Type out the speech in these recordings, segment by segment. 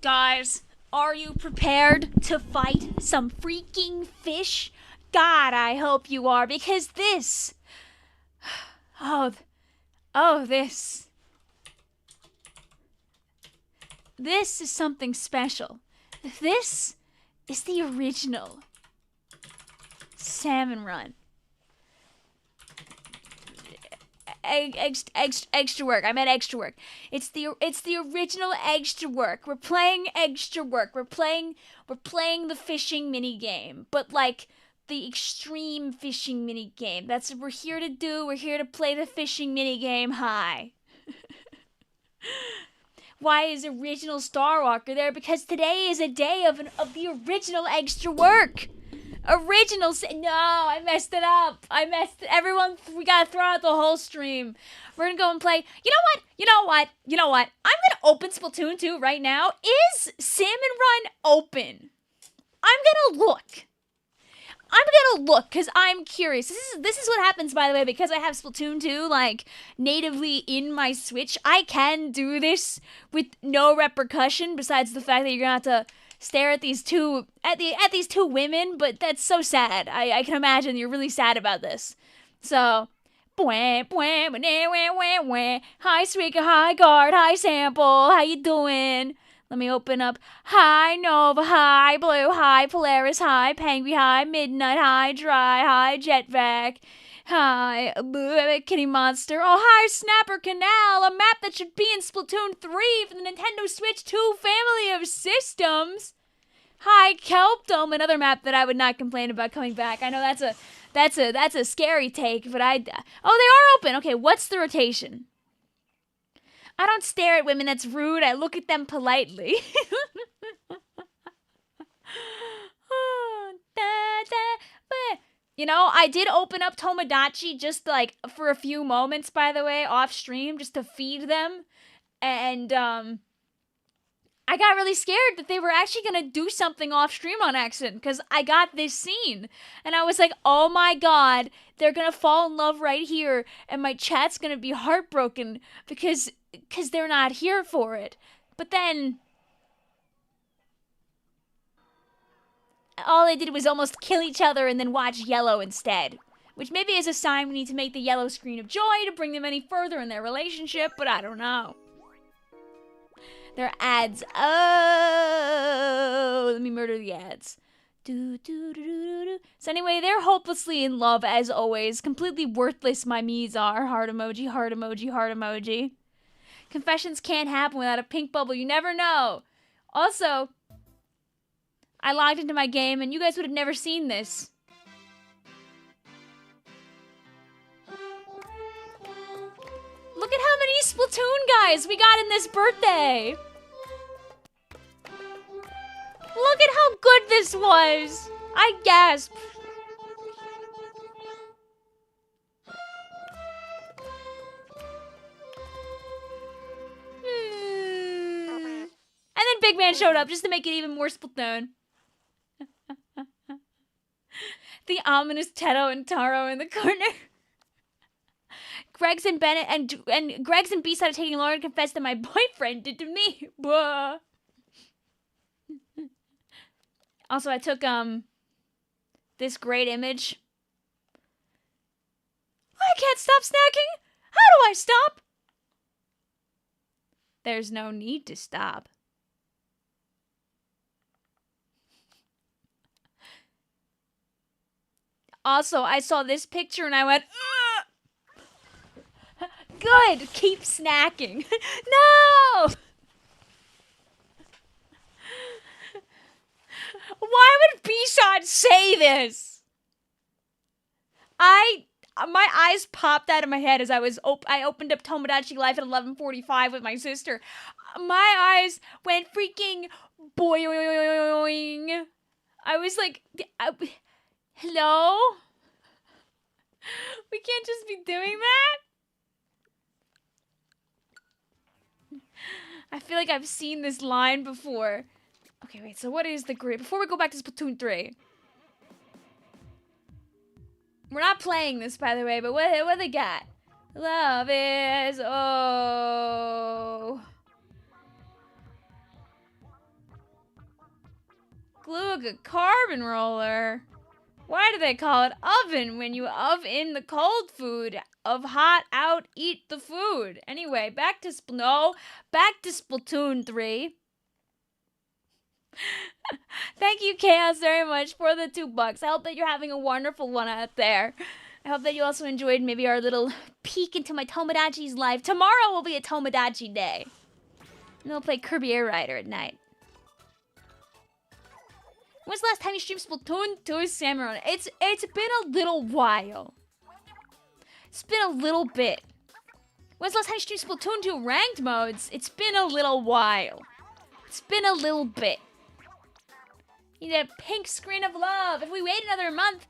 Guys, are you prepared to fight some freaking fish? God, I hope you are, because this... this... This is something special. This is the original salmon run. Extra work. I meant extra work. It's the original extra work. We're playing extra work. We're playing the fishing mini game, but like the extreme fishing mini game. That's what we're here to do. We're here to play the fishing mini game. Hi. Why is original Star Walker there? Because today is a day of the original extra work. No, I messed it up. Everyone, we gotta throw out the whole stream. We're gonna go and play. You know what? I'm gonna open Splatoon 2 right now. Is Salmon Run open? I'm gonna look, because I'm curious. This is what happens, by the way, because I have Splatoon 2, like, natively in my Switch. I can do this with no repercussion, besides the fact that you're gonna have to stare at these two women, but that's so sad. I can imagine you're really sad about this. So, hi Suika, hi Guard, hi Sample, how you doing? Let me open up. Hi Nova, hi Blue, hi Polaris, hi Penguin, hi Midnight, hi Dry, hi Jetvac, hi Kitty Monster. Oh, hi Snapper Canal, a map that should be in Splatoon 3 for the Nintendo Switch 2 family of systems. Hi Kelp Dome, another map that I would not complain about coming back. I know that's a scary take, but oh, they are open. Okay, what's the rotation? I don't stare at women, that's rude. I look at them politely. You know, I did open up Tomodachi just like for a few moments, by the way, off stream, just to feed them. And I got really scared that they were actually going to do something off stream on accident, because I got this scene. And I was like, oh my god, they're going to fall in love right here, and my chat's going to be heartbroken because they're not here for it. But then all they did was almost kill each other and then watch yellow instead. Which maybe is a sign we need to make the yellow screen of joy to bring them any further in their relationship, but I don't know. Their ads. Oh, let me murder the ads. So anyway, they're hopelessly in love as always. Completely worthless my me's are. Heart emoji, heart emoji, heart emoji. Confessions can't happen without a pink bubble. You never know. Also, I logged into my game and you guys would have never seen this. Look at how many Splatoon guys we got in this birthday. Look at how good this was. I gasped. And then Big Man showed up just to make it even more Splatoon. The ominous Teto and Taro in the corner. Greg's and Bennett and Greg's and B-side are taking longer to confess than my boyfriend did to me. Blah. Also, I took this great image. I can't stop snacking. How do I stop? There's no need to stop. Also, I saw this picture and I went, ugh! Good, keep snacking. No! Why would B-Shot say this? My eyes popped out of my head as I opened up Tomodachi Life at 11:45 with my sister. My eyes went freaking boing. I was like, hello? We can't just be doing that? I feel like I've seen this line before. Okay, wait, so what is the grade? Before we go back to Splatoon 3. We're not playing this, by the way, but what they got? Love is, oh. Glue a carbon roller. Why do they call it oven when you oven the cold food? Of hot out, eat the food. Anyway, back to Splatoon 3. Thank you, Chaos, very much for the $2. I hope that you're having a wonderful one out there. I hope that you also enjoyed maybe our little peek into my Tomodachi's life. Tomorrow will be a Tomodachi day. And we'll play Kirby Air Rider at night. When's the last time you streamed Splatoon 2 Salmon? It's been a little while. It's been a little bit. When's the last time you streamed Splatoon 2 ranked modes? It's been a little while. It's been a little bit. You need a pink screen of love. If we wait another month,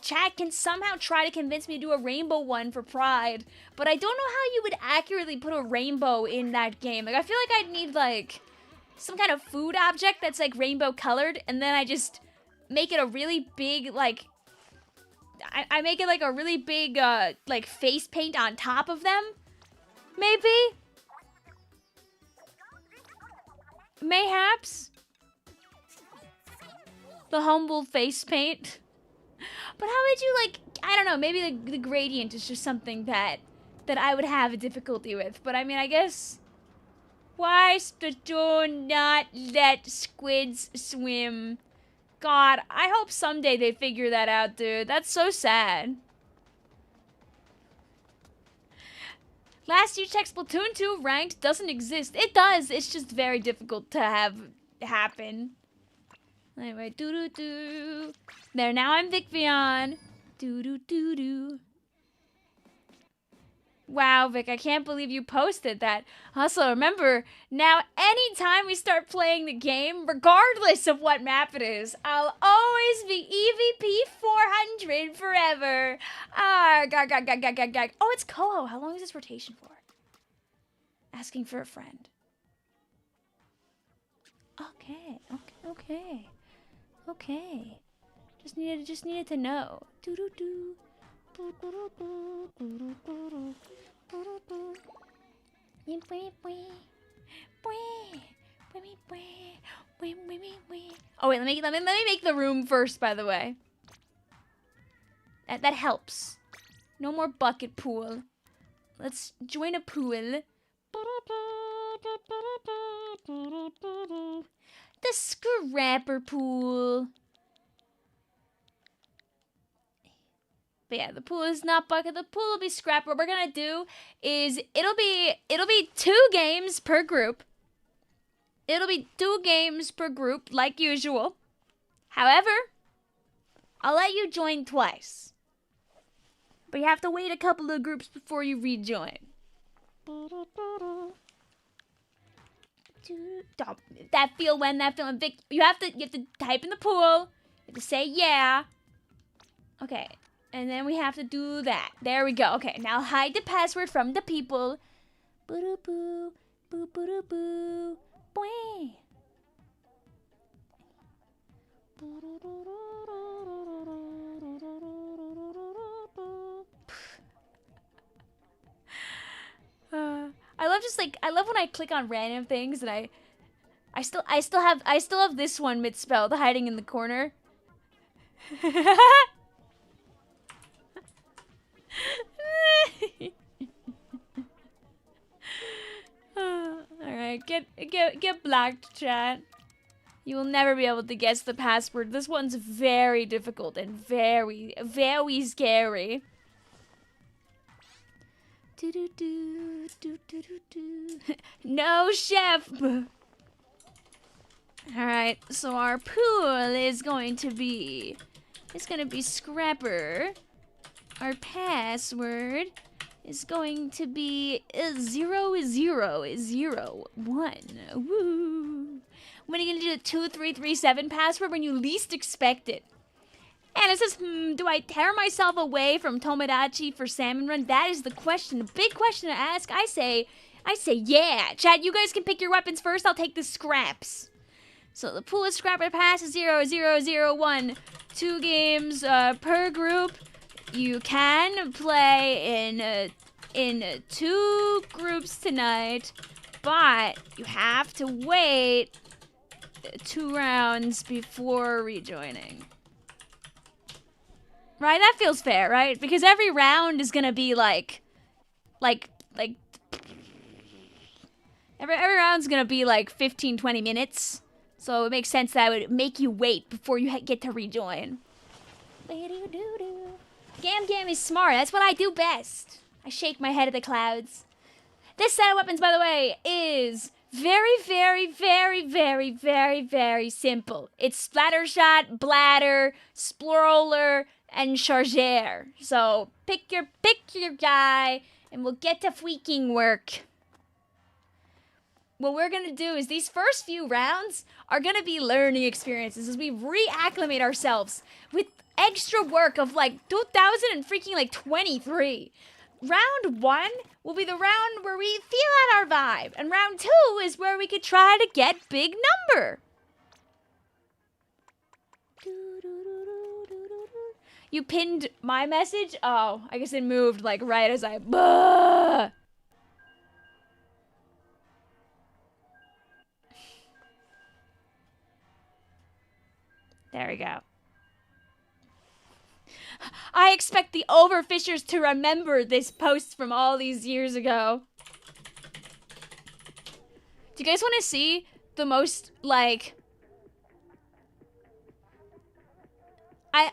chat can somehow try to convince me to do a rainbow one for Pride. But I don't know how you would accurately put a rainbow in that game. Like, I feel like I'd need, like, some kind of food object that's, like, rainbow colored. And then I just make it a really big, like... I make it, like, a really big, like, face paint on top of them. Maybe? Mayhaps? The humble face paint. But how would you, like, I don't know, maybe the gradient is just something that I would have a difficulty with. But I mean, I guess, why Splatoon not let squids swim? God, I hope someday they figure that out, dude. That's so sad. Last you checked, Splatoon 2 ranked doesn't exist. It does, it's just very difficult to have happen. Anyway, doo-doo-doo. There, now I'm Vicvillon. Doo-doo-doo-doo. Wow, Vic, I can't believe you posted that. Also, remember, now anytime we start playing the game, regardless of what map it is, I'll always be EVP 400 forever. Ah, gag. Oh, it's Koho. How long is this rotation for? Asking for a friend. Okay. Just needed to know. Doo-doo-doo. Oh wait, let me make the room first, by the way. That helps. No more bucket pool. Let's join a pool. The scrapper pool. But yeah, the pool is not bucket. The pool will be scrap. What we're gonna do is it'll be 2 games per group. It'll be 2 games per group, like usual. However, I'll let you join twice. But you have to wait a couple of groups before you rejoin. That feel when Vic, you have to type in the pool. You have to say yeah. Okay. And then we have to do that. There we go. Okay, now hide the password from the people. Boo-doo-boo. Boo-boo-doo-boo. Boing. I love when I click on random things and I still have this one misspelled hiding in the corner. Alright, get blocked, chat. You will never be able to guess the password. This one's very difficult and very, very scary. No, chef! Alright, so our pool is going to be... It's gonna be Scrapper. Our password is going to be 0001. Woo! When are you gonna do the 2337 password when you least expect it? And it says, do I tear myself away from Tomodachi for Salmon Run? That is the question, the big question to ask. I say yeah. Chat, you guys can pick your weapons first. I'll take the scraps. So the pool of Scrapper Pass is 0-0-0-1. 2 games per group. You can play in 2 groups tonight, but you have to wait 2 rounds before rejoining. Right? That feels fair, right? Because every round is gonna be like every round's gonna be like 15-20 minutes. So it makes sense that I would make you wait before you get to rejoin. Gam is smart. That's what I do best. I shake my head at the clouds. This set of weapons, by the way, is very, very, very, very, very, very simple. It's Splattershot, Bladder, Splorer, and Chargeur. So pick your guy, and we'll get to freaking work. What we're gonna do is these first few rounds are gonna be learning experiences as we reacclimate ourselves with extra work of like 2023. Round 1 will be the round where we feel out our vibe, and round 2 is where we could try to get big number. You pinned my message? Oh, I guess it moved like right as I... There we go. I expect the overfishers to remember this post from all these years ago. Do you guys want to see the most, like... I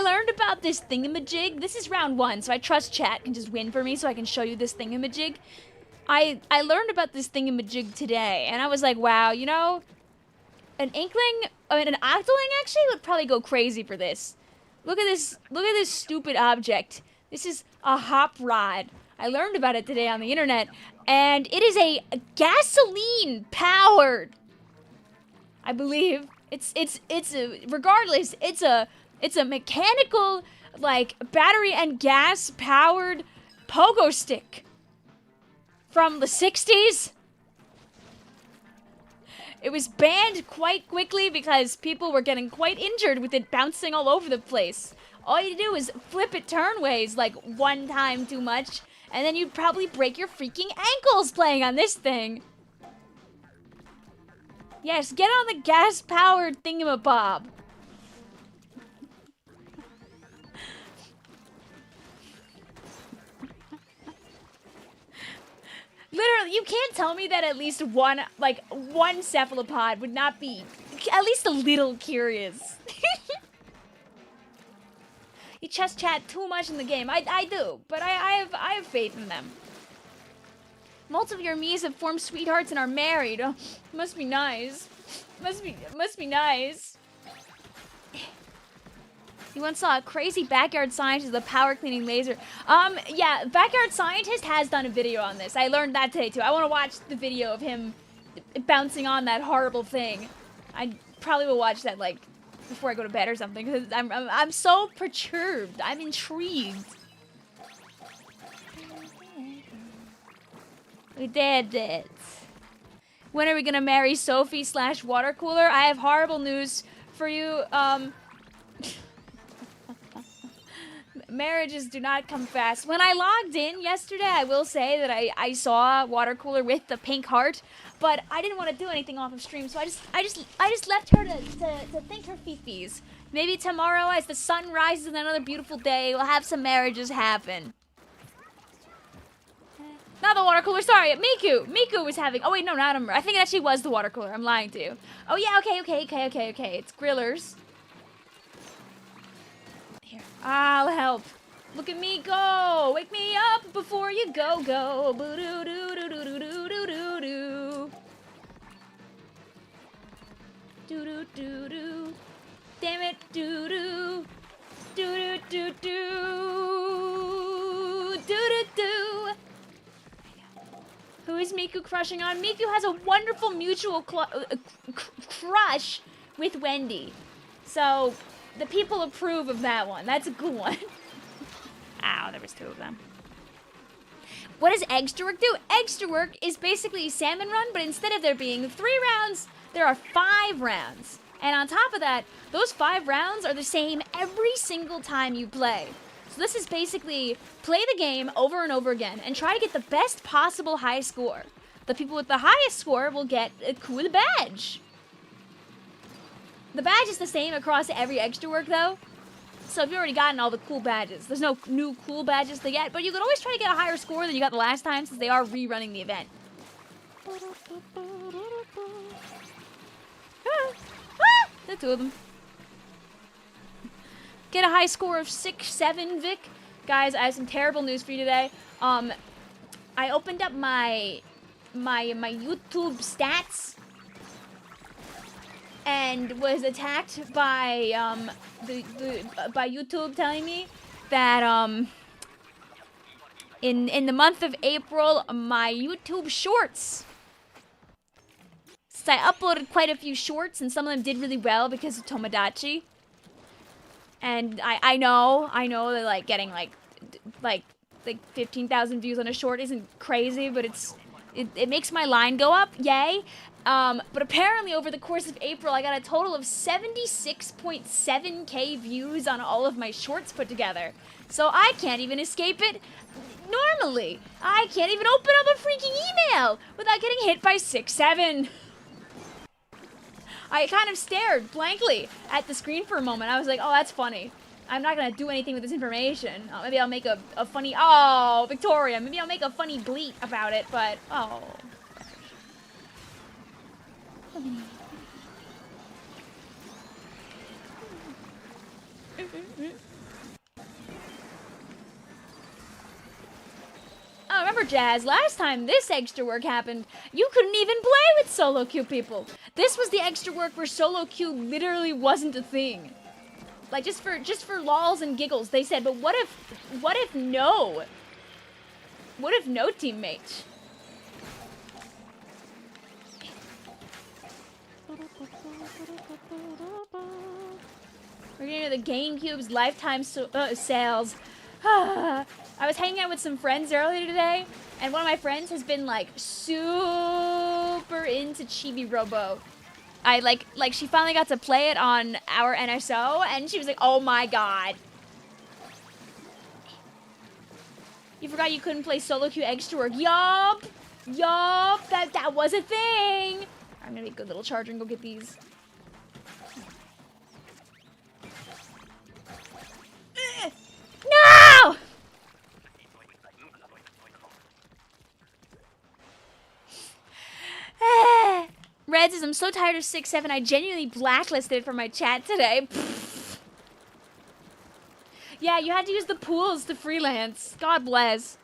learned about this thingamajig. This is round 1, so I trust chat can just win for me so I can show you this thingamajig. I learned about this thingamajig today, and I was like, wow, you know... an octoling actually would probably go crazy for this. Look at this stupid object. This is a hop rod. I learned about it today on the internet, and it is a gasoline powered. I believe regardless, it's a mechanical, like, battery and gas powered pogo stick from the 60s. It was banned quite quickly because people were getting quite injured with it bouncing all over the place. All you do is flip it turnways like 1 time too much, and then you'd probably break your freaking ankles playing on this thing. Yes, get on the gas-powered thingamabob. Literally, you can't tell me that at least one cephalopod would not be at least a little curious. You just chat too much in the game. I do, but I have faith in them. Multiple of your Miis have formed sweethearts and are married. Oh, must be nice. Must be nice. You once saw a crazy backyard scientist with a power cleaning laser. Yeah, Backyard Scientist has done a video on this. I learned that today too. I want to watch the video of him bouncing on that horrible thing. I probably will watch that like before I go to bed or something because I'm so perturbed. I'm intrigued. We did it. When are we gonna marry Sophie / water cooler? I have horrible news for you. Marriages do not come fast. When I logged in yesterday, I will say that I saw water cooler with the pink heart, but I didn't want to do anything off of stream, so I just left her to think her fifis. Maybe tomorrow, as the sun rises on another beautiful day, we'll have some marriages happen. Not the water cooler, sorry, Miku. Miku was having, oh wait, no, not him. I think it actually was the water cooler, I'm lying to you. Oh yeah, okay, it's Grillers. Here, I'll help. Look at me go, wake me up before you go. Boo-doo-doo-doo-doo-doo-doo-doo-doo. Do-do-do-do. Damn it, do-do. Do-do-do-do. Do-do-do. Who is Miku crushing on? Miku has a wonderful mutual crush with Wendy. So, the people approve of that one. That's a good one. Ow, there was 2 of them. What does EGGSTRA WORK do? EGGSTRA WORK is basically Salmon Run, but instead of there being 3 rounds, there are 5 rounds. And on top of that, those 5 rounds are the same every single time you play. So this is basically play the game over and over again and try to get the best possible high score. The people with the highest score will get a cool badge. The badge is the same across every extra work though. So if you've already gotten all the cool badges, there's no new cool badges to get, but you can always try to get a higher score than you got the last time since they are rerunning the event. The 2 of them. Get a high score of 6-7, Vic. Guys, I have some terrible news for you today. I opened up my YouTube stats and was attacked by by YouTube telling me that in the month of April my YouTube shorts. So I uploaded quite a few shorts and some of them did really well because of Tomodachi. And I know that like getting like 15,000 views on a short isn't crazy, but it makes my line go up, yay. But apparently over the course of April, I got a total of 76.7k views on all of my shorts put together. So I can't even escape it normally. I can't even open up a freaking email without getting hit by 6-7. I kind of stared blankly at the screen for a moment. I was like, oh, that's funny. I'm not going to do anything with this information. Maybe I'll make a funny... Oh, Victoria. Maybe I'll make a funny bleat about it, but... Oh. Oh, remember, Jazz, last time this extra work happened, you couldn't even play with solo queue people. This was the extra work where solo queue literally wasn't a thing. Like, just for lols and giggles, they said, but what if no teammate? We're gonna do the GameCube's lifetime sales. I was hanging out with some friends earlier today, and one of my friends has been like super into Chibi Robo. She finally got to play it on our NSO, and she was like, "Oh my god!" You forgot you couldn't play solo queue extra work. Yup, that was a thing. I'm gonna be a good little charger and go get these. No! Red says, I'm so tired of 6-7, I genuinely blacklisted it from my chat today. Pfft. Yeah, you had to use the pools to freelance. God bless.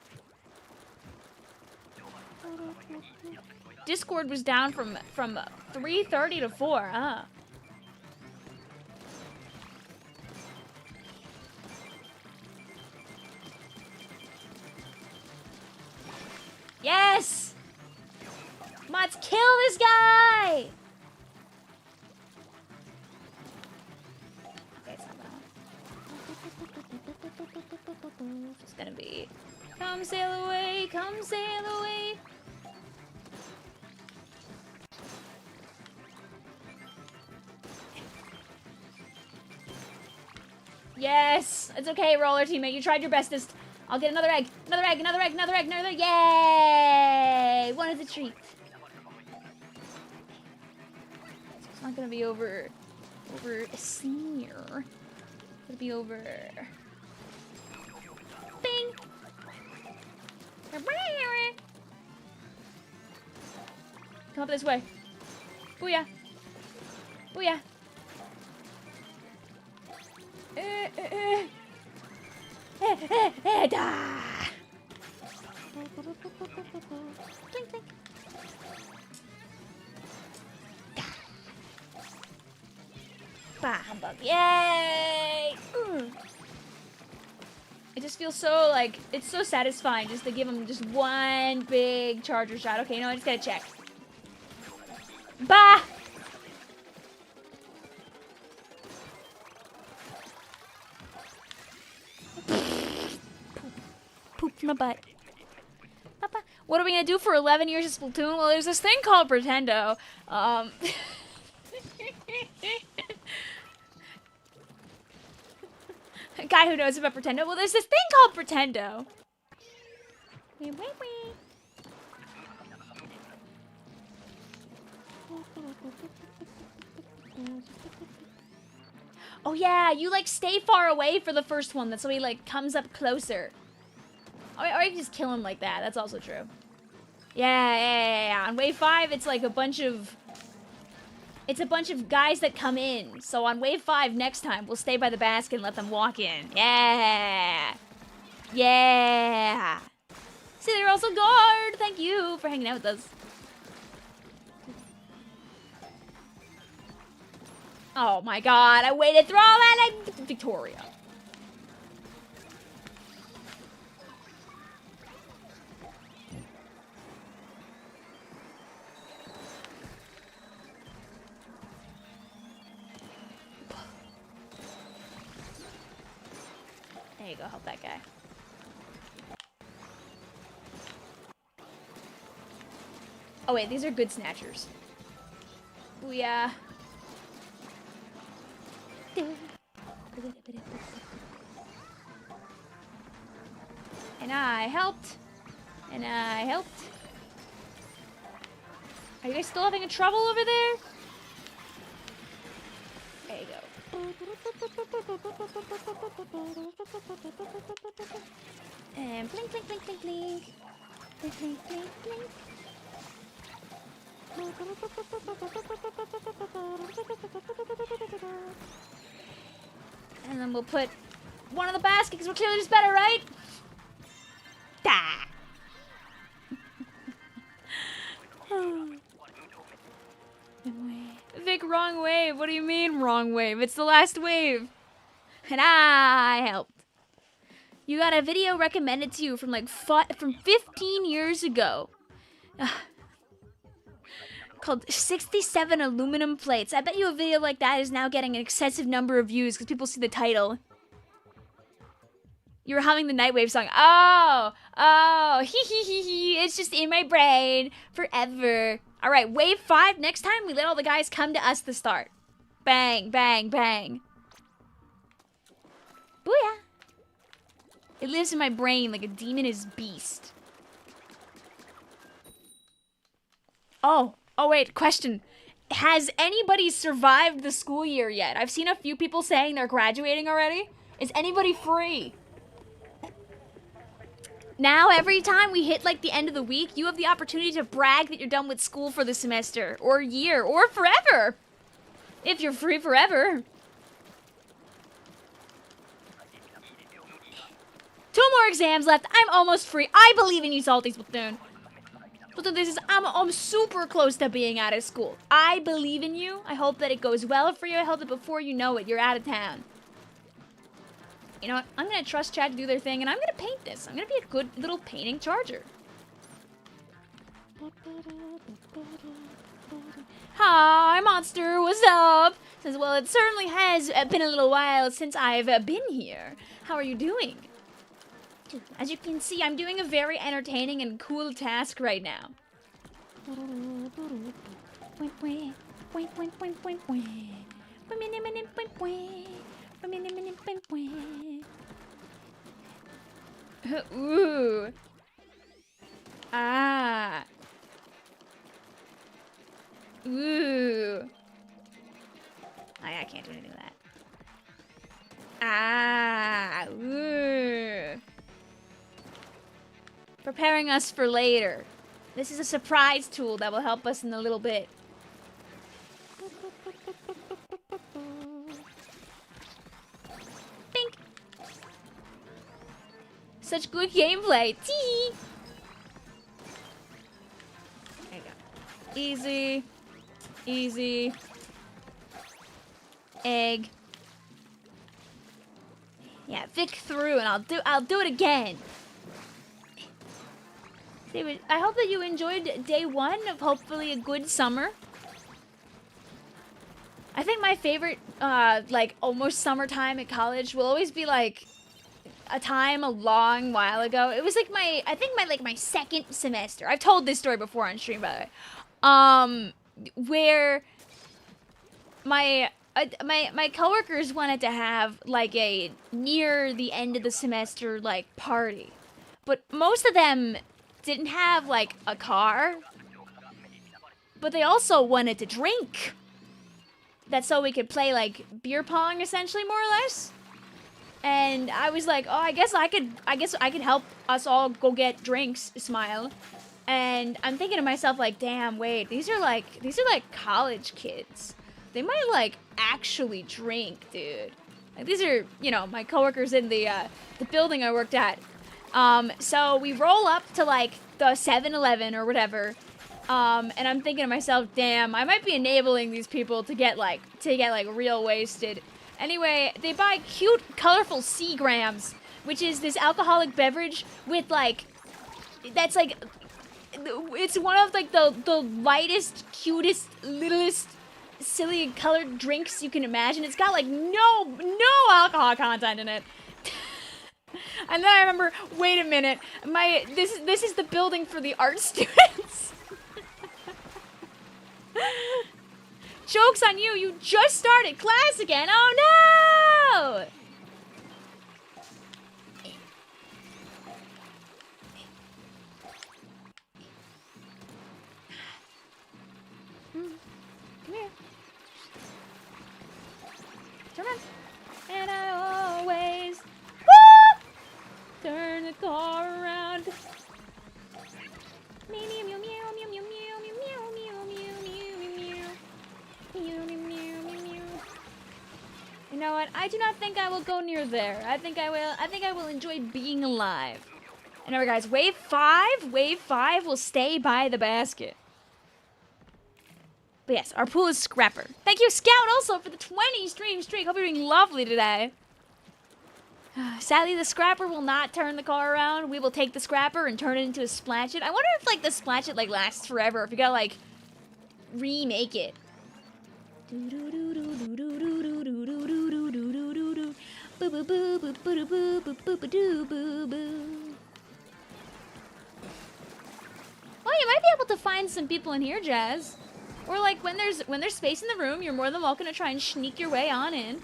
Discord was down from 3:30 to 4. Ah. Yes! Let's kill this guy! Okay, it's not that one. It's gonna be... Come sail away, come sail away. Yes! It's okay, roller teammate. You tried your bestest. I'll get another egg. Another egg, another egg, another egg, another egg. Yay! One is a treat. It's not gonna be over a senior. It's gonna be over... Bing! Come up this way. Booyah! Booyah! Blink, blink. Bah, humbug. Yay! It just feels so, like, it's so satisfying just to give him just one big charger shot. Okay, I just gotta check. Bah! Pooped my butt. What are we gonna do for 11 years of Splatoon? Well, there's this thing called Pretendo. A guy who knows about Pretendo. Well, there's this thing called Pretendo. Wee, wee, wee. Oh yeah, you like stay far away for the first one. That's so he like comes up closer. Or you can just kill him like that. That's also true. Yeah. On wave 5, it's like a bunch of... It's a bunch of guys that come in. So on wave 5 next time, we'll stay by the basket and let them walk in. Yeah. See, they're also guard. Thank you for hanging out with us. Oh my god, I waited through all that, Victoria. There you go, help that guy. Oh wait, these are good snatchers. Booyah. And I helped. And I helped. Are you guys still having trouble over there? There you go. And blink, blink, blink, blink, blink. Blink, blink, blink, blink. And then we'll put one in the basket because we're clearly just better, right? Da! Vic, wrong wave. What do you mean, wrong wave? It's the last wave. And I helped. You got a video recommended to you from like from 15 years ago. Called 67 aluminum plates. I bet you a video like that is now getting an excessive number of views because people see the title. You were humming the Nightwave song. Oh, hee. It's just in my brain forever. All right, wave 5. Next time, we let all the guys come to us to start. Bang, bang, bang. Booyah. It lives in my brain like a demon is beast. Oh, wait, question. Has anybody survived the school year yet? I've seen a few people saying they're graduating already. Is anybody free? Now, every time we hit, like, the end of the week, you have the opportunity to brag that you're done with school for the semester, or year, or forever. If you're free forever. 2 more exams left. I'm almost free. I believe in you, Salty Splatoon. Splatoon, I'm super close to being out of school. I believe in you. I hope that it goes well for you. I hope that before you know it, you're out of town. You know what? I'm going to trust Chad to do their thing, and I'm going to paint this. I'm going to be a good little painting charger. Hi, Monster. What's up? Says, well, it certainly has been a little while since I've been here. How are you doing? As you can see, I'm doing a very entertaining and cool task right now. Ooh. Ah. Ooh. I can't do anything with that. Ah. Ooh. Preparing us for later. This is a surprise tool that will help us in a little bit. Bink. Such good gameplay. Tee. There you go. Easy. Easy. Egg. Yeah, Vic through, and I'll do it again. David, I hope that you enjoyed day 1 of hopefully a good summer. I think my favorite, like, almost summertime at college will always be, like, a time a long while ago. It was, like, I think my second semester. I've told this story before on stream, by the way. Where my coworkers wanted to have like a near the end of the semester like party, but most of them didn't have like a car, but they also wanted to drink. That's so we could play like beer pong, essentially, more or less. And I was like, oh, I guess I could help us all go get drinks. Smile. And I'm thinking to myself, like, damn, wait, these are like college kids. They might like actually drink, dude. Like, these are, you know, my coworkers in the building I worked at. So we roll up to like the 7-Eleven or whatever. And I'm thinking to myself, damn, I might be enabling these people to get like real wasted. Anyway, they buy cute, colorful Seagrams, which is this alcoholic beverage with like, that's like, it's one of like the lightest, cutest, littlest, silly colored drinks you can imagine. It's got like no alcohol content in it. And then I remember, wait a minute, this is the building for the art students. Joke's on you, you just started class again. Oh no! Come here. Turn around. And I always turn the car around. Meow meow meow meow meow meow meow meow meow meow. You know what? I do not think I will go near there. I think I will enjoy being alive. And alright guys, wave 5 will stay by the basket. But yes, our pool is Scrapper. Thank you, Scout, also for the 20 stream streak. Hope you're doing lovely today. Sadly, the Scrapper will not turn the car around. We will take the Scrapper and turn it into a Splatchet. I wonder if like the Splatchet like lasts forever. If you gotta like remake it. Well, you might be able to find some people in here, Jazz. Or like when there's space in the room, you're more than welcome to try and sneak your way on in.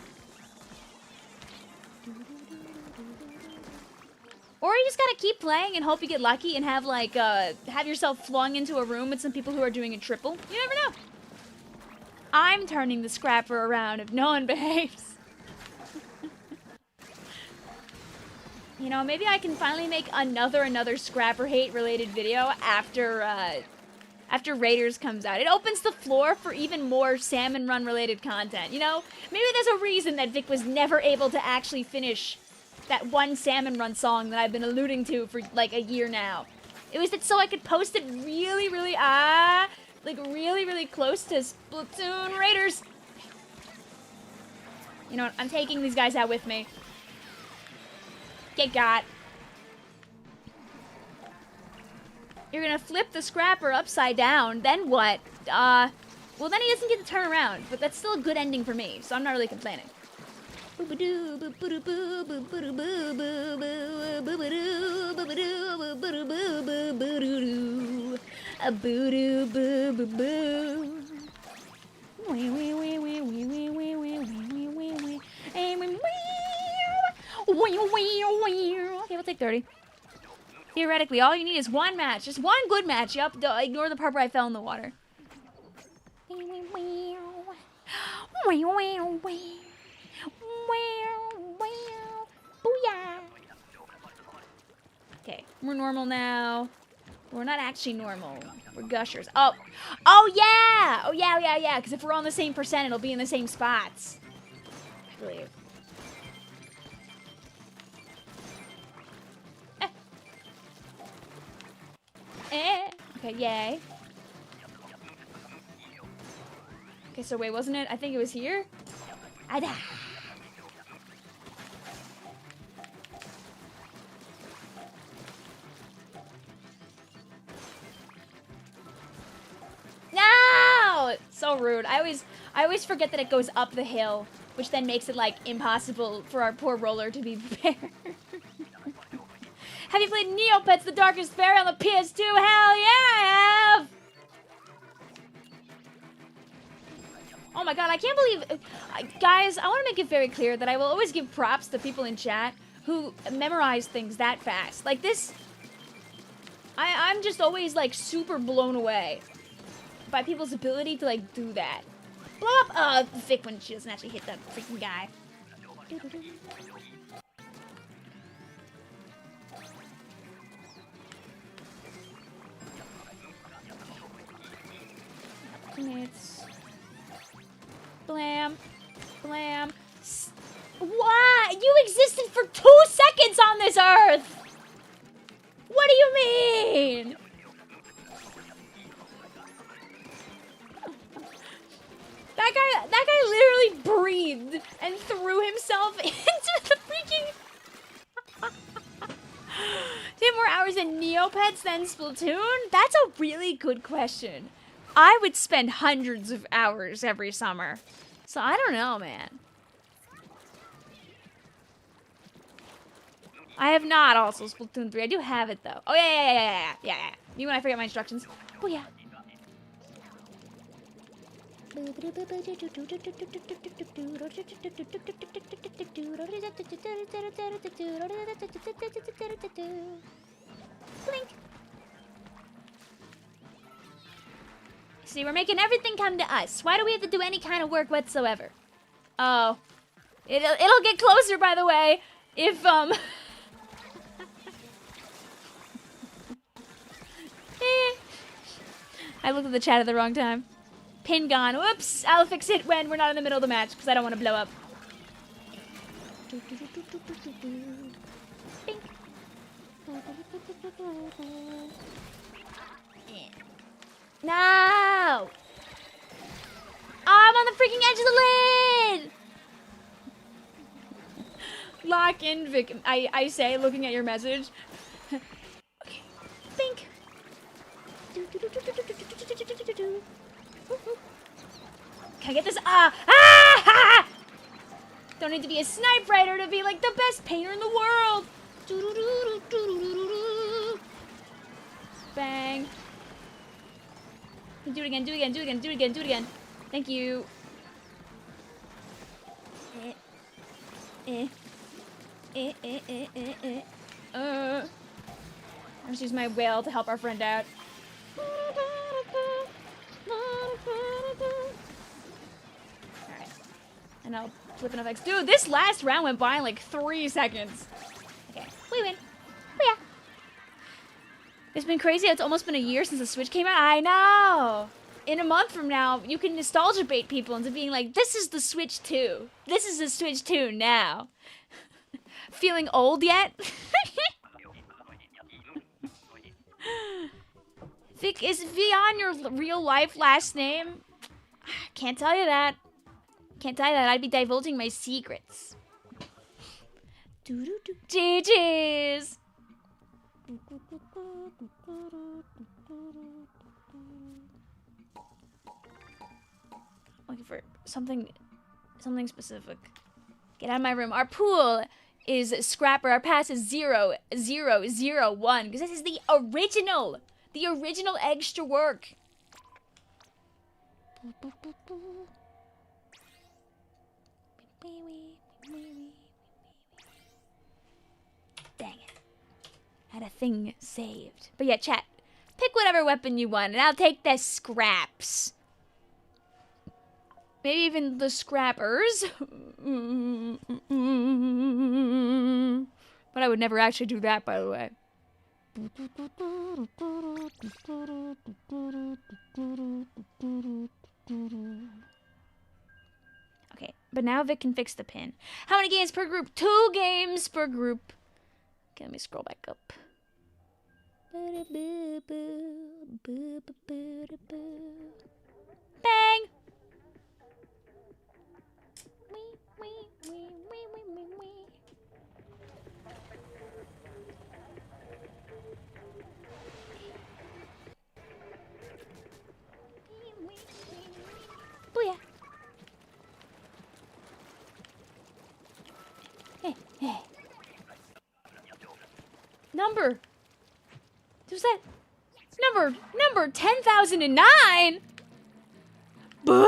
Or you just gotta keep playing and hope you get lucky and have like have yourself flung into a room with some people who are doing a triple. You never know. I'm turning the Scrapper around if no one behaves. You know, maybe I can finally make another Scrapper hate related video after Raiders comes out. It opens the floor for even more Salmon Run related content, you know? Maybe there's a reason that Vic was never able to actually finish that one Salmon Run song that I've been alluding to for like a year now. It was that so I could post it really close to Splatoon Raiders. You know what? I'm taking these guys out with me. Get got. You're gonna flip the Scrapper upside down, then what? Well then he doesn't get to turn around, but that's still a good ending for me, so I'm not really complaining. Okay, we'll take 30. Theoretically, all you need is one match. Just one good match. Yup, ignore the part where I fell in the water. Okay, we're normal now. We're not actually normal. We're gushers. Oh yeah! Oh yeah. Because if we're on the same percent, it'll be in the same spots. I believe. Okay, yay. Okay, so wait, wasn't it? I think it was here? Ada. No! So rude. I always forget that it goes up the hill, which then makes it like impossible for our poor roller to be prepared. Have you played Neopets The Darkest Fairy on the PS2? Hell yeah, I have! Oh my god, I can't believe... guys, I want to make it very clear that I will always give props to people in chat who memorize things that fast. Like this... I'm just always, like, super blown away by people's ability to, like, do that. Blow up! Vic when she doesn't actually hit the freaking guy. Minutes. Blam. Blam. What? You existed for 2 seconds on this earth! What do you mean? That guy literally breathed and threw himself into the freaking... 10 more hours in Neopets than Splatoon? That's a really good question. I would spend hundreds of hours every summer. So I don't know, man. I have not also Splatoon 3. I do have it though. Oh yeah. You when I forget my instructions. Oh yeah. Blink. See, we're making everything come to us. Why do we have to do any kind of work whatsoever? Oh. It'll get closer, by the way, if, I looked at the chat at the wrong time. Pin gone. Whoops! I'll fix it when we're not in the middle of the match, because I don't want to blow up. No! Oh, I'm on the freaking edge of the lid! Lock in, Vic. I say, looking at your message. Okay. Bink. Can I get this? Ah! Don't need to be a snipe writer to be like the best painter in the world. Bang. Do it again. Thank you. I'll just use my whale to help our friend out. Alright. And I'll flip an effects. Dude, this last round went by in like 3 seconds. Okay, we win. Oh yeah. It's been crazy. It's almost been a year since the Switch came out. I know. In a month from now, you can nostalgia bait people into being like, this is the Switch 2. This is the Switch 2 now. Feeling old yet? Vic, is Villon your real life last name? Can't tell you that. Can't tell you that. I'd be divulging my secrets. GG's. Looking for something specific. Get out of my room. Our pool is Scrapper. Our pass is 0001 because this is the original extra work. Dang it. Had a thing saved. But yeah, chat. Pick whatever weapon you want and I'll take the scraps. Maybe even the scrappers. But I would never actually do that, by the way. Okay, but now Vic can fix the pin. How many games per group? 2 games per group. Okay, let me scroll back up. Bang! Booyah! Hey. Number. Who's that? Number 10,009. Buh?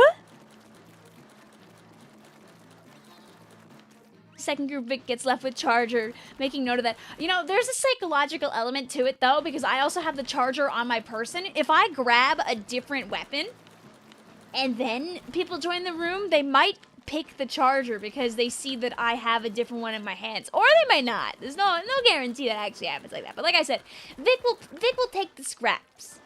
second group Vic gets left with charger, making note of that. You know, there's a psychological element to it, though, because I also have the charger on my person. If I grab a different weapon, and then people join the room, they might pick the charger because they see that I have a different one in my hands. Or they might not. There's no guarantee that actually happens like that. But like I said, Vic will take the scraps.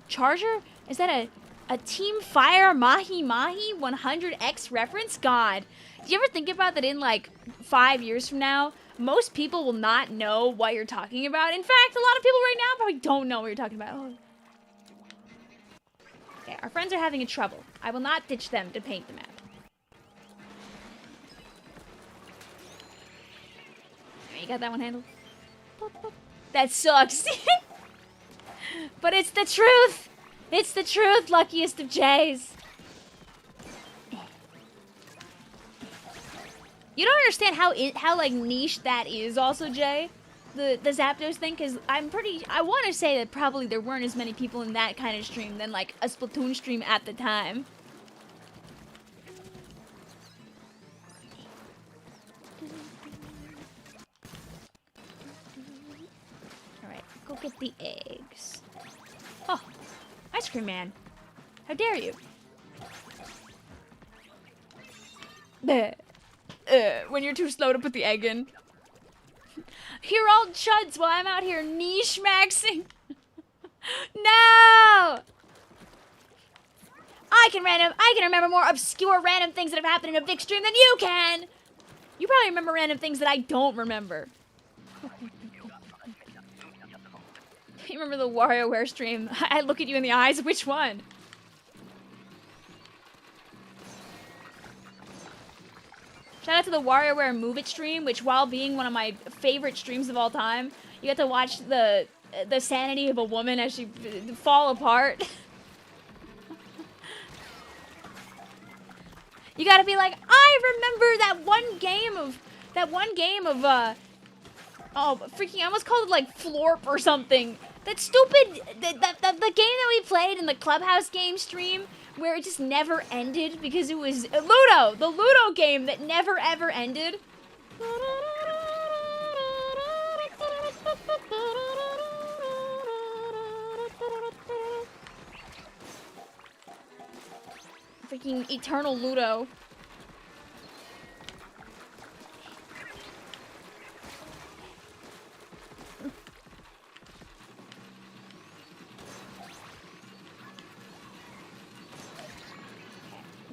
Charger? Is that a Team Fire Mahi Mahi 100X reference? God. Do you ever think about that in like 5 years from now? Most people will not know what you're talking about. In fact, a lot of people right now probably don't know what you're talking about. Oh. Okay, our friends are having trouble. I will not ditch them to paint the map. You got that one handled? That sucks. But it's the truth. It's the truth, luckiest of Jays. You don't understand how like niche that is also, Jay. The Zapdos thing, because I want to say that probably there weren't as many people in that kind of stream than like a Splatoon stream at the time. Alright, go get the eggs. Oh, Ice Cream Man. How dare you? When you're too slow to put the egg in. You're all chuds while I'm out here niche maxing. No! I can remember more obscure random things that have happened in a Vic stream than you can! You probably remember random things that I don't remember. You remember the WarioWare stream? I look at you in the eyes, which one? Shout out to the WarioWare Move It stream, which while being one of my favorite streams of all time, you get to watch the sanity of a woman as she fall apart. You gotta be like, I remember that one game of, oh, freaking, I almost called it like Florp or something. That stupid, the game that we played in the Clubhouse game stream, where it just never ended because it was Ludo, the Ludo game that never ever ended. Freaking Eternal Ludo.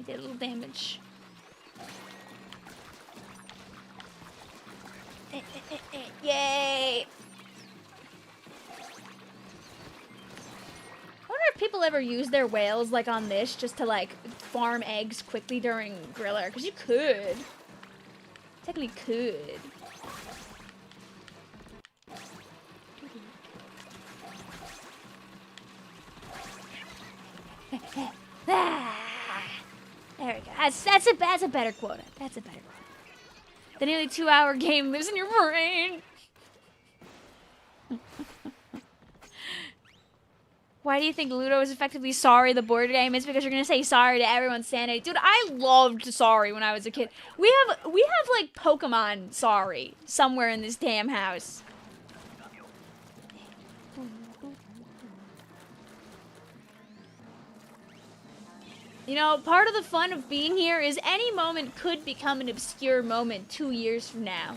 Did a little damage. Yay! I wonder if people ever use their whales like on this just to like farm eggs quickly during Griller, because you could. Technically could. There we go. That's a better quota. That's a better quota. The nearly 2-hour game lives in your brain. Why do you think Ludo is effectively sorry the board game? It's because you're gonna say sorry to everyone's sanity. Dude, I loved Sorry when I was a kid. We have like Pokemon Sorry somewhere in this damn house. You know, part of the fun of being here is any moment could become an obscure moment 2 years from now.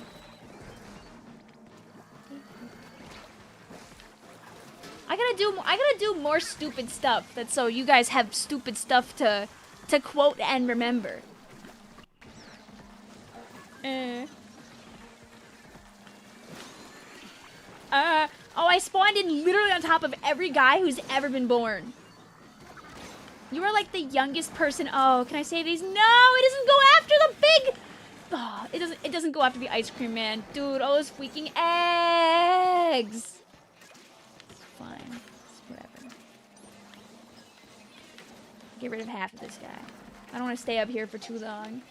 I gotta do more stupid stuff. That's so you guys have stupid stuff to quote and remember. Oh, I spawned in literally on top of every guy who's ever been born. You are like the youngest person. Oh, can I say these? No, it doesn't go after the big. Oh, it doesn't go after the Ice Cream Man, dude. All those freaking eggs. It's fine. It's whatever. Get rid of half of this guy. I don't want to stay up here for too long.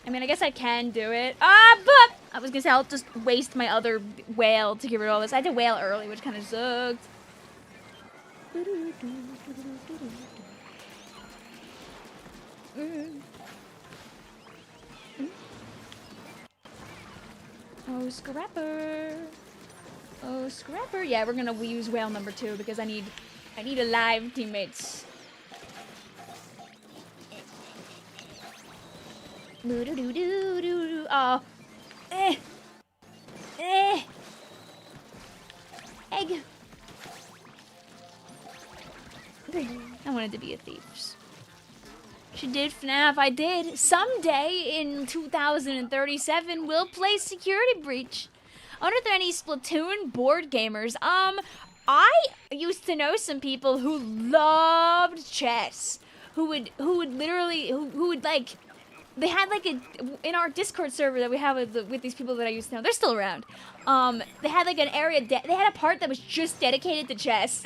I mean, I guess I can do it. Ah, but I was gonna say I'll just waste my other whale to get rid of all this. I had to whale early, which kind of sucked. Oh, Scrapper. Oh, Scrapper. Yeah, we're gonna use whale number 2 because I need alive teammates. Oh. Egg. I wanted to be a thief. She did FNAF, I did. Someday in 2037, we'll play Security Breach. I wonder if there are any Splatoon board gamers. I used to know some people who loved chess. Who would literally, who would like, they had like in our Discord server that we have with these people that I used to know, they're still around. They had like an area, they had a part that was just dedicated to chess.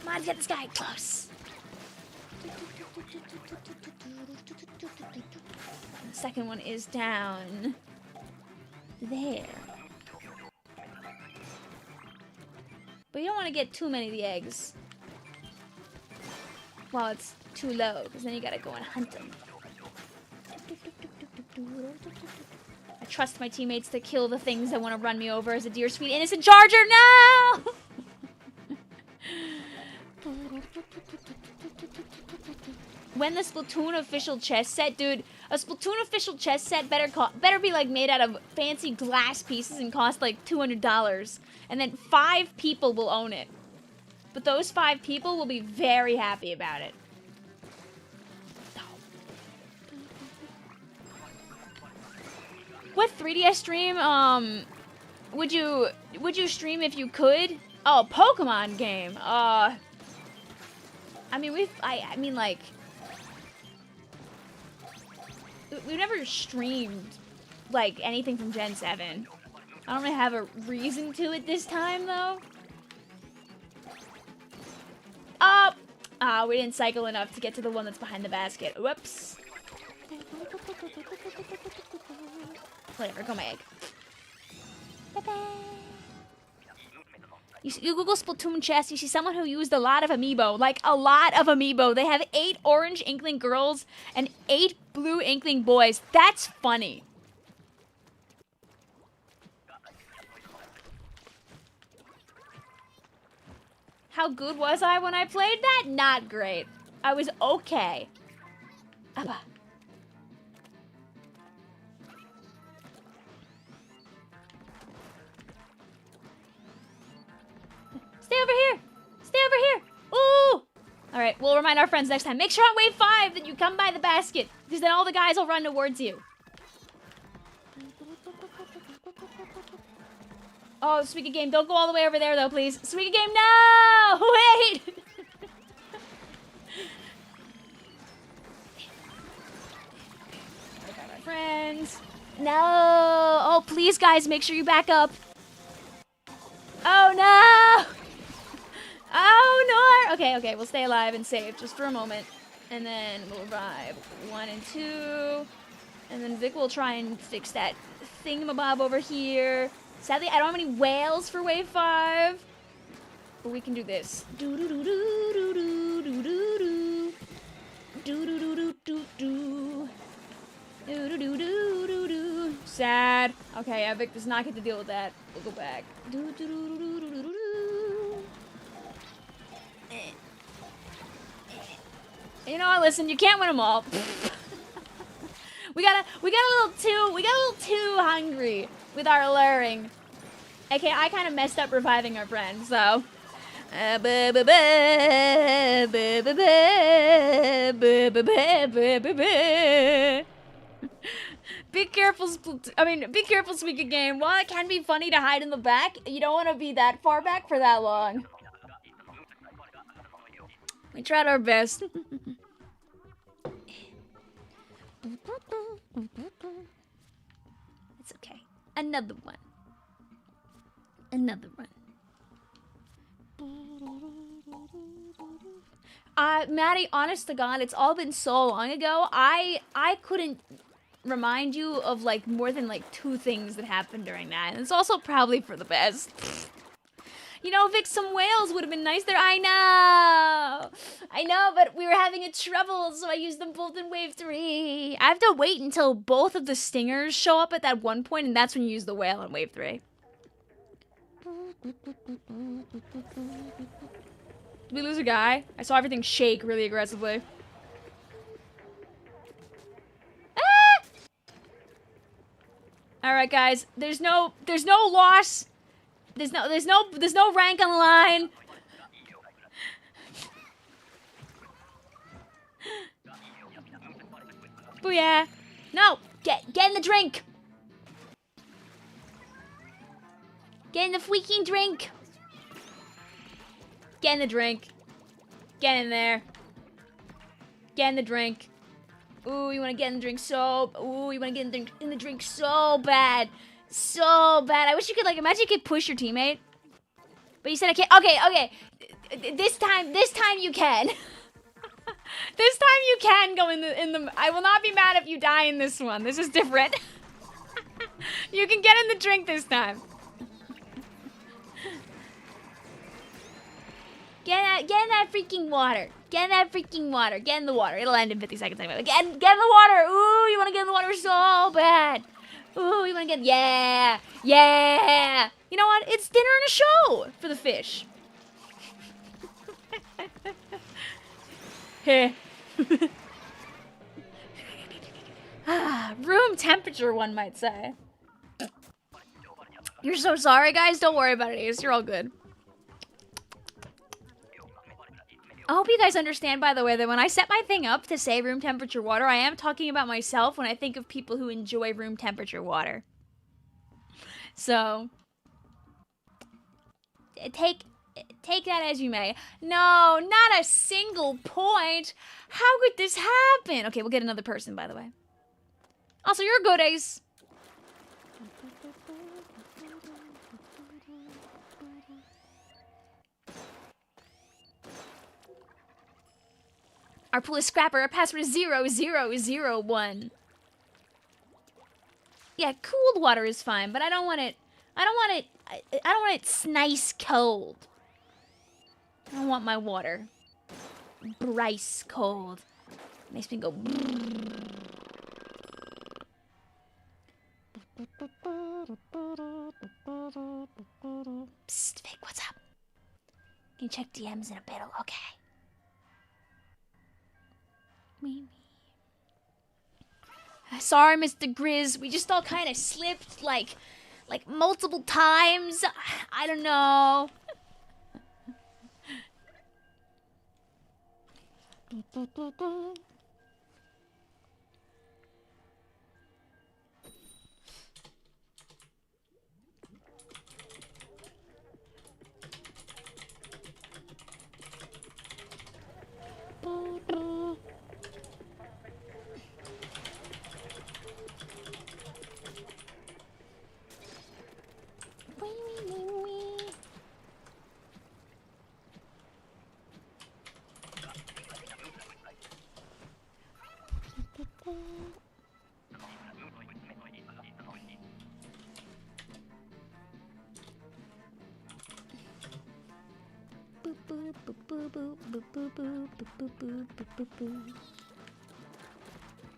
Come on, get this guy close. The second one is down there. But you don't want to get too many of the eggs while it's too low, because then you gotta go and hunt them. I trust my teammates to kill the things that want to run me over as a dear sweet innocent charger. No! When the Splatoon official chess set, dude, a Splatoon official chess set better be like made out of fancy glass pieces and cost like $200, and then 5 people will own it. But those 5 people will be very happy about it. What 3DS stream would you stream if you could? Oh, Pokemon game. I mean like we've never streamed like anything from Gen 7. I don't really have a reason to it this time though. We didn't cycle enough to get to the one that's behind the basket. Whoops. Whatever, go my egg. You Google Splatoon chess, you see someone who used a lot of amiibo. Like, a lot of amiibo. They have 8 orange inkling girls and 8 blue inkling boys. That's funny. How good was I when I played that? Not great. I was okay. Abba. Stay over here! Stay over here! Ooh! Alright, we'll remind our friends next time. Make sure on wave 5 that you come by the basket, because then all the guys will run towards you. Oh, Suika Game, don't go all the way over there, though, please. Suika Game, no! Wait! I got my friends. No! Oh, please, guys, make sure you back up. Oh, no! Oh, no! Okay, we'll stay alive and save just for a moment. And then we'll revive 1 and 2. And then Vic will try and fix that thingamabob over here. Sadly, I don't have any whales for wave 5. But we can do this. Sad. Okay, yeah, Vic does not get to deal with that. We'll go back. You know what? Listen, you can't win them all. we got a little too hungry with our luring. Okay, I kind of messed up reviving our friend, so. Be careful, be careful, Suika Game. While it can be funny to hide in the back, you don't want to be that far back for that long. We tried our best. It's okay. Another one. Another one. Maddie, honest to God, it's all been so long ago. I couldn't remind you of like more than like 2 things that happened during that. And it's also probably for the best. You know, Vic, some whales would have been nice there. I know, but we were having a trouble, so I used them both in wave 3. I have to wait until both of the stingers show up at that one point, and that's when you use the whale in wave 3. Did we lose a guy? I saw everything shake really aggressively. Ah! All right, guys. There's no loss. There's no rank on the line. Booyah. No, get in the drink. Get in the freaking drink. Get in the drink. Get in there. Get in the drink. Ooh, you want to get in the drink so... Ooh, you want to get in the drink so bad. So bad. I wish you could, like, imagine you could push your teammate. But you said I can't. Okay. This time you can. This time you can go in the... I will not be mad if you die in this one. This is different. You can get in the drink this time. Get in that freaking water. Get in that freaking water. Get in the water. It'll end in 50 seconds anyway. Get in the water. Ooh, you want to get in the water so bad. Ooh, you want to get... Yeah. Yeah. You know what? It's dinner and a show for the fish. Heh. Room temperature, one might say. You're so sorry, guys. Don't worry about it, Ace. You're all good. I hope you guys understand, by the way, that when I set my thing up to say room temperature water, I am talking about myself when I think of people who enjoy room temperature water. So, take that as you may. No, not a single point. How could this happen? Okay, we'll get another person, by the way. Also, you're good, Ace. Our pool is scrapper. Our password is 0001. Yeah, cooled water is fine, but I don't want it. I don't want it nice cold. I don't want my water Bryce cold. Makes me go. Psst, Vic, what's up? Can you check DMs in a bit? Okay. Sorry, Mr. Grizz. We just all kind of slipped, like multiple times. I don't know.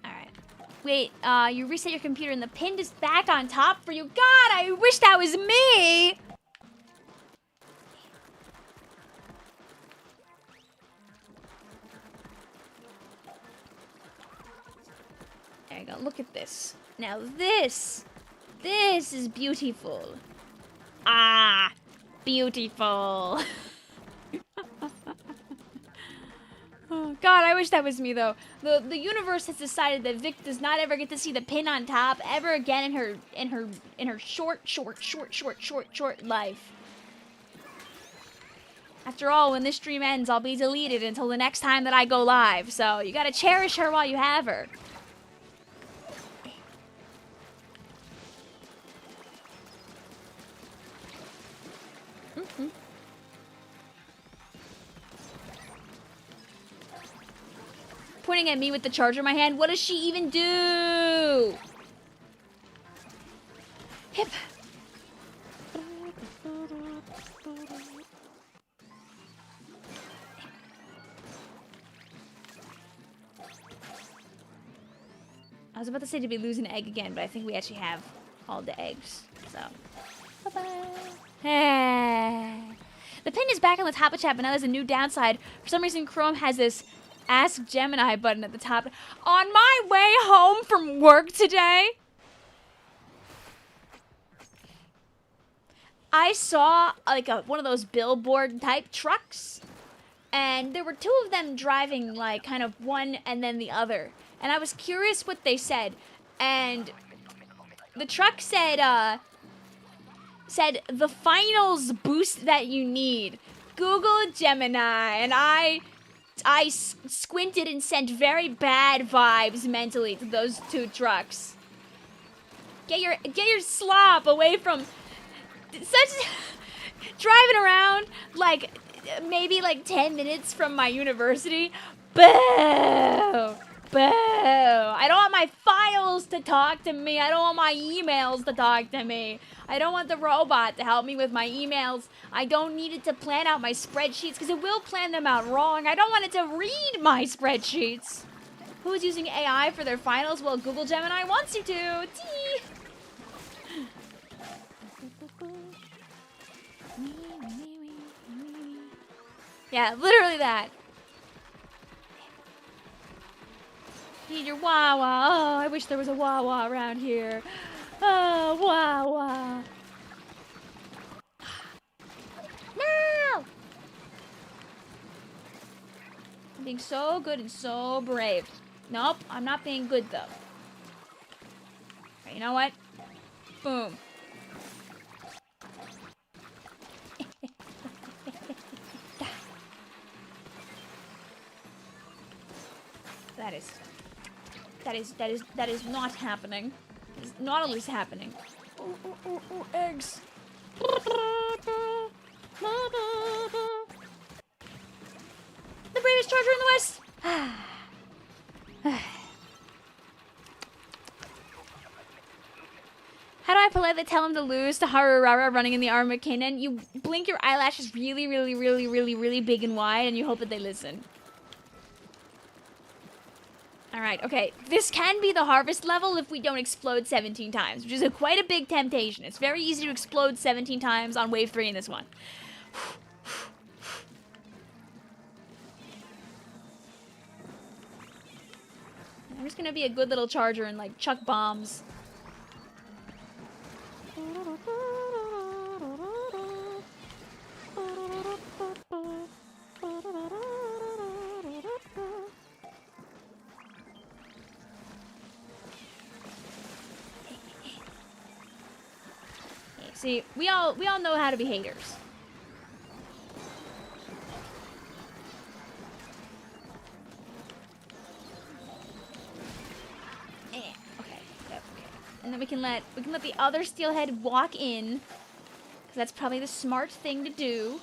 Alright. Wait, you reset your computer and the pin is back on top for you. God, I wish that was me! There you go, look at this. Now this is beautiful. Ah, beautiful. Oh, God, I wish that was me, though. The universe has decided that Vic does not ever get to see the pin on top ever again in her short life. After all, when this stream ends, I'll be deleted until the next time that I go live. So you gotta cherish her while you have her. Pointing at me with the charger in my hand. What does she even do? Hip. I was about to say, did we lose an egg again? But I think we actually have all the eggs. So, bye-bye. Hey. The pin is back on the top of chat, but now there's a new downside. For some reason, Chrome has this Ask Gemini button at the top. On my way home from work today, I saw like one of those billboard type trucks, and there were two of them driving like kind of one and then the other. And I was curious what they said, and the truck said, the finals boost that you need. Google Gemini, and I squinted and sent very bad vibes mentally to those two trucks. Get your slop away from such driving around like maybe like 10 minutes from my university. Boo! Boo! I don't want my files to talk to me. I don't want my emails to talk to me. I don't want the robot to help me with my emails. I don't need it to plan out my spreadsheets because it will plan them out wrong. I don't want it to read my spreadsheets. Who's using AI for their finals? Well, Google Gemini wants you to. Tee. Yeah, literally that. Need your Wawa. Oh, I wish there was a Wawa around here. Oh, Wawa. No! I'm being so good and so brave. Nope, I'm not being good though. Okay, you know what? Boom. That is not happening. It's not always happening. Oh, eggs. The bravest charger in the West. How do I politely tell him to lose to Harurara running in the arm of Kanan? You blink your eyelashes really, really, really, really, really big and wide, and you hope that they listen. Alright, okay. This can be the harvest level if we don't explode 17 times, which is quite a big temptation. It's very easy to explode 17 times on wave 3 in this one. I'm just gonna be a good little charger and, like, chuck bombs. See, we all know how to be haters. Okay. And then we can let the other steelhead walk in, because that's probably the smart thing to do.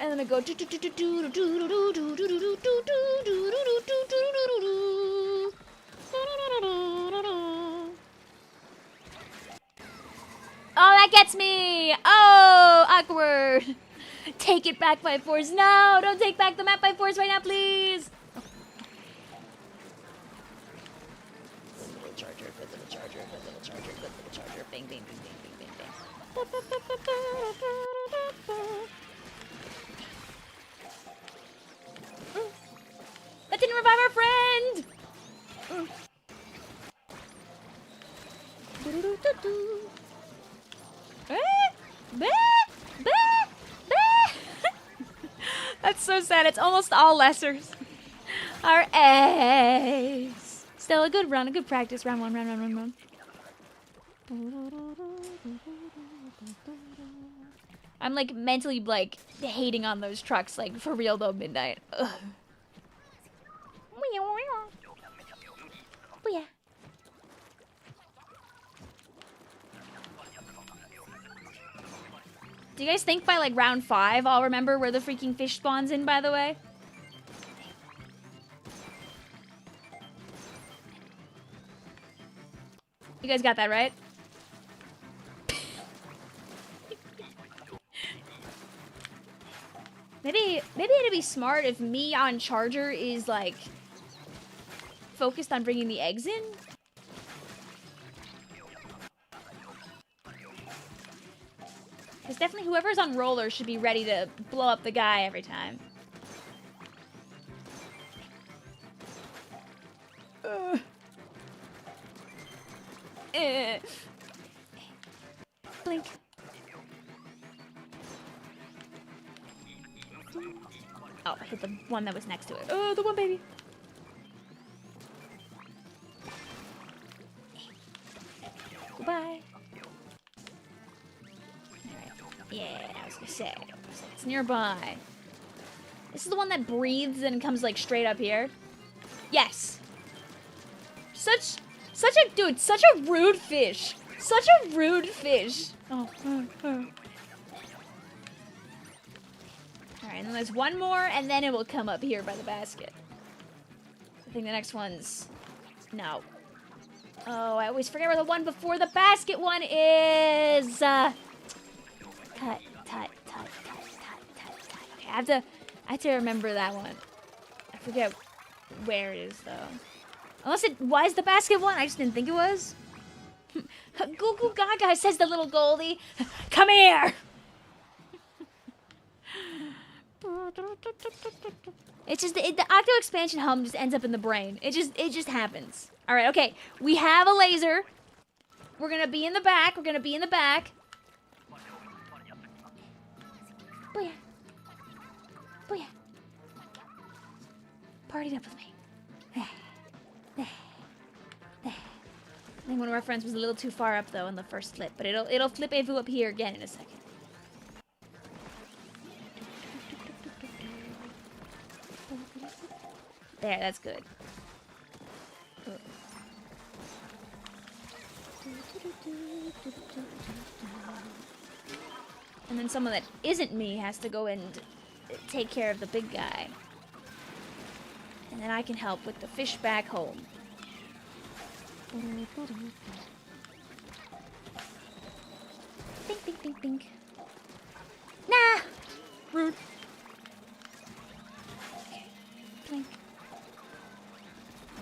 And then I go. Oh, that gets me! Oh, awkward! Take it back by force. No, don't take back the map by force right now, please! Good little charger, good little charger, good little charger, good little charger. Bing, bing, bing, bing, bing, bing, bing. That didn't revive our friend! That's so sad. It's almost all lessers. Our A's. Still a good run, a good practice. Round one, round. I'm like mentally like hating on those trucks, like for real though, midnight. Ugh. Booyah. Do you guys think by like round 5 I'll remember where the freaking fish spawns in, by the way? You guys got that right? Maybe it'd be smart if me on charger is like focused on bringing the eggs in. Because definitely whoever's on roller should be ready to blow up the guy every time. Blink. Oh, I hit the one that was next to it. Oh, the one baby. Goodbye. Alright. Yeah, I was gonna say. It's nearby. This is the one that breathes and comes like straight up here. Yes. Such a rude fish. Such a rude fish. Oh. Alright, and then there's one more, and then it will come up here by the basket. I think the next one's... No. Oh, I always forget where the one before the basket one is! Tut. Okay, I have to remember that one. I forget where it is, though. Unless it was the basket one, I just didn't think it was. Goo goo gaga, says the little Goldie. Come here! It's just the Octo expansion hum just ends up in the brain. It just happens. All right, okay. We have a laser. We're gonna be in the back. We're gonna be in the back. Booyah! Booyah! Partied up with me. I think one of our friends was a little too far up though in the first flip, but it'll flip Avu up here again in a second. There, that's good. And then someone that isn't me has to go and take care of the big guy. And then I can help with the fish back home. Bink, bink, bink, bink. Nah! Rude. Okay. Blink.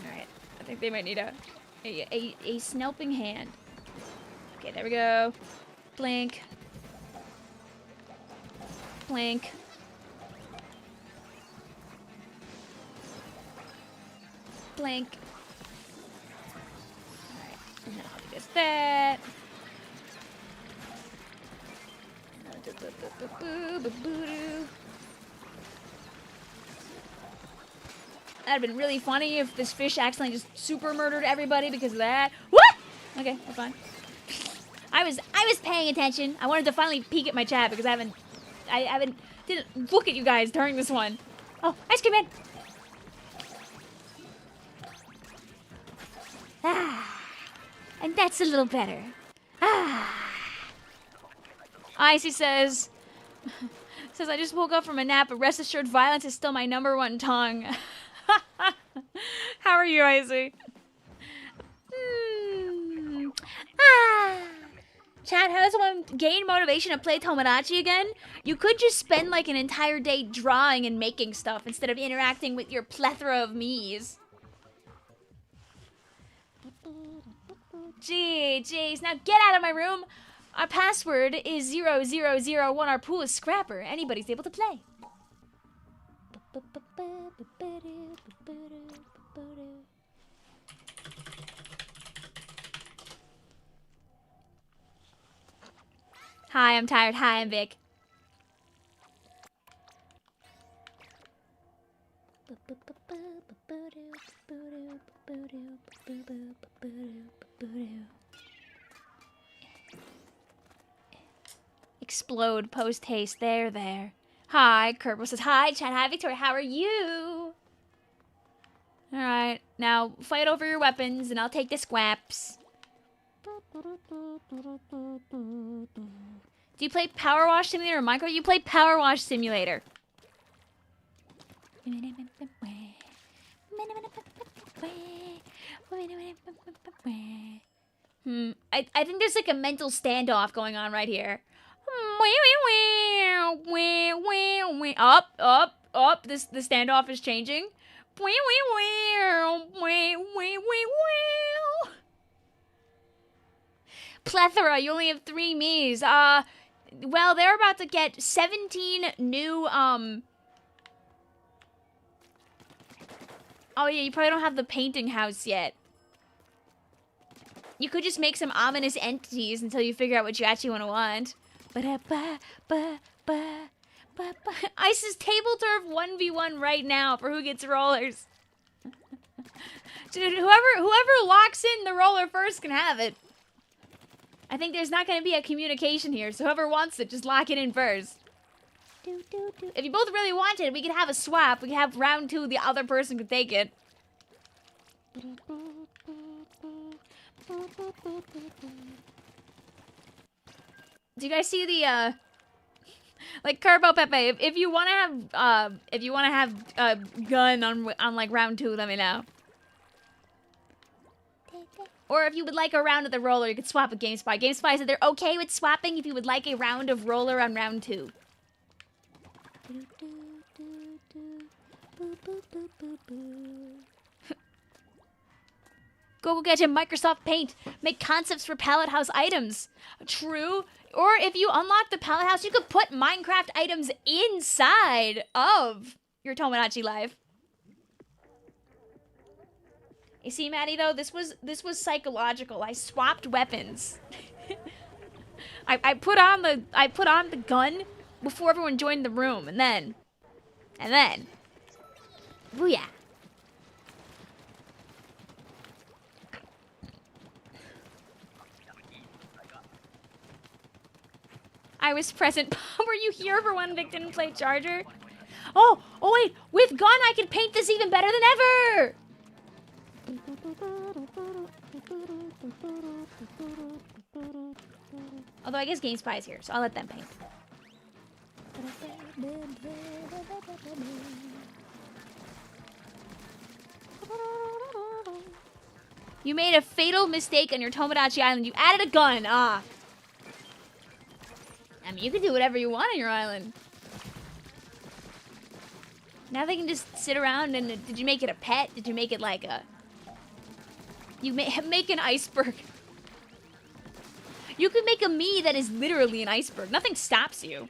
Alright. I think they might need a snelping hand. Okay, there we go. Blink. Blink. Blink. Alright, and then I'll do just that. That'd have been really funny if this fish accidentally just super murdered everybody because of that. What? Okay, that's fine. I was paying attention. I wanted to finally peek at my chat because I didn't look at you guys during this one. Oh, ice cream man. Ah, and that's a little better. Ah. Icy says, I just woke up from a nap, but rest assured violence is still my #1 tongue. How are you, Icy? Chat, how does one gain motivation to play Tomodachi again? You could just spend like an entire day drawing and making stuff instead of interacting with your plethora of me's. Jeez, now get out of my room. Our password is 0001. Our pool is Scrapper. Anybody's able to play. Hi, I'm tired. Hi, I'm Vic. Explode post haste. There. Hi, Kerbo says hi. Chat, hi, Victoria. How are you? All right, now fight over your weapons, and I'll take the squaps. Do you play Power Wash Simulator or Minecraft? You play Power Wash Simulator. I think there's like a mental standoff going on right here. Up, up, up. The standoff is changing. Plethora, you only have 3 Miis. Well, they're about to get 17 new, Oh yeah, you probably don't have the painting house yet. You could just make some ominous entities until you figure out what you actually want. Ice's table turf 1v1 right now for who gets rollers. Dude, whoever locks in the roller first can have it. I think there's not going to be a communication here, so whoever wants it, just lock it in first. If you both really want it, we could have a swap. We could have round 2, the other person could take it. Do you guys see the, like, Carbo Pepe, if you want to have a gun on, like, round 2, let me know. Or if you would like a round of the roller, you could swap with GameSpy. GameSpy said they're okay with swapping if you would like a round of roller on round 2. Go get him Microsoft Paint. Make concepts for pallet house items. True. Or if you unlock the pallet house, you could put Minecraft items inside of your Tomodachi life. You see, Maddie, though, this was psychological. I swapped weapons. I put on the gun before everyone joined the room, and then, booyah. I was present. Were you here for when Vic didn't play Charger? Oh wait, with gun I can paint this even better than ever. Although I guess GameSpy is here, so I'll let them paint. You made a fatal mistake on your Tomodachi Island. You added a gun. I mean, you can do whatever you want on your island. Now they can just sit around and... Did you make it a pet? Did you make it like a... You make an iceberg. You could make a me that is literally an iceberg. Nothing stops you.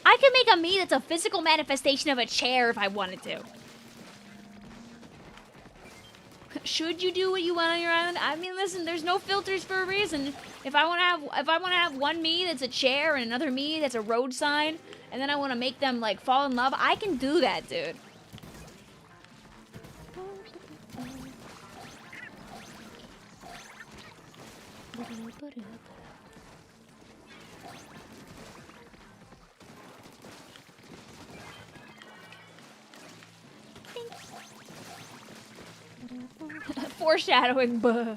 I could make a me that's a physical manifestation of a chair if I wanted to. Should you do what you want on your island? I mean, listen, there's no filters for a reason. If I want to have one me that's a chair and another me that's a road sign, and then I want to make them like fall in love, I can do that, dude. Foreshadowing, buh.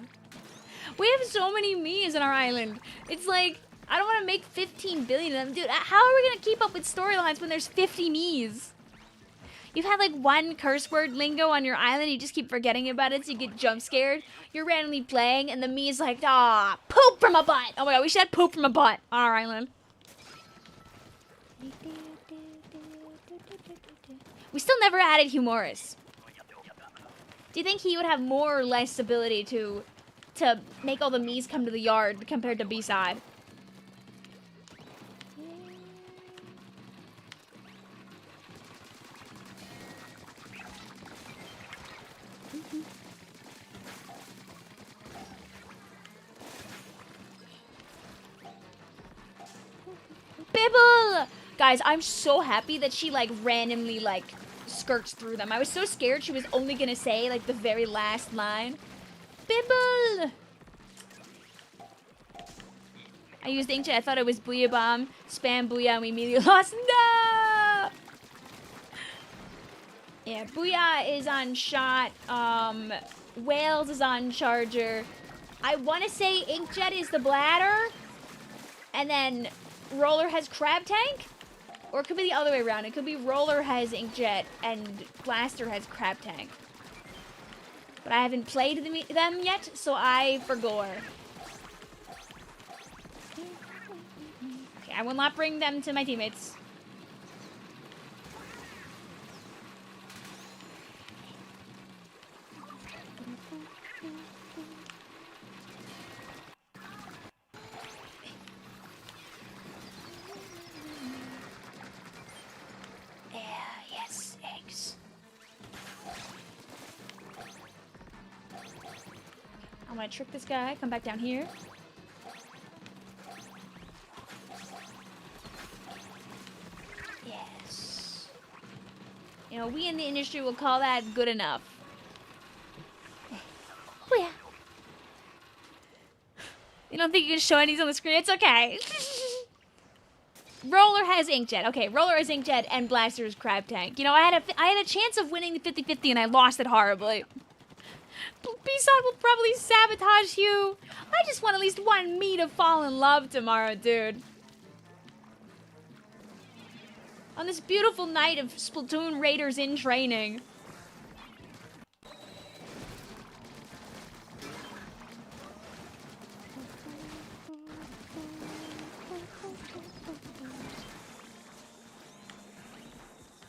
We have so many me's in our island. It's like, I don't want to make 15 billion of them. Dude, how are we going to keep up with storylines when there's 50 me's? You've had like one curse word lingo on your island, you just keep forgetting about it so you get jump scared. You're randomly playing and the me is like, poop from a butt. Oh my god, we should have poop from a butt on our island. We still never added Humoris. Do you think he would have more or less ability to make all the me's come to the yard compared to B-side? Bibble! Guys, I'm so happy that she like randomly like skirts through them. I was so scared she was only gonna say like the very last line. Bibble! I used inkjet, I thought it was Booyah Bomb. Spam Booyah and we immediately lost. No! Yeah, Booyah is on shot. Whales is on charger. I want to say inkjet is the bladder. And then Roller has crab tank? Or it could be the other way around. It could be Roller has inkjet and Blaster has crab tank. But I haven't played them yet, so I forgot. Okay, I will not bring them to my teammates. Yes, eggs. I'm gonna trick this guy, come back down here. Yes. You know, we in the industry will call that good enough. Oh yeah. You don't think you can show any on the screen? It's okay. Roller has Inkjet. Okay, Roller has Inkjet and Blaster is Crab Tank. You know, I had a chance of winning the 50-50 and I lost it horribly. B-Sod will probably sabotage you. I just want at least one me to fall in love tomorrow, dude. On this beautiful night of Splatoon Raiders in training.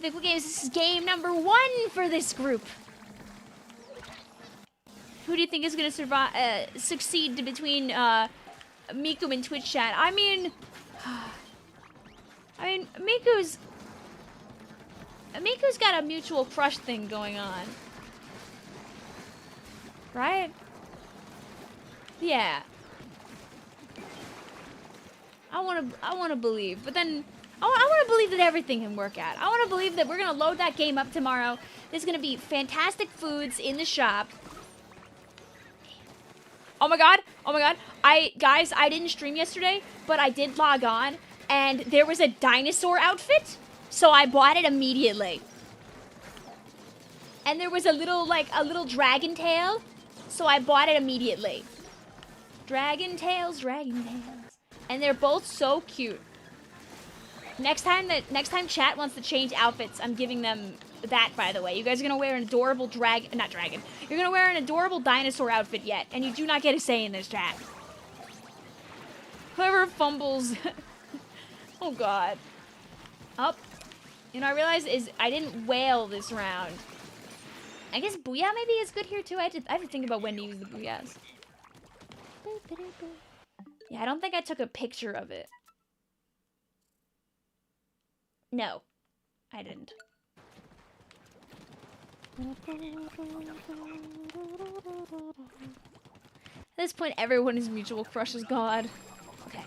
Vicvillon Games, this is game number 1 for this group. Who do you think is going to succeed between Miku and Twitch chat? I mean, Miku's got a mutual crush thing going on, right? Yeah. I want to believe, but then I want to believe that everything can work out. I want to believe that we're gonna load that game up tomorrow. There's gonna be fantastic foods in the shop. Oh my god! Oh my god! Guys, I didn't stream yesterday, but I did log on, and there was a dinosaur outfit, so I bought it immediately. And there was a little dragon tail, so I bought it immediately. Dragon tails, and they're both so cute. Next time chat wants to change outfits, I'm giving them that, by the way. You guys are gonna wear an adorable You're gonna wear an adorable dinosaur outfit yet, and you do not get a say in this chat. Whoever fumbles. Oh god. Up. You know, I realized I didn't whale this round. I guess Booyah maybe is good here too. I have to think about when to use the Booyahs. Yeah, I don't think I took a picture of it. No, I didn't. At this point, everyone is mutual crush is God. Okay.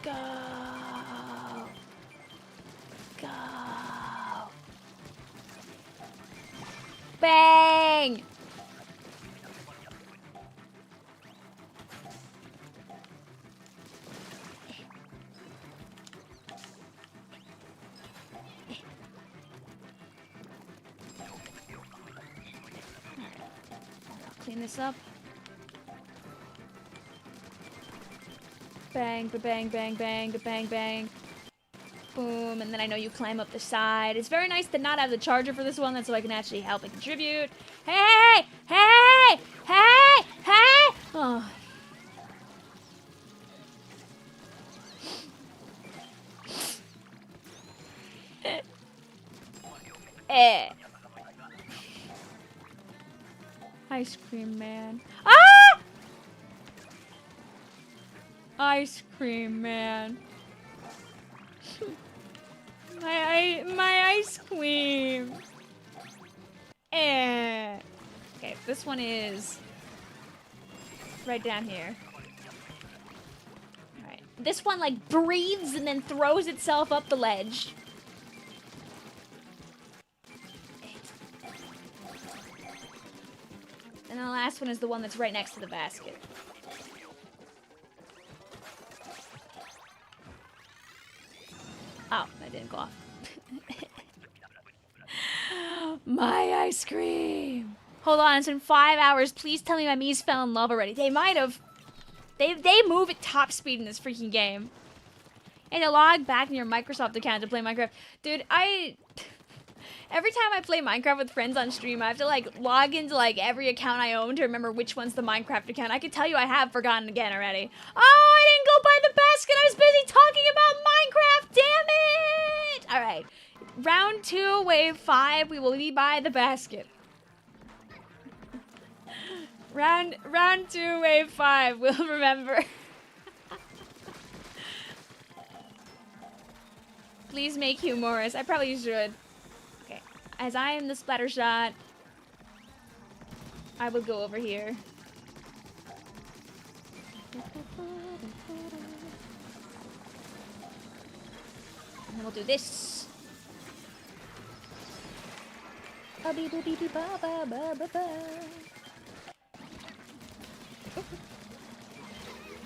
Go. Go. Bang! Clean this up. Bang, ba-bang, bang, bang, ba-bang, bang. Boom, and then I know you climb up the side. It's very nice to not have the charger for this one, that's so I can actually help and contribute. Hey! Hey! Hey! Hey! Oh. Eh. Ice cream man. Ah! Ice cream man. My ice cream. Eh. Okay, this one is right down here. Alright. This one like breathes and then throws itself up the ledge. And the last one is the one that's right next to the basket. Oh, that didn't go off. My ice cream. Hold on, it's been 5 hours. Please tell me my Mies fell in love already. They might have. They move at top speed in this freaking game. And to log back in your Microsoft account to play Minecraft. Dude, every time I play Minecraft with friends on stream, I have to, like, log into, like, every account I own to remember which one's the Minecraft account. I can tell you I have forgotten again already. Oh, I didn't go buy the basket! I was busy talking about Minecraft! Damn it! Alright. Round 2, wave 5, we will be by the basket. Round 2, wave 5, we'll remember. Please make humorous. I probably should. Okay. As I am the splatter shot, I will go over here. And then we'll do this.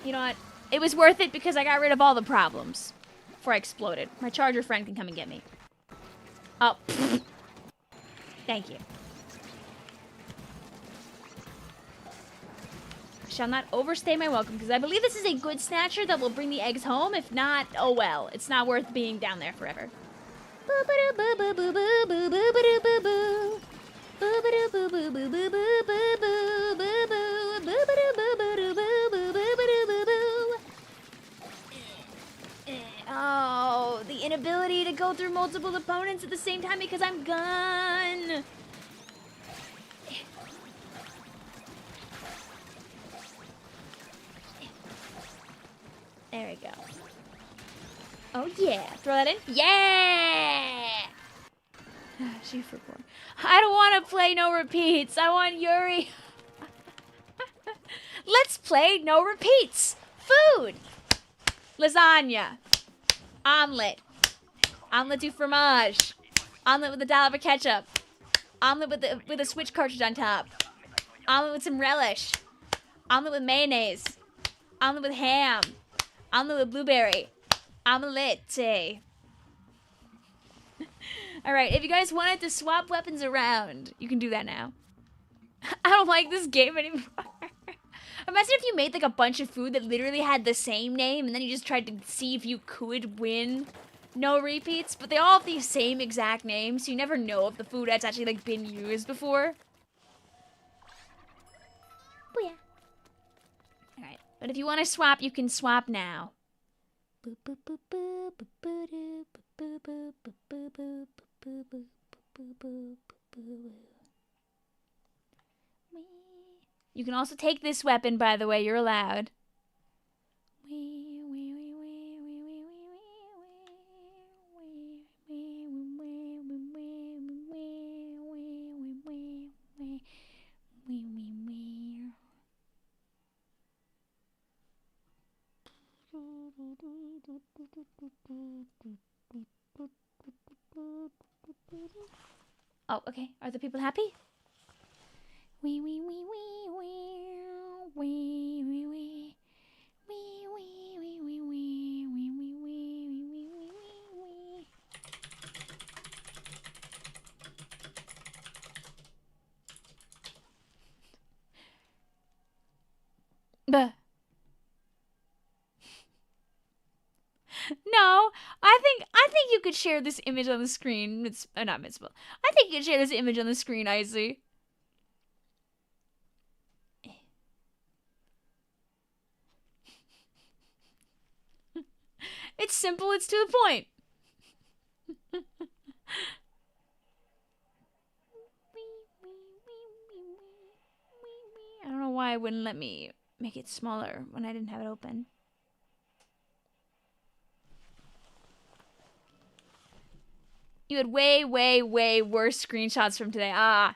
You know what? It was worth it because I got rid of all the problems before I exploded. My charger friend can come and get me. Oh. Thank you. I shall not overstay my welcome because I believe this is a good snatcher that will bring the eggs home. If not, oh well. It's not worth being down there forever. Oh, the inability to go through multiple opponents at the same time because I'm gone. There we go. Oh yeah, throw that in. Yeah! Shoot for 4. I don't want to play no repeats. I want Yuri. Let's play no repeats. Food. Lasagna. Omelet. Omelet du fromage. Omelet with a dollop of ketchup. Omelet with a Switch cartridge on top. Omelet with some relish. Omelet with mayonnaise. Omelet with ham. Omelet with blueberry. Omelette. Alright, if you guys wanted to swap weapons around, you can do that now. I don't like this game anymore. Imagine if you made like a bunch of food that literally had the same name and then you just tried to see if you could win no repeats, but they all have the same exact name, so you never know if the food has actually like been used before. Oh yeah. Alright, but if you want to swap, you can swap now. You can also take this weapon, by the way, you're allowed. Oh, okay. Are the people happy? Buh. No, I think you could share this image on the screen. It's not Mitzvah. I think you could share this image on the screen, Isley. It's simple, it's to the point. I don't know why it wouldn't let me make it smaller when I didn't have it open. You had way, way, way worse screenshots from today. Ah.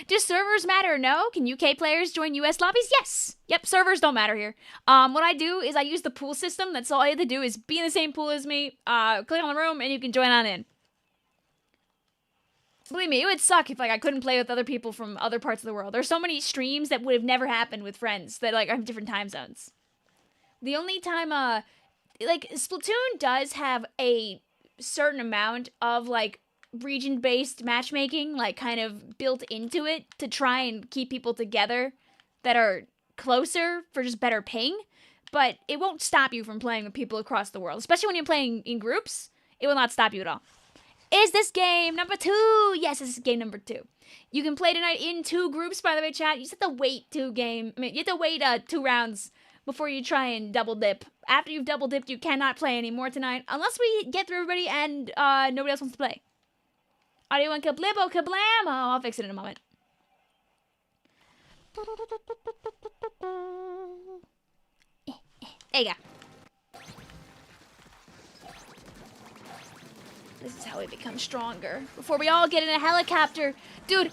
Do servers matter? No. Can UK players join US lobbies? Yes. Yep, servers don't matter here. What I do is I use the pool system. That's all I have to do is be in the same pool as me. Click on the room and you can join on in. Believe me, it would suck if like I couldn't play with other people from other parts of the world. There's so many streams that would have never happened with friends that like have different time zones. The only time like Splatoon does have a certain amount of like region-based matchmaking like kind of built into it to try and keep people together that are closer for just better ping, but it won't stop you from playing with people across the world, especially when you're playing in groups. It will not stop you at all. Is this game number 2? Yes, this is game number 2. You can play tonight in 2 groups, by the way, chat. You just have to wait you have to wait 2 rounds before you try and double dip. After you've double dipped, you cannot play anymore tonight, unless we get through everybody and nobody else wants to play. Audio and kablibbo kablamo. I'll fix it in a moment. There you go. This is how we become stronger. Before we all get in a helicopter. Dude,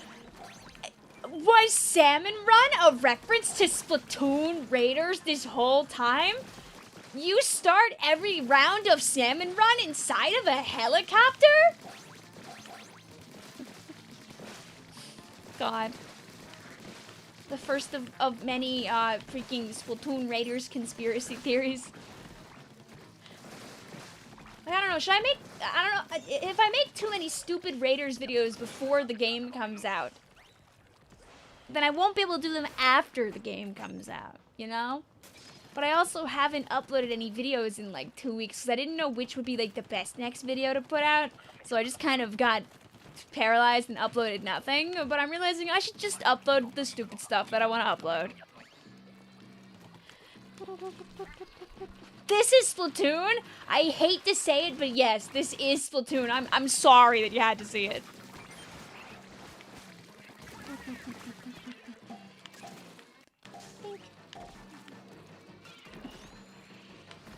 was Salmon Run a reference to Splatoon Raiders this whole time? You start every round of Salmon Run inside of a helicopter? God. The first of many freaking Splatoon Raiders conspiracy theories. Like, I don't know, I don't know, if I make too many stupid Raiders videos before the game comes out, then I won't be able to do them after the game comes out, you know? But I also haven't uploaded any videos in like 2 weeks because I didn't know which would be like the best next video to put out. So I just kind of got paralyzed and uploaded nothing. But I'm realizing I should just upload the stupid stuff that I want to upload. This is Splatoon. I hate to say it, but yes, this is Splatoon. I'm sorry that you had to see it.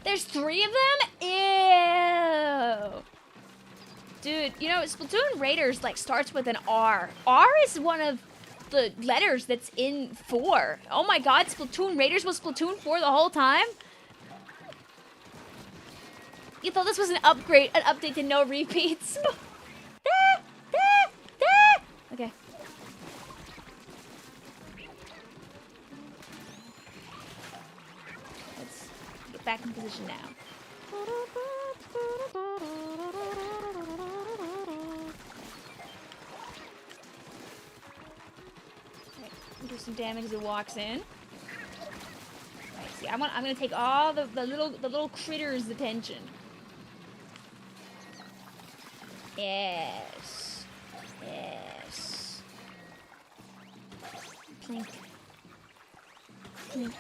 There's 3 of them? Ew. Dude, you know, Splatoon Raiders, like, starts with an R. R is one of the letters that's in 4. Oh my god, Splatoon Raiders was Splatoon 4 the whole time? You thought this was an upgrade, an update to no repeats? Okay. Let's get back in position now. Okay, do some damage as it walks in. Right, see, I'm gonna take all the little critters' attention. Yes. Yes. Plink. Plink.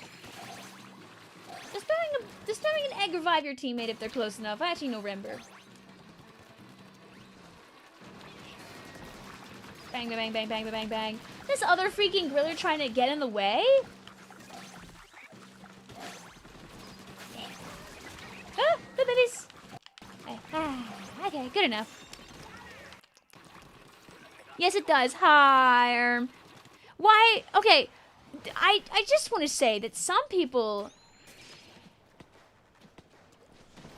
Does throwing an egg revive your teammate if they're close enough? I actually don't remember. Bang, bang, bang, bang, bang, bang. This other freaking griller trying to get in the way? Ah, the babies. Okay, good enough. Yes, it does. Hi. Why? Okay, I just want to say that some people,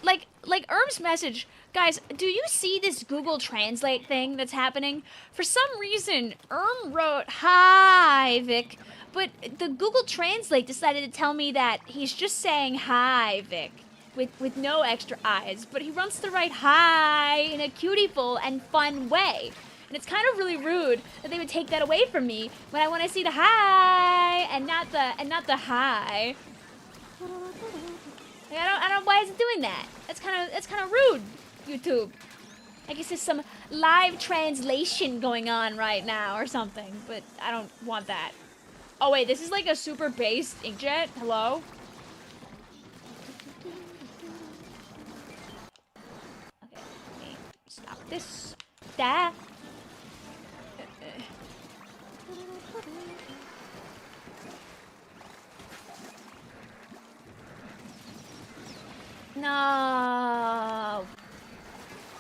like Erm's message, guys, do you see this Google Translate thing that's happening? For some reason, Erm wrote, "Hi, Vic," but the Google Translate decided to tell me that he's just saying, "Hi, Vic," with no extra I's, but he wants to write "hi" in a cutiful and fun way. And it's kind of really rude that they would take that away from me when I want to see the "hi" and not the "hi." Like, I don't know why is it doing that. That's kind of rude, YouTube. I guess there's some live translation going on right now or something, but I don't want that. Oh wait, this is like a super based inkjet. Hello? Okay, let me stop this. That. No.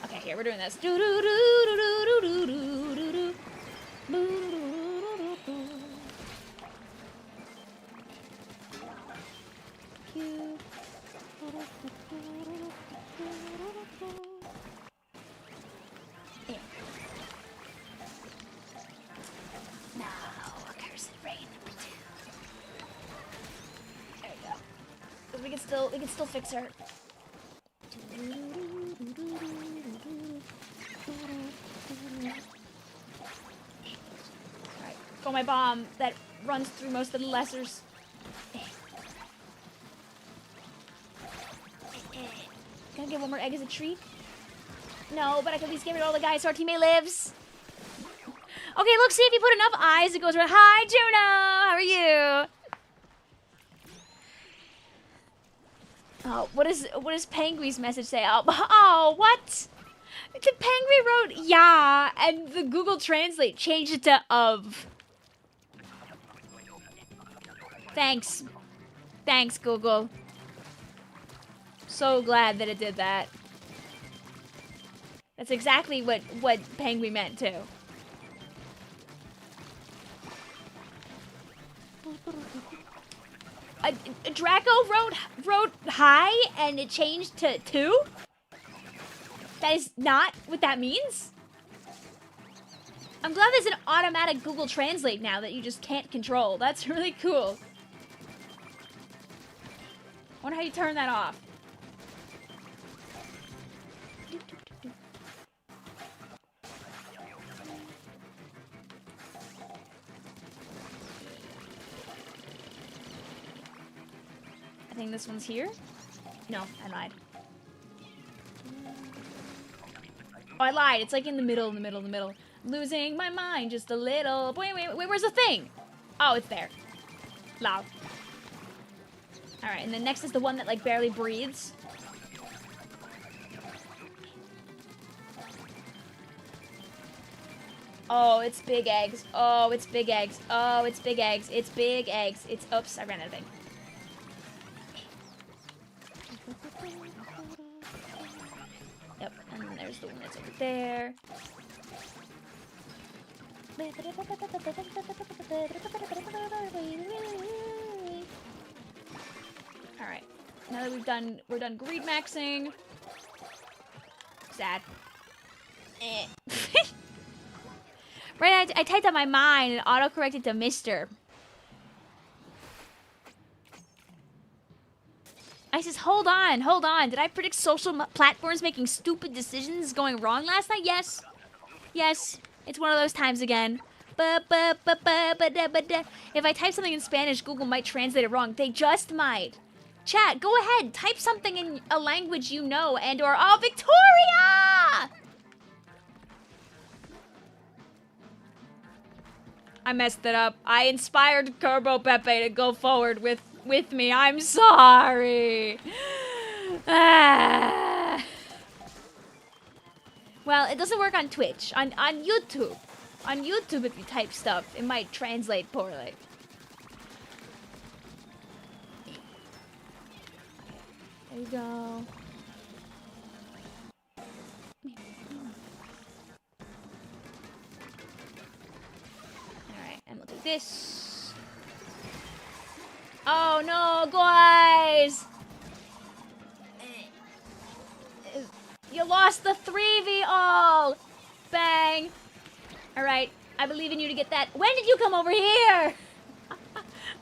Okay, here we're doing this. Do do do do do do do do do. No, cursed rain number 2. There we go. Because we can still fix her. Alright, go my bomb that runs through most of the lessers. Can I get one more egg as a treat? No, but I can at least get rid of all the guys so our teammate lives. Okay, look, see if you put enough eyes, it goes around. Hi, Juno! How are you? Oh, what does Penguin's message say? Oh, what? The Penguin wrote yeah, and the Google Translate changed it to of. Thanks. Thanks, Google. So glad that it did that. That's exactly what Penguin meant too. Draco wrote hi and it changed to 2? That is not what that means? I'm glad there's an automatic Google Translate now that you just can't control. That's really cool. I wonder how you turn that off. I think this one's here. No, I lied. Oh, I lied. It's like in the middle. Losing my mind just a little. Wait, where's the thing? Oh, it's there. Loud. Alright, and then next is the one that, like, barely breathes. Oh, it's big eggs. Oh, it's big eggs. Oh, it's big eggs. It's big eggs. It's... Oops, I ran out of thing. Yep, and then there's the one that's over there. Alright. Now that we're done greed maxing. Sad. Right, I typed out my mind and auto-corrected to Mr. I says, hold on. Did I predict social platforms making stupid decisions going wrong last night? Yes. Yes. It's one of those times again. If I type something in Spanish, Google might translate it wrong. They just might. Chat, go ahead. Type something in a language you know and or... Oh, Victoria! I messed it up. I inspired Turbo Pepe to go forward with me. I'm sorry. Ah. Well, it doesn't work on Twitch. On YouTube. On YouTube, if you type stuff, it might translate poorly. There you go. Alright, and we'll do this. Oh no, guys! You lost the 3v all! Bang! Alright, I believe in you to get that. When did you come over here? I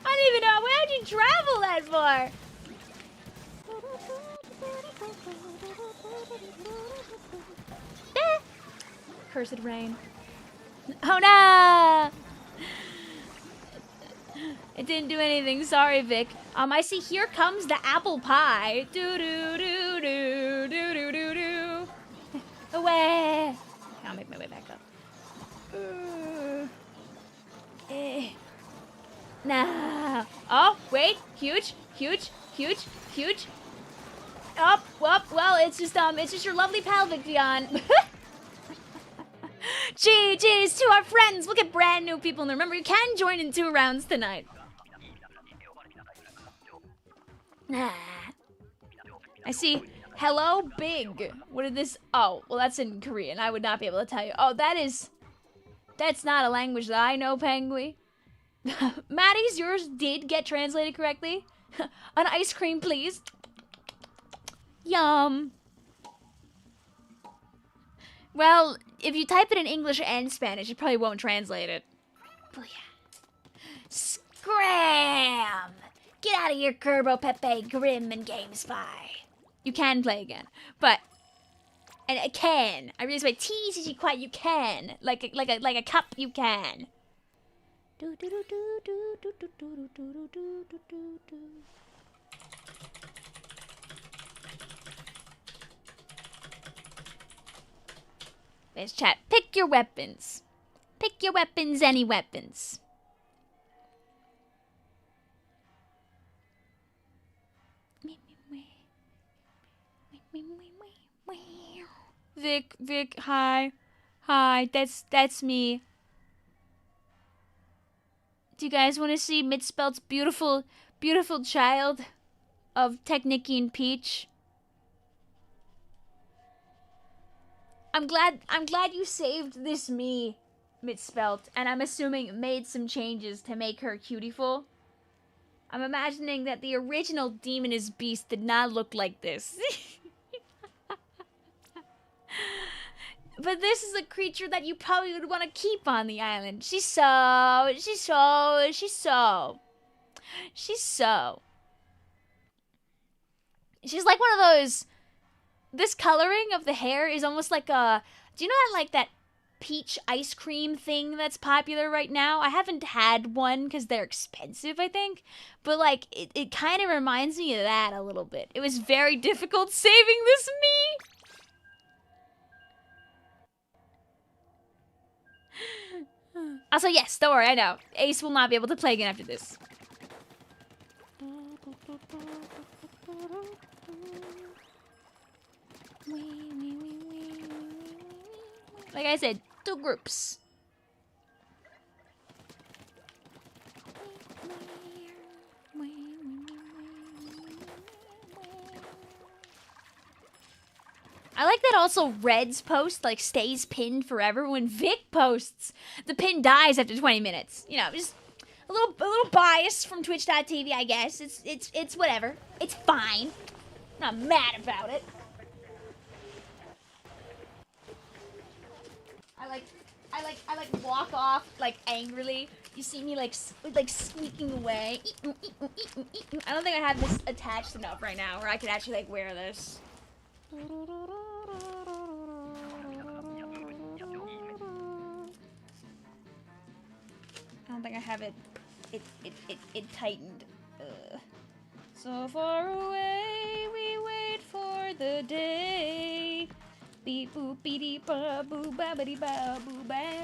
don't even know. Where did you travel that for? Cursed rain. Oh no! It didn't do anything. Sorry, Vic. I see here comes the apple pie. Do-do-do-do-do-do-do-do. Away. I'll make my way back up. Nah. Oh, wait. Huge. Up. Well, it's just your lovely pal, Vicvillon. GG's to our friends. Look at brand new people. And remember, you can join in 2 rounds tonight. Nah. I see. Hello, big. What did this? Oh, well, that's in Korean. I would not be able to tell you. Oh, that's not a language that I know, Penguin. Maddie's, yours did get translated correctly. An ice cream, please. Yum. Well, if you type it in English and Spanish, it probably won't translate it. Booyah. Scram! Get out of here, Turbo Pepe, Grim, and Game Spy. You can play again, but and it can. I raise my T quiet. You can, like a cup. You can. Anyways, chat, pick your weapons. Pick your weapons, any weapons. Vic, hi. Hi, that's me. Do you guys want to see Mitspelt's beautiful child of Technicky and Peach? I'm glad you saved this me, Mitspelt, and I'm assuming made some changes to make her cutiful. I'm imagining that the original Demoness Beast did not look like this. But this is a creature that you probably would want to keep on the island. She's like one of those. This coloring of the hair is almost like a. Do you know that, like, that peach ice cream thing that's popular right now? I haven't had one because they're expensive, I think. But, like, it kind of reminds me of that a little bit. It was very difficult saving this me. Also, yes, don't worry, I know. Ace will not be able to play again after this. Like I said, 2 groups. I like that also Red's post, like, stays pinned forever. When Vic posts, the pin dies after 20 minutes. You know, just a little bias from Twitch.tv, I guess. It's whatever. It's fine. I'm not mad about it. I like walk off, like, angrily. You see me, like sneaking away. I don't think I have this attached enough right now where I could actually, like, wear this. I don't think I have it tightened. So far away, we wait for the day. Beep boop beep ba boo ba ba ba boo ba.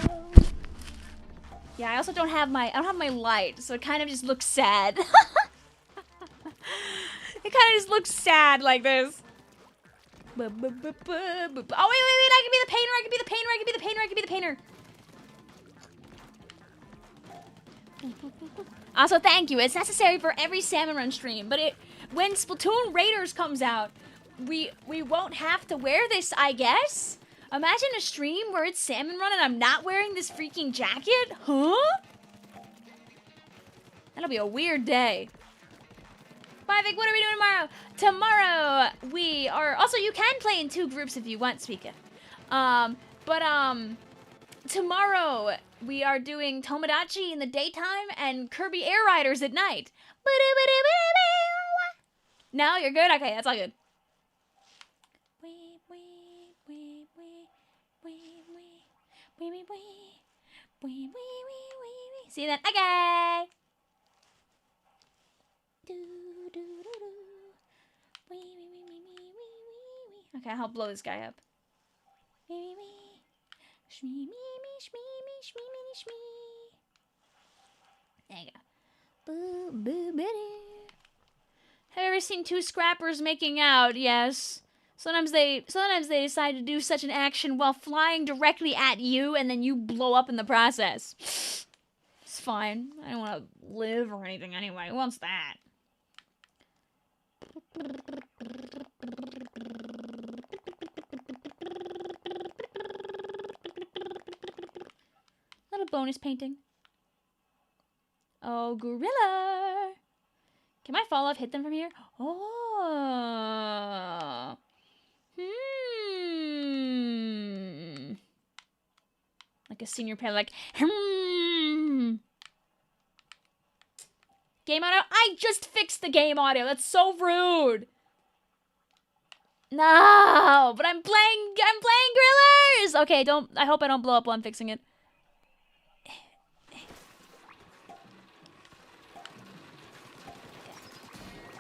Yeah, I also don't have my light, so it kind of just looks sad. It kind of just looks sad like this. Oh, wait, I can be the painter, I can be the painter, I can be the painter, I can be the painter. Also, thank you. It's necessary for every Salmon Run stream, but when Splatoon Raiders comes out, we won't have to wear this, I guess? Imagine a stream where it's Salmon Run and I'm not wearing this freaking jacket? Huh? That'll be a weird day. Bye, Vic. What are we doing tomorrow? Tomorrow, we are... Also, you can play in 2 groups if you want, Speaker. Tomorrow, we are doing Tomodachi in the daytime and Kirby Air Riders at night. No, you're good? Okay, that's all good. See you then. Okay. Okay, I'll help blow this guy up. There you go. Have you ever seen 2 scrappers making out? Yes. Sometimes they decide to do such an action while flying directly at you, and then you blow up in the process. It's fine. I don't want to live or anything anyway. Who wants that? Little bonus painting. Oh, gorilla. Can my fall off hit them from here? Oh. Like a senior pet, like, Game audio? I just fixed the game audio. That's so rude. No, but I'm playing Grillers. Okay, I hope I don't blow up while I'm fixing it.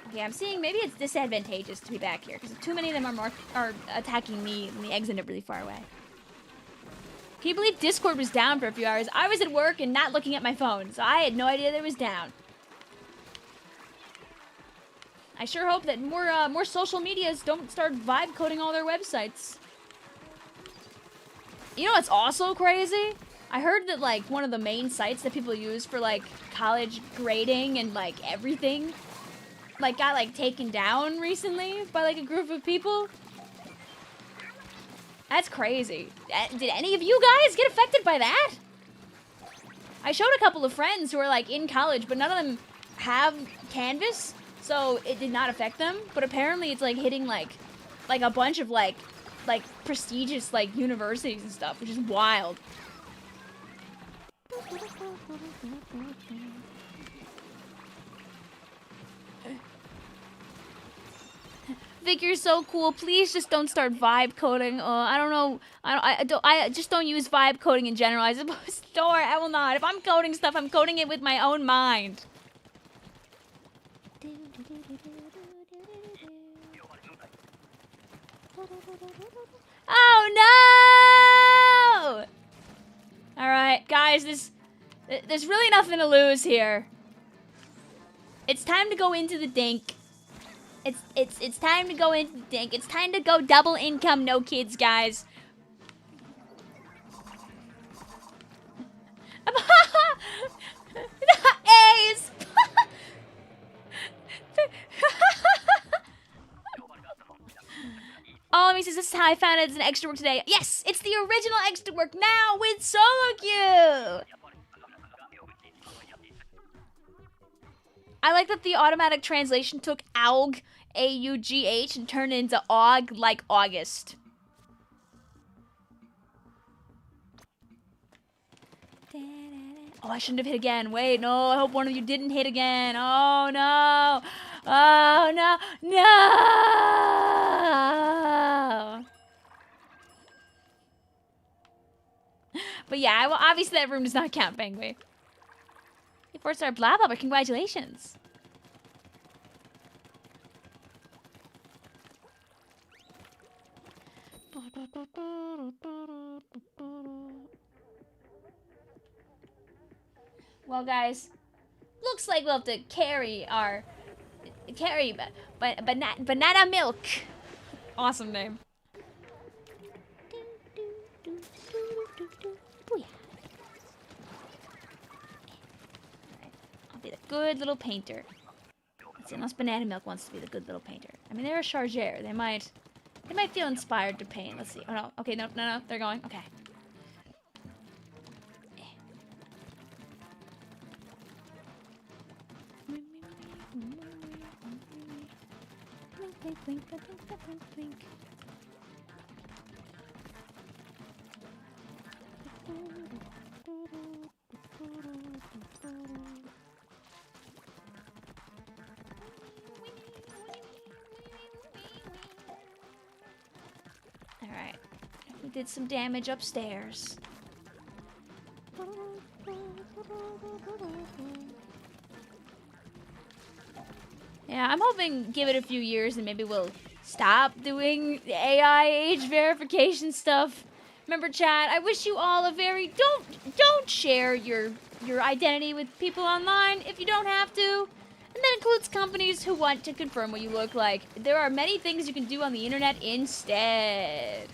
Okay, I'm seeing maybe it's disadvantageous to be back here because too many of them are attacking me and the eggs end up really far away. Can you believe Discord was down for a few hours? I was at work and not looking at my phone, so I had no idea that it was down. I sure hope that more social medias don't start vibe coding all their websites. You know what's also crazy? I heard that like one of the main sites that people use for like college grading and like everything like got like taken down recently by like a group of people. That's crazy. Did any of you guys get affected by that? I showed a couple of friends who are like in college, but none of them have Canvas, so it did not affect them. But apparently it's like hitting like a bunch of like prestigious like universities and stuff, which is wild. Vic, you're so cool. Please just don't start vibe coding. I don't know. I just don't use vibe coding in general. I suppose. Don't. I will not. If I'm coding stuff, I'm coding it with my own mind. Oh no! All right, guys. There's really nothing to lose here. It's time to go into the dink. It's time to go into the dink. It's time to go double income, no kids, guys. Ace. Oh, let me see. This is how I found it as an extra work today. Yes, it's the original extra work now with Solo Q. I like that the automatic translation took AUG, A-U-G-H, and turned it into AUG like August. Oh, I shouldn't have hit again. Wait, no, I hope one of you didn't hit again. Oh, no. Oh, no. No! But yeah, well, obviously that room does not count, Bangway. 4-star blah blah, but congratulations. Well, guys, looks like we'll have to carry banana milk. Awesome name. Good little painter. Let's see, unless Banana Milk wants to be the good little painter. I mean, they're a chargeur. They might feel inspired to paint. Let's see. Oh no. Okay, no, they're going. Okay. Alright. We did some damage upstairs. Yeah, I'm hoping give it a few years and maybe we'll stop doing the AI age verification stuff. Remember, chat, I wish you all a very... Don't share your identity with people online if you don't have to. And that includes companies who want to confirm what you look like. There are many things you can do on the internet instead.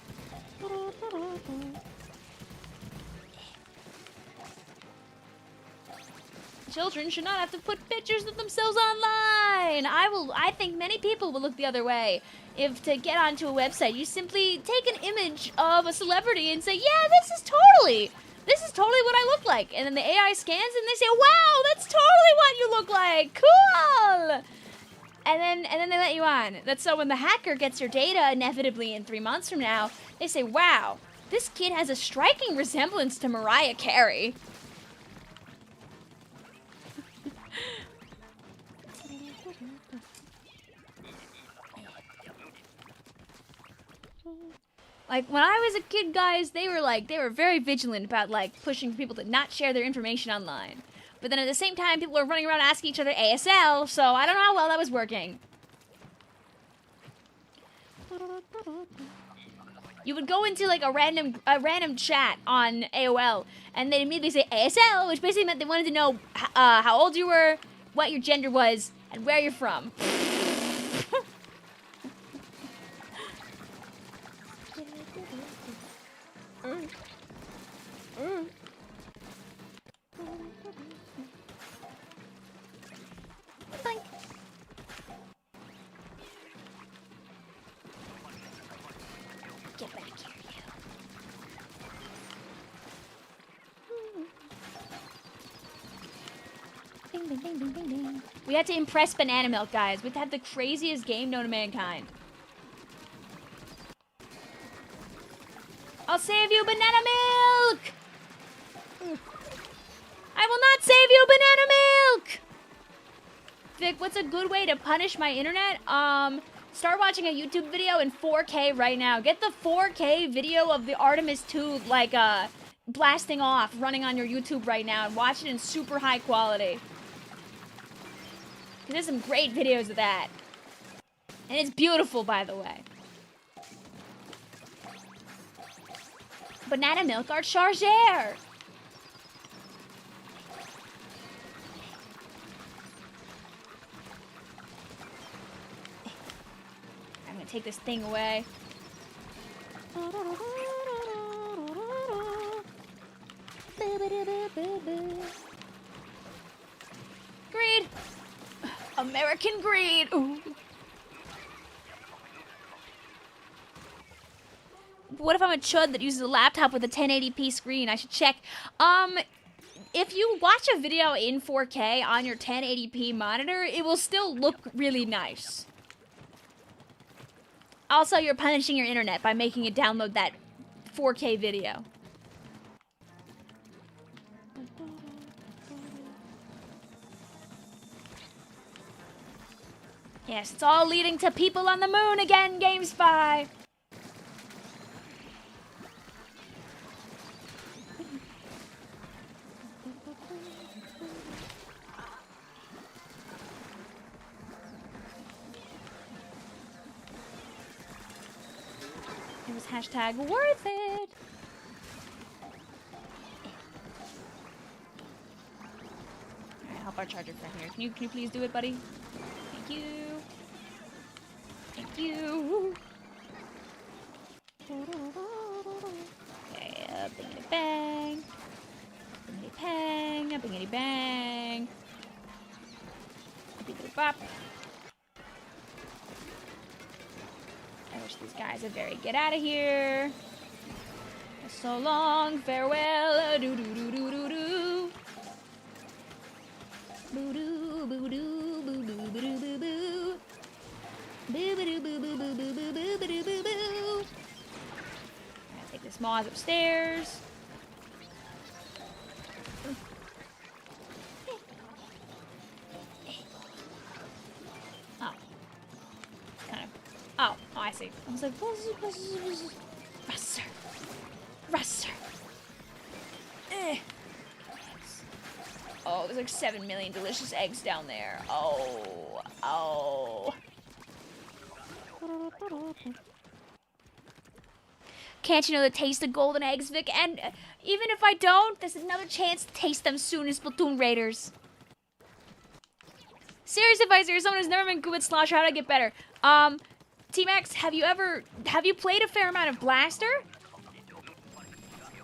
Children should not have to put pictures of themselves online. I think many people will look the other way. If to get onto a website, you simply take an image of a celebrity and say, yeah, this is totally what I look like. And then the AI scans and they say, wow, that's totally what you look like. Cool. And then they let you on. That's so when the hacker gets your data inevitably in 3 months from now, they say, wow, this kid has a striking resemblance to Mariah Carey. Like, when I was a kid, guys, they were very vigilant about, like, pushing people to not share their information online. But then at the same time, people were running around asking each other ASL, so I don't know how well that was working. You would go into like a random chat on AOL, and they'd immediately say ASL, which basically meant they wanted to know how old you were, what your gender was, and where you're from. Get back here, you. Bing, bing, bing, bing, bing, bing. We had to impress Banana Milk, guys. We had the craziest game known to mankind. I'll save you, Banana Milk! I will not save you, Banana Milk! Vic, what's a good way to punish my internet? Start watching a YouTube video in 4K right now. Get the 4K video of the Artemis 2, like, blasting off, running on your YouTube right now, and watch it in super high quality. There's some great videos of that. And it's beautiful, by the way. Banana Milk are chargeur. I'm gonna take this thing away. Greed! American greed! Ooh. What if I'm a chud that uses a laptop with a 1080p screen? I should check. If you watch a video in 4K on your 1080p monitor, it will still look really nice. Also, you're punishing your internet by making it download that 4K video. Yes, it's all leading to people on the moon again, GameSpy! It was hashtag worth it. Alright, help our charger friend here. Can you please do it, buddy? Thank you. Thank you. Okay, bingity bang. Bingity bang. Bingity bang. Bingity bop. I wish these guys would get out of here. So long, farewell, do do do do do do. Boo doo, boo doo, boo doo, boo doo, boo boo. Boo boo doo, boo boo boo boo boo boo boo doo boo boo. I'm gonna take this moth upstairs. Oh, I see. I was like, Ruster. Ruster. Oh, there's like 7 million delicious eggs down there. Oh. Oh. Can't you know the taste of golden eggs, Vic? And even if I don't, there's another chance to taste them soon as Splatoon Raiders. Serious advice here. Someone who's never been good with Slosher, how do I get better? T-Max, have you played a fair amount of Blaster?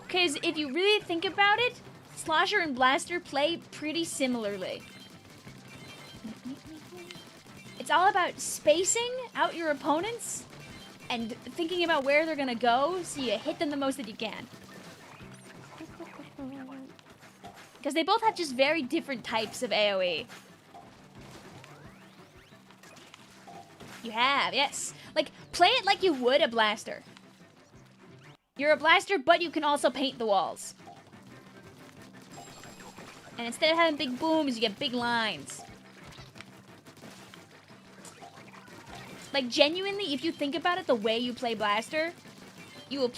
Because if you really think about it, Slosher and Blaster play pretty similarly. It's all about spacing out your opponents and thinking about where they're gonna go so you hit them the most that you can. Because they both have just very different types of AoE. You have, yes. Like, play it like you would a Blaster. You're a Blaster, but you can also paint the walls. And instead of having big booms, you get big lines. Like, genuinely, if you think about it the way you play Blaster, you will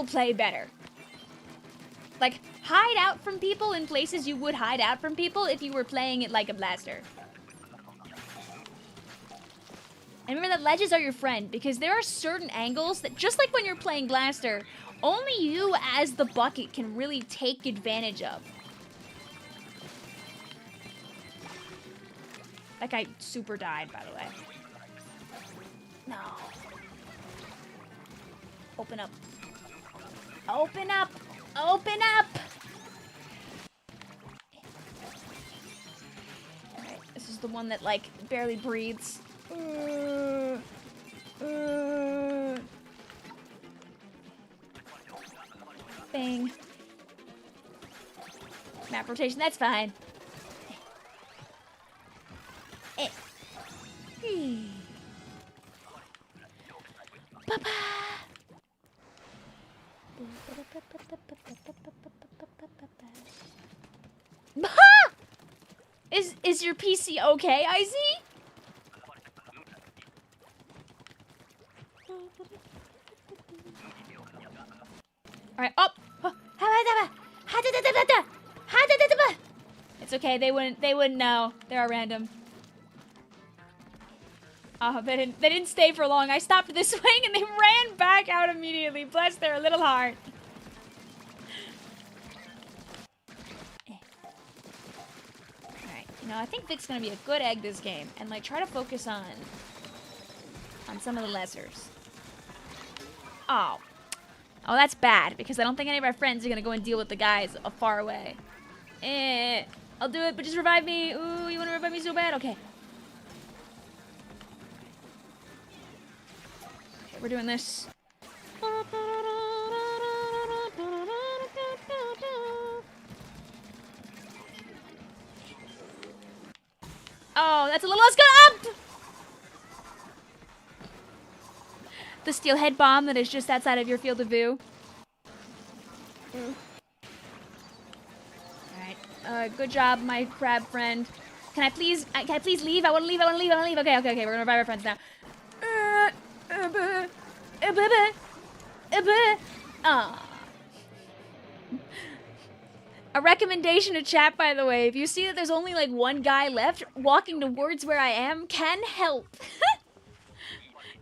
play better. Like, hide out from people in places you would hide out from people if you were playing it like a Blaster. And remember that ledges are your friend, because there are certain angles that, just like when you're playing Blaster, only you as the bucket can really take advantage of. That guy super died, by the way. No. Open up. Open up! Open up! Alright, this is the one that, like, barely breathes. Bang. Map rotation, that's fine. Papa! Is your PC okay, Izzy? Alright, up! It's okay, they wouldn't know. They're random. Oh, they didn't stay for long. I stopped this swing and they ran back out immediately. Bless their little heart. Alright, you know, I think Vic's gonna be a good egg this game, and like try to focus on some of the lessers. Oh. Oh, that's bad, because I don't think any of our friends are gonna go and deal with the guys far away. I'll do it, but just revive me. Ooh, you wanna revive me so bad? Okay. We're doing this. Oh, that's a little. Let's go up! The steelhead bomb that is just outside of your field of view. Alright. Good job, my crab friend. Can I please leave? I wanna leave. Okay. We're gonna revive our friends now. A recommendation to chat, by the way, if you see that there's only like one guy left, walking towards where I am can help.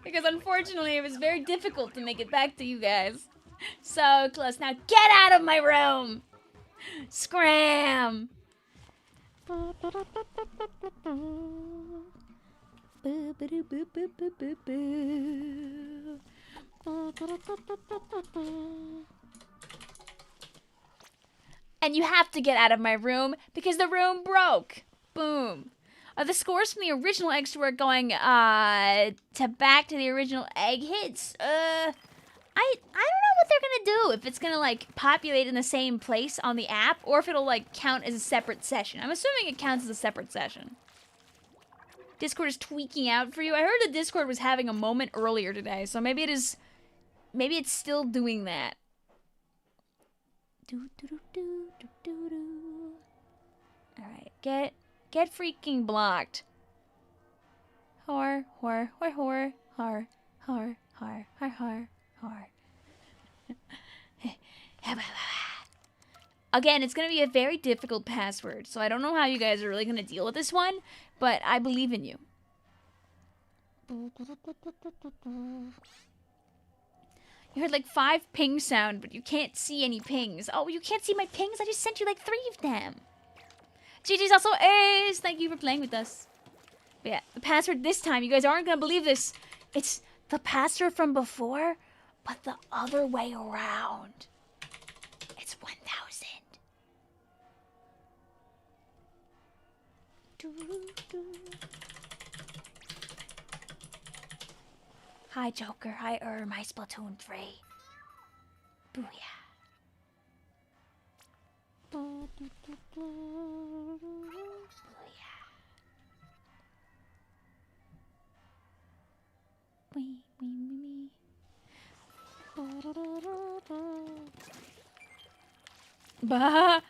Because unfortunately it was very difficult to make it back to you guys. So close. Now get out of my room! Scram! And you have to get out of my room because the room broke. Boom. The scores from the original extra work going to back to the original egg hits. I don't know what they're gonna do, if it's gonna like populate in the same place on the app or if it'll like count as a separate session. I'm assuming it counts as a separate session. Discord is tweaking out for you. I heard the Discord was having a moment earlier today, so maybe it's still doing that. Alright, get freaking blocked. Har. Again, it's gonna be a very difficult password, so I don't know how you guys are really gonna deal with this one, but I believe in you. You heard like 5 ping sound, but you can't see any pings. Oh, you can't see my pings? I just sent you like 3 of them. GG's also Ace. Thank you for playing with us. But yeah, the password this time, you guys aren't gonna believe this. It's the password from before, but the other way around. It's 1000. Hi, Joker. Hi, my Splatoon 3. Booyah. Booyah. Wee. Bah.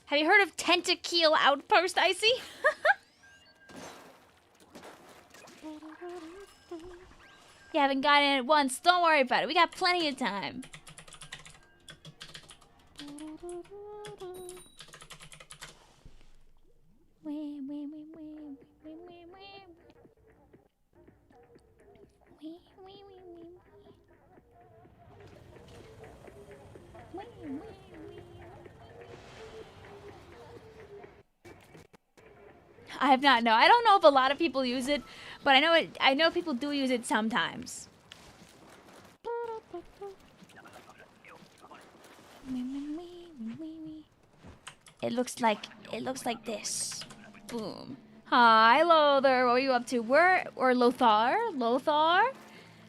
Have you heard of Tentacule Outpost, Icy? You haven't gotten it once. Don't worry about it. We got plenty of time. I have not. No, I don't know if a lot of people use it, but I know it. I know people do use it sometimes. It looks like this. Boom. Hi, Lothar. What are you up to? Lothar?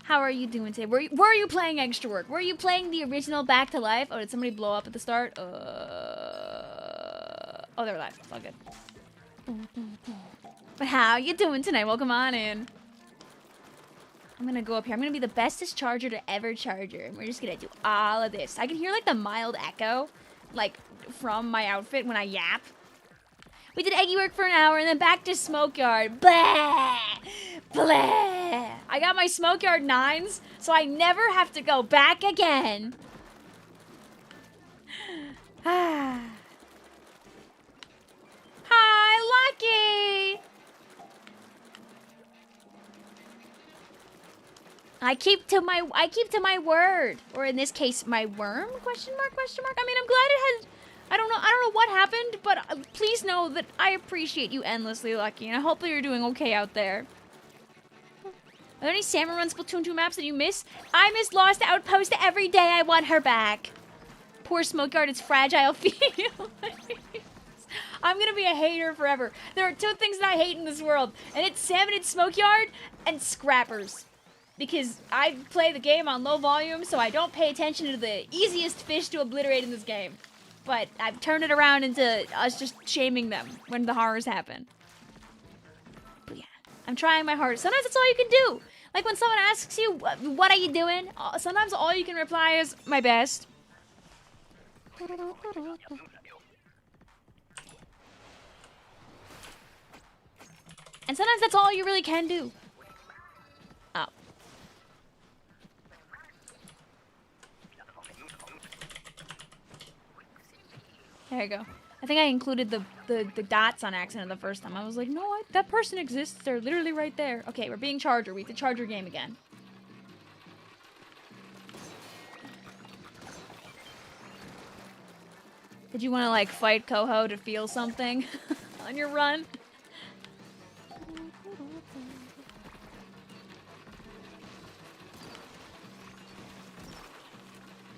How are you doing today? Were you playing Extra Work? Were you playing the original Back to Life? Oh, did somebody blow up at the start? Oh, they're alive. It's all good. But how you doing tonight? Welcome on in. I'm gonna go up here. I'm gonna be the bestest charger to ever charger. And we're just gonna do all of this. I can hear like the mild echo, like from my outfit when I yap. We did Eggy work for an hour and then back to Smokeyard. Blah! Blah! I got my Smokeyard 9s, so I never have to go back again. Hi, Lucky! I keep to my word. Or in this case, my worm? Question mark? I mean, I'm glad it has... I don't know what happened, but please know that I appreciate you endlessly, Lucky, and I hope that you're doing okay out there. Are there any Salmon Run Splatoon 2 maps that you miss? I miss Lost Outpost every day. I want her back. Poor Smokeyard, it's fragile feelings. I'm gonna be a hater forever. There are 2 things that I hate in this world, and it's Salmon and Smokeyard and Scrappers. Because I play the game on low volume, so I don't pay attention to the easiest fish to obliterate in this game. But I've turned it around into us just shaming them when the horrors happen. But yeah, I'm trying my hardest. Sometimes that's all you can do. Like when someone asks you, what are you doing? Sometimes all you can reply is, my best. And sometimes that's all you really can do. Oh. There you go. I think I included the dots on accident the first time. I was like, no, that person exists. They're literally right there. Okay, we're being Charger. We have to Charger game again. Did you want to, like, fight Coho to feel something on your run?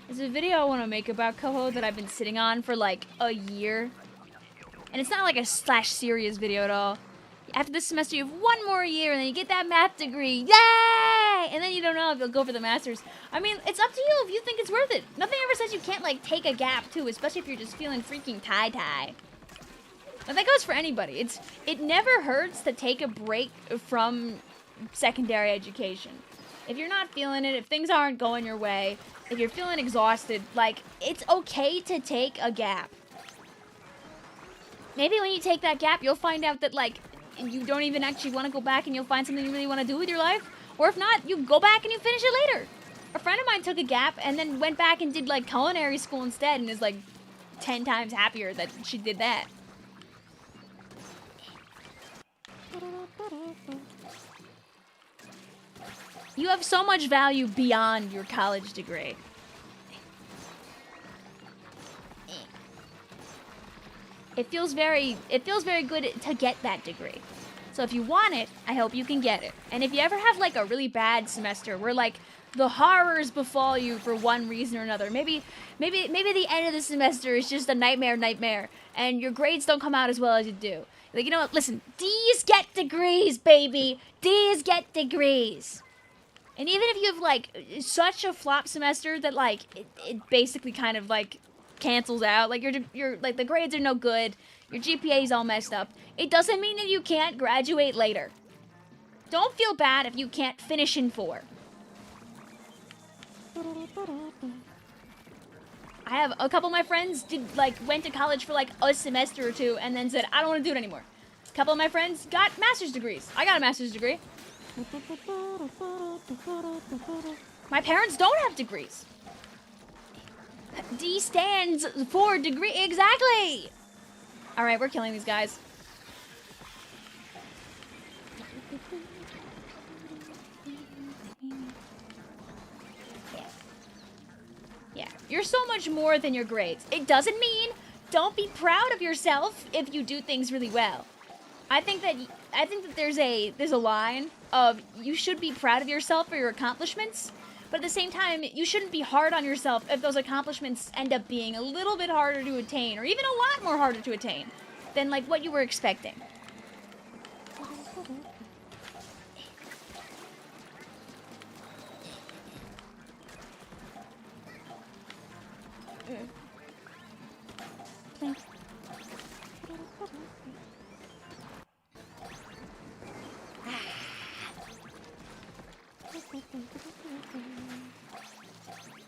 There's a video I want to make about Coho that I've been sitting on for like a year. And it's not like a /serious video at all. After this semester, you have 1 more year, and then you get that math degree. Yay! And then you don't know if you'll go for the master's. I mean, it's up to you if you think it's worth it. Nothing ever says you can't, like, take a gap, too, especially if you're just feeling freaking tie-tie. And that goes for anybody. It never hurts to take a break from secondary education. If you're not feeling it, if things aren't going your way, if you're feeling exhausted, like, it's okay to take a gap. Maybe when you take that gap, you'll find out that, like, you don't even actually want to go back and you'll find something you really want to do with your life. Or if not, you go back and you finish it later. A friend of mine took a gap and then went back and did, like, culinary school instead and is, like, 10 times happier that she did that. You have so much value beyond your college degree. It feels very good to get that degree. So if you want it, I hope you can get it. And if you ever have like a really bad semester where like the horrors befall you for one reason or another, maybe the end of the semester is just a nightmare, and your grades don't come out as well as you do. Like, you know what? Listen, D's get degrees, baby. D's get degrees. And even if you have, like, such a flop semester that, like, it basically kind of, like, cancels out. Like, you're like, the grades are no good. Your GPA's all messed up. It doesn't mean that you can't graduate later. Don't feel bad if you can't finish in 4. I have a couple of my friends went to college for, like, a semester or 2 and then said, I don't want to do it anymore. A couple of my friends got master's degrees. I got a master's degree. My parents don't have degrees. D stands for degree. Exactly. All right, we're killing these guys. Yeah. You're so much more than your grades. It doesn't mean don't be proud of yourself if you do things really well. I think that there's a line of you should be proud of yourself for your accomplishments, but at the same time, you shouldn't be hard on yourself if those accomplishments end up being a little bit harder to attain, or even a lot more harder to attain than like what you were expecting.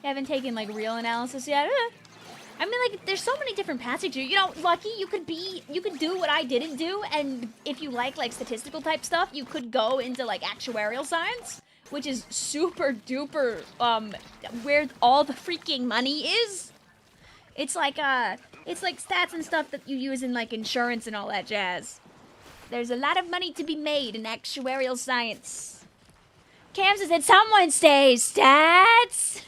You haven't taken like real analysis yet? I mean, like, there's so many different paths here. You know, Lucky, you could do what I didn't do, and if you like statistical type stuff, you could go into like actuarial science, which is super duper where all the freaking money is. It's like stats and stuff that you use in like insurance and all that jazz. There's a lot of money to be made in actuarial science. Cam says that someone stays stats.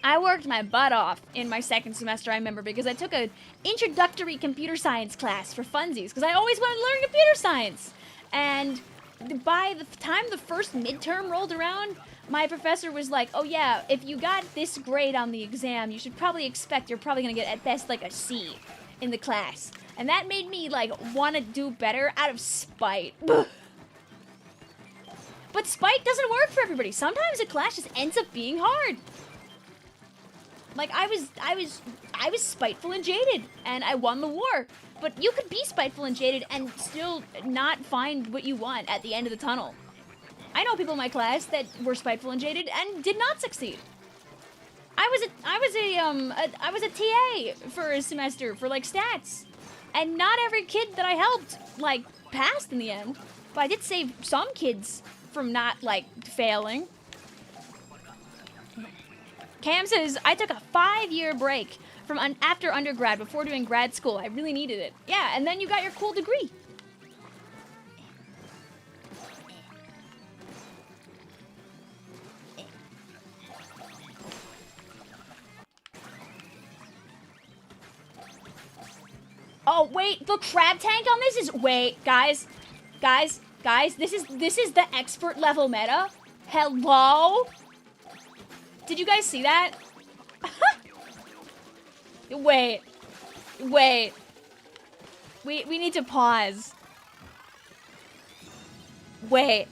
I worked my butt off in my second semester, I remember, because I took an introductory computer science class for funsies, because I always wanted to learn computer science. And by the time the first midterm rolled around, my professor was like, oh yeah, if you got this grade on the exam, you should probably expect you're probably going to get at best like a C in the class. And that made me like want to do better out of spite. But spite doesn't work for everybody. Sometimes a class just ends up being hard. Like I was spiteful and jaded, and I won the war. But you could be spiteful and jaded and still not find what you want at the end of the tunnel. I know people in my class that were spiteful and jaded and did not succeed. I was a TA for a semester for like stats, and not every kid that I helped like passed in the end. But I did save some kids from not like failing. Cam says, I took a 5-year break from after undergrad before doing grad school. I really needed it. Yeah, and then you got your cool degree. Oh, wait, the crab tank on this is... Wait, guys, this is the expert level meta? Hello? Did you guys see that? Wait. We need to pause. Wait.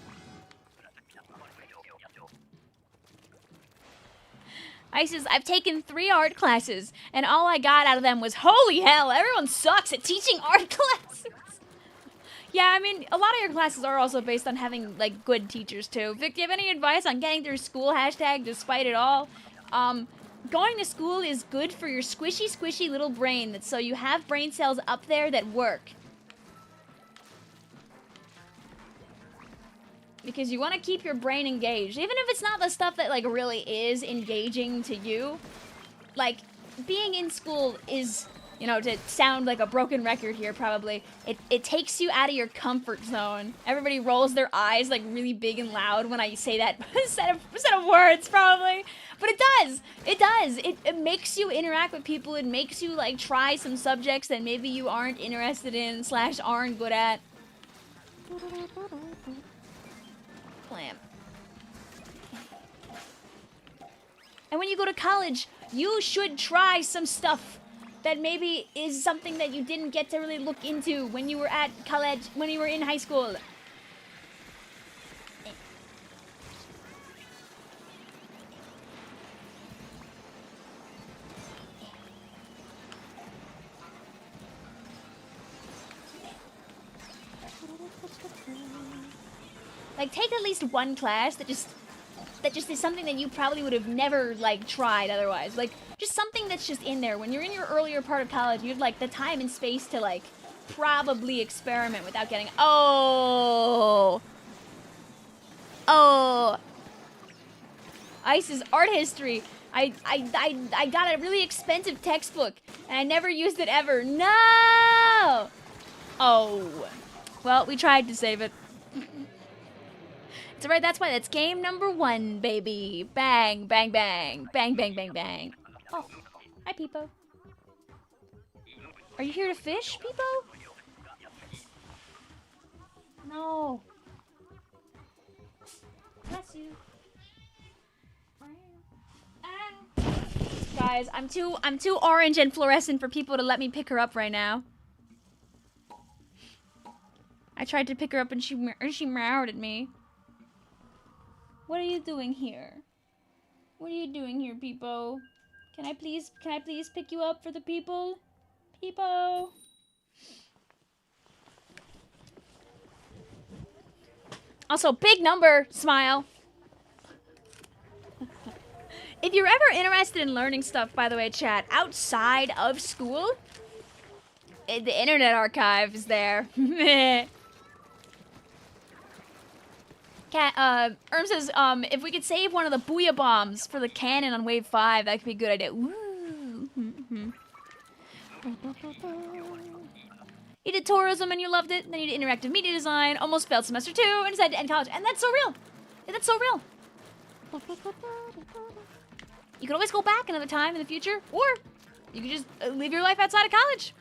I says, I've taken 3 art classes, and all I got out of them was, holy hell, everyone sucks at teaching art classes. Yeah, I mean, a lot of your classes are also based on having, like, good teachers, too. Vic, do you have any advice on getting through school, hashtag, despite it all? Going to school is good for your squishy little brain, so you have brain cells up there that work. Because you want to keep your brain engaged. Even if it's not the stuff that, like, really is engaging to you. Like, being in school is... You know, to sound like a broken record here, probably, it takes you out of your comfort zone. Everybody rolls their eyes, like, really big and loud when I say that set of words, probably. But it does. It does. It makes you interact with people. It makes you, like, try some subjects that maybe you aren't interested in / aren't good at. Clamp. And when you go to college, you should try some stuff that maybe is something that you didn't get to really look into when you were at college, when you were in high school. Like, take at least one class that just is something that you probably would have never, like, tried otherwise. Like, just something that's just in there. When you're in your earlier part of college, you have, like, the time and space to, like, probably experiment without getting... Oh! Ice's art history. I got a really expensive textbook, and I never used it ever. No! Oh. Well, we tried to save it. So right, that's why that's game number 1, baby. Bang, bang, bang. Bang, bang, bang, bang. Oh, hi, Peepo. Are you here to fish, Peepo? No. Bless you. Guys, I'm too orange and fluorescent for people to let me pick her up right now. I tried to pick her up and she meowed at me. What are you doing here? What are you doing here, Peepo? Can I please pick you up for the people? Peepo. Also, big number, smile. If you're ever interested in learning stuff, by the way, chat, outside of school, the Internet Archive is there. Erm says, if we could save one of the booyah bombs for the cannon on wave 5, that could be a good idea. Woo. You did tourism and you loved it, then you did interactive media design, almost failed semester 2, and decided to end college. And that's so real. Yeah, that's so real. You could always go back another time in the future, or you could just live your life outside of college.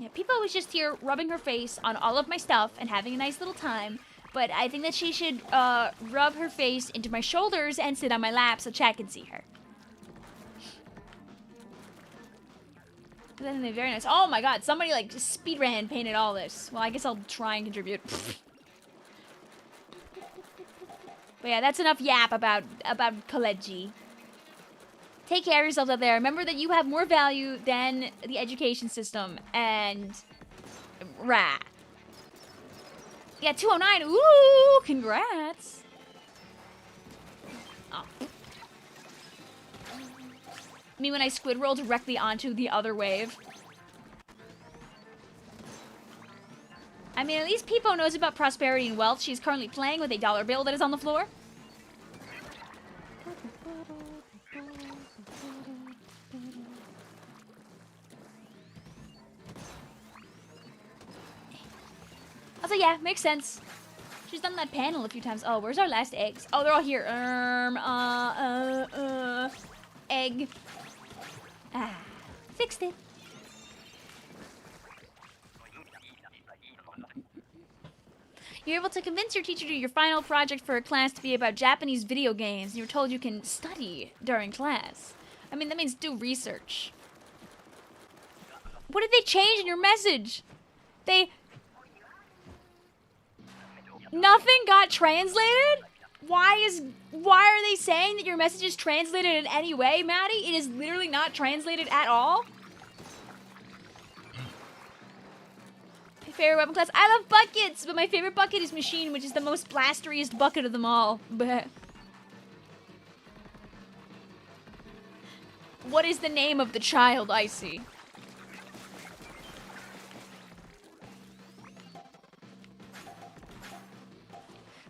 Yeah, Peepo was just here rubbing her face on all of my stuff and having a nice little time, but I think that she should rub her face into my shoulders and sit on my lap so chat can see her. Then they're very nice. Oh my god, somebody like speed ran painted all this. Well, I guess I'll try and contribute. But yeah, that's enough yap about college. Take care of yourselves out there. Remember that you have more value than the education system. And rah. Yeah, 209. Ooh, congrats. Oh. Me when I squid roll directly onto the other wave. I mean, at least Peepo knows about prosperity and wealth. She's currently playing with a dollar bill that is on the floor. Also, yeah, makes sense. She's done that panel a few times. Oh, where's our last eggs? Oh, they're all here. Egg. Ah, fixed it. You're able to convince your teacher to do your final project for a class to be about Japanese video games, and you're told you can study during class. I mean, that means do research. What did they change in your message? Nothing got translated? Why are they saying that your message is translated in any way, Maddie? It is literally not translated at all. My favorite weapon class. I love buckets, but my favorite bucket is machine, which is the most blasteriest bucket of them all. But what is the name of the child, Icy?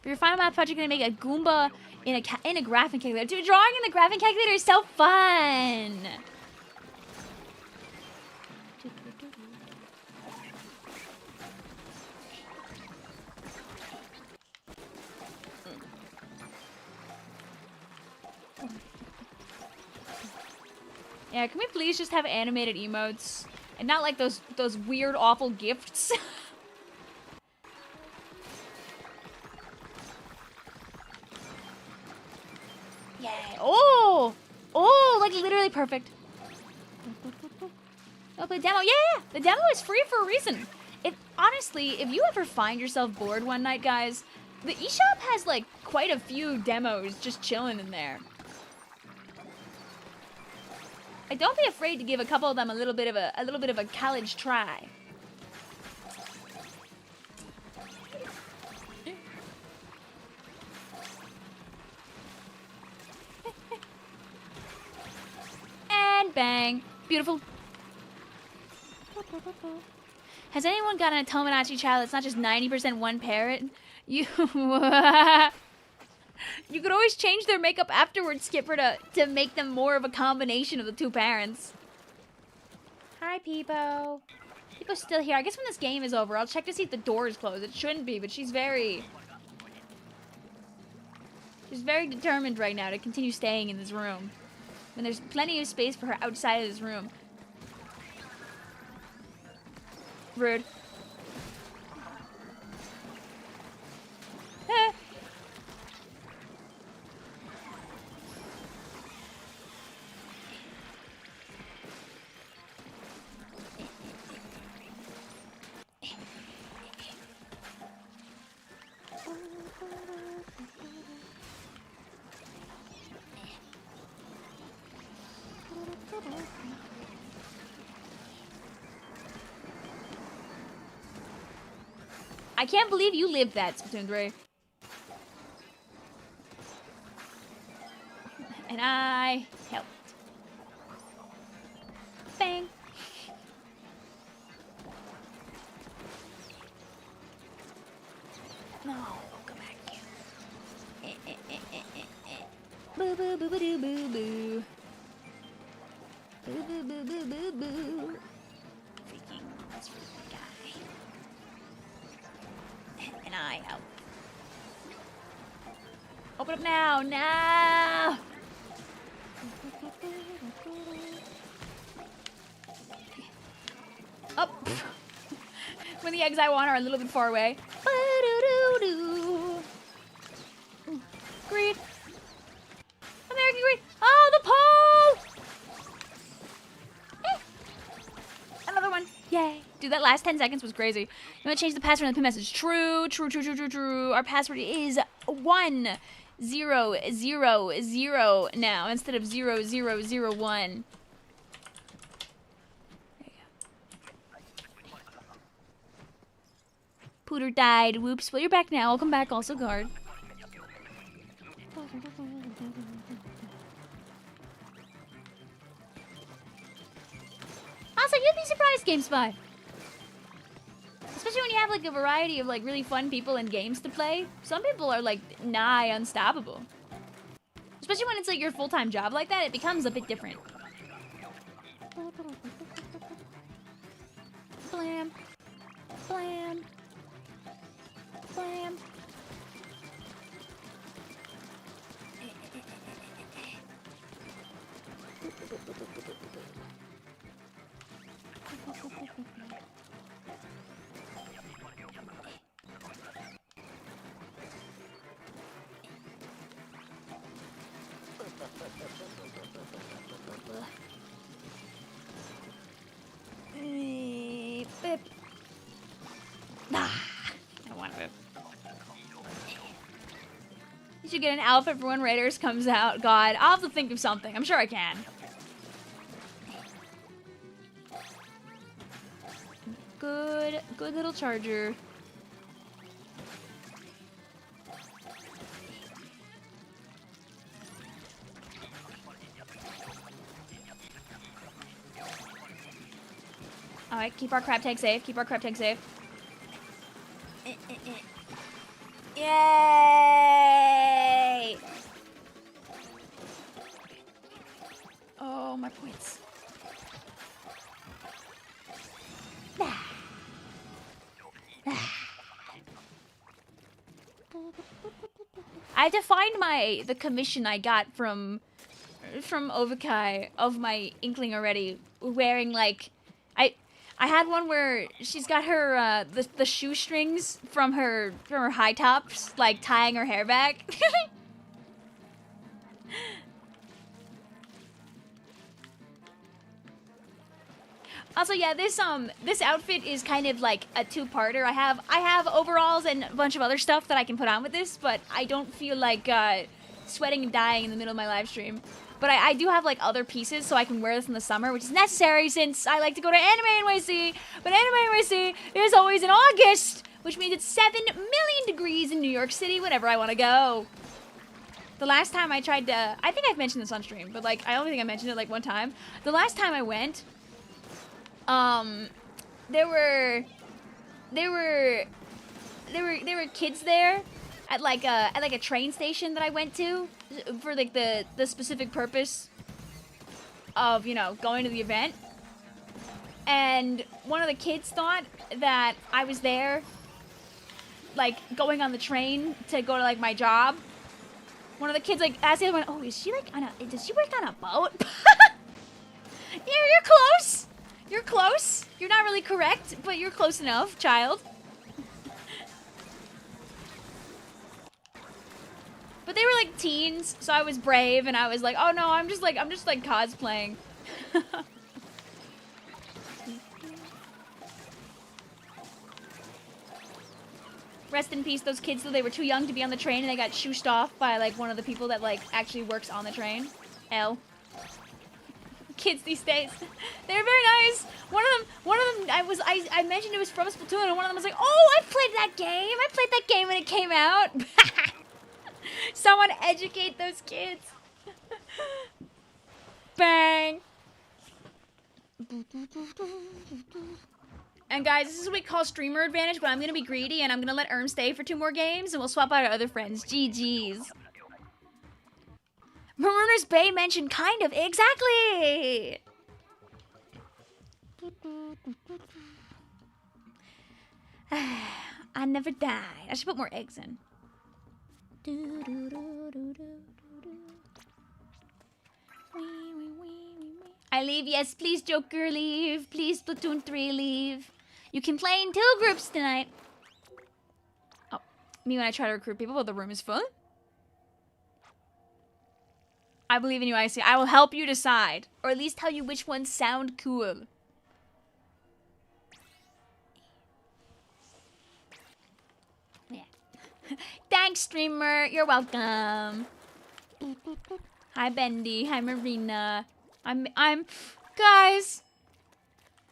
For your final math project, you're gonna make a Goomba in a graphing calculator. Dude, drawing in the graphing calculator is so fun. Yeah, can we please just have animated emotes and not like those weird, awful gifts? Yay! Oh, like literally perfect. I'll play demo. Yeah, the demo is free for a reason. Honestly, if you ever find yourself bored one night, guys, the eShop has like quite a few demos just chilling in there. Like, don't be afraid to give a couple of them a little bit of a college try. And bang. Beautiful. Has anyone gotten a Tomodachi child that's not just 90% one parrot? You... You could always change their makeup afterwards, Skipper, to make them more of a combination of the two parents. Hi, Peepo. Peepo's still here. I guess when this game is over, I'll check to see if the door is closed. It shouldn't be, but she's very determined right now to continue staying in this room. And there's plenty of space for her outside of this room. Rude. Eh. I can't believe you lived that, Splatoon 3. And I helped. Bang. No, come back here. Boo boo boo boo doo boo boo. Boo boo boo boo boo boo. Freaking, that's freaking guy. And I help. Open up now, now. Up. When the eggs I want are a little bit far away. Greed. American greed. Oh, the pole! Another one. Yay. Dude, that last 10 seconds was crazy. I'm gonna change the password in the pin message. True, true, true, true, true, true. Our password is 1000 now instead of 0001. Pooter died. Whoops. Well, you're back now. Welcome back, also guard. Also, you'd be surprised, GameSpy. Especially when you have like a variety of like really fun people and games to play. Some people are like nigh unstoppable. Especially when it's like your full-time job like that, it becomes a bit different. Blam. Blam. Blam. I want it. You should get an outfit for when Raiders comes out. God, I'll have to think of something. I'm sure I can. Good little charger. Alright, keep our crab tank safe. Keep our crab tank safe. Yay! Oh, my points. I have to find the commission I got from Ovikai of my Inkling already, wearing like I had one where she's got her the shoestrings from her high tops, like tying her hair back. Also, yeah, this outfit is kind of like a two-parter. I have overalls and a bunch of other stuff that I can put on with this, but I don't feel like sweating and dying in the middle of my live stream. But I do have like other pieces so I can wear this in the summer, which is necessary since I like to go to Anime NYC. But Anime NYC is always in August, which means it's 7 million degrees in New York City whenever I want to go. The last time I tried to, I think I've mentioned this on stream, but like I only think I mentioned it like one time. The last time I went, there were kids there at like a train station that I went to for like the specific purpose of, you know, going to the event. And one of the kids thought that I was there, like, going on the train to go to, like, my job. One of the kids, like, asked the other one, oh, is she, like, does she work on a boat? Yeah, you're close. You're close. You're not really correct, but you're close enough, child. But they were, like, teens, so I was brave, and I was like, oh, no, I'm just, like, cosplaying. Rest in peace, those kids, though, they were too young to be on the train, and they got shooshed off by, like, one of the people that, like, actually works on the train. L. Kids these days. They're very nice. One of them, I mentioned it was from Splatoon, and one of them was like, oh, I played that game. I played that game when it came out. Someone educate those kids. Bang. And guys, this is what we call streamer advantage, but I'm going to be greedy, and I'm going to let Erm stay for 2 more games, and we'll swap out our other friends. GG's. Marooners Bay mentioned kind of. Exactly! I never died. I should put more eggs in. I leave. Yes, please, Joker, leave. Please, Splatoon 3, leave. You can play in 2 groups tonight. Oh, me when I try to recruit people, but the room is full. I believe in you, Icy. I will help you decide. Or at least tell you which ones sound cool. Yeah. Thanks, streamer. You're welcome. Hi, Bendy. Hi, Marina. Guys,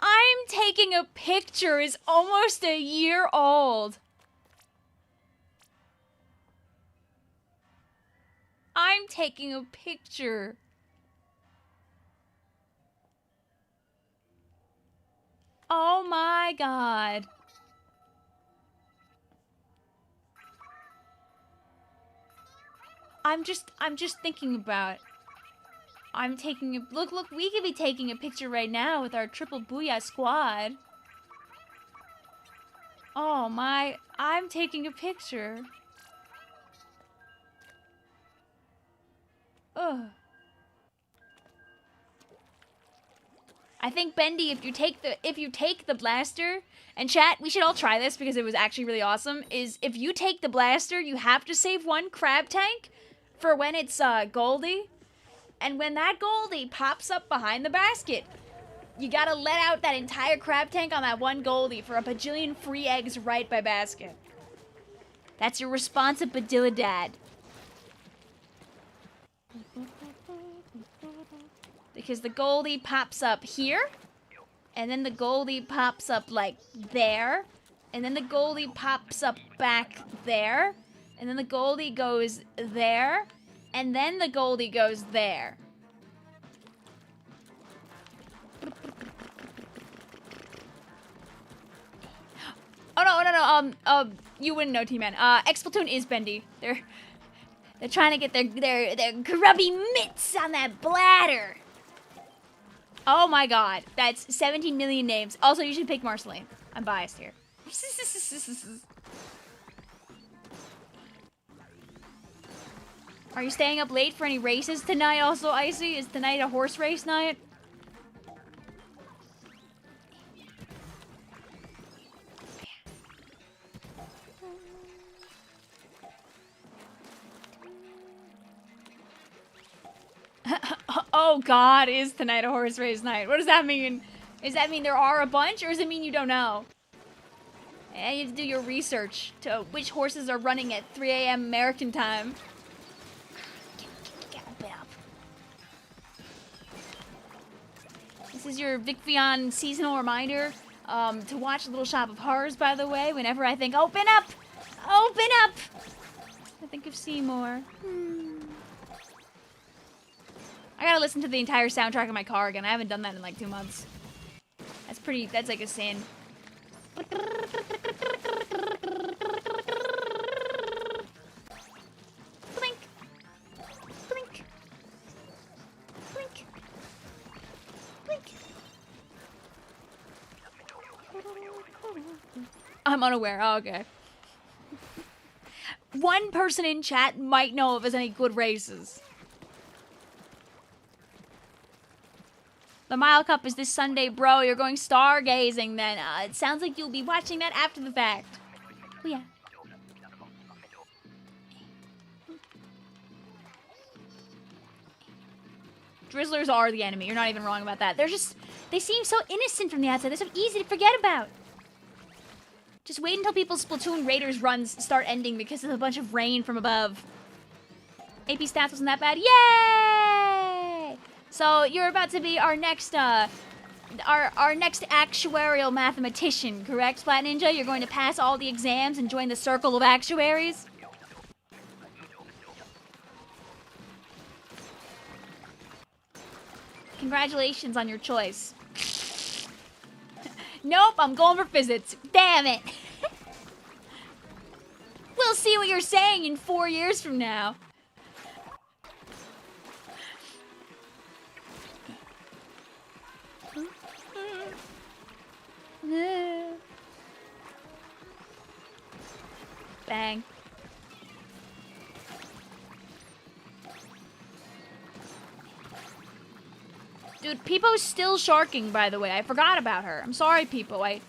I'm taking a picture is almost a year old. I'm taking a picture. Oh my god. I'm just thinking about I'm taking a look, we could be taking a picture right now with our triple booyah squad. Oh my, I'm taking a picture. Ugh. I think Bendy, if you take the blaster, and chat, we should all try this because it was actually really awesome, is if you take the blaster, you have to save 1 crab tank for when it's Goldie. And when that Goldie pops up behind the basket, you gotta let out that entire crab tank on that 1 Goldie for a bajillion free eggs right by basket. That's your responsibilidad. Because the Goldie pops up here, and then the Goldie pops up like there, and then the Goldie pops up back there, and then the Goldie goes there, and then the Goldie goes there. Oh no, you wouldn't know, T-Man. Splatoon is Bendy. They're trying to get their grubby mitts on that bladder. Oh my god, that's 17 million names. Also, you should pick Marceline. I'm biased here. Are you staying up late for any races tonight also, Icy? Is tonight a horse race night? Oh god, is tonight a horse race night? What does that mean? Does that mean there are a bunch, or does it mean you don't know? Yeah, you have to do your research to which horses are running at 3 a.m. American time. This is your Vicvillon seasonal reminder to watch Little Shop of Horrors, by the way, whenever I think, open up! Open up! I think of Seymour. I gotta listen to the entire soundtrack in my car again. I haven't done that in like 2 months. That's like a sin. I'm unaware. Oh, okay. One person in chat might know if there's any good races. The Mile Cup is this Sunday, bro. You're going stargazing then. It sounds like you'll be watching that after the fact. Oh, yeah. Drizzlers are the enemy. You're not even wrong about that. They seem so innocent from the outside. They're so easy to forget about. Just wait until people's Splatoon Raiders runs start ending because of a bunch of rain from above. AP stats wasn't that bad. Yay! So you're about to be our next, our next actuarial mathematician, correct, Splat Ninja? You're going to pass all the exams and join the circle of actuaries? Congratulations on your choice. Nope, I'm going for physics. Damn it. We'll see what you're saying in 4 years from now. Bang. Dude, Peepo's still sharking, by the way. I forgot about her. I'm sorry, Peepo. I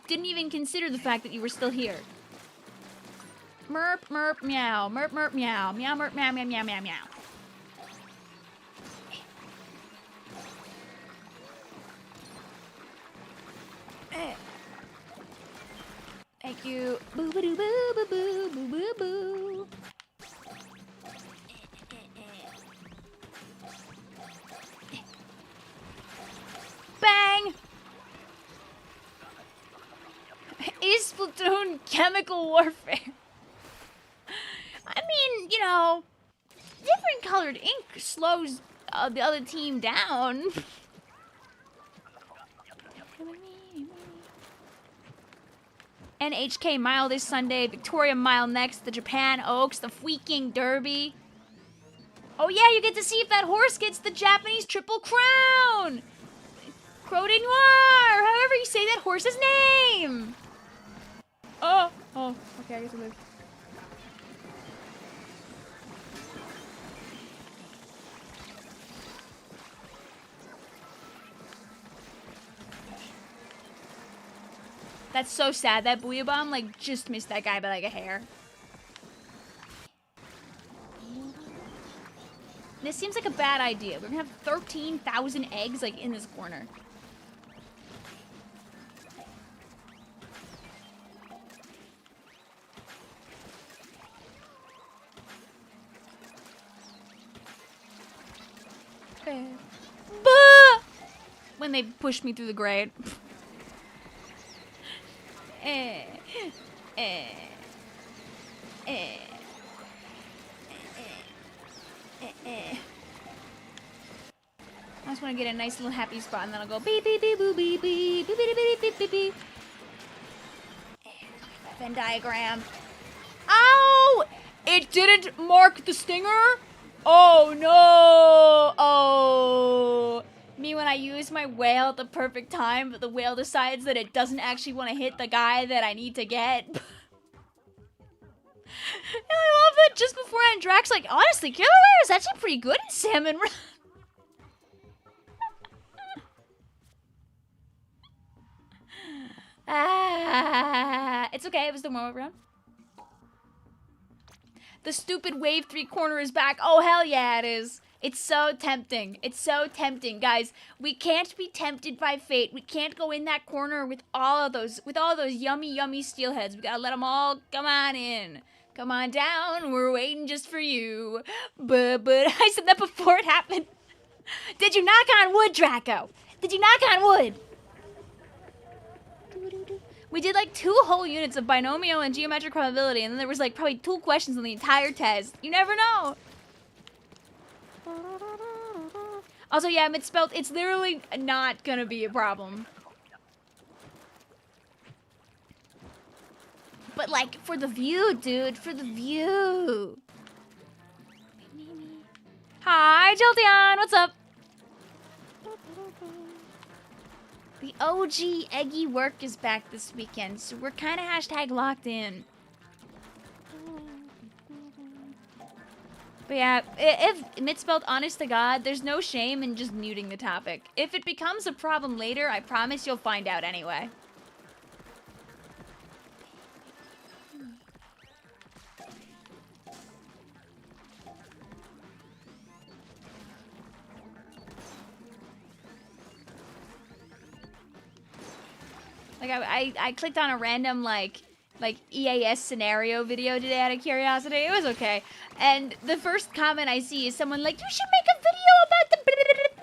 didn't even consider the fact that you were still here. Merp, merp, meow. Merp, merp, meow. Meow, merp, meow, meow, meow, meow, meow. Thank you. Boo, boo, boo, boo, boo, boo, boo, boo. Bang! Is Splatoon chemical warfare? I mean, you know, different colored ink slows the other team down. NHK Mile this Sunday, Victoria Mile next, the Japan Oaks, the Fuiking Derby. Oh yeah, you get to see if that horse gets the Japanese Triple Crown! Croix de Noir! However you say that horse's name! Oh, okay, I guess I moved. That's so sad. That Booyah Bomb, like, just missed that guy by, like, a hair. This seems like a bad idea. We're gonna have 13,000 eggs, like, in this corner. Bah! When they pushed me through the grate. I just want to get a nice little happy spot, and then I'll go beep beep beep boop beep beep beep beep beep beep beep beep. Venn diagram. Ow! It didn't mark the stinger. Oh no! Oh. Me when I use my whale at the perfect time, but the whale decides that it doesn't actually want to hit the guy that I need to get. And I love that just beforehand, Drax like, honestly, Killer Whale is actually pretty good at Salmon Run. It's okay, it was the warm-up round. The stupid wave 3 corner is back. Oh, hell yeah, it is. It's so tempting. It's so tempting, guys. We can't be tempted by fate. We can't go in that corner with all those yummy, yummy steelheads. We gotta let them all come on in. Come on down. We're waiting just for you. But I said that before it happened. Did you knock on wood, Draco? Did you knock on wood? We did like 2 whole units of binomial and geometric probability, and then there was like probably 2 questions on the entire test. You never know. Also, yeah, misspelled. It's literally not gonna be a problem. But like, for the view, dude, for the view. Hi, Jolteon, what's up? The OG Eggy Work is back this weekend, so we're kind of hashtag locked in. But yeah, if misspelled honest to God, there's no shame in just muting the topic. If it becomes a problem later, I promise you'll find out anyway. Like I clicked on a random like EAS scenario video today out of curiosity. It was okay. And the first comment I see is someone like, you should make a video about the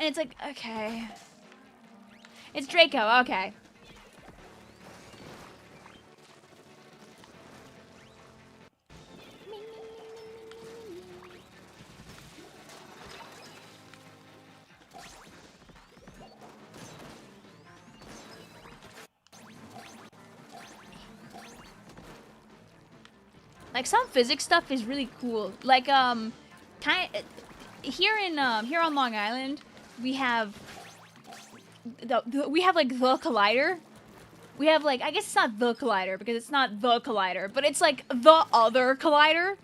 and it's like, okay. It's Draco, okay. Like some physics stuff is really cool. Like here on Long Island, we have like the collider. We have like, I guess it's not the collider because it's not the collider, but it's like the other collider.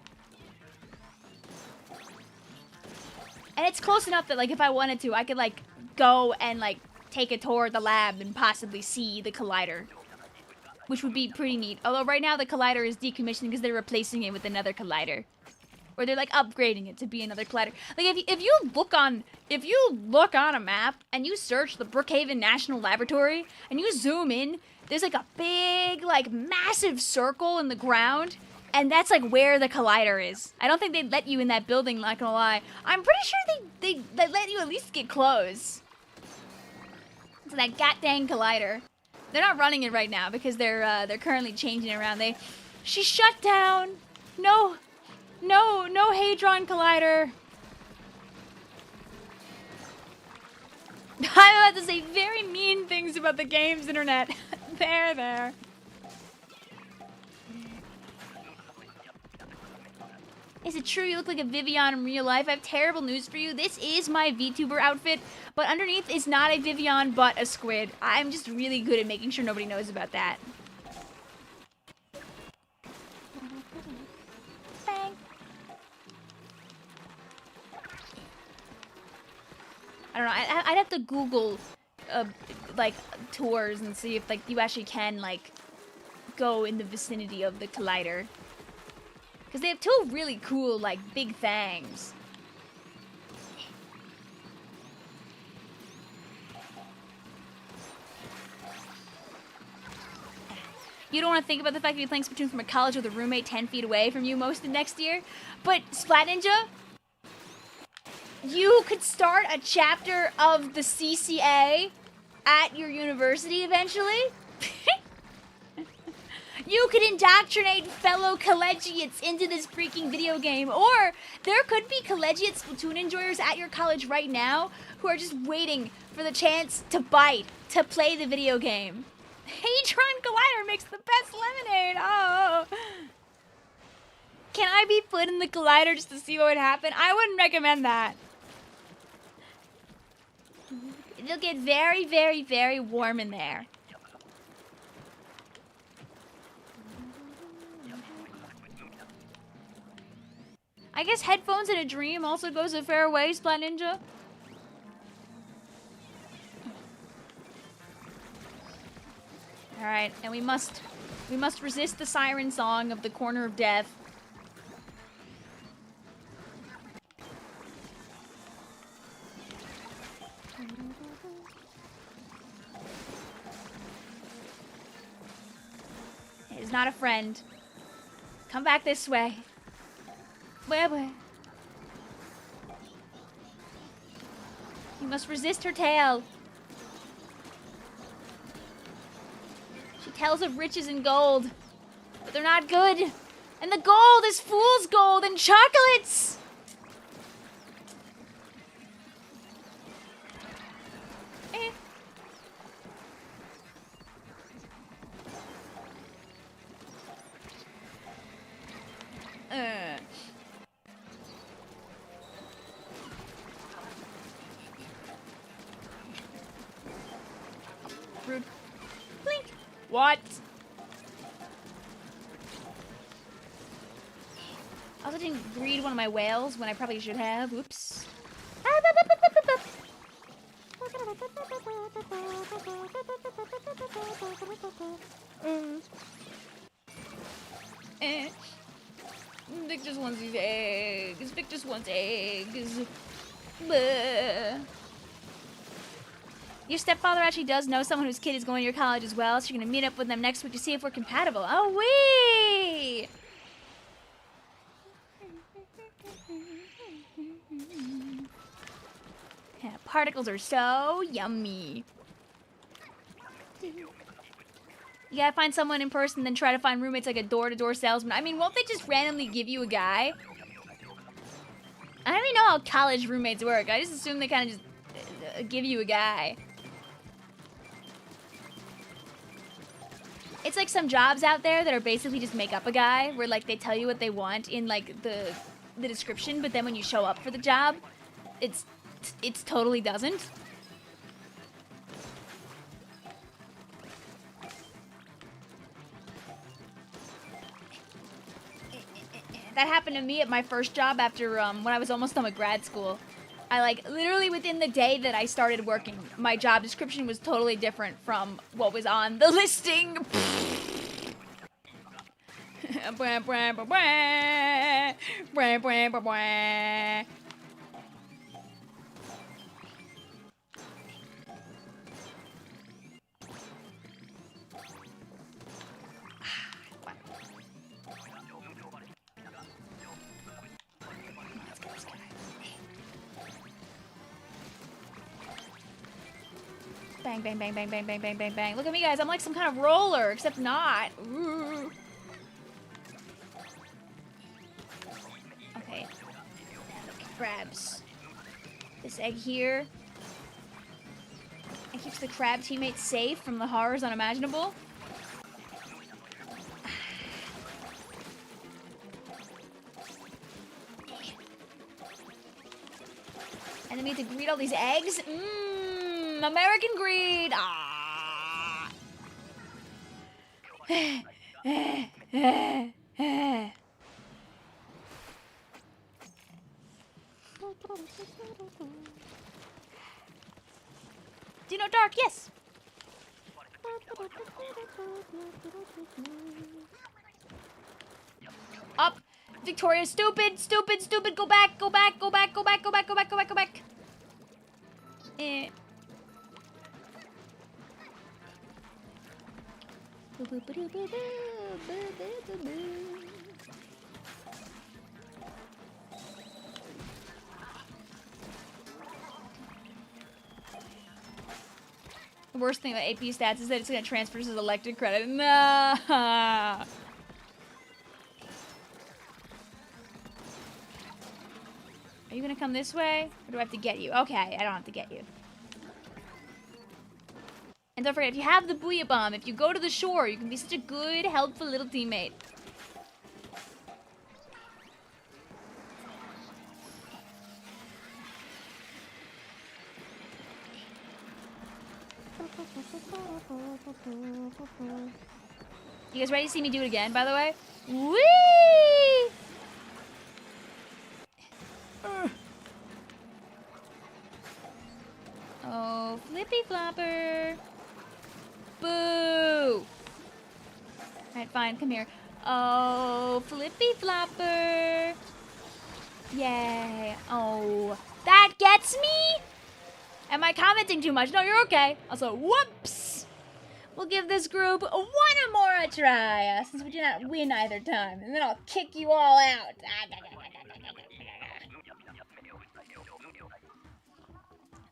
And it's close enough that like if I wanted to, I could like go and like take a tour of the lab and possibly see the collider. Which would be pretty neat. Although right now the collider is decommissioned because they're replacing it with another collider. Or they're like upgrading it to be another collider. Like if you look on a map and you search the Brookhaven National Laboratory and you zoom in, there's like a big, like massive circle in the ground. And that's like where the collider is. I don't think they'd let you in that building, not gonna lie. I'm pretty sure they let you at least get close. To that goddamn collider. They're not running it right now because they're currently changing it around. She shut down. No Hadron Collider. I'm about to say very mean things about the game's internet. There. Is it true you look like a Vicvillon in real life? I have terrible news for you. This is my VTuber outfit, but underneath is not a Vicvillon, but a squid. I'm just really good at making sure nobody knows about that. Bang. I don't know. I'd have to Google, like, tours and see if, like, you actually can, like, go in the vicinity of the collider. Because they have two really cool, like, big fangs. You don't want to think about the fact that you're playing Splatoon from a college with a roommate 10 feet away from you most of next year. But, Splat Ninja, you could start a chapter of the CCA at your university eventually. You could indoctrinate fellow collegiates into this freaking video game. Or there could be collegiate Splatoon enjoyers at your college right now who are just waiting for the chance to bite, to play the video game. Hadron Collider makes the best lemonade. Oh. Can I be put in the collider just to see what would happen? I wouldn't recommend that. It'll get very, very, very warm in there. I guess headphones in a dream also goes a fair way, Splat Ninja. Alright, and we must resist the siren song of the corner of death. It is not a friend. Come back this way. Where? You must resist her tale. She tells of riches and gold, but they're not good. And the gold is fool's gold and chocolates. What? I also didn't breed one of my whales when I probably should have. Oops. Vic just wants these eggs. Vic just wants eggs. Bleh. Your stepfather actually does know someone whose kid is going to your college as well, so you're gonna meet up with them next week to see if we're compatible. Oh, wee! Yeah, particles are so yummy. You gotta find someone in person, then try to find roommates like a door-to-door salesman. I mean, won't they just randomly give you a guy? I don't even know how college roommates work. I just assume they kind of just give you a guy. It's like some jobs out there that are basically just make up a guy, where like they tell you what they want in like the description, but then when you show up for the job, it's totally doesn't. That happened to me at my first job after when I was almost done with grad school. I like literally within the day that I started working, my job description was totally different from what was on the listing. Bang, bang, bang, bang, bang, bang, bang, bang, bang. Look at me, guys. I'm like some kind of roller, except not. Ooh. Okay. Crabs. This egg here. It keeps the crab teammates safe from the horrors unimaginable. And then we have to greet all these eggs. American greed. Ah. Do you know dark? Yes. Up. Victoria, stupid, stupid, stupid. Go back, go back, go back, go back, go back, go back, go back, go back. The worst thing about AP stats is that it's going to transfer to elected credit. Nah. Are you going to come this way? Or do I have to get you? Okay, I don't have to get you. And don't forget, if you have the Booyah Bomb, if you go to the shore, you can be such a good, helpful little teammate. You guys ready to see me do it again, by the way? Whee! Oh, flippy flopper. Boo! Alright, fine, come here. Oh, flippy flopper. Yay. Oh, that gets me? Am I commenting too much? No, you're okay. Also, whoops! We'll give this group one more a try, since we did not win either time. And then I'll kick you all out.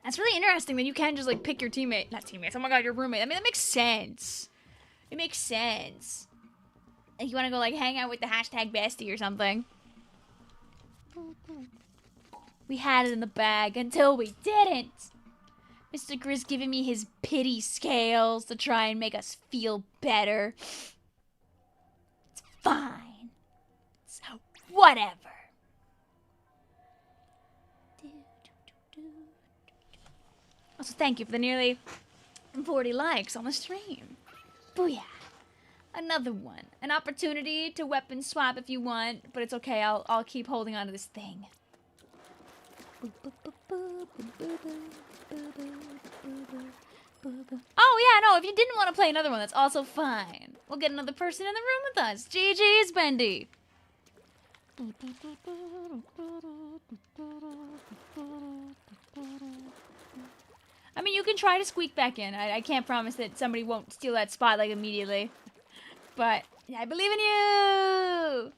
That's really interesting that you can just, like, pick your teammate. Not teammates. Oh my god, your roommate. I mean, that makes sense. It makes sense. Like, you want to go, like, hang out with the hashtag bestie or something. We had it in the bag until we didn't. Mr. Grizz giving me his pity scales to try and make us feel better. It's fine. So, whatever. Also, thank you for the nearly 40 likes on the stream. Booyah. Another one. An opportunity to weapon swap if you want, but it's okay. I'll keep holding on to this thing. Oh, yeah, no, if you didn't want to play another one, that's also fine. We'll get another person in the room with us. GG's, Bendy. I mean, you can try to squeak back in. I can't promise that somebody won't steal that spot, like, immediately. But I believe in you!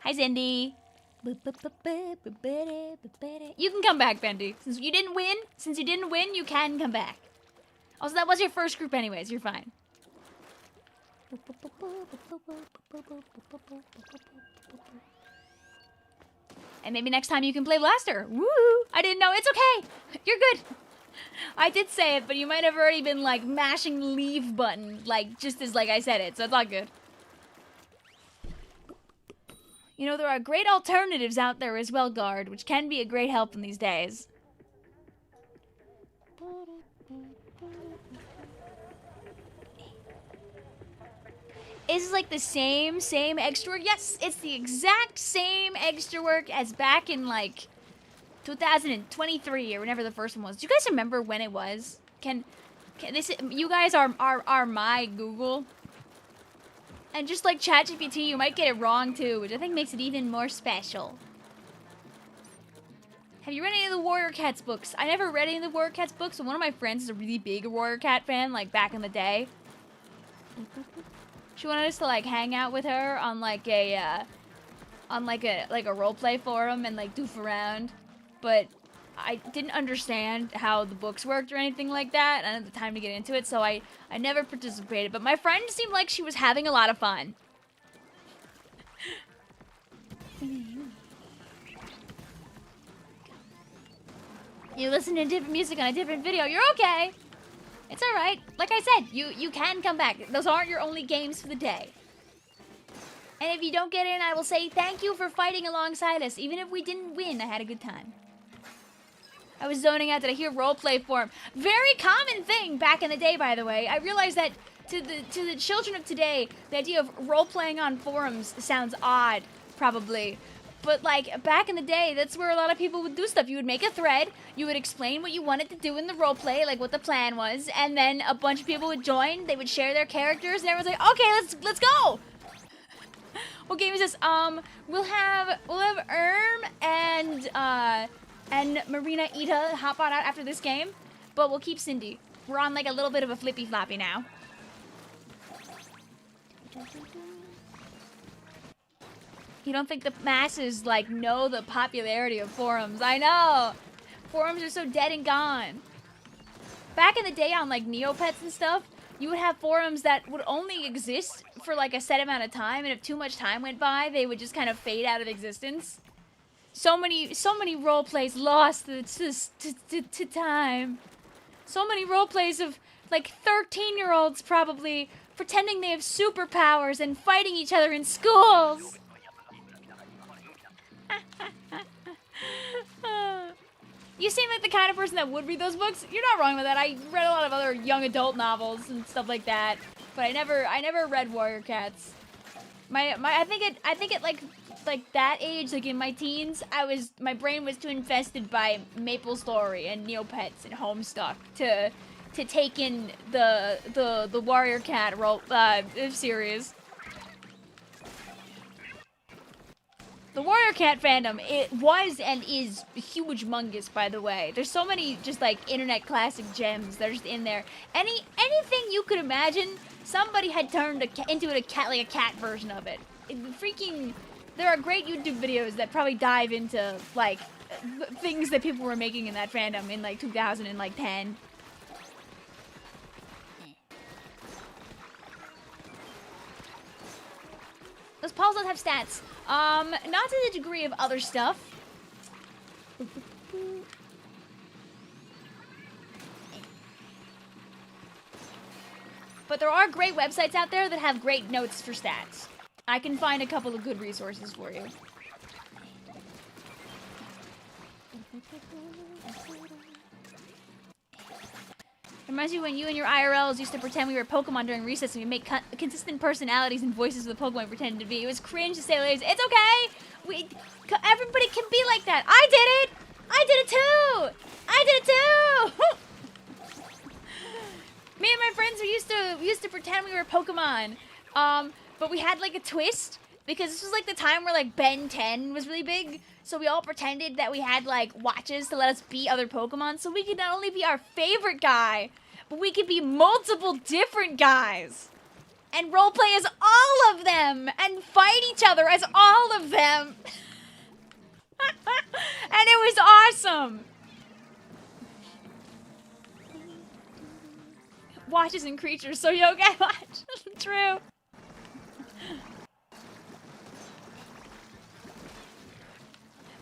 Hi, Cindy. You can come back, Bendy. Since you didn't win, you can come back. Also, that was your first group anyways. You're fine. And maybe next time you can play Blaster. Woo! I didn't know. It's okay. You're good. I did say it, but you might have already been, like, mashing the leave button, like, just as, like, I said it, so it's all good. You know, there are great alternatives out there as well, Guard, which can be a great help in these days. Is this, like, the same extra work? Yes, it's the exact same extra work as back in, like, 2023 or whenever the first one was. Do you guys remember when it was? Can this? You guys are my Google. And just like ChatGPT, you might get it wrong too, which I think makes it even more special. Have you read any of the Warrior Cats books? I never read any of the Warrior Cats books, but one of my friends is a really big Warrior Cat fan, like back in the day. She wanted us to like hang out with her on like a roleplay forum and like goof around, but I didn't understand how the books worked or anything like that. I didn't have the time to get into it, so I never participated. But my friend seemed like she was having a lot of fun. You listen to different music on a different video. You're okay. It's all right. Like I said, you can come back. Those aren't your only games for the day. And if you don't get in, I will say thank you for fighting alongside us. Even if we didn't win, I had a good time. I was zoning out. Did I hear roleplay forum? Very common thing back in the day, by the way. I realized that to the children of today, the idea of role-playing on forums sounds odd, probably. But, like, back in the day, that's where a lot of people would do stuff. You would make a thread, you would explain what you wanted to do in the roleplay, like what the plan was, and then a bunch of people would join, they would share their characters, and everyone's like, okay, let's go! What game is this? We'll have and Marina Ita hop on out after this game, but we'll keep Cindy. We're on like a little bit of a flippy floppy now. You don't think the masses like know the popularity of forums? I know! Forums are so dead and gone. Back in the day on like Neopets and stuff, you would have forums that would only exist for like a set amount of time, and if too much time went by, they would just kind of fade out of existence. So many role plays lost to time. So many role plays of like 13-year-olds probably pretending they have superpowers and fighting each other in schools. You seem like the kind of person that would read those books. You're not wrong with that. I read a lot of other young adult novels and stuff like that, but I never read Warrior Cats. I think at like that age, like in my teens, my brain was too infested by Maple Story and Neopets and Homestuck to take in the Warrior Cat series. The Warrior Cat fandom, it was and is huge-mungous, by the way. There's so many just like internet classic gems that are just in there. Anything you could imagine, somebody had turned into a cat version of it. There are great YouTube videos that probably dive into like things that people were making in that fandom in like 2010. Those Pauls don't have stats. Not to the degree of other stuff. But there are great websites out there that have great notes for stats. I can find a couple of good resources for you. Reminds me when you and your IRLs used to pretend we were Pokemon during recess and we make consistent personalities and voices of the Pokemon we pretended to be. It was cringe to say the least. It's okay. Everybody can be like that. I did it. I did it too. I did it too. Me and my friends, we used to pretend we were Pokemon. But we had like a twist because this was like the time where like Ben 10 was really big. So we all pretended that we had like watches to let us be other Pokemon. So we could not only be our favorite guy, but we could be multiple different guys. And roleplay as all of them. And fight each other as all of them. And it was awesome. Watches and creatures, so Yoga watch. True.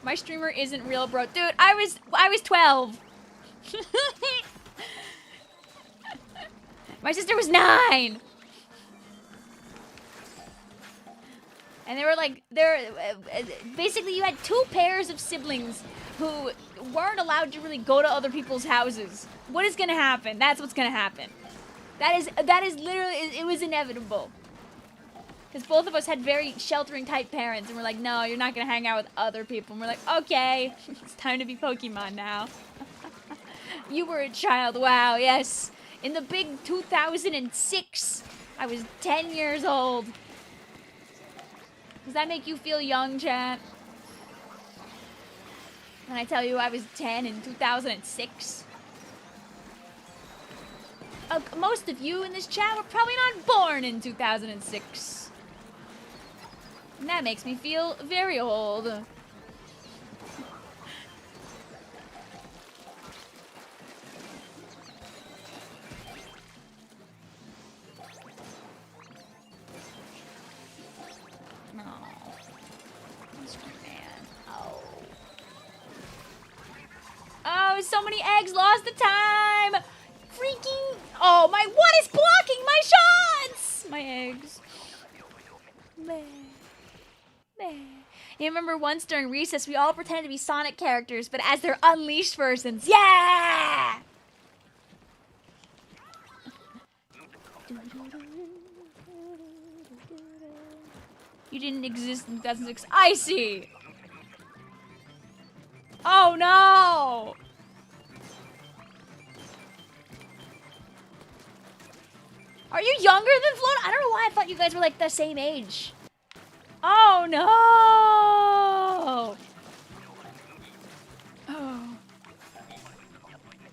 My streamer isn't real, bro. Dude, I was 12. My sister was 9. And they were like, basically you had 2 pairs of siblings who weren't allowed to really go to other people's houses. What is gonna happen? That's what's gonna happen. That is literally, it was inevitable. Because both of us had very sheltering type parents, and we're like, no, you're not gonna hang out with other people. And we're like, okay, it's time to be Pokemon now. You were a child, wow, yes. In the big 2006, I was 10 years old. Does that make you feel young, chat? When I tell you I was 10 in 2006? Most of you in this chat were probably not born in 2006. And that makes me feel very old. No. Oh, so many eggs lost the time. Freaking. Oh, my. What is blocking my shots? My eggs. Meh. Meh. You remember once during recess, we all pretended to be Sonic characters, but as their unleashed versions. Yeah! You didn't exist in 2006. I see. Oh no! Are you younger than Float? I don't know why I thought you guys were like the same age. Oh no! Oh.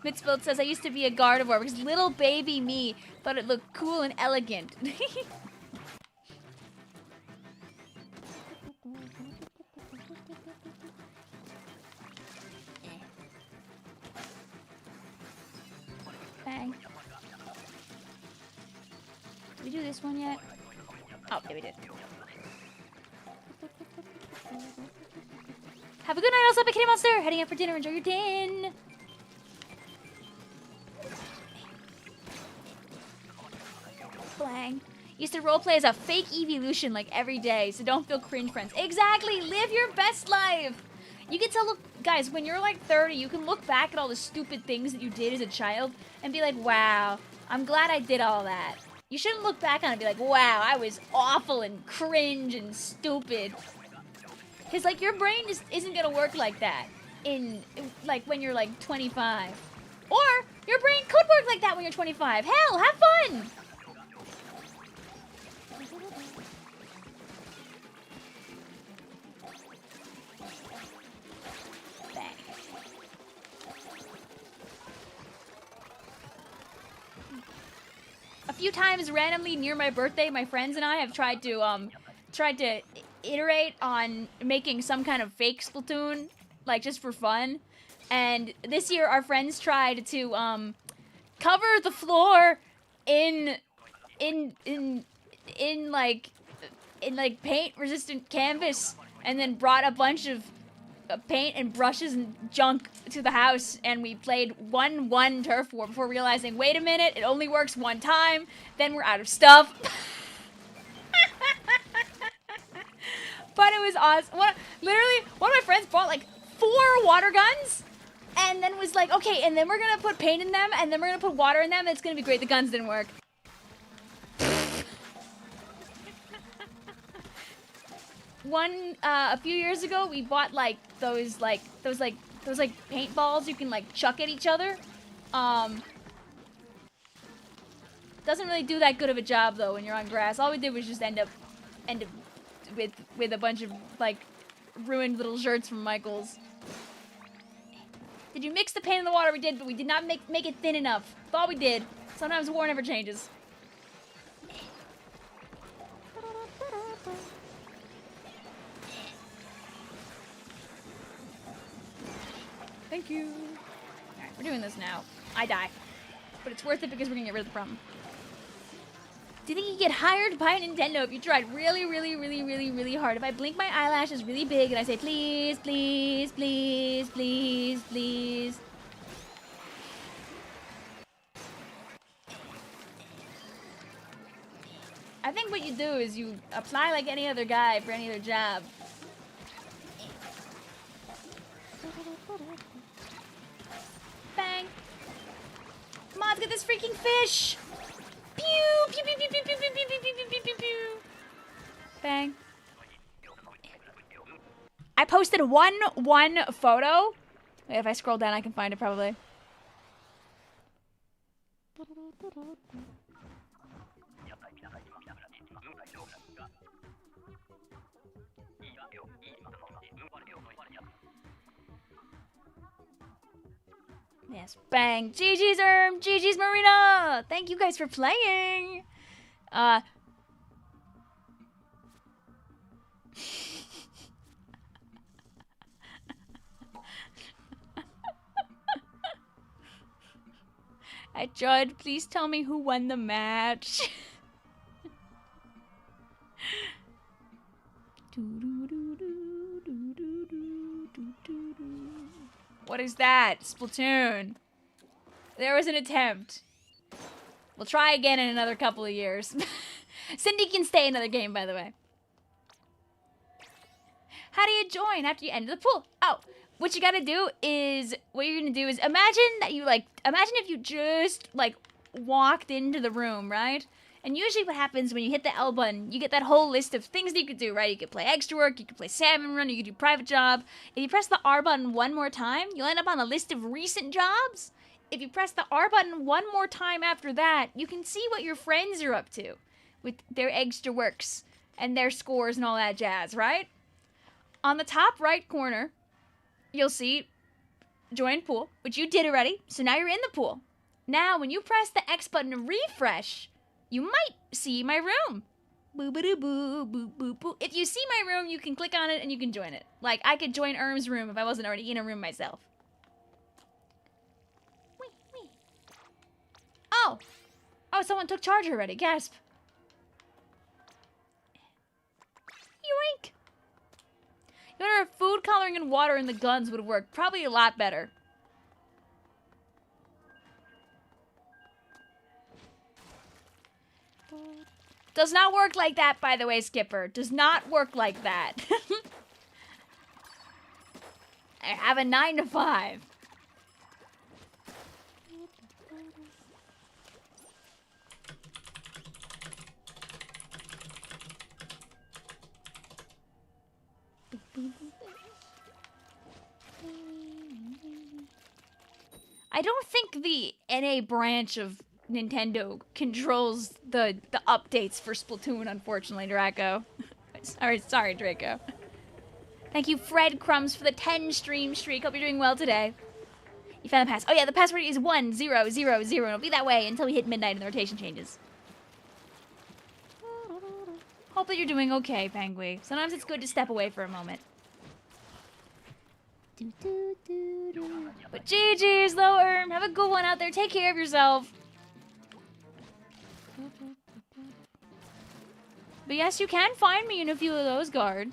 Mitspilled says I used to be a Gardevoir because little baby me thought it looked cool and elegant. Bang. Did we do this one yet? Oh, yeah, we did. Have a good night, also, Big Kitty Monster. Heading out for dinner. Enjoy your din. Blang. Used to roleplay as a fake evolution like every day, so don't feel cringe, friends. Exactly. Live your best life. You can tell, look, guys, when you're like 30, you can look back at all the stupid things that you did as a child and be like, wow, I'm glad I did all that. You shouldn't look back on it and be like, wow, I was awful and cringe and stupid. Because, like, your brain just isn't going to work like that like, when you're, like, 25. Or your brain could work like that when you're 25. Hell, have fun! Bang. A few times randomly near my birthday, my friends and I have tried to iterate on making some kind of fake Splatoon, like just for fun. And this year our friends tried to cover the floor in like paint resistant canvas, and then brought a bunch of paint and brushes and junk to the house, and we played 1-1 turf war before realizing, wait a minute, it only works one time, then we're out of stuff. But it was awesome. Literally, one of my friends bought like 4 water guns and then was like, okay, and then we're gonna put paint in them, and then we're gonna put water in them, and it's gonna be great. The guns didn't work. A few years ago, we bought like those paintballs you can like chuck at each other. Doesn't really do that good of a job though when you're on grass. All we did was just end up with a bunch of like ruined little shirts from Michaels. Did you mix the paint in the water? We did, but we did not make it thin enough. That's all we did. Sometimes war never changes. Thank you. Alright, we're doing this now. I die. But it's worth it because we're gonna get rid of the problem. Do you think you get hired by Nintendo if you tried really, really, really, really, really hard? If I blink my eyelashes really big and I say, please, please, please, please, please. I think what you do is you apply like any other guy for any other job. Bang. Come on, let's get this freaking fish. Pew, pew, pew, pew, pew, pew, pew, pew, pew, pew, pew, pew. Bang. I posted one photo. Wait, if I scroll down, I can find it probably. Yes, bang. GG's Erm, GG's Marina. Thank you guys for playing. I Judd, please tell me who won the match. What is that? Splatoon. There was an attempt. We'll try again in another couple of years. Cindy can stay another game, by the way. How do you join after you enter the pool? Oh, what you gotta do is, what you're gonna do is, imagine if you just, like, walked into the room, right? And usually what happens when you hit the L button, you get that whole list of things that you could do, right? You could play extra work, you could play Salmon Run, you could do private job. If you press the R button one more time, you'll end up on a list of recent jobs. If you press the R button one more time after that, you can see what your friends are up to with their extra works and their scores and all that jazz, right? On the top right corner, you'll see join pool, which you did already, so now you're in the pool. Now, when you press the X button to refresh, you might see my room. Boo-ba-doo-boo, boo-boo-boo. If you see my room, you can click on it and you can join it. Like, I could join Erm's room if I wasn't already in a room myself. Wee, wee. Oh! Oh, someone took charge already. Gasp. Yoink! You wonder if food coloring and water in the guns would work. Probably a lot better. Does not work like that, by the way, Skipper. Does not work like that. I have a 9 to 5. I don't think the NA branch of Nintendo controls the updates for Splatoon, unfortunately, Draco. sorry, Draco. Thank you, Fred Crumbs, for the 10 stream streak. Hope you're doing well today. You found the pass. Oh yeah, the password is 1000. It'll be that way until we hit midnight and the rotation changes. Hope that you're doing okay, Penguin. Sometimes it's good to step away for a moment. But GG's though, Erm. Have a good one out there. Take care of yourself. But yes, you can find me in a few of those, guard.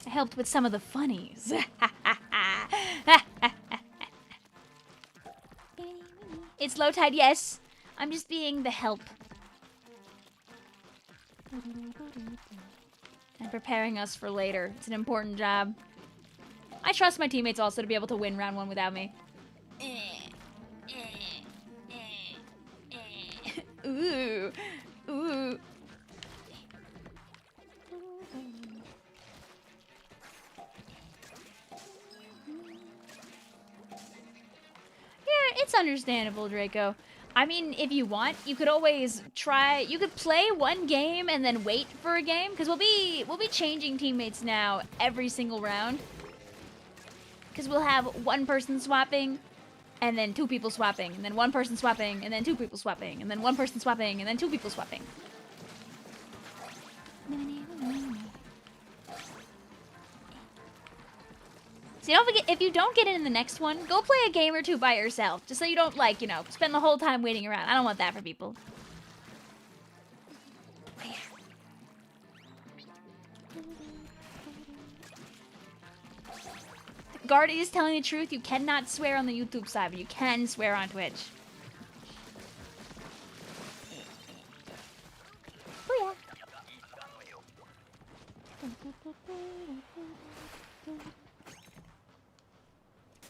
I helped with some of the funnies. It's low tide, yes. I'm just being the help. And preparing us for later. It's an important job. I trust my teammates also to be able to win round 1 without me. Ooh. Ooh. Yeah, it's understandable, Draco. I mean, if you want, you could always try. You could play one game and then wait for a game, because we'll be changing teammates now every single round. Because we'll have one person swapping, and then 2 people swapping, and then 1 person swapping, and then 2 people swapping, and then 1 person swapping, and then 2 people swapping. So don't forget, if you don't get it in the next one, go play a game or 2 by yourself. Just so you don't, like, you know, spend the whole time waiting around. I don't want that for people. Guard is telling the truth. You cannot swear on the YouTube side, but you can swear on Twitch. Oh yeah.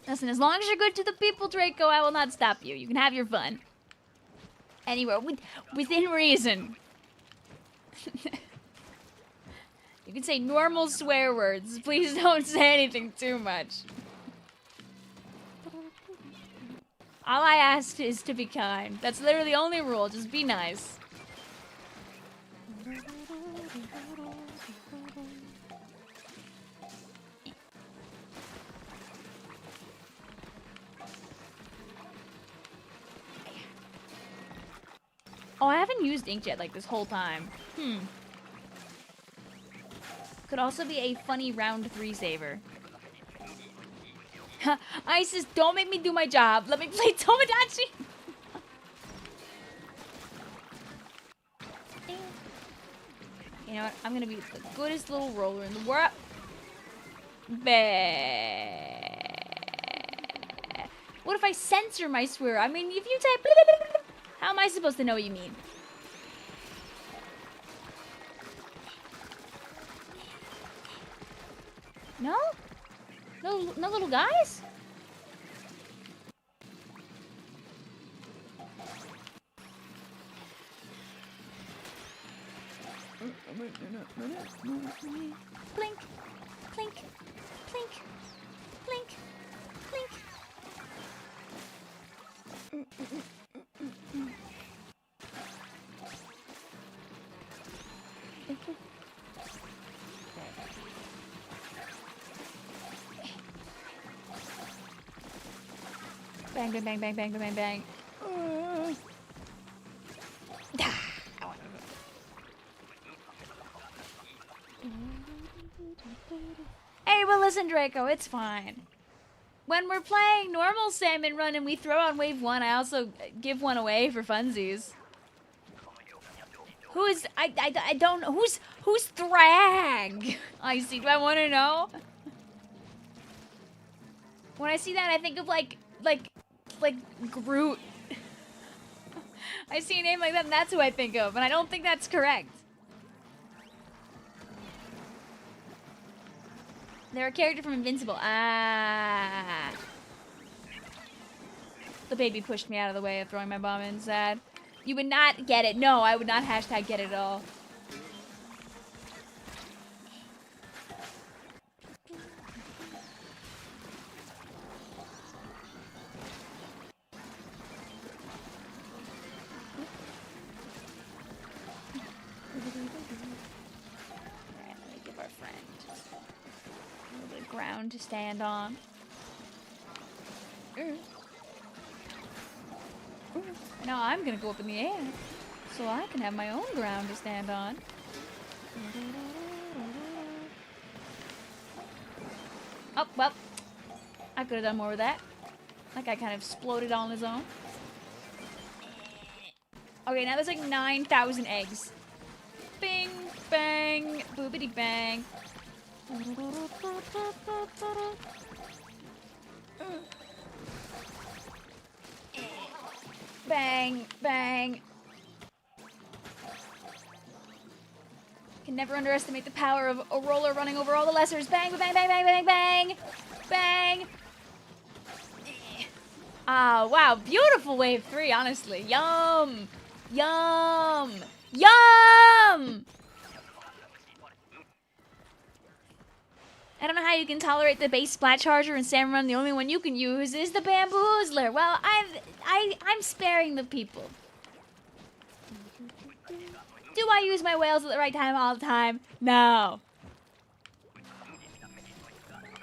Listen, as long as you're good to the people, Draco, I will not stop you. You can have your fun. Anywhere, within reason. You can say normal swear words. Please don't say anything too much. All I ask is to be kind. That's literally the only rule. Just be nice. Oh, I haven't used inkjet like this whole time. Could also be a funny round 3 saver. Isis, don't make me do my job. Let me play Tomodachi. You know what? I'm gonna be the goodest little roller in the world. What if I censor my swear? I mean, if you type, how am I supposed to know what you mean? No? No little guys? Blink, blink, blink, blink, blink. Bang, bang, bang, bang, bang, bang, bang. Hey, well listen, Draco, it's fine. When we're playing normal Salmon Run and we throw on wave 1, I also give one away for funsies. I don't know. Who's Thrag? I see. Do I want to know? When I see that, I think of like Groot. I see a name like that, and that's who I think of, and I don't think that's correct. They're a character from Invincible. Ah. The baby pushed me out of the way of throwing my bomb in. Sad. You would not get it. No, I would not hashtag get it at all. Ground to stand on. Now I'm gonna go up in the air so I can have my own ground to stand on. Oh, well, I could have done more with that. That guy kind of exploded on his own. Okay, now there's like 9,000 eggs. Bing, bang, boobity bang. Bang, bang. Can never underestimate the power of a roller running over all the lessers. Bang, bang, bang, bang, bang, bang, bang. Ah, wow, beautiful wave 3, honestly. Yum, yum, yum. I don't know how you can tolerate the base splat charger and salmon run. The only one you can use is the bamboozler. Well, I'm sparing the people. Do I use my whales at the right time all the time? No.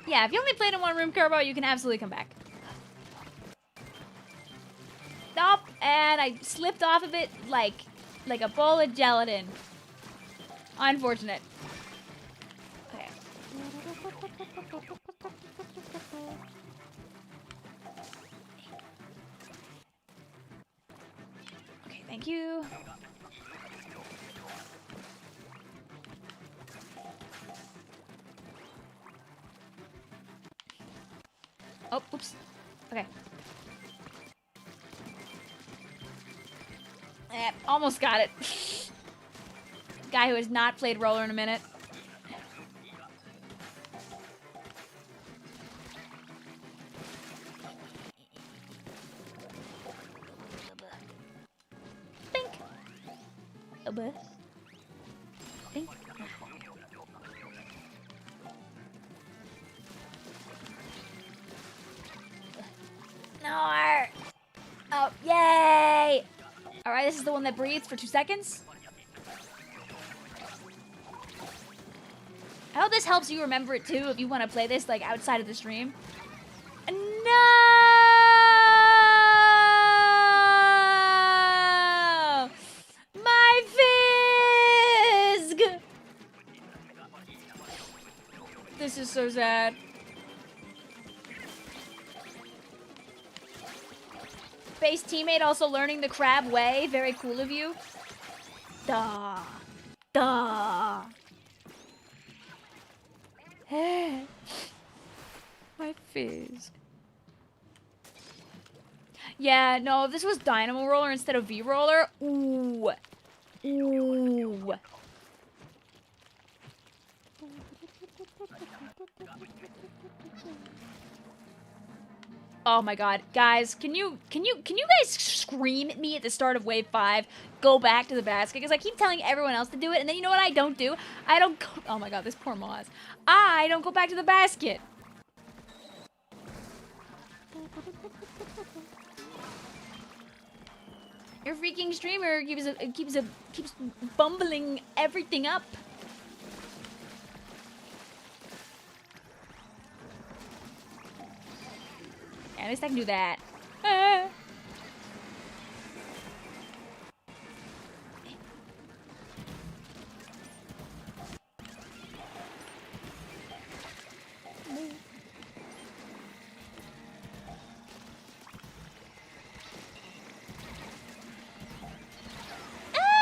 Yeah, if you only played in one room, Kerbo, you can absolutely come back. Nope, and I slipped off of it like a bowl of gelatin. Unfortunate. Okay. Okay, thank you. Oh, oops. Okay. Almost got it. Guy who has not played roller in a minute. Bink. Bink. No. Oh, yay! Alright, this is the one that breathes for 2 seconds. I hope this helps you remember it too if you want to play this like outside of the stream. No! My Fizg! This is so sad. Base teammate also learning the crab way. Very cool of you. Duh. Duh. My Fizz. Yeah, no, if this was Dynamo Roller instead of V-Roller, ooh. Ooh. Oh my god, guys, can you guys scream at me at the start of wave 5? Go back to the basket, because I keep telling everyone else to do it, and then you know what I don't do? I don't go, oh my god, this poor Moz. I don't go back to the basket. Your freaking streamer keeps bumbling everything up. At least I can do that. Ah.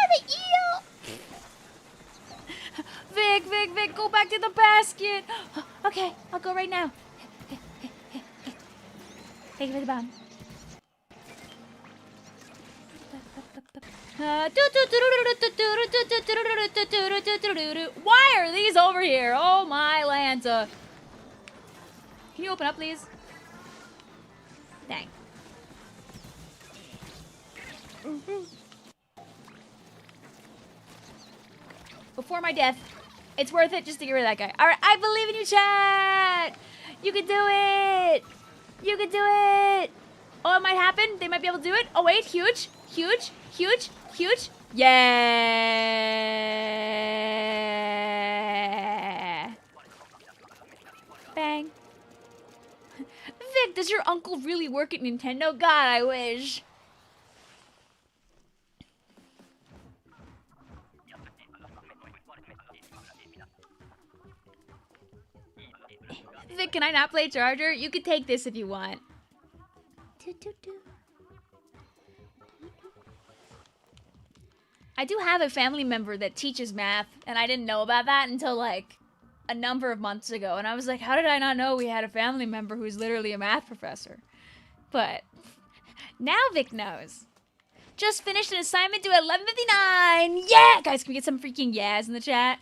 The eel! Vic, go back to the basket. Okay, I'll go right now. Take it to the bottom. Why are these over here? Oh my Lanta. Can you open up, please? Dang. Before my death, it's worth it just to get rid of that guy. Alright, I believe in you, chat! You can do it! You can do it! Oh, it might happen. They might be able to do it. Oh, wait. Huge. Huge. Huge. Huge. Yeah. Bang. Vic, does your uncle really work at Nintendo? God, I wish. Vic, can I not play Charger? You could take this if you want. I do have a family member that teaches math, and I didn't know about that until, like, a number of months ago. And I was like, how did I not know we had a family member who's literally a math professor? But now Vic knows. Just finished an assignment due at 11:59. Yeah! Guys, can we get some freaking yes in the chat?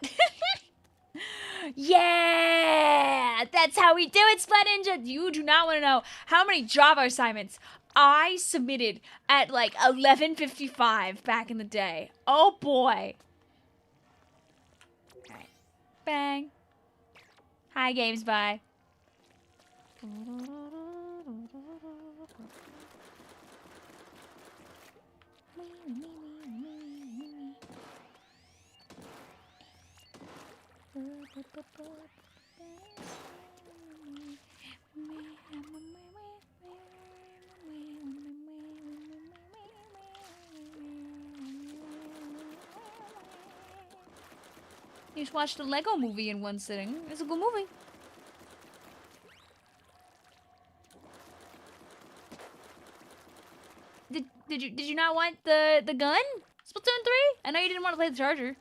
Yeah! That's how we do it, Splat Ninja! You do not want to know how many Java assignments I submitted at like 11:55 back in the day. Oh boy. Alright. Bang. Hi, games, bye. You just watched a Lego movie in one sitting. It's a good movie. Did you not want the gun? Splatoon 3? I know you didn't want to play the charger.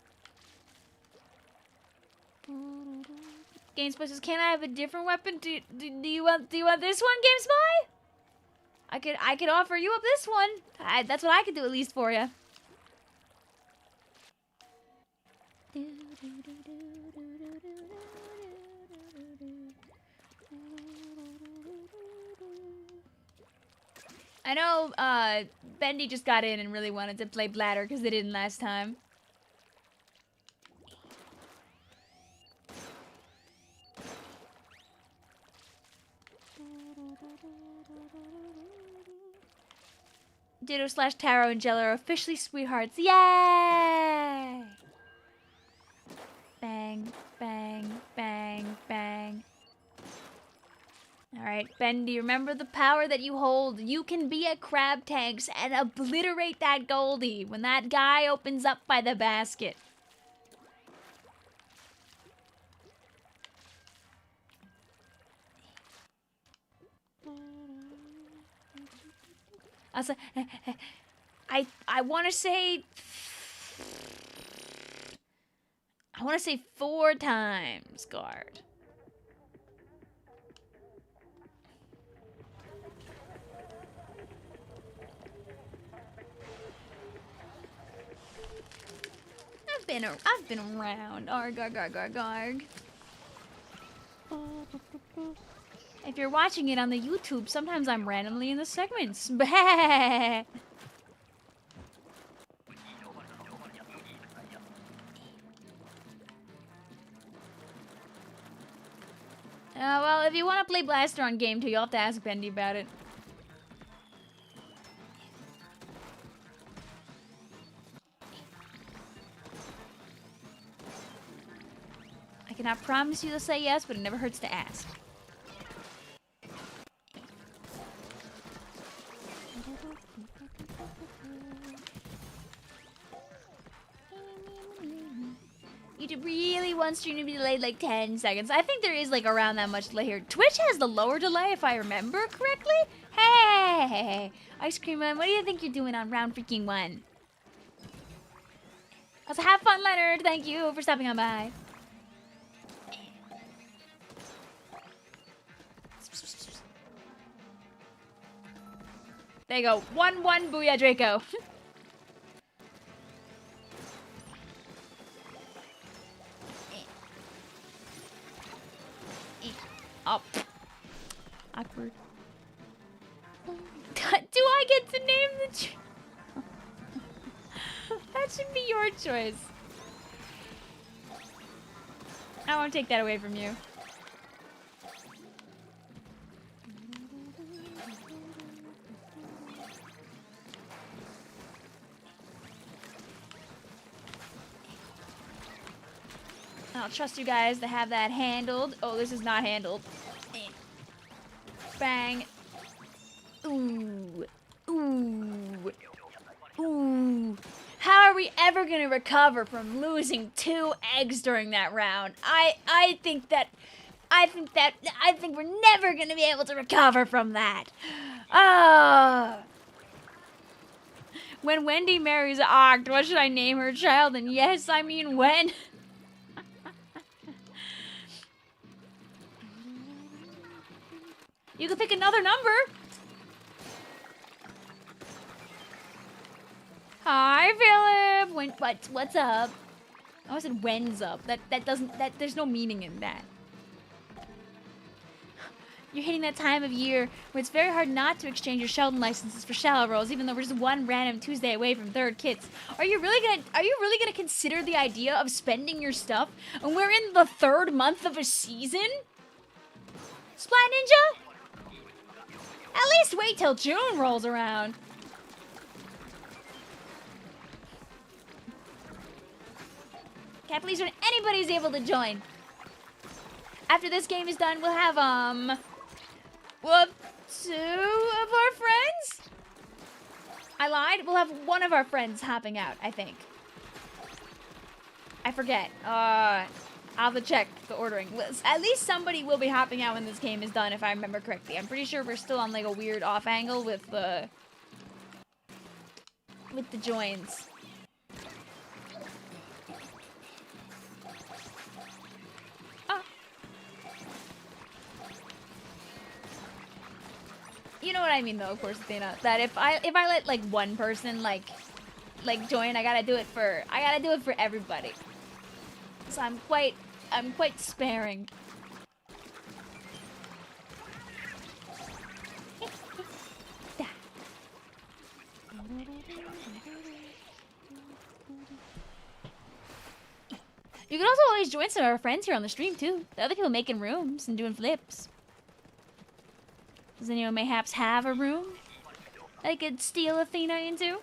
GameSpy says, "Can I have a different weapon? Do you want this one, GameSpy? I could offer you up this one. That's what I could do at least for you." I know Bendy just got in and really wanted to play Bladder because they didn't last time. Ditto / Taro and Jello are officially sweethearts. Yay! Bang, bang, bang, bang. Alright, Bendy, remember the power that you hold. You can be at Crab Tanks and obliterate that Goldie when that guy opens up by the basket. Also, I want to say 4 times, guard. I've been around. Arg, arg, arg, arg, arg. If you're watching it on the YouTube, sometimes I'm randomly in the segments. Well, if you want to play Blaster on Game 2, you'll have to ask Bendy about it. I cannot promise you to say yes, but it never hurts to ask. YouTube really wants stream to be delayed like 10 seconds. I think there is like around that much delay here. Twitch has the lower delay if I remember correctly. Hey, Ice Cream Man, what do you think you're doing on round freaking 1? Also, have fun, Leonard. Thank you for stopping on by. There you go. 1-1, booyah, Draco. Up. Awkward. Do I get to name the that should be your choice. I won't take that away from you. I'll trust you guys to have that handled. Oh, this is not handled. Bang. Ooh. Ooh. Ooh. How are we ever gonna recover from losing 2 eggs during that round? I think we're never gonna be able to recover from that. Ah. When Wendy marries Oct, what should I name her child? And yes, I mean when. You can pick another number. Hi, Philip. What's up? I almost said when's up. There's no meaning in that. You're hitting that time of year where it's very hard not to exchange your Sheldon licenses for shallow rolls, even though we're just one random Tuesday away from third kits. Are you really gonna consider the idea of spending your stuff? And we're in the 3rd month of a season? Splat Ninja? At least wait till June rolls around. Can't believe when anybody's able to join. After this game is done, we'll have, 2 of our friends? I lied. We'll have 1 of our friends hopping out, I think. I forget. I'll have to check the ordering. At least somebody will be hopping out when this game is done, if I remember correctly. I'm pretty sure we're still on, like, a weird off angle with the joins. You know what I mean, though, of course, Athena. That if I let like 1 person like join, I gotta do it for everybody. So I'm quite sparing. You can also always join some of our friends here on the stream too. The other people making rooms and doing flips. Does anyone mayhaps have a room I could steal Athena into?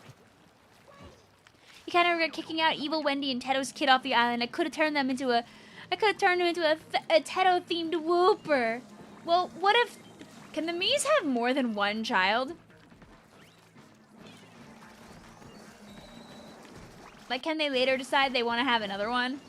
You kind of regret kicking out Evil Wendy and Teto's kid off the island. I could have turned them into a Teto-themed whooper. Well, what if... Can the Mies have more than 1 child? Like, can they later decide they want to have another one?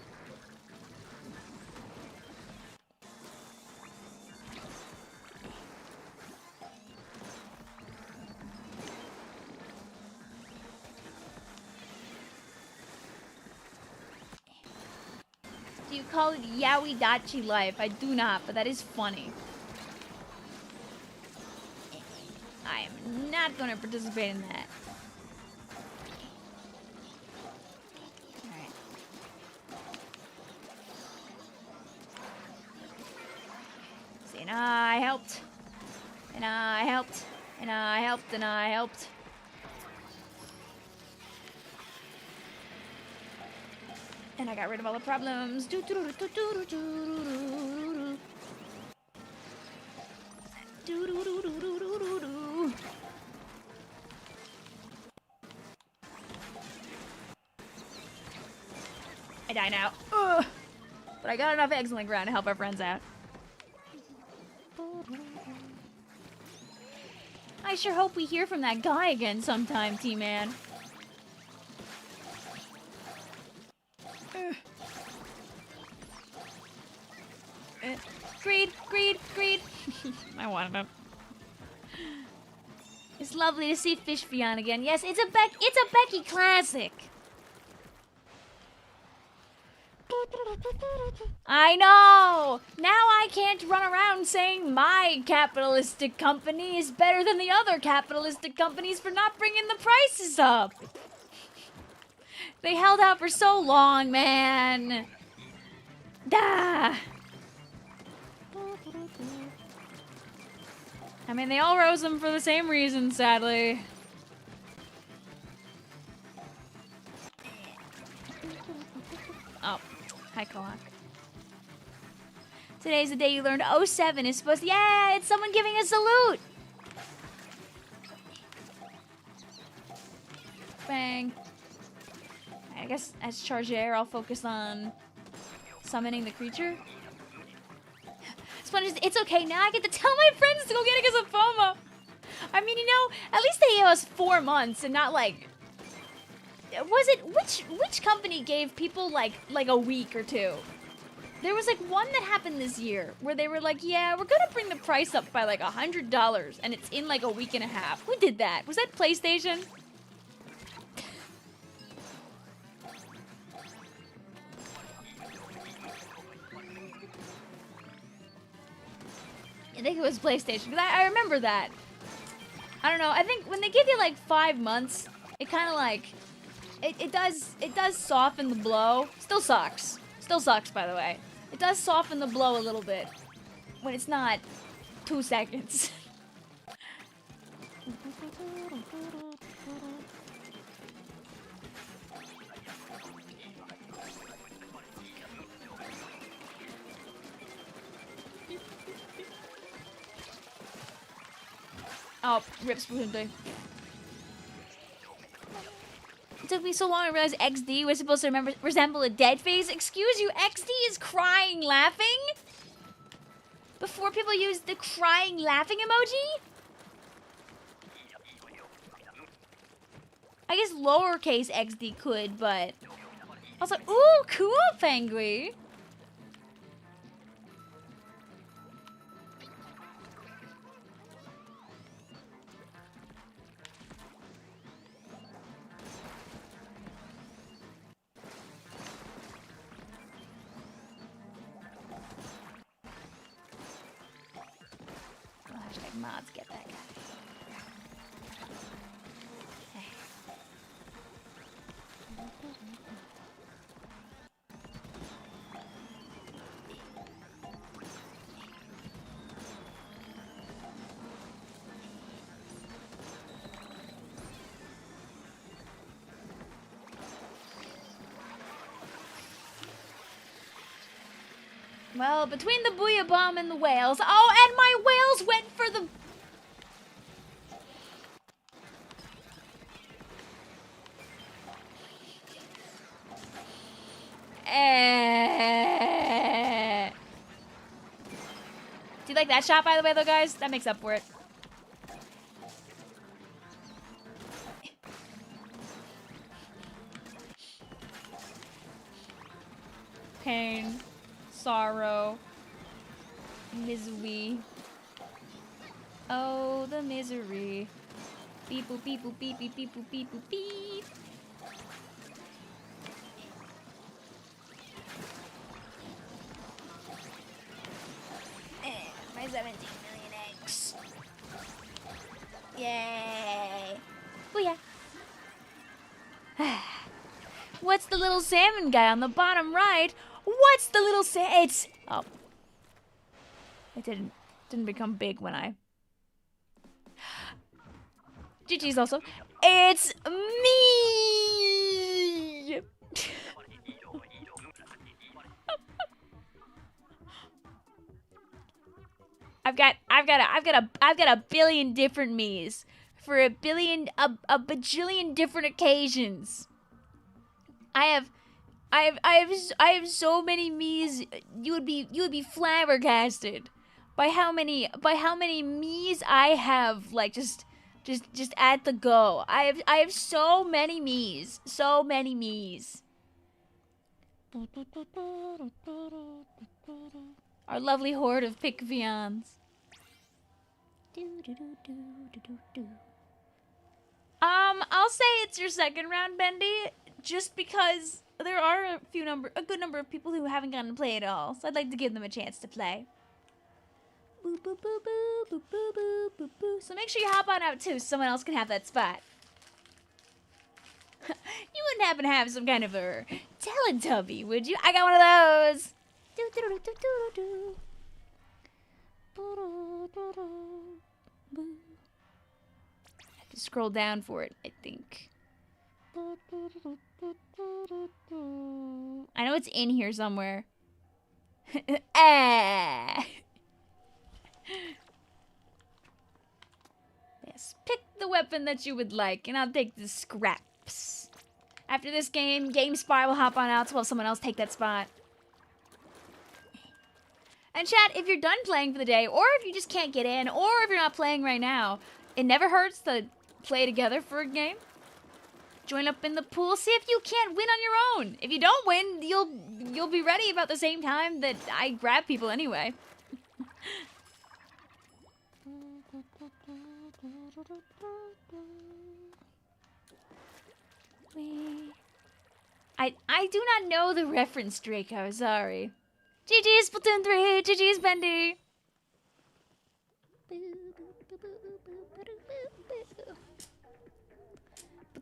Do you call it Yaoi-dachi life? I do not, but that is funny. I am not going to participate in that. Alright. See, and I helped. And I helped. And I helped. And I helped. And I got rid of all the problems. I die now. Ugh. But I got enough eggs on the ground to help our friends out. I sure hope we hear from that guy again sometime, T-Man. Greed, greed, greed. I wanted him. It's lovely to see Vicvillon again. Yes, it's a Becky classic. I know. Now I can't run around saying my capitalistic company is better than the other capitalistic companies for not bringing the prices up. They held out for so long, man. Dah. I mean, they all rose them for the same reason, sadly. Oh, hi, Kalak. Today's the day you learned 07 is supposed to... Yeah, it's someone giving a salute! Bang. I guess as Charger, I'll focus on summoning the creature. It's okay, now I get to tell my friends to go get a Gazapoma. I mean, you know, at least they gave us 4 months and not like... Was it... Which company gave people like a week or 2? There was like one that happened this year where they were like, yeah, we're gonna bring the price up by like $100 and it's in like a week and a half. Who did that? Was that PlayStation? I think it was PlayStation, because I remember that. I don't know, I think when they give you like 5 months, it kind of like It does soften the blow. Still sucks. Still sucks, by the way. It does soften the blow a little bit when it's not 2 seconds. Oh, rip Splatoon 3. It took me so long to realize XD was supposed to resemble a dead face. Excuse you, XD is crying laughing? Before people used the crying laughing emoji? I guess lowercase XD could, but... I was like, ooh, cool, Penguin. Mods get that guy. Well, between the Booyah Bomb and the whales. Oh, and my whales went for the... Do you like that shot, by the way, though, guys? That makes up for it. Pain, sorrow, misery. Oh, the misery. Beep boop beep boop beep beep beep boop beep boop beep. My 17 million eggs. Yay. Booyah. What's the little salmon guy on the bottom right? What's the little it's... Oh. It didn't become big when I... GG's also. It's me! I've got a billion different me's for a bajillion different occasions. I have so many me's. You would be flabbergasted by how many me's I have. Like just at the go. I have so many me's. So many me's. Our lovely horde of Vicvillons. I'll say it's your second round, Bendy, just because there are a good number of people who haven't gotten to play at all, so I'd like to give them a chance to play. Boo, boo, boo, boo, boo, boo, boo, boo, boo. So make sure you hop on out too, so someone else can have that spot. You wouldn't happen to have some kind of a Teletubby, would you? I got one of those. Do do do do do do. I have to scroll down for it, I think. I know it's in here somewhere. Ah. Yes, pick the weapon that you would like, and I'll take the scraps. After this game, GameSpy will hop on out, so we'll have someone else take that spot. And chat, if you're done playing for the day, or if you just can't get in, or if you're not playing right now, it never hurts to play together for a game. Join up in the pool, see if you can't win on your own. If you don't win, you'll be ready about the same time that I grab people anyway. I do not know the reference, Draco, sorry. GG's Splatoon 3, GG's Bendy.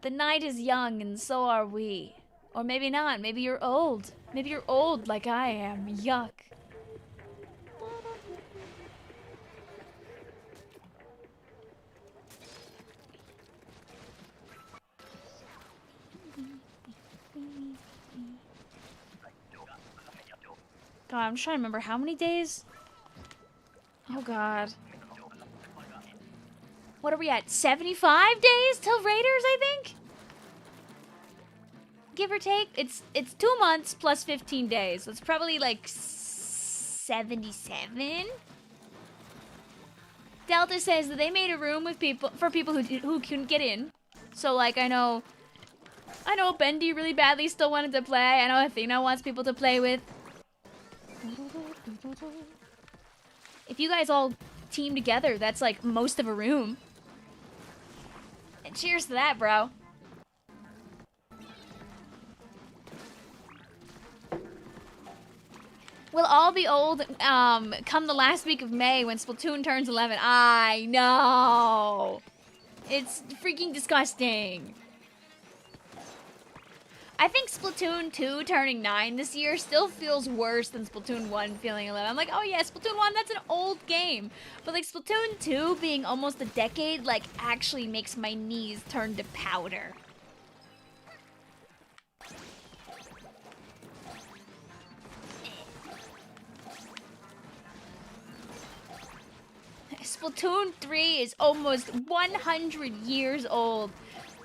The night is young and so are we. Or maybe not. Maybe you're old. Maybe you're old like I am. Yuck. God, I'm trying to remember how many days? Oh God. What are we at? 75 days till Raiders, I think? Give or take. It's 2 months plus 15 days. So it's probably like 77. Delta says that they made a room with people for people who couldn't get in. So like I know Bendy really badly still wanted to play. I know Athena wants people to play with. If you guys all team together, that's like most of a room. And cheers to that, bro. We'll all be old come the last week of May when Splatoon turns 11. I know. It's freaking disgusting. I think Splatoon 2 turning 9 this year still feels worse than Splatoon 1 feeling 11. I'm like, oh yeah, Splatoon 1, that's an old game. But like Splatoon 2 being almost a decade, like actually makes my knees turn to powder. Splatoon 3 is almost 100 years old.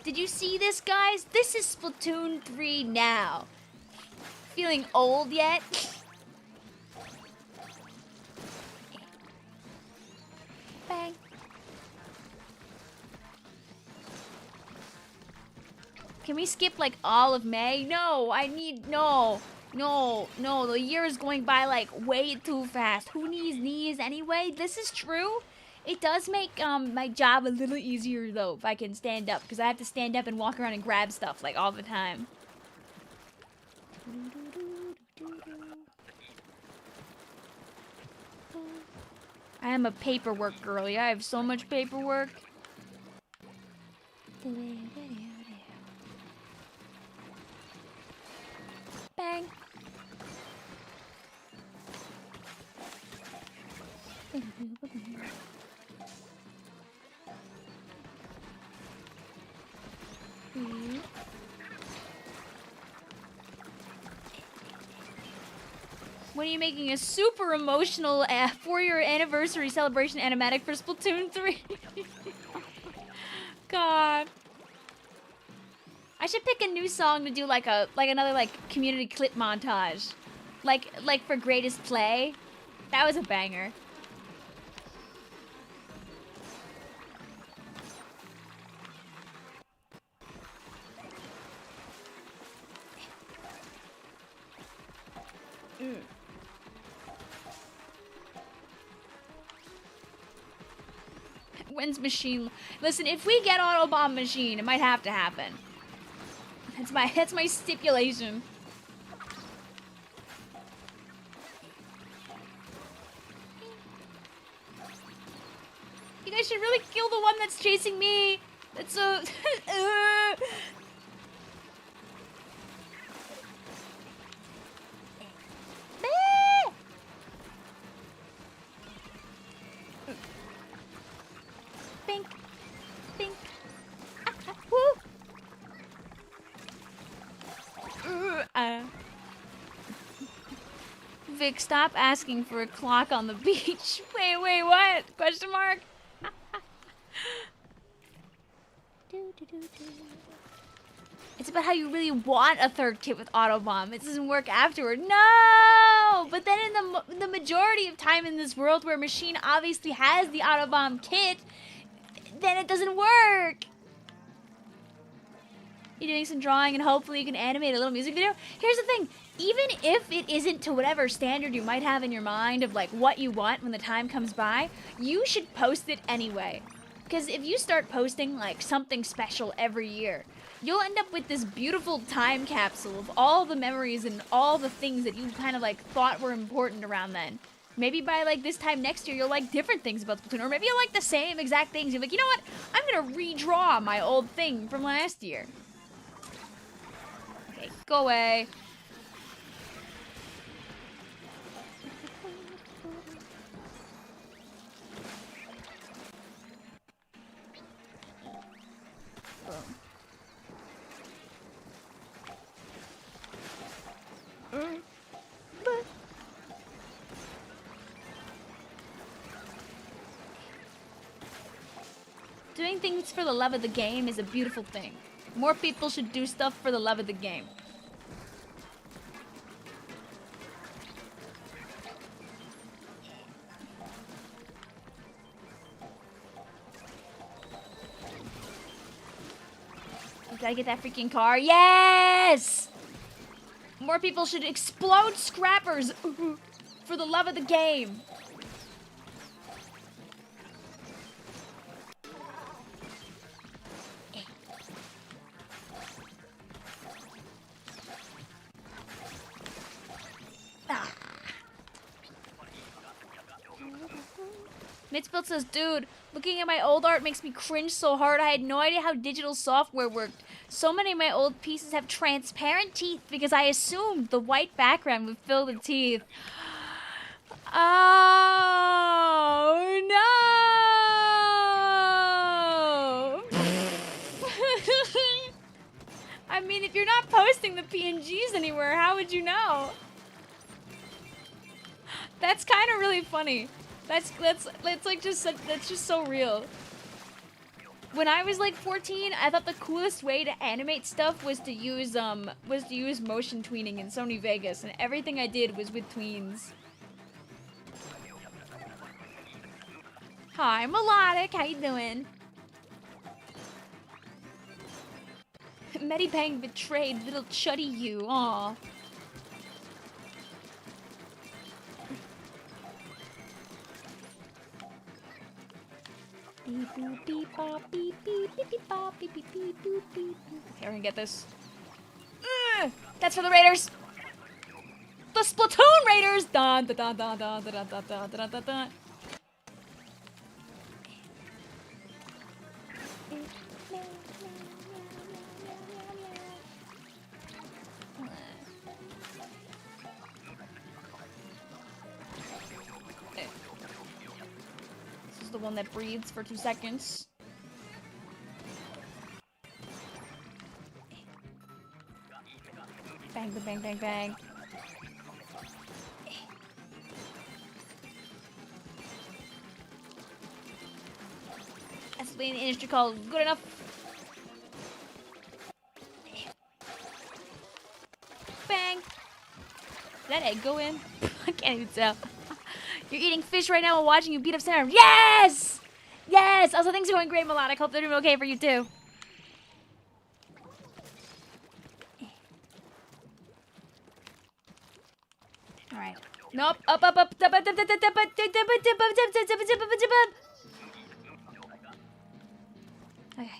Did you see this, guys? This is Splatoon 3 now. Feeling old yet? Bang. Can we skip like all of May? No, no, the year is going by like way too fast. Who needs knees anyway? This is true. It does make my job a little easier though if I can stand up, because I have to stand up and walk around and grab stuff like all the time. I am a paperwork girly. I have so much paperwork. Bang. When are you making a super emotional 4-year anniversary celebration animatic for Splatoon 3? God. I should pick a new song to do like another like community clip montage. Like for greatest play. That was a banger. When's machine? Listen, if we get Autobomb Machine, it might have to happen. That's my stipulation. You guys should really kill the one that's chasing me. That's so. Bink, bink. Woo. Vic, stop asking for a clock on the beach. Wait, what? Question mark? It's about how you really want a third kit with Autobomb. It doesn't work afterward. No! But then in the majority of time in this world where Machine obviously has the Autobomb kit, then it doesn't work. You're doing some drawing and hopefully you can animate a little music video. Here's the thing. Even if it isn't to whatever standard you might have in your mind of like what you want when the time comes by, you should post it anyway. Because if you start posting like something special every year, you'll end up with this beautiful time capsule of all the memories and all the things that you kind of like thought were important around then. Maybe by like this time next year, you'll like different things about Splatoon, or maybe you'll like the same exact things. You're like, you know what? I'm gonna redraw my old thing from last year. Okay, go away. Doing things for the love of the game is a beautiful thing. More people should do stuff for the love of the game. Did I get that freaking car? Yes! More people should explode scrappers for the love of the game. Mitspelt says, dude, looking at my old art makes me cringe so hard. I had no idea how digital software worked. So many of my old pieces have transparent teeth because I assumed the white background would fill the teeth. Oh, no! I mean, if you're not posting the PNGs anywhere, how would you know? That's kind of really funny. That's like just that's just so real. When I was like 14, I thought the coolest way to animate stuff was to use motion tweening in Sony Vegas, and everything I did was with tweens. Hi, Melodic, how you doing? Medipang betrayed little chuddy you, aw. Okay, we're gonna get this. That's for the Raiders! The Splatoon Raiders! Dun dun dun dun dun dun dun dun dun dun dun. The one that breathes for 2 seconds. Bang, bang, bang, bang. That's what in the industry called good enough. Bang. Did that egg go in? I can't even tell. You're eating fish right now while watching you beat up Sinai. Yes! Yes! Also, things are going great, Melodic. Hope they're doing okay for you, too. Alright. Nope. Up, up, up. Okay.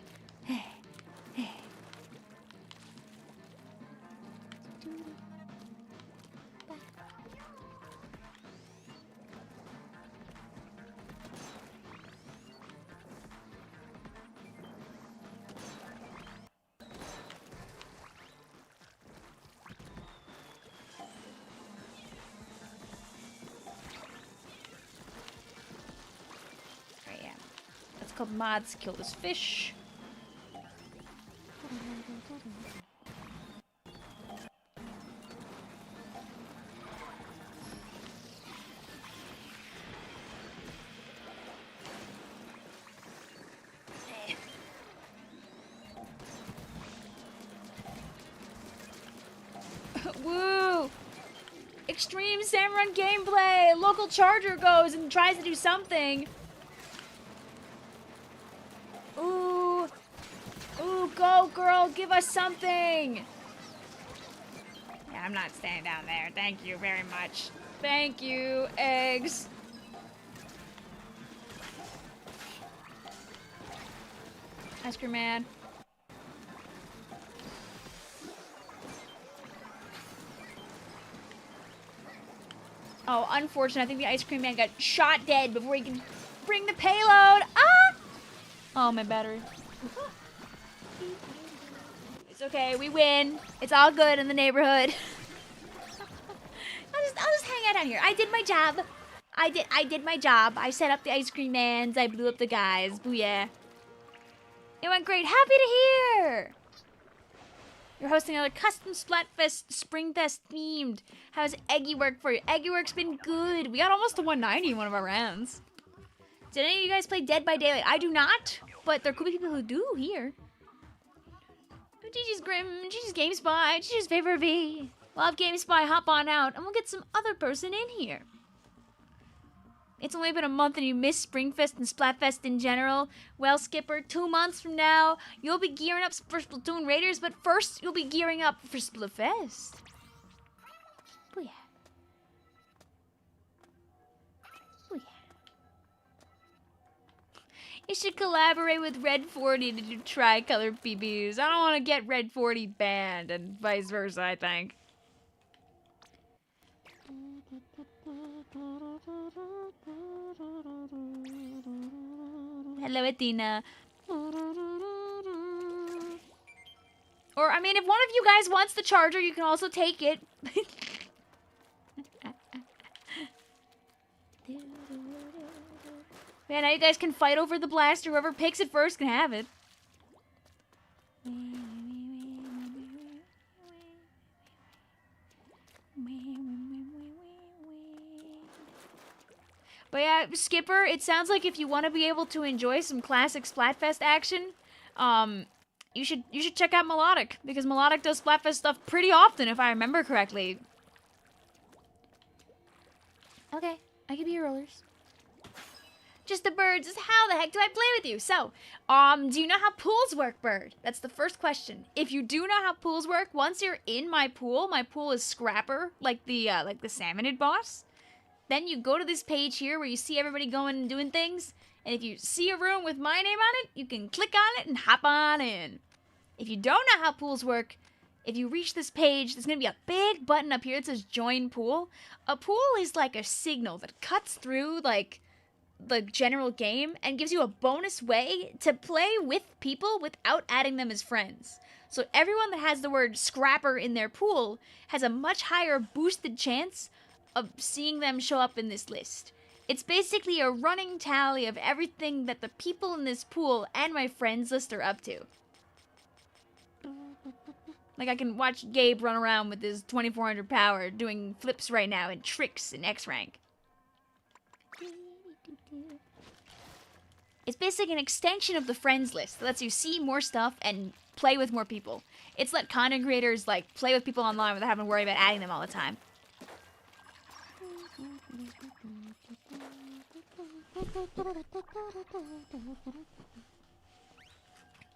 Couple mods kill this fish. Woo! Extreme Salmon Run gameplay! Local charger goes and tries to do something. Ooh. Ooh, go girl, give us something. Yeah, I'm not standing down there. Thank you very much. Thank you, eggs. Ice cream man. Oh, unfortunate. I think the ice cream man got shot dead before he could bring the payload. Ah! Oh, my battery. It's okay. We win. It's all good in the neighborhood. I'll just hang out down here. I did my job. I did my job. I set up the ice cream mans. I blew up the guys. Booyah. It went great. Happy to hear. You're hosting another custom Splatfest Springfest themed. How's Eggy work for you? Eggy work's been good. We got almost to 190 in one of our rounds. Did any of you guys play Dead by Daylight? I do not, but there could be people who do here. Gigi's Grim, Gigi's GameSpy, Gigi's Favor V. We'll have GameSpy hop on out, and we'll get some other person in here. It's only been a month and you missed Springfest and Splatfest in general. Well, Skipper, 2 months from now, you'll be gearing up for Splatoon Raiders, but first you'll be gearing up for Splatfest. Booyah. Booyah. You should collaborate with Red 40 to do tricolor PBs. I don't want to get Red 40 banned and vice versa, I think. Hello, Athena. Or, I mean, if one of you guys wants the charger, you can also take it. Man, now you guys can fight over the blaster. Whoever picks it first can have it. But yeah, Skipper, it sounds like if you want to be able to enjoy some classic Splatfest action, you should check out Melodic, because Melodic does Splatfest stuff pretty often, if I remember correctly. Okay, I can be your rollers. Just the birds. How the heck do I play with you? So, do you know how pools work, Bird? That's the first question. If you do know how pools work, once you're in my pool is Scrapper, like the Salmonid boss. Then you go to this page here where you see everybody going and doing things. And if you see a room with my name on it, you can click on it and hop on in. If you don't know how pools work, if you reach this page, there's going to be a big button up here that says Join Pool. A pool is like a signal that cuts through, like, the general game and gives you a bonus way to play with people without adding them as friends. So everyone that has the word Scrapper in their pool has a much higher boosted chance of seeing them show up in this list. It's basically a running tally of everything that the people in this pool and my friends list are up to. Like, I can watch Gabe run around with his 2400 power doing flips right now and tricks in X rank. It's basically an extension of the friends list that lets you see more stuff and play with more people. It's let content creators, like, play with people online without having to worry about adding them all the time.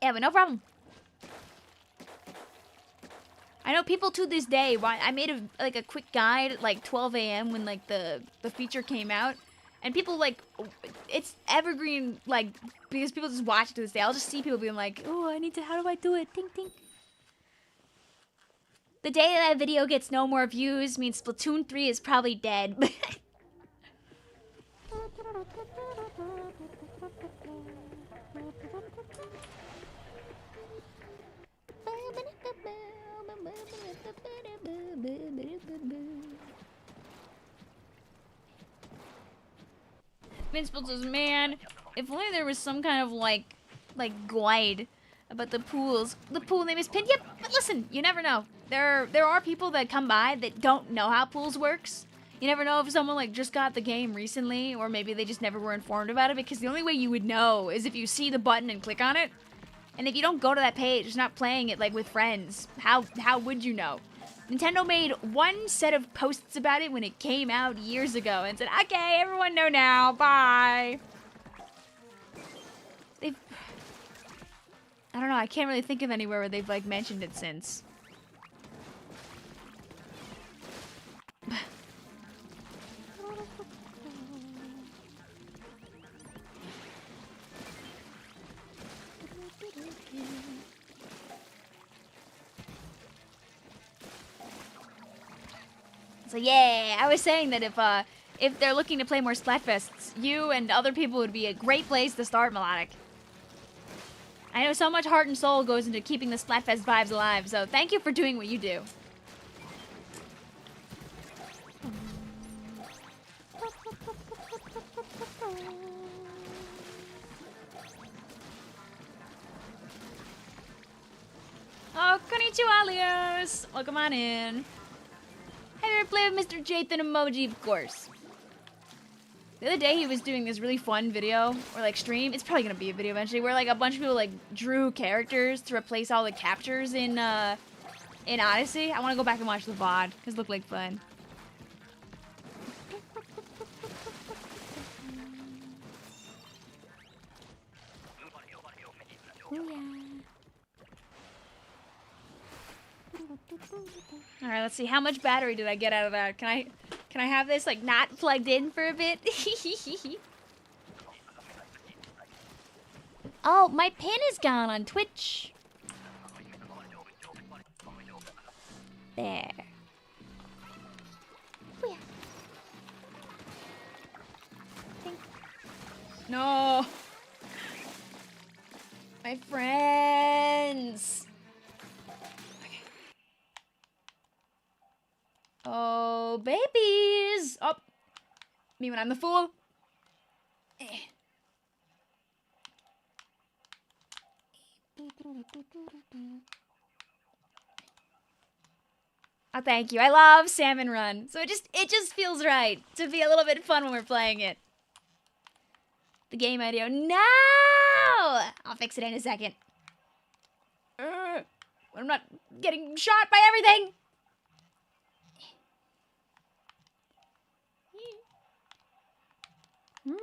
Yeah, but no problem. I know people to this day, I made a quick guide at like 12 a.m. when like the feature came out. And people like, it's evergreen, like, because people just watch it to this day. I'll just see people being like, oh, how do I do it? Tink, tink. The day that video gets no more views means Splatoon 3 is probably dead. Invincible says, man, if only there was some kind of like guide about the pools. The pool name is pinned. Yep, but listen, you never know. There are people that come by that don't know how pools works. You never know if someone like just got the game recently, or maybe they just never were informed about it, because the only way you would know is if you see the button and click on it. And if you don't go to that page, it's not playing it like with friends. How would you know? Nintendo made one set of posts about it when it came out years ago and said, okay, everyone know now, bye. I don't know, I can't really think of anywhere where they've like mentioned it since. So yeah, I was saying that if they're looking to play more Splatfests, you and other people would be a great place to start, Melodic. I know so much heart and soul goes into keeping the Splatfest vibes alive, so thank you for doing what you do. Oh, konnichiwa, Leos! Welcome on in. Have you ever played with Mr. Jathan Emoji? Of course. The other day he was doing this really fun video, or like stream, it's probably gonna be a video eventually, where like a bunch of people like drew characters to replace all the captures in Odyssey. I wanna go back and watch the VOD, because it looked like fun. Alright, let's see, how much battery did I get out of that? Can I have this like not plugged in for a bit? Oh, my pin is gone on Twitch. There. Oh, yeah. No. My friends. Okay. Oh, babies. Oh. Me when I'm the fool. Oh, thank you. I love Salmon Run. So it just feels right to be a little bit fun when we're playing it. The game idea. No! I'll fix it in a second. I'm not getting shot by everything. Okay. I'm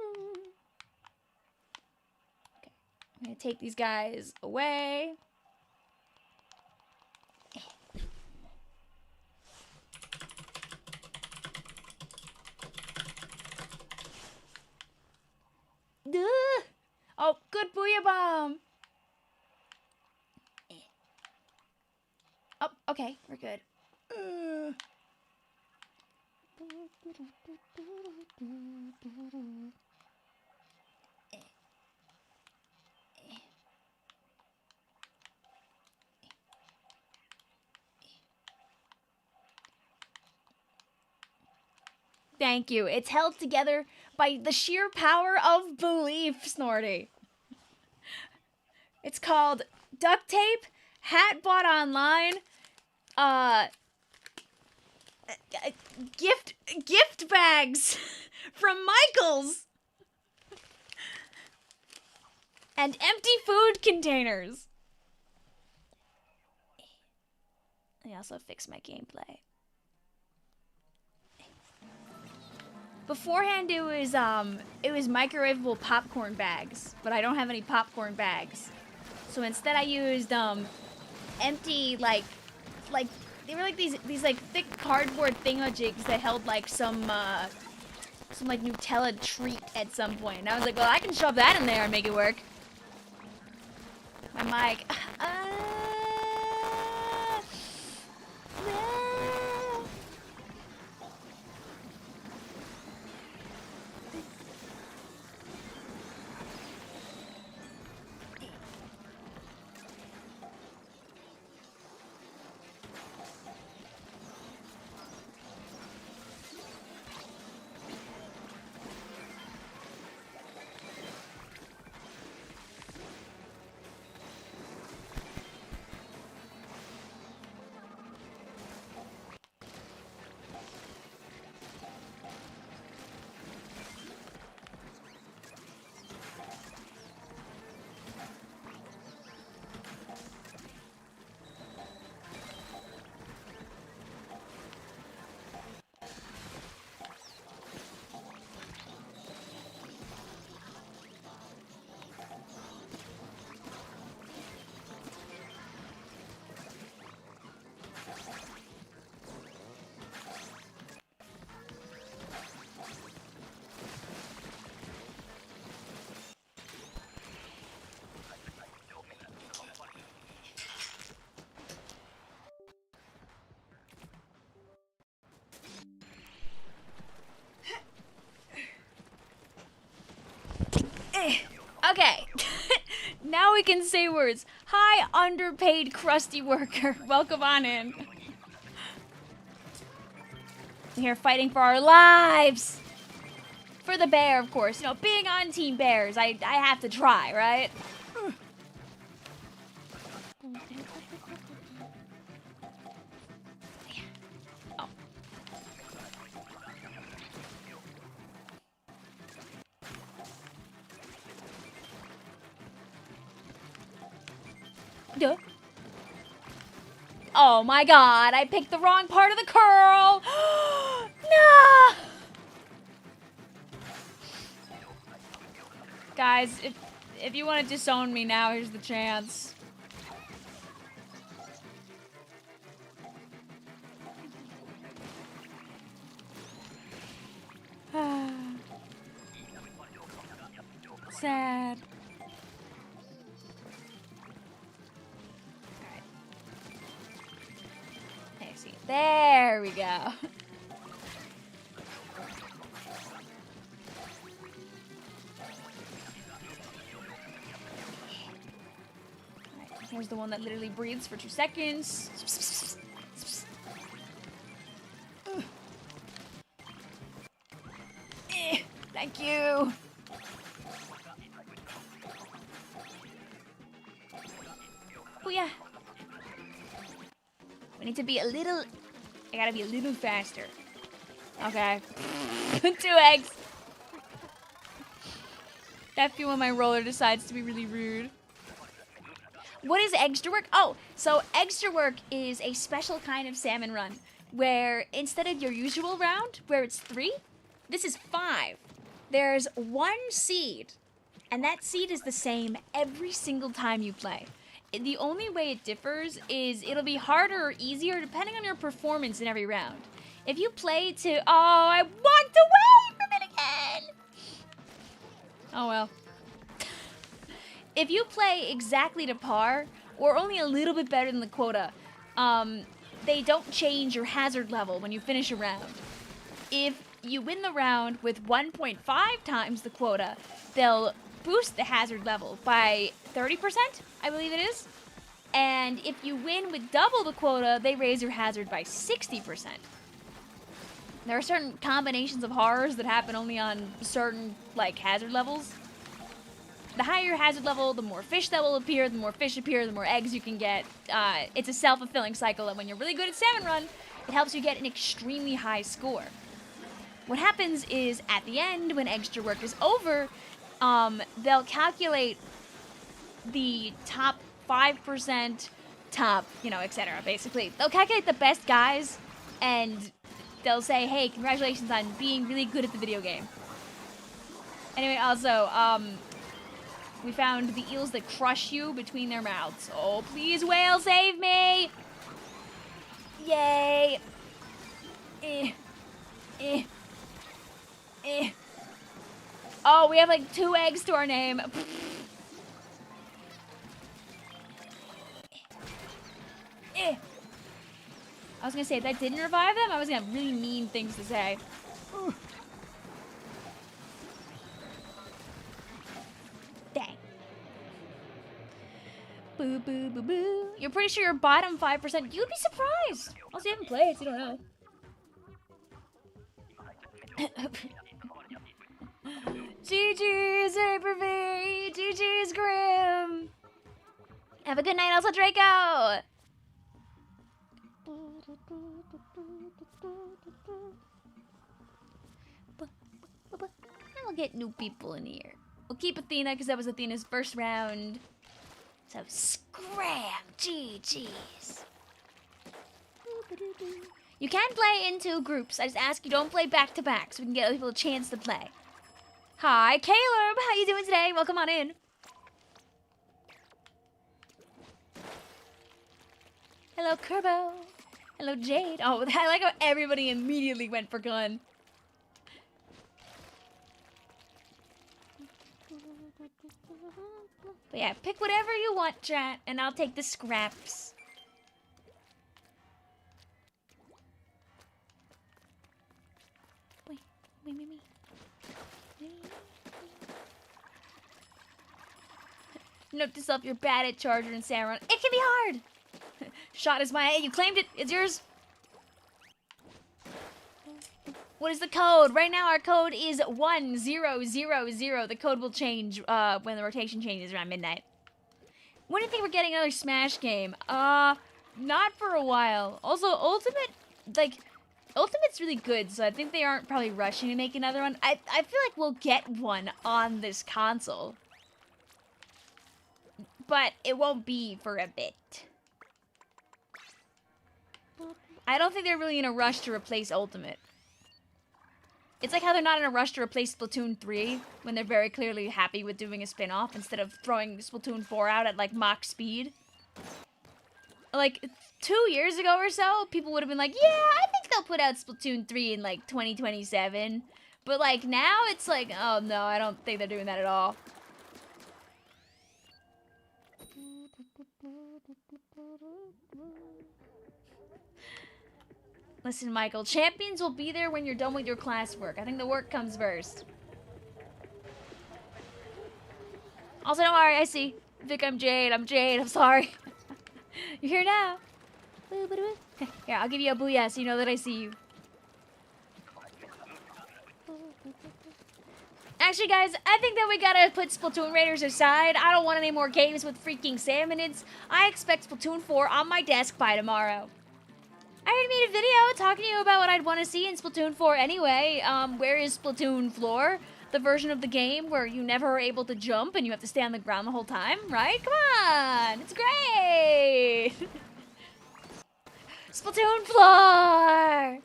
gonna take these guys away. Oh, good booyah bomb. Oh, okay, we're good. Thank you. It's held together by the sheer power of belief, Snorty. It's called duct tape, hat bought online, gift bags from Michaels, and empty food containers. I also fixed my gameplay. Beforehand, it was microwavable popcorn bags, but I don't have any popcorn bags. So instead I used empty like they were like these like thick cardboard thingamajigs that held like some like Nutella treat at some point. And I was like, well, I can shove that in there and make it work. My mic. Okay. Now we can say words. Hi, underpaid crusty worker. Welcome on in. We're here fighting for our lives. For the bear, of course. You know, being on Team Bears, I have to try, right? Oh. Duh. Oh my god, I picked the wrong part of the curl. No! Guys, if you want to disown me now, here's the chance. Sad. Alright. There, see. There we go. Alright, here's the one that literally breathes for 2 seconds. Thank you. Oh yeah. We need to be a little... I gotta be a little faster. Okay. 2 eggs. That few when my roller decides to be really rude. What is extra work? Oh, so extra work is a special kind of salmon run where instead of your usual round, where it's 3, this is 5. There's 1 seed, and that seed is the same every single time you play. The only way it differs is it'll be harder or easier depending on your performance in every round. If you play to... Oh, I walked away from it again! Oh well. If you play exactly to par, or only a little bit better than the quota, they don't change your hazard level when you finish a round. If you win the round with 1.5 times the quota, they'll boost the hazard level by 30%, I believe it is. And if you win with double the quota, they raise your hazard by 60%. There are certain combinations of horrors that happen only on certain, like, hazard levels. The higher your hazard level, the more fish that will appear, the more fish appear, the more eggs you can get. It's a self-fulfilling cycle, and when you're really good at Salmon Run, it helps you get an extremely high score. What happens is, at the end, when extra work is over, they'll calculate the top 5%, top, etc. Basically, they'll calculate the best guys, and they'll say, hey, congratulations on being really good at the video game. Anyway, also, we found the eels that crush you between their mouths. Oh, please, whale, save me! Yay! Oh, we have like 2 eggs to our name. I was gonna say, if that didn't revive them, I was gonna have really mean things to say. Dang. Boo, boo, boo, boo. You're pretty sure you're bottom 5%. You'd be surprised. Also, you haven't played, so you don't know. GG's, Hyper-V! GG's, Grim! Have a good night, also, Draco! And we'll get new people in here. We'll keep Athena, because that was Athena's first round. So, scram! GG's. You can play in 2 groups. I just ask you don't play back-to-back, so we can get other people a chance to play. Hi, Caleb! How you doing today? Welcome on in. Hello, Kerbo. Hello, Jade. Oh, I like how everybody immediately went for gun. But yeah, pick whatever you want, chat, and I'll take the scraps. Note to self, you're bad at Charger and Salmon. It can be hard! Shot is my... You claimed it. It's yours. What is the code? Right now our code is 1000. The code will change when the rotation changes around midnight. When do you think we're getting another Smash game? Not for a while. Also, Ultimate, like, Ultimate's really good, so I think they aren't probably rushing to make another one. I feel like we'll get one on this console. But it won't be for a bit. I don't think they're really in a rush to replace Ultimate. It's like how they're not in a rush to replace Splatoon 3 when they're very clearly happy with doing a spin-off instead of throwing Splatoon 4 out at like Mach speed. Like 2 years ago or so, people would have been like, yeah, I think they'll put out Splatoon 3 in like 2027. But like now it's like, oh no, I don't think they're doing that at all. Listen, Michael, champions will be there when you're done with your classwork. I think the work comes first. Also, don't worry, I see. Vic, I'm Jade. I'm sorry. You're here now. Here, I'll give you a booyah so you know that I see you. Actually, guys, I think that we gotta put Splatoon Raiders aside. I don't want any more games with freaking salmonids. I expect Splatoon 4 on my desk by tomorrow. I already made a video talking to you about what I'd want to see in Splatoon 4 anyway. Where is Splatoon Floor? The version of the game where you never are able to jump and you have to stay on the ground the whole time, right? Come on! It's great! Splatoon Floor!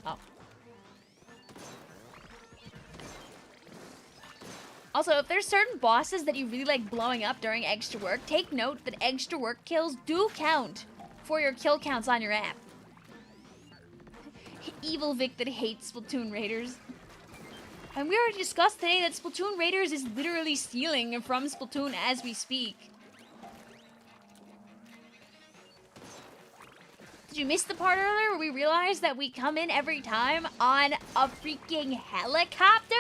Oh. Also, if there's certain bosses that you really like blowing up during extra work, take note that extra work kills do count for your kill counts on your app. Evil Vic that hates Splatoon Raiders. And we already discussed today that Splatoon Raiders is literally stealing from Splatoon as we speak. Did you miss the part earlier where we realized that we come in every time on a freaking helicopter?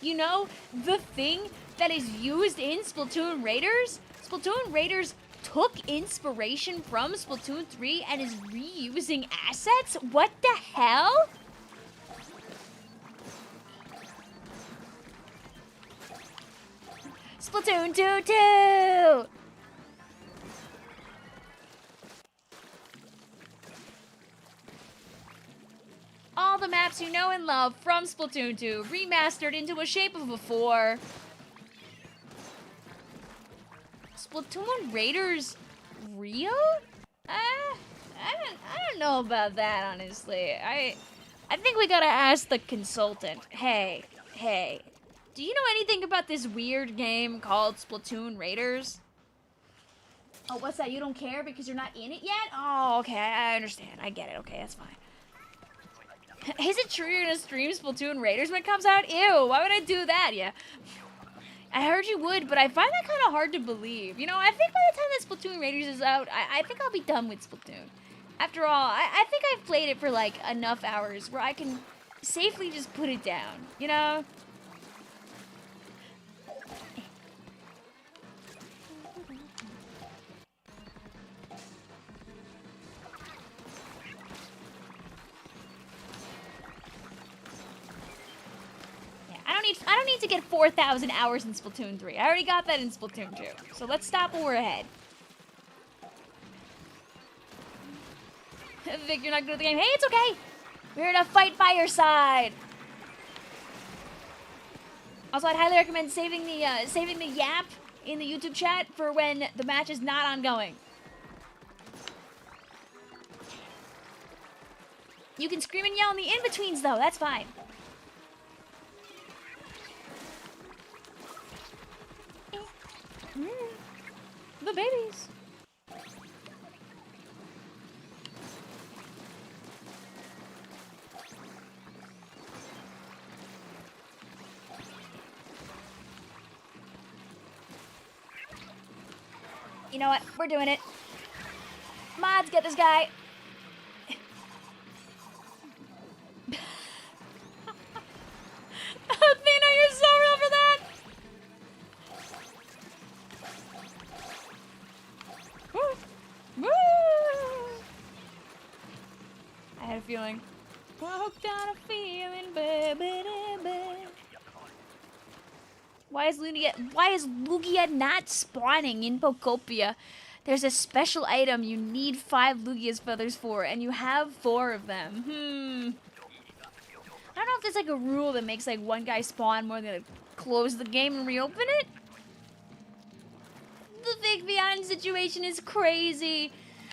You know, the thing that is used in Splatoon Raiders? Splatoon Raiders took inspiration from Splatoon 3 and is reusing assets? What the hell? Splatoon 2-2! All the maps you know and love from Splatoon 2, remastered into a shape of a 4. Splatoon Raiders real? I don't know about that, honestly. I think we gotta ask the consultant. Hey, do you know anything about this weird game called Splatoon Raiders? Oh, what's that? You don't care because you're not in it yet? Oh, okay, I understand. I get it. Okay, that's fine. Is it true you're gonna stream Splatoon Raiders when it comes out? Ew, why would I do that? Yeah. I heard you would, but I find that kind of hard to believe. You know, I think by the time that Splatoon Raiders is out, I think I'll be done with Splatoon. After all, I think I've played it for, like, enough hours where I can safely just put it down, you know? I don't need to get 4,000 hours in Splatoon 3. I already got that in Splatoon 2. So let's stop when we're ahead. Vic, you're not good at the game. Hey, it's okay. We're here to fight by your side. Also, I'd highly recommend saving the yap in the YouTube chat for when the match is not ongoing. You can scream and yell in the in-betweens, though. That's fine. The babies. You know what? We're doing it. Mods, get this guy. Athena, you're so real for that. feeling. Hooked on a feeling, baby. Why is Lugia not spawning in Pokopia? There's a special item you need 5 Lugia's feathers for, and you have 4 of them. I don't know if there's like a rule that makes like one guy spawn more than close the game and reopen it. The Vicvillon situation is crazy.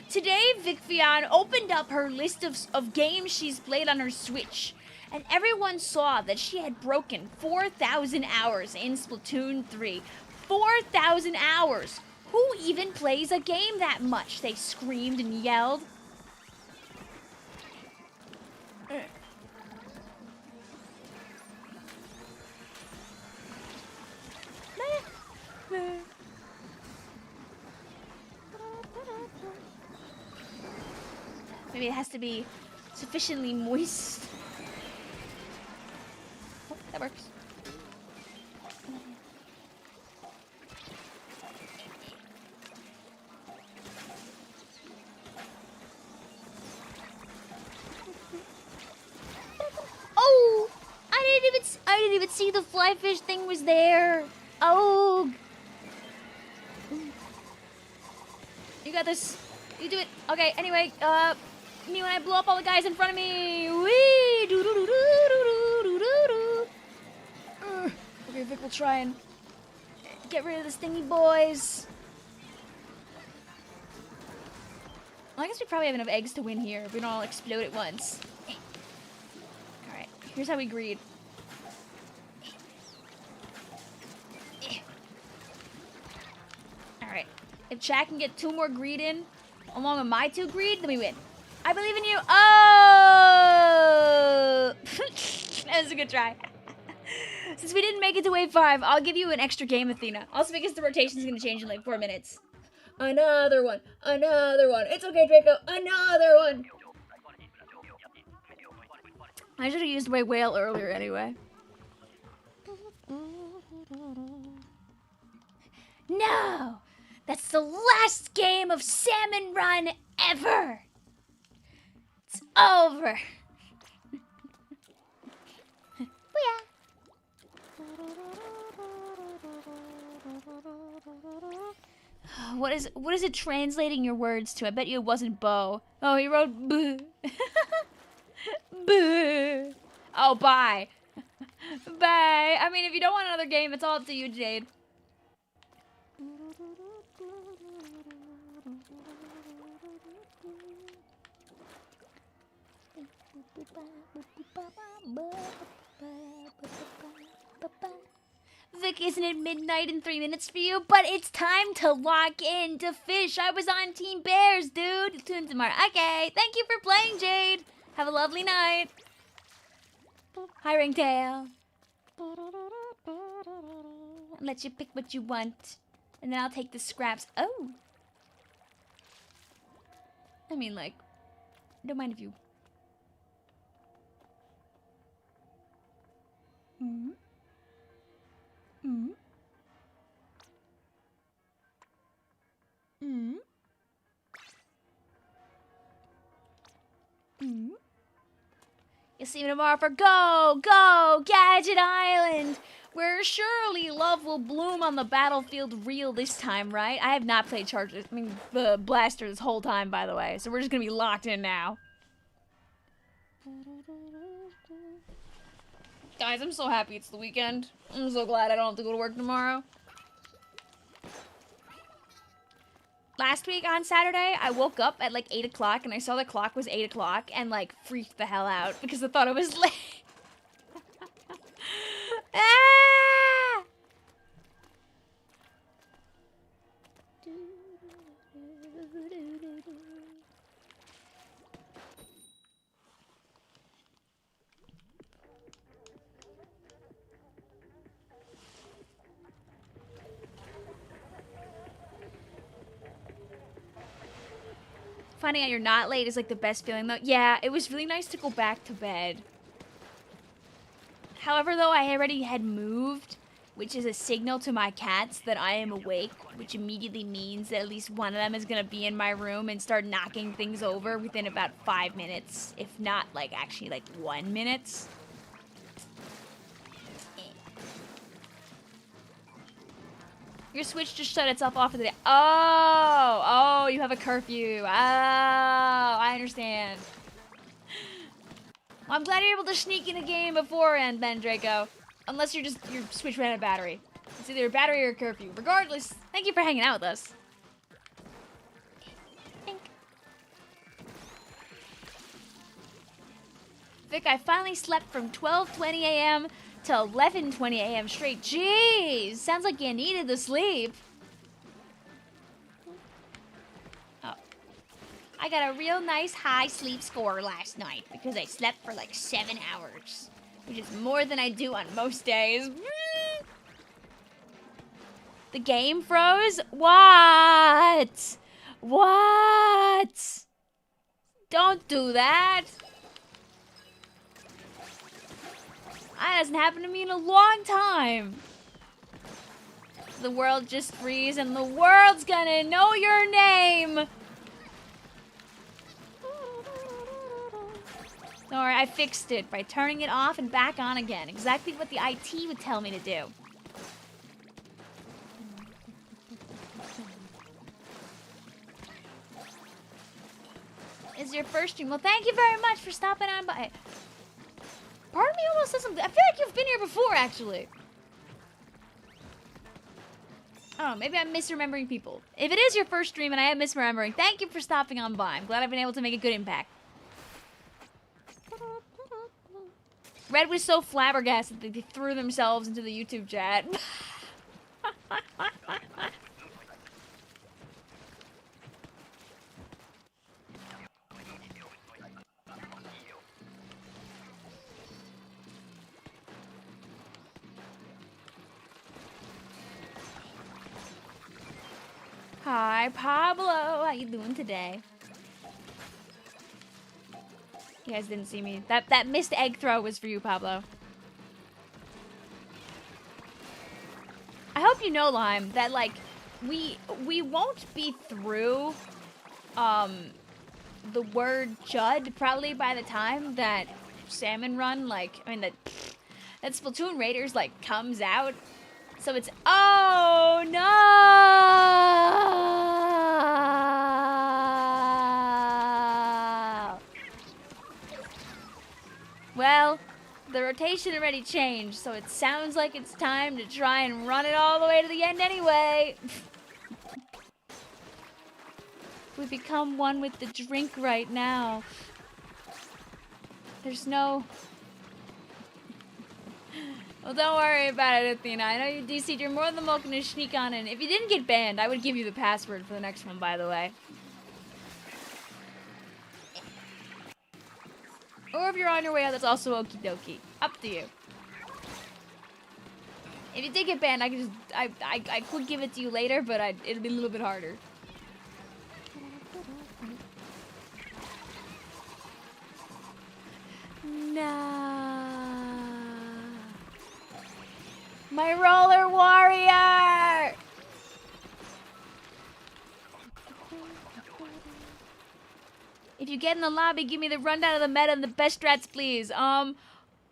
Today, Vicvillon opened up her list of games she's played on her Switch, and everyone saw that she had broken 4,000 hours in Splatoon 3. 4,000 hours! Who even plays a game that much? They screamed and yelled. Maybe it has to be sufficiently moist. Oh, that works. Oh! I didn't even see the fly fish thing was there. Oh! You got this. You do it. Okay, anyway, me when I blow up all the guys in front of me. Wee! Doo doo doo doo doo doo doo doo. Okay, Vic will try and get rid of the stingy boys. Well, I guess we probably have enough eggs to win here if we don't all explode at once. Alright, here's how we greed. Alright, if Chad can get 2 more greed in, along with my 2 greed, then we win. I believe in you. Oh! That was a good try. Since we didn't make it to wave 5, I'll give you an extra game, Athena. Also because the rotation is going to change in like 4 minutes. Another one. Another one. It's okay, Draco. Another one. I should have used my whale earlier anyway. No! That's the last game of Salmon Run ever! It's over! What is it translating your words to? I bet you it wasn't Bo. Oh, he wrote boo. Boo. Oh, bye. Bye. I mean, if you don't want another game, it's all up to you, Jade. Vic, isn't it midnight in 3 minutes for you? But it's time to lock in to fish. I was on Team Bears, dude. Tune tomorrow. Okay. Thank you for playing, Jade. Have a lovely night. Hi, Ringtail. I'll let you pick what you want. And then I'll take the scraps. Oh. I mean, like, don't mind if you... Mm-hmm. Mm-hmm. Mm-hmm. Mm-hmm. You'll see me tomorrow for Go Gadget Island, where surely love will bloom on the battlefield real this time, right? I have not played the Blaster this whole time, by the way, so we're just gonna be locked in now. Guys, I'm so happy it's the weekend. I'm so glad I don't have to go to work tomorrow. Last week on Saturday, I woke up at like 8 o'clock and I saw the clock was 8 o'clock and like freaked the hell out because I thought it was late. Ah! Finding out you're not late is like the best feeling though. Yeah, it was really nice to go back to bed. However though, I already had moved which is a signal to my cats that I am awake, which immediately means that at least one of them is gonna be in my room and start knocking things over within about 5 minutes, if not, like, actually, like, 1 minute. Your Switch just shut itself off for the day. Oh, you have a curfew. Oh, I understand. Well, I'm glad you're able to sneak in a game beforehand, then, Draco. Unless your Switch ran out of battery. It's either a battery or a curfew. Regardless, thank you for hanging out with us. Thank. Vic, I finally slept from 12:20 a.m. to 11:20 a.m. straight. Jeez, sounds like you needed the sleep. Oh. I got a real nice high sleep score last night because I slept for like 7 hours, which is more than I do on most days. The game froze? What? What? Don't do that. That hasn't happened to me in a long time. The world just freeze and the world's gonna know your name. Don't worry, I fixed it by turning it off and back on again. Exactly what the IT would tell me to do. Is your first stream? Well, thank you very much for stopping on by. Part of me almost says something. I feel like you've been here before, actually. Oh, maybe I'm misremembering people. If it is your first stream and I am misremembering, thank you for stopping on by. I'm glad I've been able to make a good impact. Red was so flabbergasted that they threw themselves into the YouTube chat. Hi, Pablo. How you doing today? You guys didn't see me. That missed egg throw was for you, Pablo. I hope you know, Lime, that like we won't be through the word Chud probably by the time that Salmon Run, like I mean that Splatoon Raiders like comes out. So it's oh no. Well, the rotation already changed, so it sounds like it's time to try and run it all the way to the end anyway. We become one with the drink right now. There's no... Well, don't worry about it, Athena. I know you DC'd. You're more than welcome to sneak on in. If you didn't get banned, I would give you the password for the next one, by the way. Or if you're on your way out, that's also okie dokie. Up to you. If you did get banned, I could just... I could give it to you later, but it'd be a little bit harder. No. My roller warrior! If you get in the lobby, give me the rundown of the meta and the best strats, please. All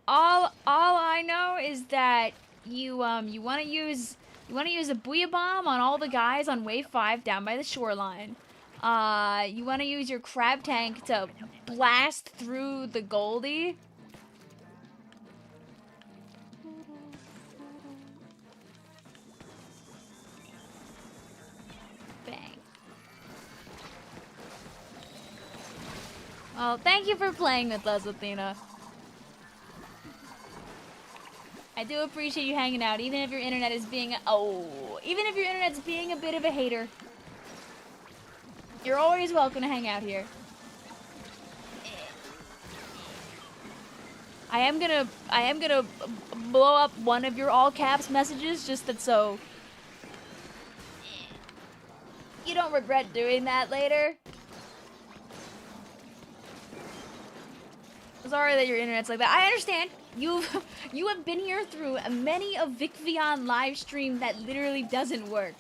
I know is that you want to use a Booyah Bomb on all the guys on wave 5 down by the shoreline. You want to use your crab tank to blast through the Goldie. Bang. Well, thank you for playing with us, Athena. I do appreciate you hanging out, even if your internet is being even if your internet's being a bit of a hater. You're always welcome to hang out here. I am gonna blow up one of your all caps messages just that so you don't regret doing that later. sorry that your internet's like that. I understand. You have been here through many a Vicvillon live stream that literally doesn't work.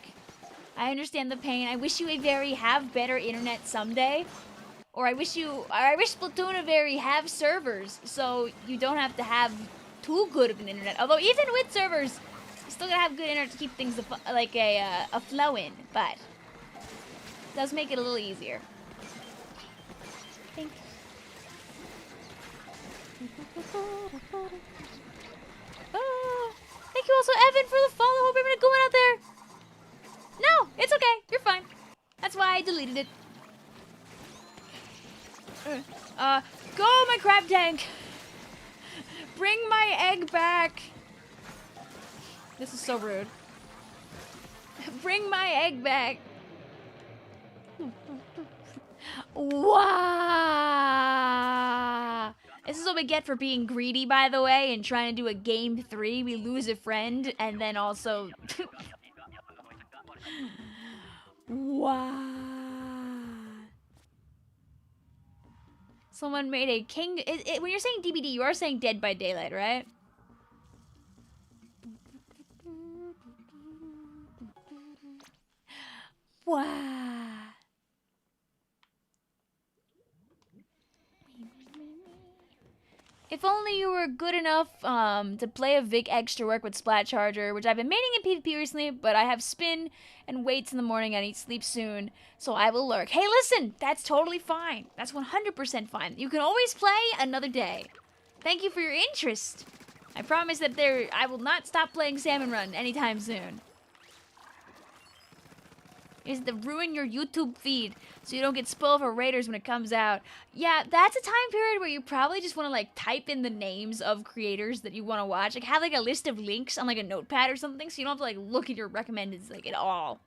I understand the pain. I wish you have better internet someday. Or I wish Splatoon have servers so you don't have to have too good of an internet. Although even with servers, you still gotta have good internet to keep things a flowing, but it does make it a little easier. Thank Thank you also, Evan, for the follow. Hope everyone going out there. No, it's okay. You're fine. That's why I deleted it. Go, my crab tank. Bring my egg back. This is so rude. Bring my egg back. Wow. This is what we get for being greedy, by the way, and trying to do a game 3. We lose a friend, and then also... Wow. Someone made a king... when you're saying DBD, you are saying Dead by Daylight, right? Wow. If only you were good enough to play a EGGSTRA WORK with Splat Charger, which I've been maining in PvP recently, but I have spin and weights in the morning. I need sleep soon, so I will lurk. Hey, listen, that's totally fine. That's 100% fine. You can always play another day. Thank you for your interest. I promise that I will not stop playing Salmon Run anytime soon. Is to ruin your YouTube feed so you don't get spoiled for Raiders when it comes out. Yeah, that's a time period where you probably just want to like type in the names of creators that you want to watch. Like have like a list of links on like a notepad or something so you don't have to like look at your recommendeds like at all.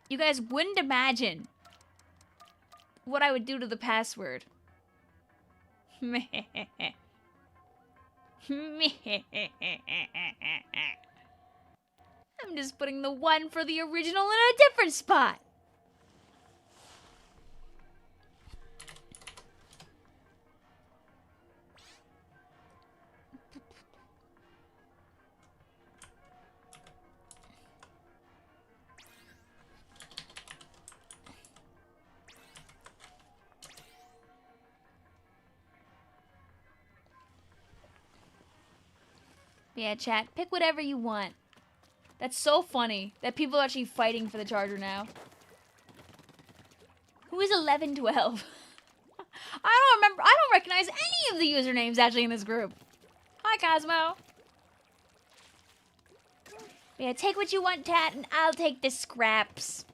You guys wouldn't imagine what I would do to the password. I'm just putting the 1 for the original in a different spot. Yeah, chat, pick whatever you want. That's so funny that people are actually fighting for the charger now. Who is 1112? I don't recognize any of the usernames actually in this group. Hi, Cosmo. Yeah, take what you want, Tat, and I'll take the scraps.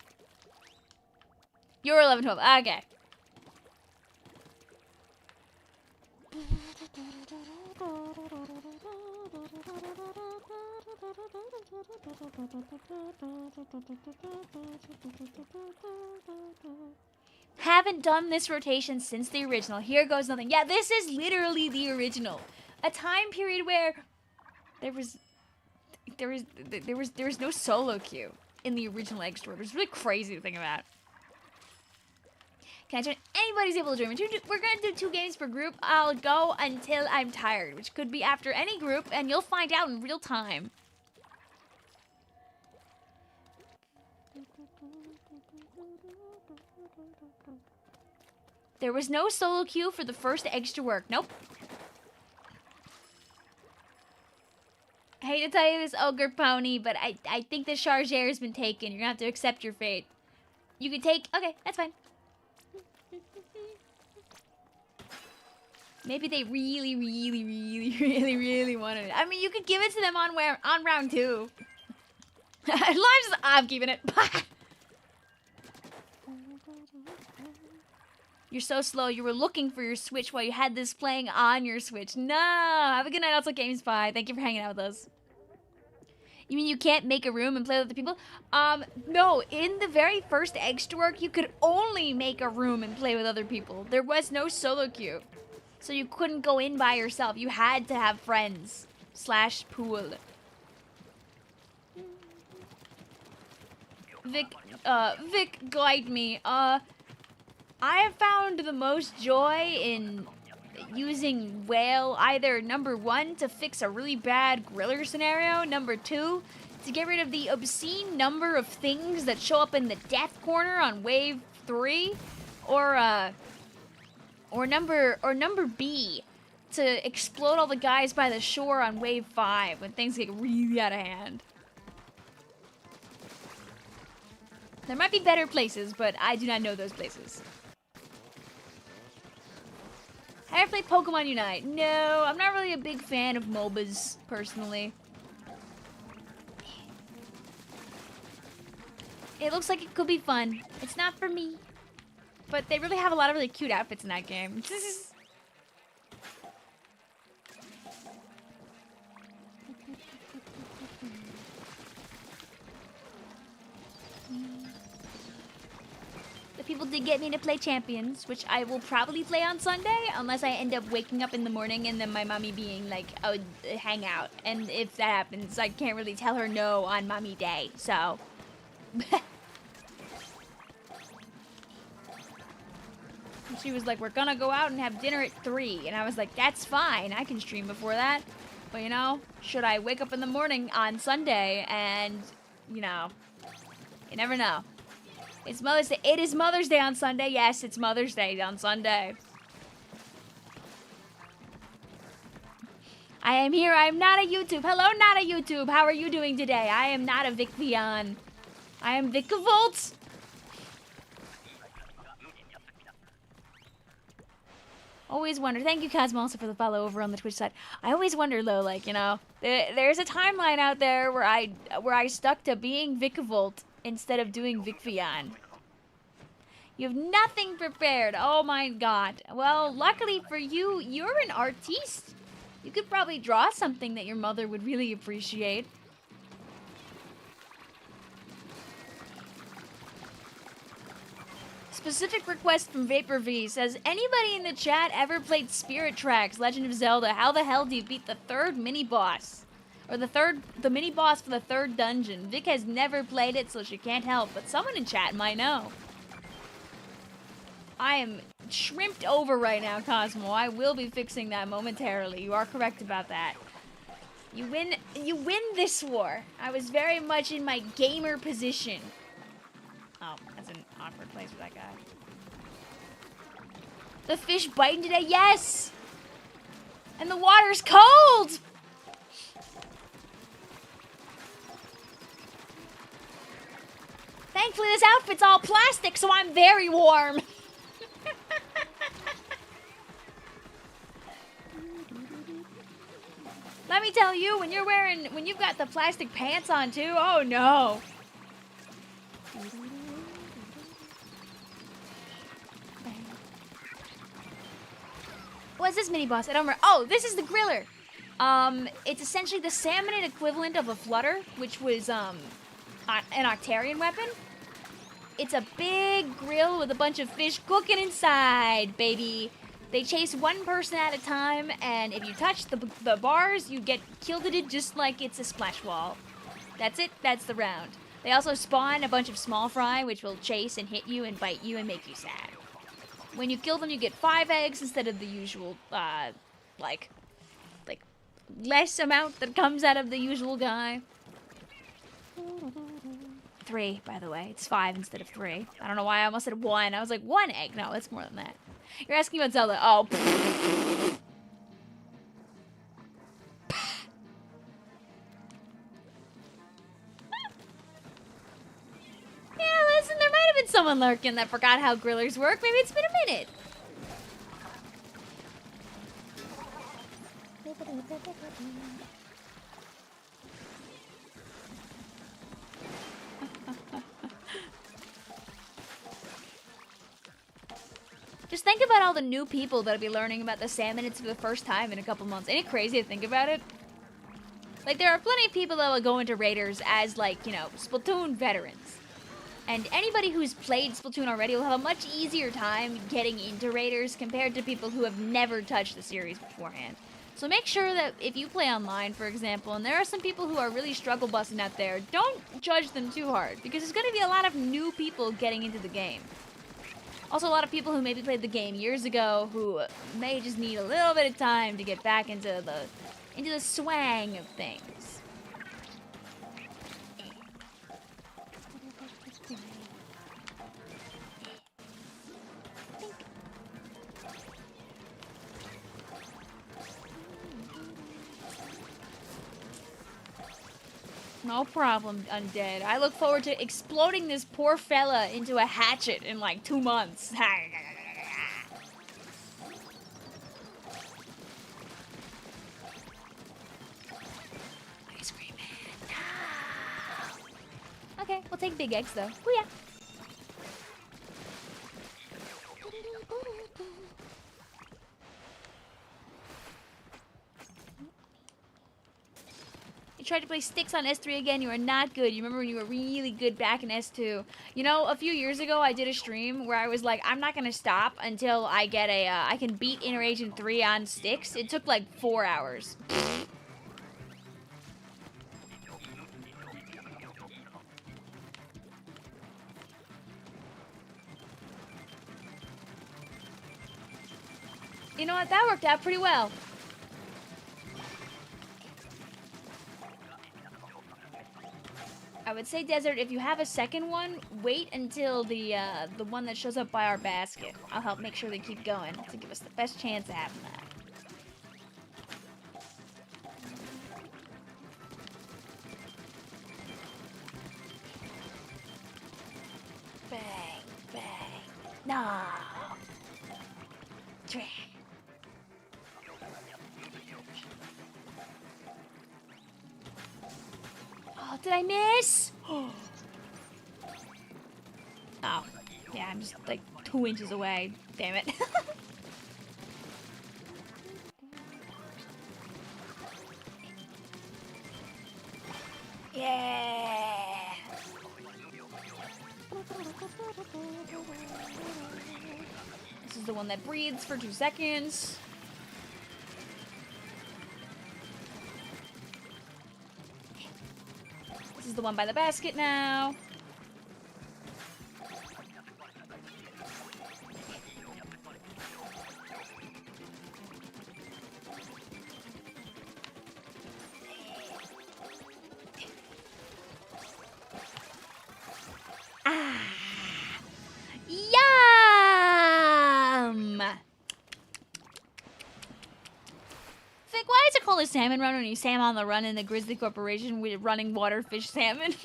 You're 1112. Okay. Haven't done this rotation since the original. Here goes nothing. Yeah, this is literally the original. A time period where there was no solo queue in the original EGGSTRA WORK. It's really crazy to think about. Can I join? Anybody's able to join me. We're gonna do 2 games per group. I'll go until I'm tired, which could be after any group, and you'll find out in real time. There was no solo queue for the first EGGSTRA WORK. Nope. I hate to tell you this, Ogre Pony, but I think the chargeur has been taken. You're gonna have to accept your fate. You can take... Okay, that's fine. Maybe they really wanted it. I mean, you could give it to them on round 2. I'm keeping it. You're so slow. You were looking for your Switch while you had this playing on your Switch. No. Have a good night, also GameSpy. Thank you for hanging out with us. You mean you can't make a room and play with other people? No. In the very first EGGSTRA WORK, you could only make a room and play with other people. There was no solo queue. So you couldn't go in by yourself. You had to have friends. / pool. Vic, guide me. I have found the most joy in using whale either number 1 to fix a really bad griller scenario, number 2 to get rid of the obscene number of things that show up in the death corner on wave 3, or number B to explode all the guys by the shore on wave 5 when things get really out of hand. There might be better places, but I do not know those places. Have you played Pokemon Unite? No, I'm not really a big fan of MOBAs, personally. It looks like it could be fun. It's not for me. But they really have a lot of really cute outfits in that game. The people did get me to play Champions, which I will probably play on Sunday, unless I end up waking up in the morning and then my mommy being like, oh, hang out. And if that happens, I can't really tell her no on mommy day, so. She was like, we're gonna go out and have dinner at 3. And I was like, that's fine, I can stream before that. But you know, should I wake up in the morning on Sunday and, you know, you never know. It's Mother's Day. It is Mother's Day on Sunday. Yes, it's Mother's Day on Sunday. I am here. I am not a YouTube. Hello, not a YouTube. How are you doing today? I am not a Vicvillon. I am Vicvillon. Always wonder. Thank you, Cosmo, also for the follow over on the Twitch side. I always wonder, though, like, you know, there's a timeline out there where I stuck to being Vicvillon instead of doing Vicvillon. You have nothing prepared. Oh my god. Well, luckily for you, you're an artiste. You could probably draw something that your mother would really appreciate. Specific request from Vapor V says, anybody in the chat ever played Spirit Tracks, Legend of Zelda? How the hell do you beat the 3rd mini-boss? Or the mini-boss for the 3rd dungeon. Vic has never played it, so she can't help, but someone in chat might know. I am shrimped over right now, Cosmo. I will be fixing that momentarily. You are correct about that. You win this war. I was very much in my gamer position. Oh, that's an awkward place for that guy. The fish biting today? Yes! And the water's cold! Thankfully, this outfit's all plastic, so I'm very warm. Let me tell you, when you've got the plastic pants on too, oh no. What's this mini boss? I don't remember. Oh, this is the griller. It's essentially the salmon equivalent of a flutter, which was an Octarian weapon. It's a big grill with a bunch of fish cooking inside, baby. They chase one person at a time, and if you touch the bars, you get kilted just like it's a splash wall. That's it. That's the round. They also spawn a bunch of small fry, which will chase and hit you and bite you and make you sad. When you kill them, you get 5 eggs instead of the usual, like less amount that comes out of the usual guy. 3, by the way. It's 5 instead of 3. I don't know why I almost said 1. I was like, 1 egg. No, it's more than that. You're asking about Zelda. Oh. Yeah, listen, there might have been someone lurking that forgot how grillers work. Maybe it's been a minute. Just think about all the new people that'll be learning about the salmon for the first time in a couple months. Ain't it crazy to think about it? Like, there are plenty of people that will go into Raiders as, like, you know, Splatoon veterans. And anybody who's played Splatoon already will have a much easier time getting into Raiders compared to people who have never touched the series beforehand. So make sure that if you play online, for example, and there are some people who are really struggle busting out there, don't judge them too hard, because there's going to be a lot of new people getting into the game. Also, a lot of people who maybe played the game years ago who may just need a little bit of time to get back into the swang of things. No problem, Undead. I look forward to exploding this poor fella into a hatchet in like 2 months. Ice cream man. No. Okay, we'll take big eggs though. Oh yeah. You tried to play sticks on S3 again, you are not good. You remember when you were really good back in S2. You know, a few years ago I did a stream where I was like, I'm not gonna stop until I get I can beat Inner Agent 3 on sticks. It took like 4 hours. You know what, that worked out pretty well. I would say, Desert, if you have a second one, wait until the one that shows up by our basket. I'll help make sure they keep going to give us the best chance of having that. Bang, bang. No. Oh, did I miss? Oh, yeah, I'm just like 2 inches away. Damn it. Yeah. This is the one that breathes for 2 seconds. This is the one by the basket now. Why is it called a salmon run when you Sam on the run in the Grizzly Corporation with running waterfish salmon?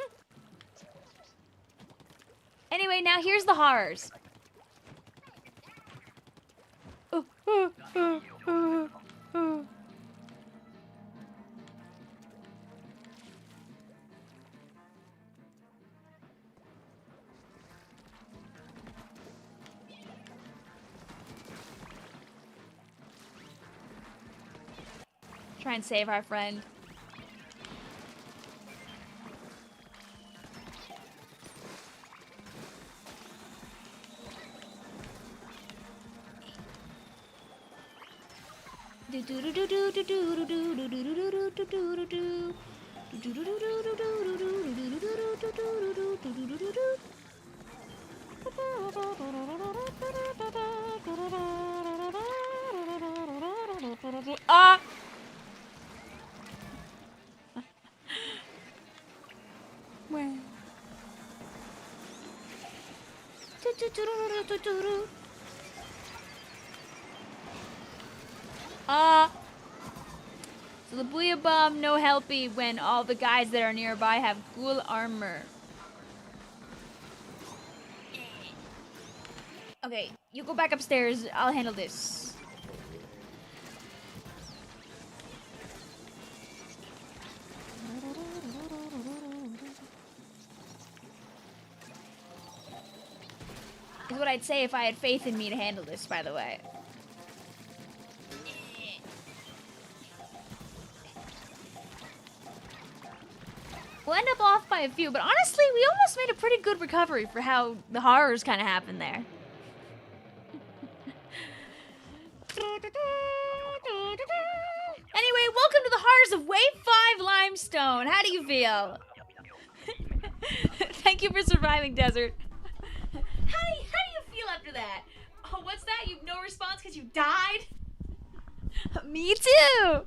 Anyway, now here's the horrors. Try and save our friend. Ah! Where? So the Booyah Bomb no helpy when all the guys that are nearby have ghoul armor. Okay, you go back upstairs. I'll handle this. Is what I'd say if I had faith in me to handle this, by the way. We'll end up off by a few, but honestly, we almost made a pretty good recovery for how the horrors kind of happened there. Anyway, welcome to the horrors of Wave 5 Limestone. How do you feel? Thank you for surviving, Desert. How do you feel after that. Oh, what's that? You have no response because you died? Me too!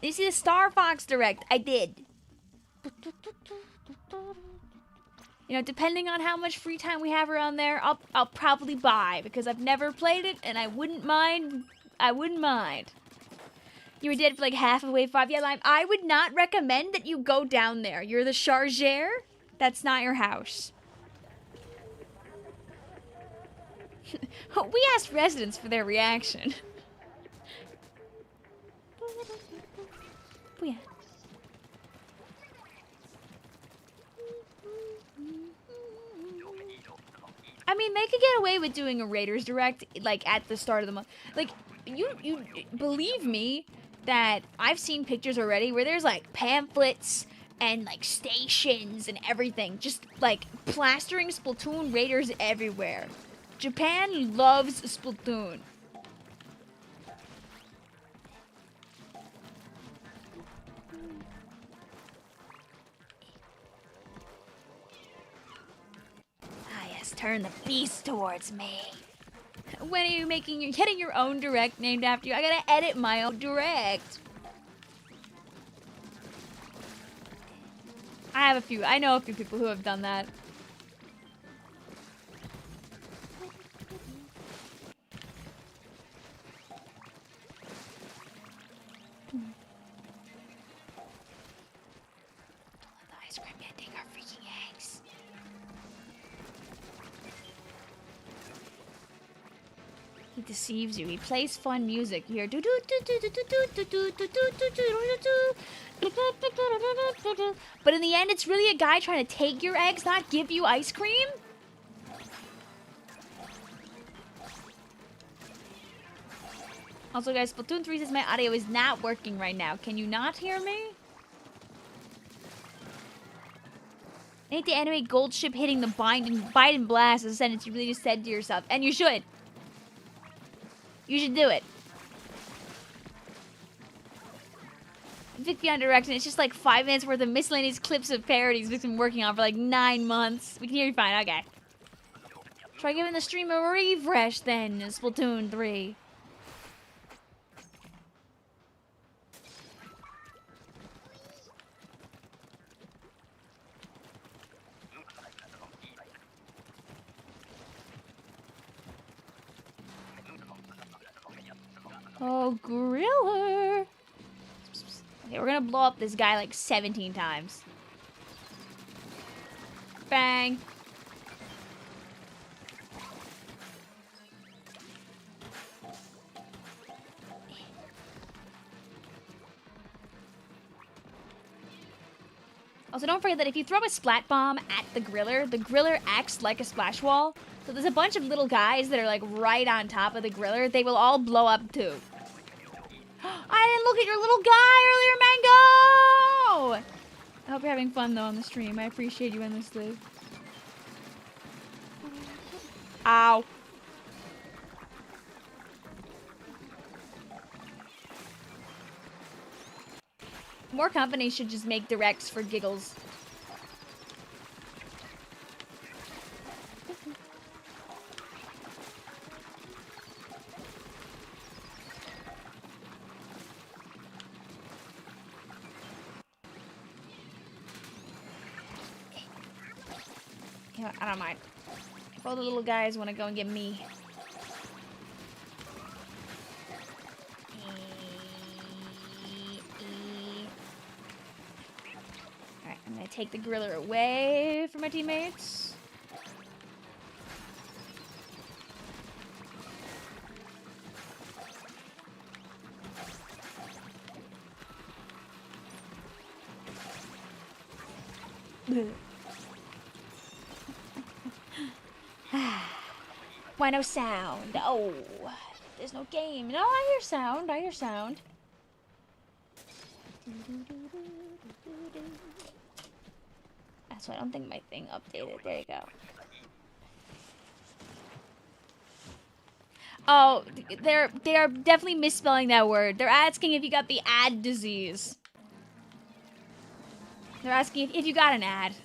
Did you see the Star Fox Direct? I did. You know, depending on how much free time we have around there, I'll probably buy because I've never played it and I wouldn't mind. You were dead for like half of Wave 5. Yeah, Lime, I would not recommend that you go down there. You're the chargeur. That's not your house. We asked residents for their reaction. Oh, yeah. I mean, they could get away with doing a Raiders Direct, like, at the start of the month. Like, you believe me that I've seen pictures already where there's, like, pamphlets and, like, stations and everything. Just, like, plastering Splatoon Raiders everywhere. Japan loves Splatoon. Turn the beast towards me. When are you getting your own direct named after you? I gotta edit my own direct. I know a few people who have done that. The ice cream getting our freaking eggs. He deceives you. He plays fun music. You hear but in the end, it's really a guy trying to take your eggs, not give you ice cream. Also, guys, Splatoon 3 says my audio is not working right now. Can you not hear me? I need to animate Gold Ship hitting the Biden blast as a sentence you really just said to yourself. And you should. You should do it. Vicvillon direction. It's just like 5 minutes worth of miscellaneous clips of parodies Vic's been working on for like 9 months. We can hear you fine. Okay. Try giving the stream a refresh then in Splatoon 3. Oh, Griller! Okay, we're gonna blow up this guy like 17 times. Bang! Also, don't forget that if you throw a splat bomb at the griller acts like a splash wall. So there's a bunch of little guys that are like right on top of the griller. They will all blow up too. I didn't look at your little guy earlier, Mango! I hope you're having fun though on the stream. I appreciate you endlessly. Ow. More companies should just make directs for giggles. I don't mind. If all the little guys want to go and get me. Alright, I'm gonna take the griller away from my teammates. Why no sound? Oh, there's no game. No, I hear sound. I hear sound. That's why I don't think my thing updated. There you go. Oh, they are definitely misspelling that word. They're asking if you got the ad disease. They're asking if you got an ad.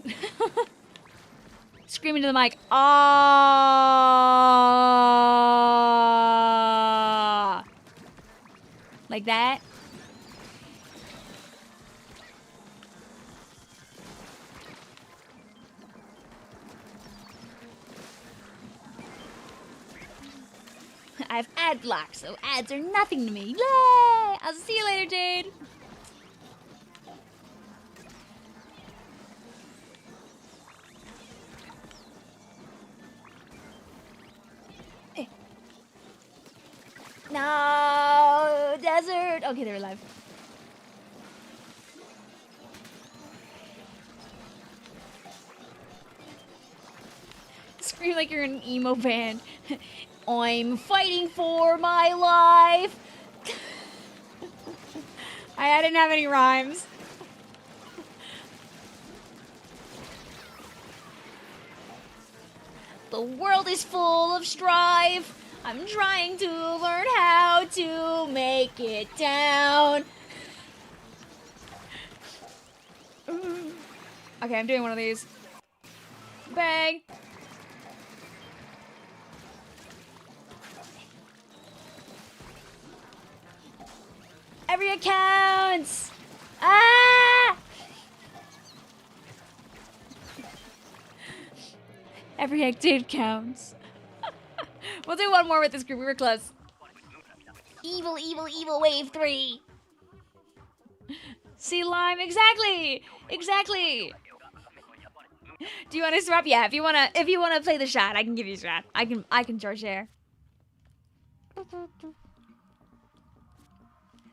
Scream into the mic. Ah. Like that. I have ad block, so ads are nothing to me. Yay! I'll see you later, Jade. No, desert. Okay, they're alive. Scream like you're in an emo band. I'm fighting for my life. I didn't have any rhymes. The world is full of strife. I'm trying to learn how to make it down. Okay, I'm doing one of these. Bang. Every account. Ah! Every active counts. We'll do one more with this group. We were close. Evil, evil, evil wave 3. Sea lime. Exactly. Exactly. Do you want to swap? Yeah. If you wanna play the shot, I can give you a shot. I can charge share.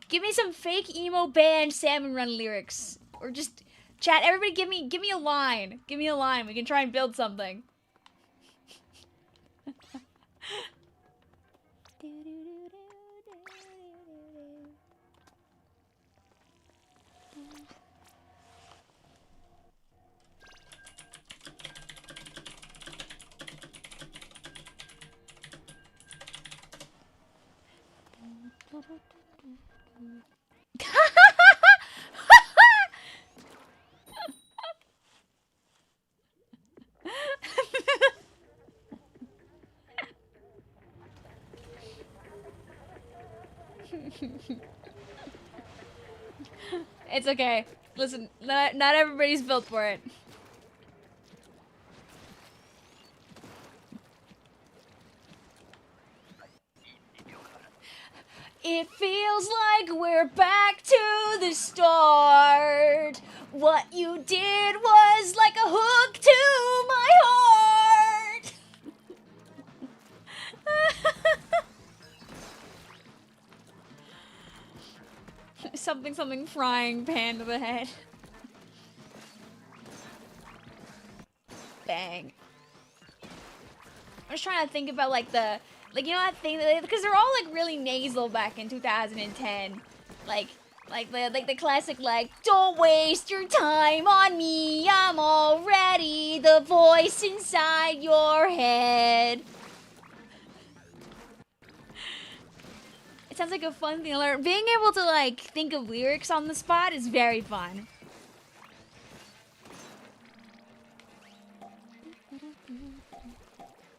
Give me some fake emo band Salmon Run lyrics, or just chat. Everybody, give me a line. Give me a line. We can try and build something. It's okay. Listen, not everybody's built for it. It feels like we're back to the start. What you did was like a hook to my heart. Something frying pan to the head. Bang. I'm just trying to think about like the, like, you know that thing, because they're all like really nasal back in 2010. Like the classic, like, don't waste your time on me, I'm already the voice inside your head. It sounds like a fun thing to learn. Being able to like think of lyrics on the spot is very fun.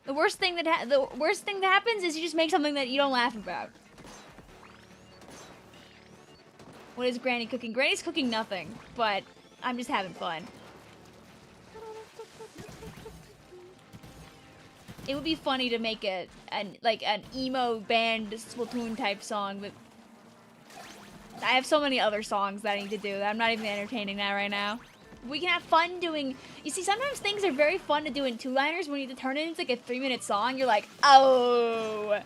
The worst thing that happens is you just make something that you don't laugh about. What is Granny cooking? Granny's cooking nothing, but I'm just having fun. It would be funny to make an emo band Splatoon type song, but I have so many other songs that I need to do that I'm not even entertaining that right now. We can have fun doing. You see, sometimes things are very fun to do in two-liners. When you have to turn it into like a 3-minute song, you're like, oh.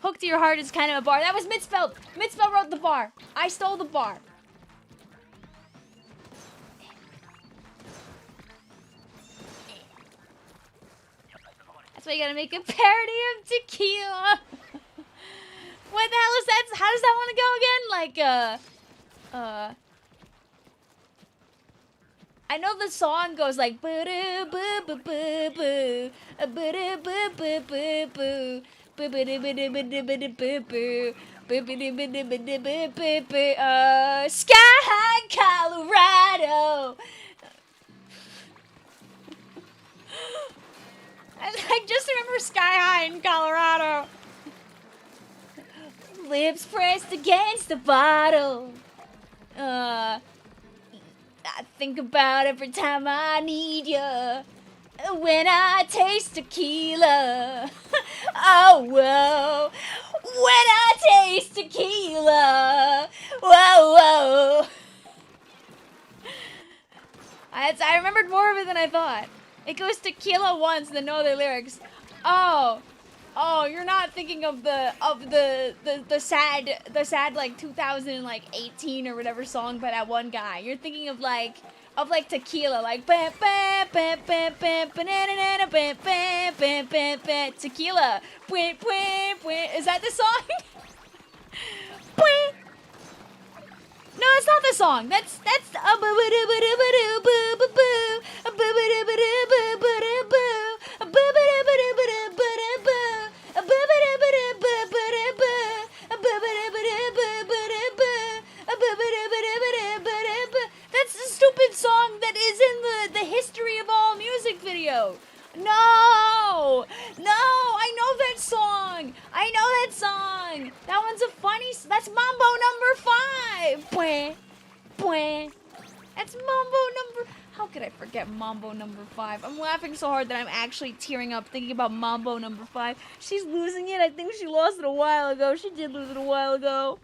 Hook to your heart is kind of a bar. That was Midspell. Midspell wrote the bar. I stole the bar. That's why you gotta make a parody of tequila. What the hell is that? How does that one go again? I know the song goes like boo boo boo boo boo boo boo boo boo boo boo Sky High, Colorado. I just remember Sky High in Colorado. Lips pressed against the bottle. I think about every time I need you. When I taste tequila. Oh, whoa. When I taste tequila. Whoa, whoa. I remembered more of it than I thought. It goes tequila once, then no other lyrics. Oh, you're not thinking of the sad like 2018 or whatever song by that one guy. You're thinking of like tequila, like tequila. Is that the song? No, it's not the song. That's that's the stupid song that is in the history of all music video. No, I know that song. That one's a funny. That's Mambo number 5. That's Mambo number. How could I forget Mambo number 5? I'm laughing so hard that I'm actually tearing up thinking about Mambo number 5. She's losing it. I think she lost it a while ago. She did lose it a while ago.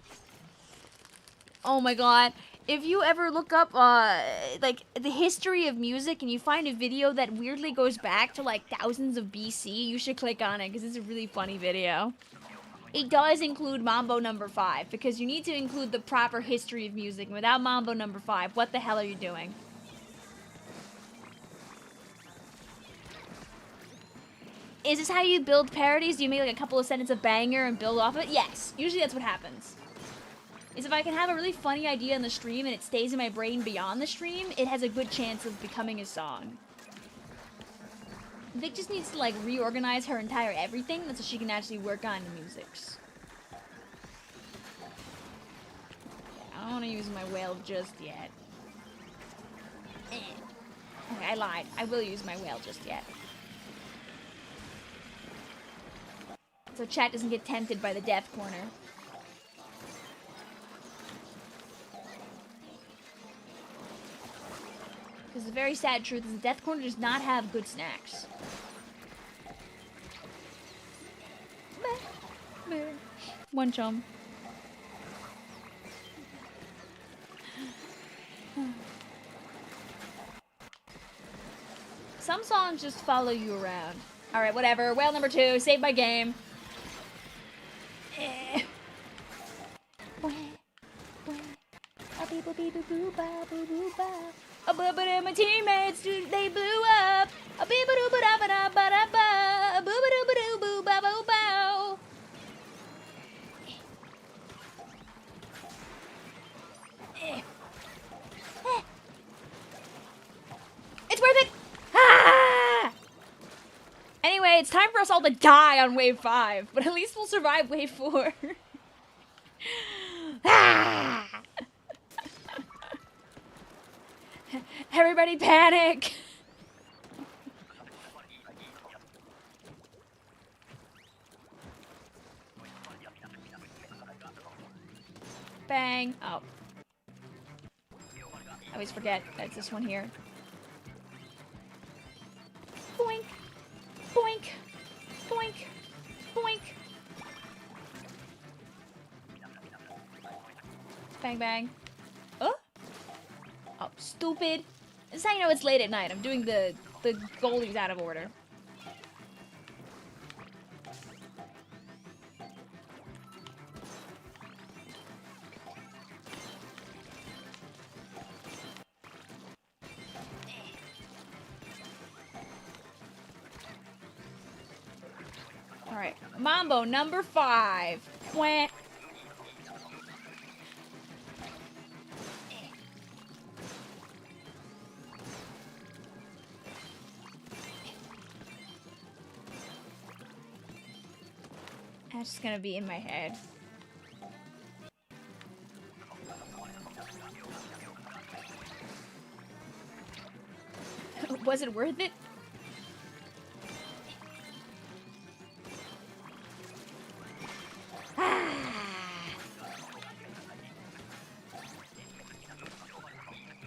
Oh my god. If you ever look up, like, the history of music and you find a video that weirdly goes back to, like, thousands of BC, you should click on it, because it's a really funny video. It does include Mambo number 5, because you need to include the proper history of music. Without Mambo number 5, what the hell are you doing? Is this how you build parodies? Do you make, like, a couple of sentences of banger and build off of it? Yes. Usually that's what happens. Is if I can have a really funny idea in the stream and it stays in my brain beyond the stream, it has a good chance of becoming a song. Vic just needs to, like, reorganize her entire everything so she can actually work on the musics. I don't want to use my whale just yet. Okay, I lied. I will use my whale just yet. So chat doesn't get tempted by the death corner. Because the very sad truth is the Death Corner does not have good snacks. One chum. Some songs just follow you around. Alright, whatever. Whale number 2. Save my game. But my teammates, they blew up. It's worth it. Ah! Anyway, it's time for us all to die on wave 5, but at least we'll survive wave 4. Ah! Everybody panic! Bang! Oh. I always forget that's this one here. Boink! Boink! Boink! Boink! Bang bang. Oh? Oh, stupid. This is how you know it's late at night. I'm doing the goalies out of order. Alright, Mambo number 5. Wah. That's just gonna be in my head. Was it worth it?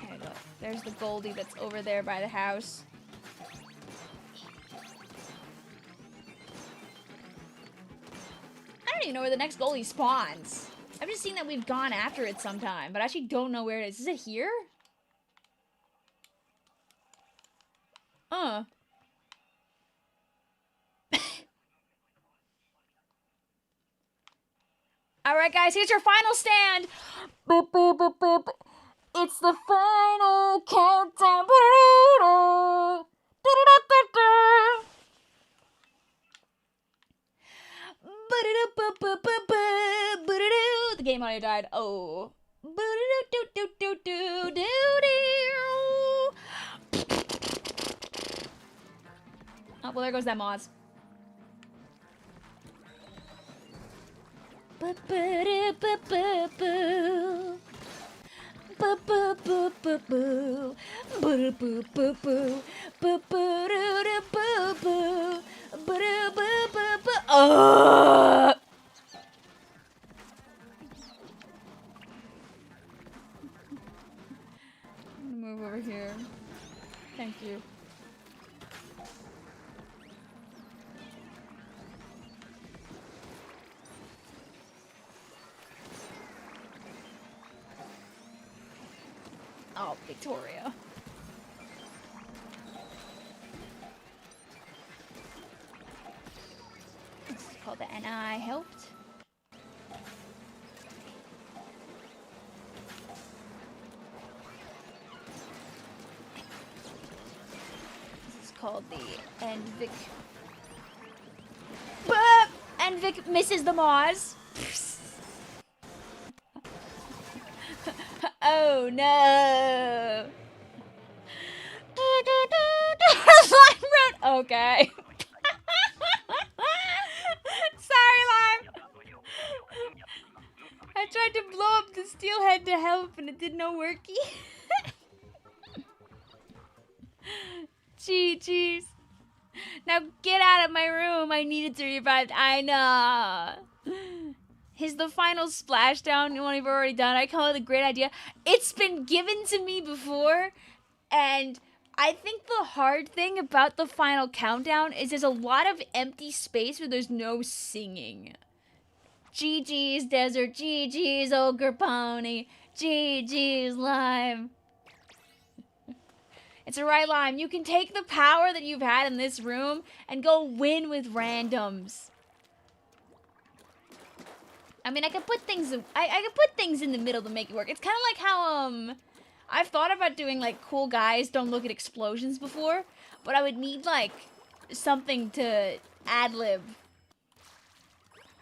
Okay, look. There's the Goldie that's over there by the house. I don't even know where the next Goldie spawns. I've just seen that we've gone after it sometime, but I actually don't know where it is. Is it here? Alright guys, here's your final stand. Boop, boop, boop, boop. It's the final countdown. The game audio died. Oh. Oh, well, there goes that Moz. Move over here. Thank you. Oh, Victoria. This is called the NI helped. This is called the End Vic. And Vic misses the Moz. Oh no! Okay. Sorry, Lime. I tried to blow up the steelhead to help, and it did no worky. Jeez. Now get out of my room. I needed to revive. I know. Here's the final splashdown, one we've already done. I come up with a great idea. It's been given to me before, and I think the hard thing about the final countdown is there's a lot of empty space where there's no singing. GG's Desert, GG's Ogre Pony, GG's Lime. It's alright, Lime. You can take the power that you've had in this room and go win with randoms. I mean, I could put things in, I could put things in the middle to make it work. It's kind of like how, I've thought about doing, like, cool guys don't look at explosions before, but I would need, like, something to ad-lib.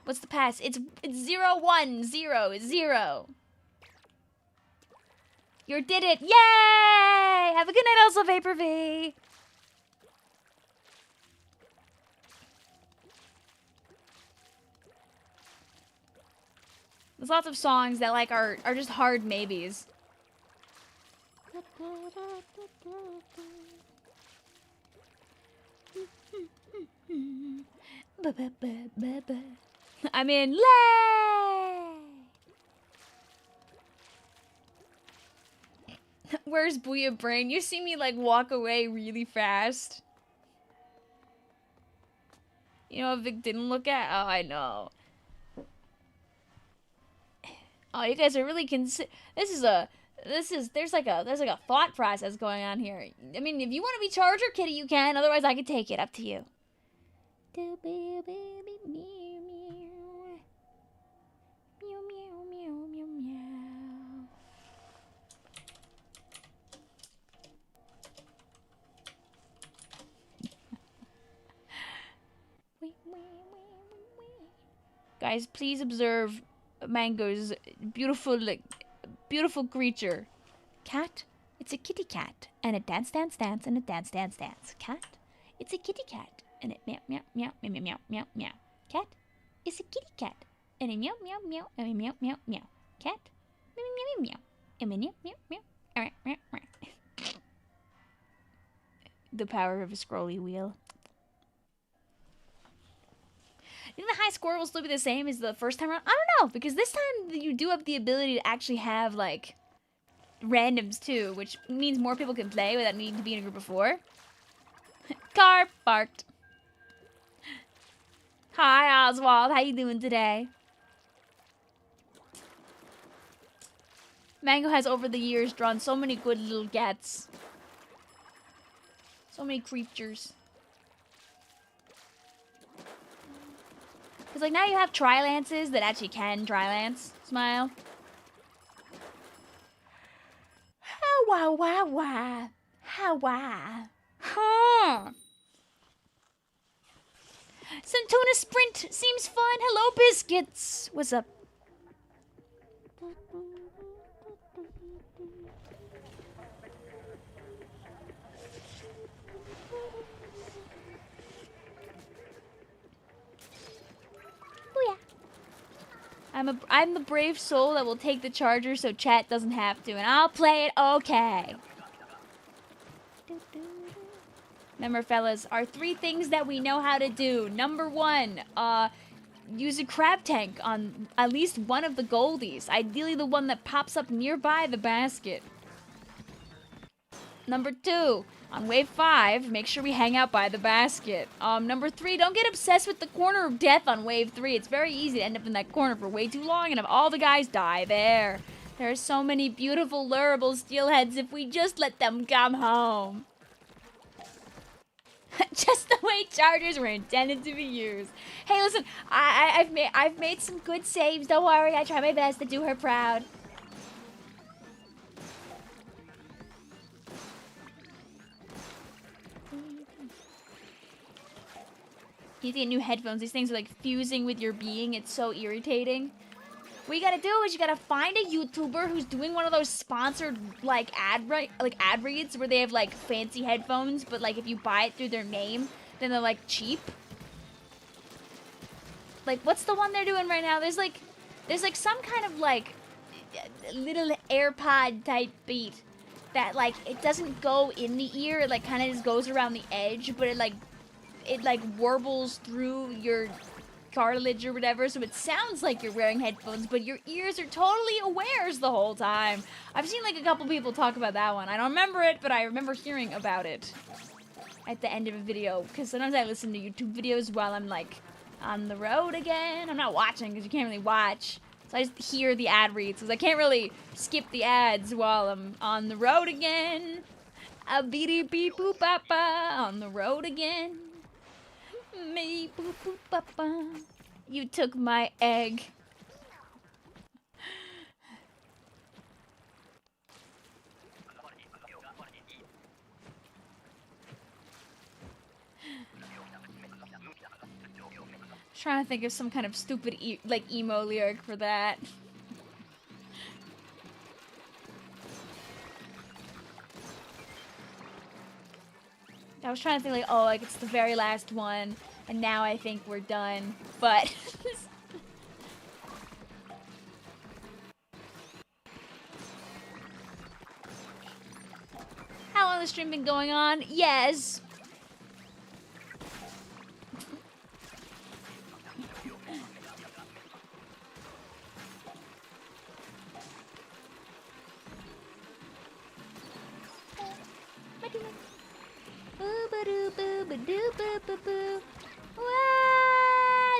What's the pass? It's 0, 1, 0, 0. You did it. Yay! Have a good night, also, Vapor V. There's lots of songs that like are just hard maybes. I'm in lay. Where's Booyah Brain? You see me like walk away really fast. You know what Vic didn't look at? Oh, I know. Oh, you guys are really there's like a thought process going on here. I mean, if you want to be Charger Kitty, you can. Otherwise, I can take it. Up to you. Guys, please observe Mango's beautiful creature. Cat, it's a kitty cat, and it dance, and it dance. Cat, it's a kitty cat, and it meow, meow, meow, meow, meow, meow, meow. Cat, is a kitty cat. And a meow, meow, meow, and a meow, meow, meow. Cat. Meow, meow, meow, meow. And a meow, meow, meow. Alright, right, right. The power of a scrolly wheel. I think the high score will still be the same as the first time around. I don't know, because this time you do have the ability to actually have, like, randoms too, which means more people can play without needing to be in a group of 4. Car parked. Hi, Oswald. How you doing today? Mango has over the years drawn so many good little cats. So many creatures. Because, like, now you have Trilances that actually can Trilance. Smile. How wah. Huh. Some tuna sprint seems fun. Hello, biscuits. What's up? I'm the brave soul that will take the charger so chat doesn't have to, and I'll play it okay. Remember, fellas, our 3 things that we know how to do. Number 1, use a crab tank on at least one of the goldies. Ideally the one that pops up nearby the basket. Number 2, on wave 5, make sure we hang out by the basket. Number 3, don't get obsessed with the corner of death on wave 3. It's very easy to end up in that corner for way too long and have all the guys die there. There are so many beautiful, lurable steelheads if we just let them come home. Just the way chargers were intended to be used. Hey, listen, I've made some good saves. Don't worry, I try my best to do her proud. You need to get new headphones. These things are like fusing with your being. It's so irritating. What you gotta do is you gotta find a YouTuber who's doing one of those sponsored like ad reads where they have like fancy headphones, but like if you buy it through their name, then they're like cheap. Like what's the one they're doing right now? There's like some kind of like little AirPod type beat that like it doesn't go in the ear. It like kind of just goes around the edge, but it like warbles through your cartilage or whatever, so it sounds like you're wearing headphones, but your ears are totally awares the whole time. I've seen like a couple people talk about that one. I don't remember it, but I remember hearing about it at the end of a video, because sometimes I listen to YouTube videos while I'm like on the road again. I'm not watching because you can't really watch, so I just hear the ad reads because I can't really skip the ads while I'm on the road again. A beady beep boop papa on the road again. Me boop boop papa. You took my egg. Trying to think of some kind of stupid emo lyric for that. I was trying to think like, oh, like it's the very last one, and now I think we're done, but... How long has the stream been going on? Yes.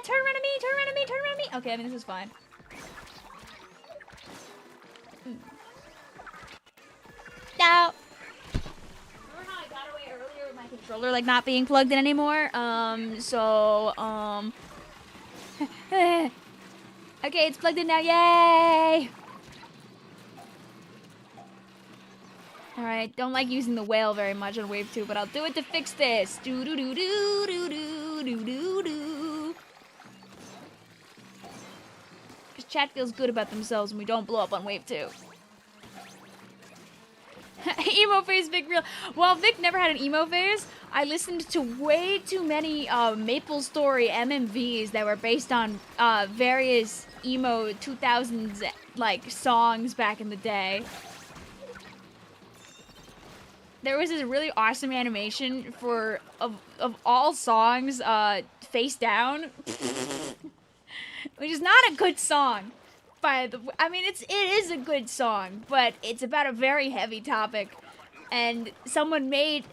Turn around to me, turn around to me, turn around to me. Okay, I mean, this is fine. No. Remember how I got away earlier with my controller, like, not being plugged in anymore? Okay, it's plugged in now, yay! Alright, don't like using the whale very much on wave 2, but I'll do it to fix this. Do do do do do do do do do. Because chat feels good about themselves when we don't blow up on wave 2. Emo phase Vicvillon. Well, Vic never had an emo phase. I listened to way too many Maple Story MMVs that were based on various emo 2000s like songs back in the day. There was this really awesome animation for of all songs face down, which is not a good song. I mean, it is a good song, but it's about a very heavy topic, and someone made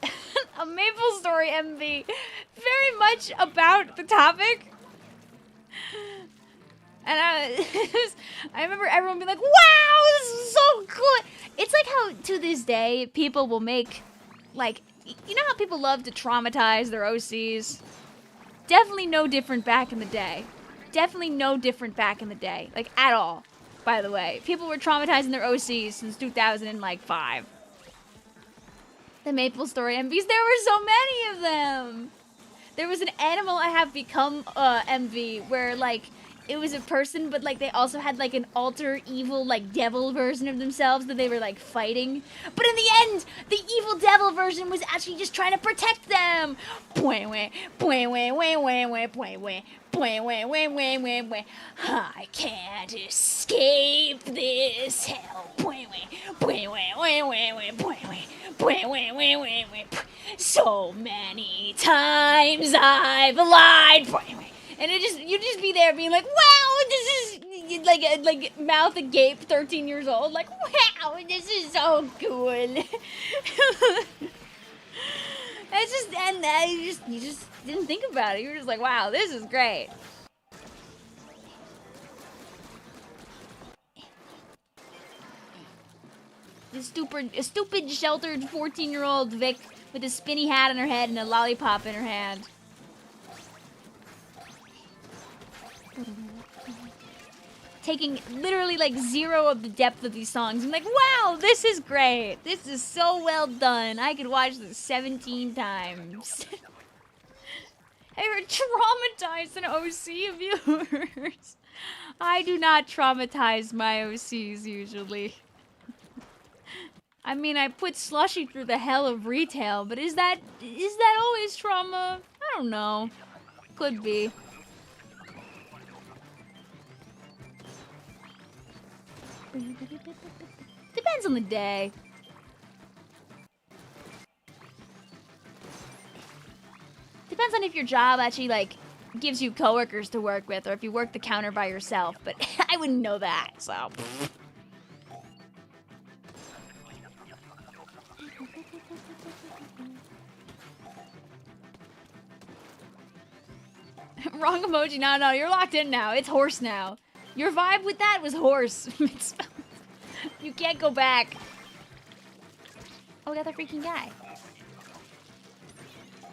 a Maple Story MV very much about the topic. And I remember everyone being like, "Wow, this is so good!" It's like how to this day people will make, like, you know how people love to traumatize their OCs. Definitely no different back in the day. Definitely no different back in the day. Like, at all, by the way. People were traumatizing their OCs since 2005. The Maple Story MVs, there were so many of them! There was an Animal I Have Become MV where, like, it was a person, but, like, they also had, like, an alter evil, like, devil version of themselves that they were, like, fighting. But in the end, the evil devil version was actually just trying to protect them! I can't escape this hell. So many times I've lied. And you'd just be there being like, wow, this is like mouth agape, 13 years old, like, wow, this is so cool. You just didn't think about it. You were just like, wow, this is great. A stupid sheltered 14-year-old Vic with a spinny hat on her head and a lollipop in her hand. Taking literally like zero of the depth of these songs. I'm like, wow, this is great. This is so well done. I could watch this 17 times. Have you ever traumatized an OC of yours? I do not traumatize my OCs usually. I mean, I put Slushy through the hell of retail, but is that always trauma? I don't know. Could be. Depends on the day. Depends on if your job actually, like, gives you coworkers to work with, or if you work the counter by yourself, but I wouldn't know that, so. Wrong emoji. No, you're locked in now. It's horse now. Your vibe with that was horse. You can't go back. Oh, we got the freaking guy.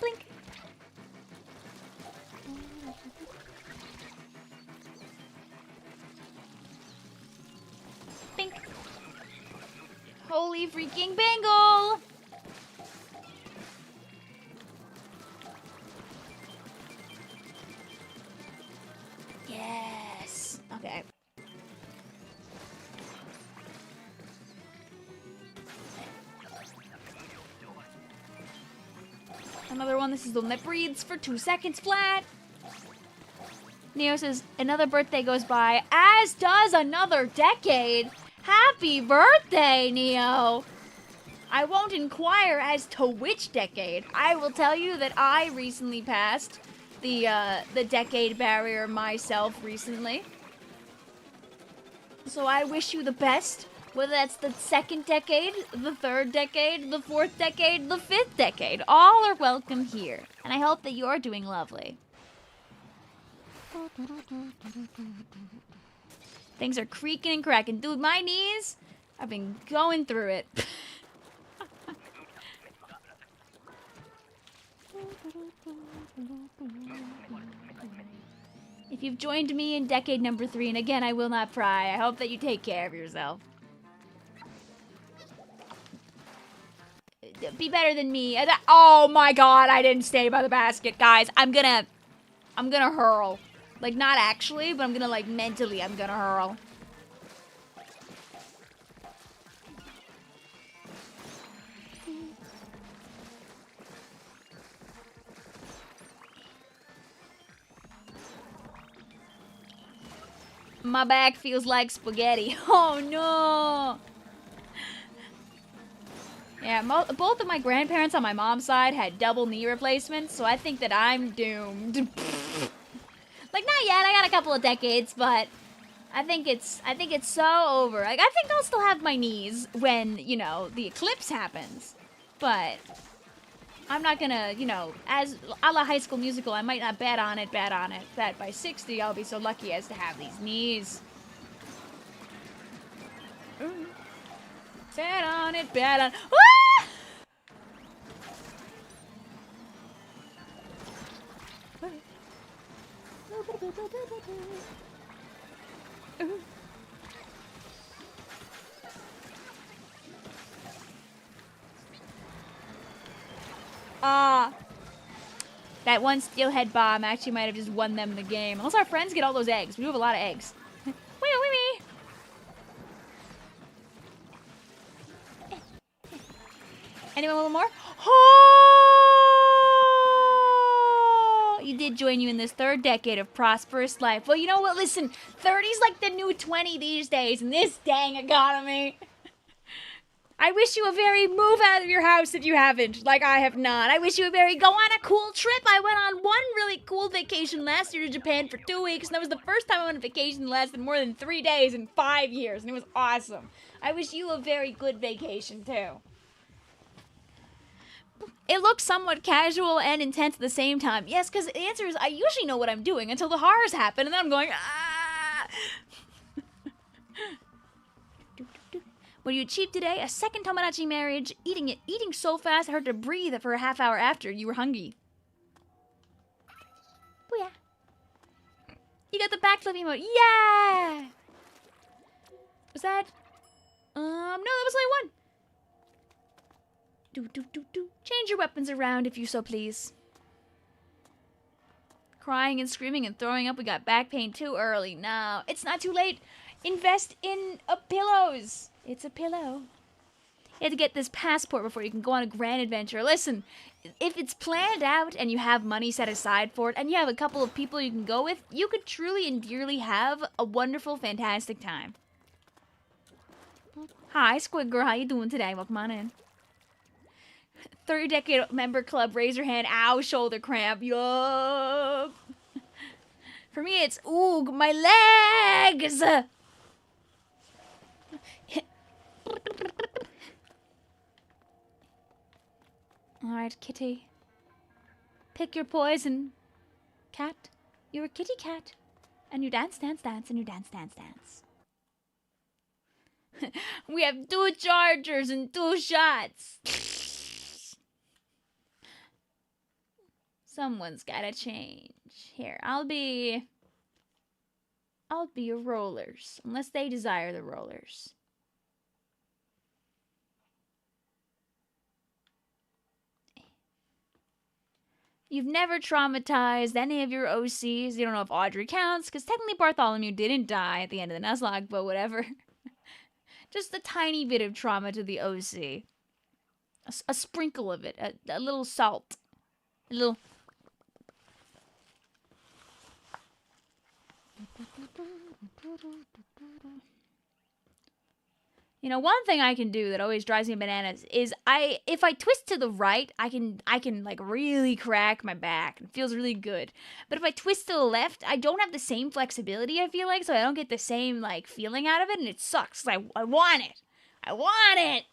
Blink. Bink. Holy freaking bangle! Yes. Okay. Another one. This is the one that breathes for 2 seconds flat. Neo says, another birthday goes by, as does another decade. Happy birthday, Neo. I won't inquire as to which decade. I will tell you that I recently passed the decade barrier myself recently. So I wish you the best. Whether that's the second decade, the third decade, the fourth decade, the fifth decade. All are welcome here. And I hope that you're doing lovely. Things are creaking and cracking. Dude, my knees, I've been going through it. If you've joined me in decade number 3, and again, I will not pry, I hope that you take care of yourself. Be better than me. Oh my god, I didn't stay by the basket, guys. I'm gonna hurl. Like, not actually, but I'm gonna, like, mentally, I'm gonna hurl. My back feels like spaghetti. Oh no! Yeah, both of my grandparents on my mom's side had double knee replacements, so I think that I'm doomed. Like, not yet, I got a couple of decades, but I think it's so over. Like, I think I'll still have my knees when, you know, the eclipse happens. But I'm not gonna, you know, as a la High School Musical, I might not bet on it, that by 60 I'll be so lucky as to have these knees. Ooh. Bet on it, bet on... Ah! That one steelhead bomb actually might have just won them the game. Unless our friends get all those eggs. We do have a lot of eggs. Wee wee wee. Anyone want more? Oh! You did join you in this third decade of prosperous life. Well, you know what? Listen, 30's like the new 20 these days in this dang economy. I wish you a very move out of your house if you haven't, like I have not. I wish you a very go on a cool trip. I went on one really cool vacation last year to Japan for 2 weeks, and that was the first time I went on vacation that lasted more than 3 days in 5 years, and it was awesome. I wish you a very good vacation, too. It looks somewhat casual and intense at the same time. Yes, because the answer is I usually know what I'm doing until the horrors happen, and then I'm going, ah! What you achieved today? A second Tomodachi marriage. Eating so fast I heard to breathe for a half hour after. You were hungry. Booyah. You got the backflip emote. Yeah! Was that? No, that was only one. Change your weapons around if you so please. Crying and screaming and throwing up. We got back pain too early. No, it's not too late. Invest in pillows. It's a pillow. You have to get this passport before you can go on a grand adventure. Listen, if it's planned out and you have money set aside for it and you have a couple of people you can go with, you could truly and dearly have a wonderful, fantastic time. Hi, Squid Girl. How you doing today? Welcome on in. 30 decade member club. Raise your hand. Ow, shoulder cramp. Yup. For me, it's, ooh, my legs. Alright, kitty. Pick your poison. Cat. You're a kitty cat. And you dance, dance, dance, and you dance, dance, dance. We have 2 chargers and 2 shots. Someone's gotta change. Here, I'll be your rollers. Unless they desire the rollers. You've never traumatized any of your OCs. You don't know if Audrey counts, because technically Bartholomew didn't die at the end of the Nuzlocke, but whatever. Just a tiny bit of trauma to the OC. A sprinkle of it. A little salt. A little... You know, one thing I can do that always drives me bananas is if I twist to the right, I can like really crack my back. It feels really good. But if I twist to the left, I don't have the same flexibility, I feel like, so I don't get the same like feeling out of it, and it sucks. I want it. I want it.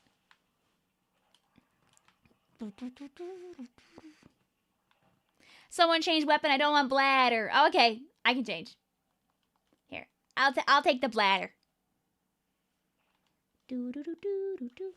Someone change weapon. I don't want bladder. Oh, okay, I can change. Here, I'll take the bladder. Do do do do do do.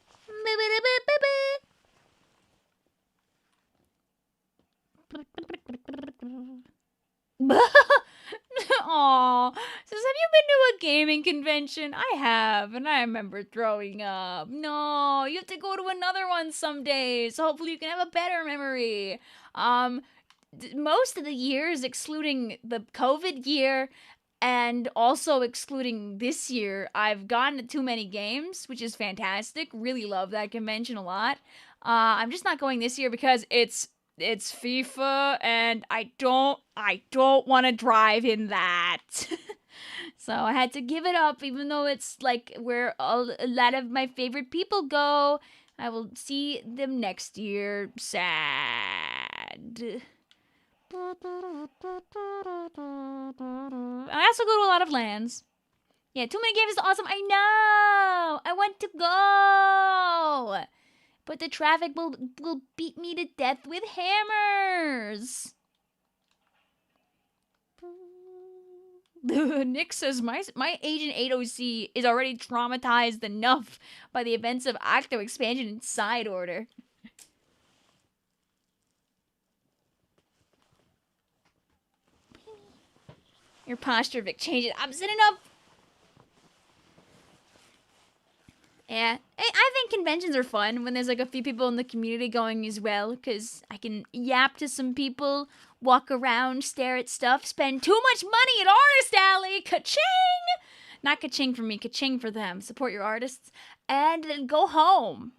Aww. Says, have you been to a gaming convention? I have, and I remember throwing up. No, you have to go to another one someday, so hopefully you can have a better memory. Most of the years, excluding the COVID year, and also excluding this year, I've gone to too many games, which is fantastic. Really love that convention a lot. I'm just not going this year because it's FIFA, and I don't want to drive in that. So I had to give it up, even though it's like where a lot of my favorite people go. I will see them next year. Sad. I also go to a lot of lands. Yeah, too many games is awesome. I know. I want to go. But the traffic will beat me to death with hammers. Nick says, my Agent 8 OC is already traumatized enough by the events of Octo expansion and side order. Your posture, Vic, change it. I'm sitting up. Yeah, I think conventions are fun when there's like a few people in the community going as well, because I can yap to some people, walk around, stare at stuff, spend too much money at Artist Alley, ka-ching! Not ka-ching for me, ka-ching for them. Support your artists, and then go home.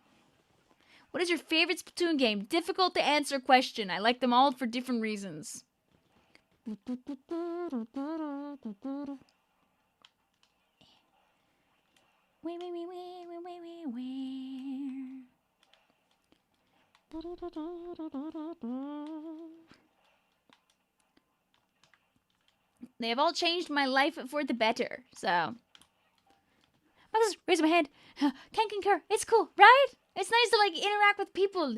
What is your favorite Splatoon game? Difficult to answer question. I like them all for different reasons. They have all changed my life for the better, so. I'll just raise my hand. Can concur. It's cool, right? It's nice to like interact with people.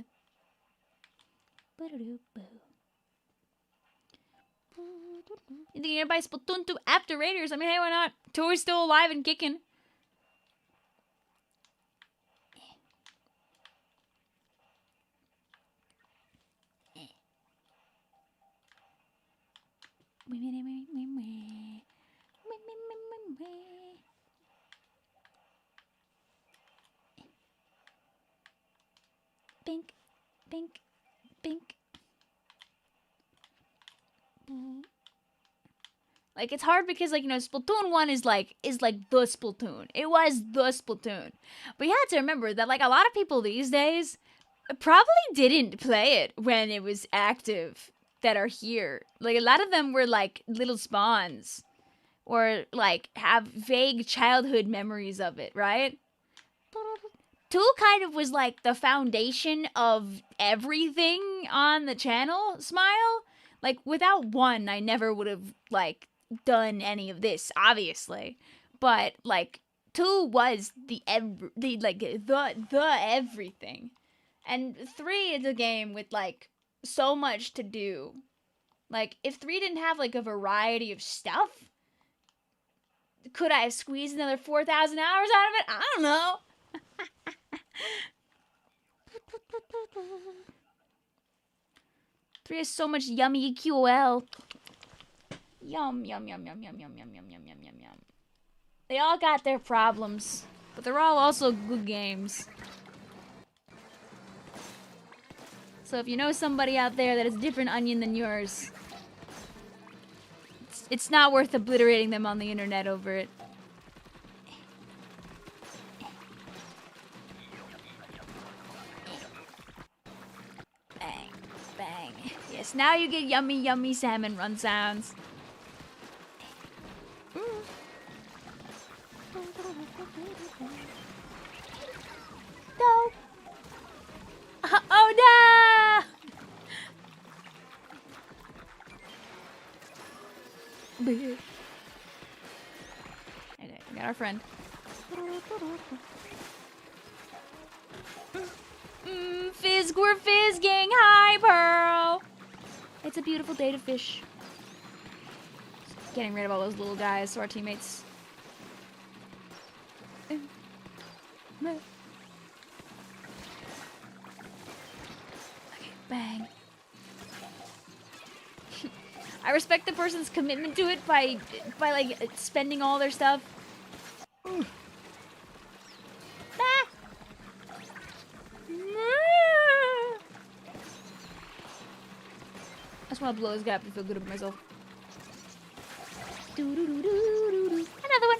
You think you're gonna buy Splatoon 2 after Raiders? I mean, hey, why not? 2 is still alive and kicking. Bink, bink, bink. Like, it's hard because, like, you know, Splatoon 1 is like the Splatoon. It was the Splatoon. But you have to remember that, like, a lot of people these days probably didn't play it when it was active that are here. Like, a lot of them were, like, little spawns. Or, like, have vague childhood memories of it, right? 2 kind of was, like, the foundation of everything on the channel, Smile. Like, without 1, I never would have, like, done any of this, obviously. But, like, 2 was the everything. And 3 is a game with, like, so much to do. Like, if 3 didn't have, like, a variety of stuff, could I have squeezed another 4,000 hours out of it? I don't know. 3 has so much yummy QOL. Yum, yum, yum, yum, yum, yum, yum, yum, yum, yum, yum, yum. They all got their problems, but they're all also good games. So if you know somebody out there that is a different onion than yours, it's not worth obliterating them on the internet over it. Bang, bang. Yes, now you get yummy, yummy salmon run sounds. No. Oh no! Okay, we got our friend. Fizz, we're fizzing. Hi, Pearl. It's a beautiful day to fish. Just getting rid of all those little guys so our teammates. Okay, bang. I respect the person's commitment to it by like spending all their stuff. Ah. I just want to blow this guy up and feel good about myself. Another one.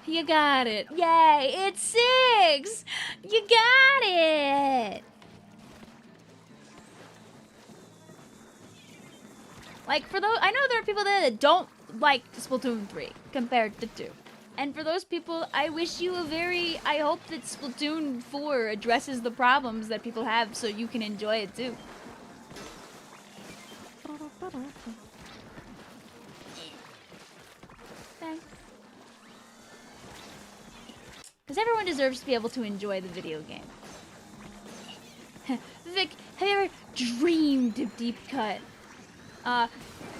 You got it. Yay, it's 6! You got it! Like, for those, I know there are people there that don't like Splatoon 3 compared to 2. And for those people, I wish you a very, I hope that Splatoon 4 addresses the problems that people have so you can enjoy it too. Because everyone deserves to be able to enjoy the video game. Vic, have you ever dreamed of Deep Cut?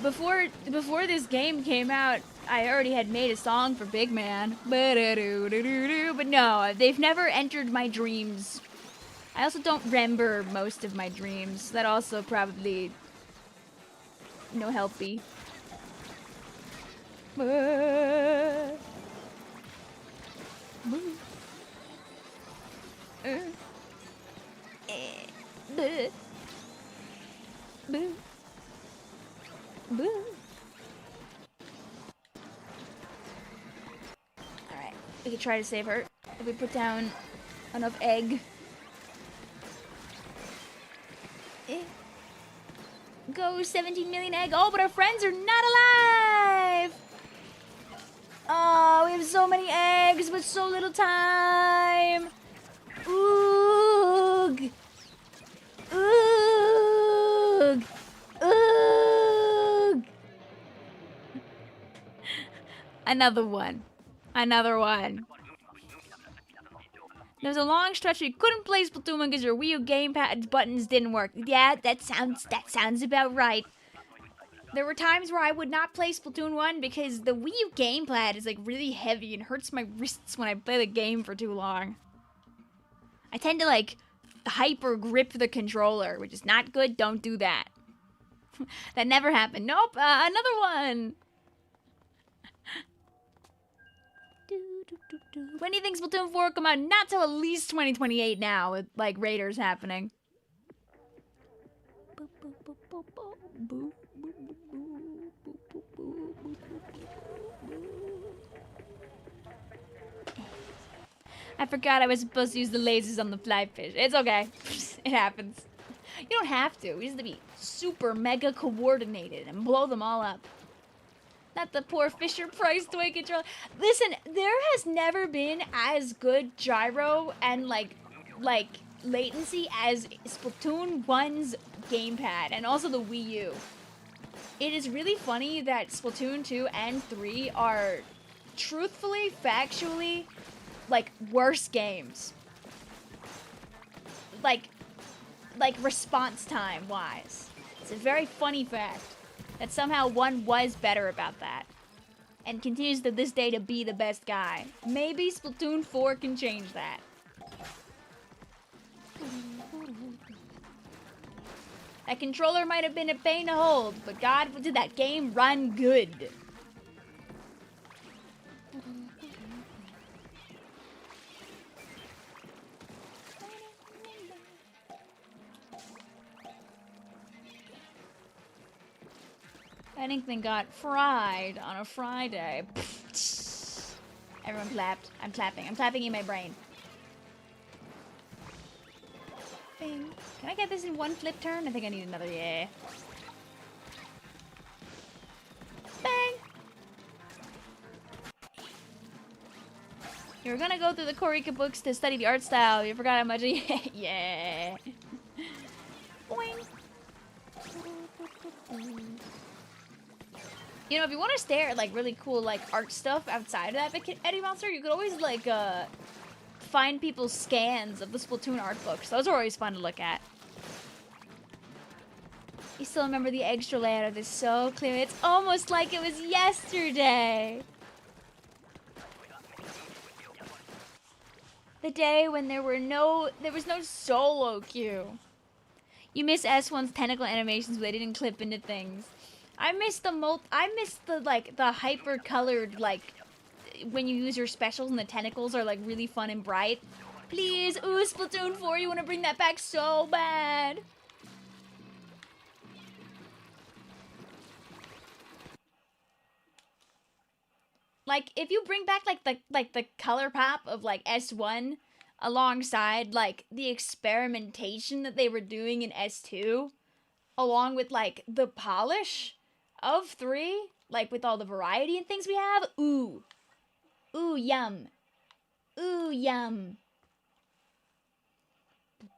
Before this game came out, I already had made a song for Big Man. But no, they've never entered my dreams. I also don't remember most of my dreams. That also probably no helpy. Alright, we can try to save her if we put down enough egg. Go 17 million egg. Oh, but our friends are not alive! Oh, we have so many eggs with so little time. Oog! Oog! Oog! Another one. Another one. There was a long stretch where you couldn't play Splatoon because your Wii U gamepad buttons didn't work. Yeah, that sounds about right. There were times where I would not play Splatoon 1 because the Wii U gamepad is like really heavy and hurts my wrists when I play the game for too long. I tend to like hyper grip the controller, which is not good. Don't do that. That never happened. Nope, another one. When do you think Splatoon 4 will come out? Not till at least 2028 now, with like Raiders happening. I forgot I was supposed to use the lasers on the fly fish. It's okay. It happens. You don't have to. You just have to be super mega coordinated and blow them all up. Not the poor Fisher-Price toy controller. Listen, there has never been as good gyro and like latency as Splatoon 1's gamepad and also the Wii U. It is really funny that Splatoon 2 and 3 are truthfully, factually, like worse games. Like response time wise. It's a very funny fact that somehow 1 was better about that and continues to this day to be the best guy. Maybe Splatoon 4 can change that. That controller might have been a pain to hold, but God, did that game run good. Anything got fried on a Friday. Everyone clapped. I'm clapping. I'm clapping in my brain. Bing. Can I get this in one flip turn? I think I need another, yeah. Bang! You were gonna go through the Korika books to study the art style. You forgot how much. Yeah. Boing. You know, if you want to stare at like really cool like art stuff outside of that Eddie Monster, you could always like find people's scans of the Splatoon art books. Those are always fun to look at. You still remember the extra layout of this so clearly. It's almost like it was yesterday. The day when there was no solo queue. You miss S1's tentacle animations, but they didn't clip into things. I miss the the hyper colored like when you use your specials and the tentacles are like really fun and bright. Please, ooh, Splatoon 4, you want to bring that back so bad. Like, if you bring back, like, the color pop of, like, S1 alongside, like, the experimentation that they were doing in S2, along with, like, the polish of 3, like, with all the variety and things we have, ooh. Ooh, yum. Ooh, yum.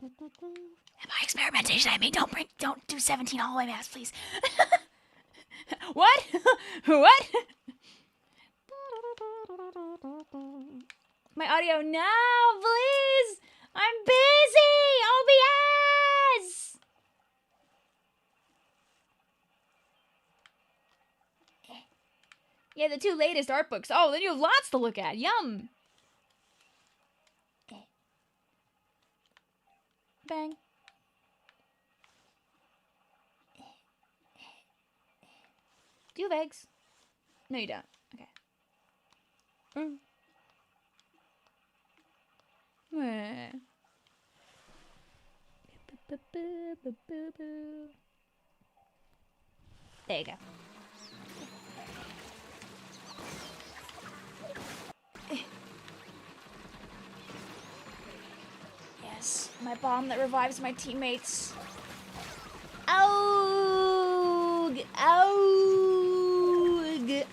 And by experimentation, I mean don't do 17 hallway maps, please. What? What? My audio, no, please. I'm busy. OBS. Yeah, the 2 latest art books. Oh, then you have lots to look at. Yum. Bang. Do you have eggs? No, you don't. Okay. There you go. Yes, my bomb that revives my teammates. Ow! Ow!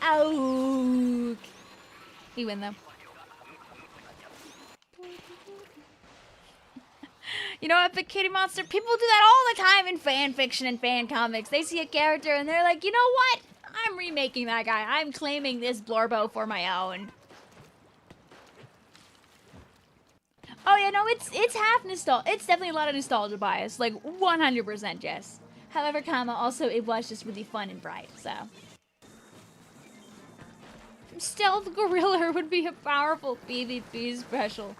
Ow! We win though. You know, Epic Kitty Monster, people do that all the time in fan fiction and fan comics. They see a character and they're like, you know what? I'm remaking that guy. I'm claiming this Blorbo for my own. Oh yeah, no, it's half nostalgia. It's definitely a lot of nostalgia bias, like 100% yes. However, also it was just really fun and bright, so. Stealth Gorilla would be a powerful PvP special.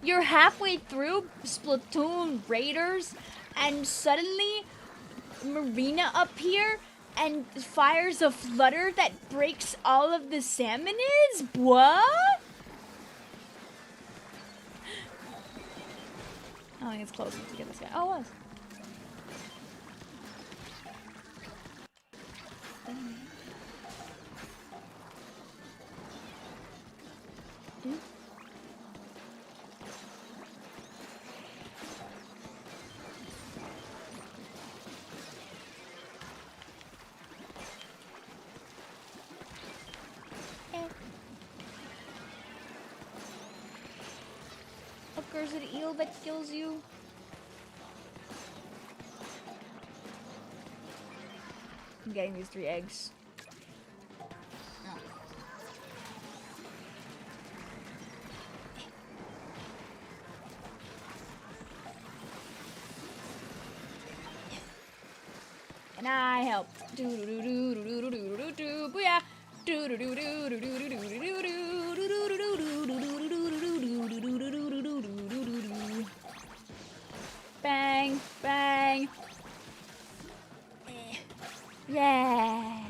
You're halfway through Splatoon Raiders, and suddenly Marina up here and fires a flutter that breaks all of the salmonids? What? I think it's close enough to get this guy. Oh, it was. Or is it an eel that kills you? I'm getting these 3 eggs. Oh. And I help. Do do do do do do do do do booyah. Do do do do do do do do do do do. Bang, bang. Yeah.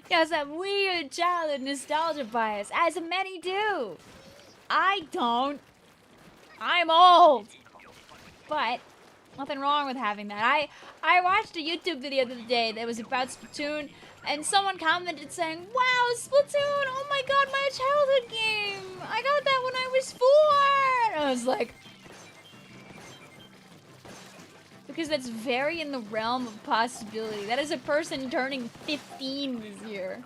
Yes, that weird childhood nostalgia bias, as many do. I don't. I'm old. But nothing wrong with having that. I watched a YouTube video the other day that was about Splatoon, and someone commented saying, "Wow, Splatoon! Oh my god, my childhood game! I got that when I was 4!" And I was like, because that's very in the realm of possibility. That is a person turning 15 this year.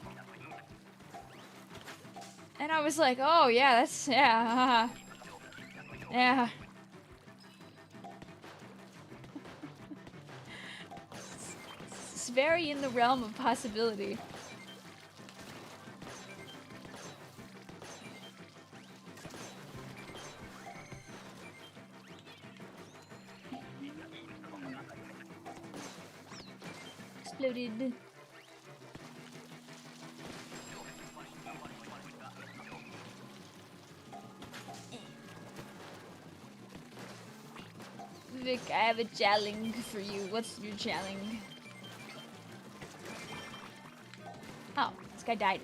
And I was like, oh yeah, that's, yeah, yeah. It's very in the realm of possibility. Exploded. Vic, I have a challenge for you. What's your challenge? Oh, this guy died.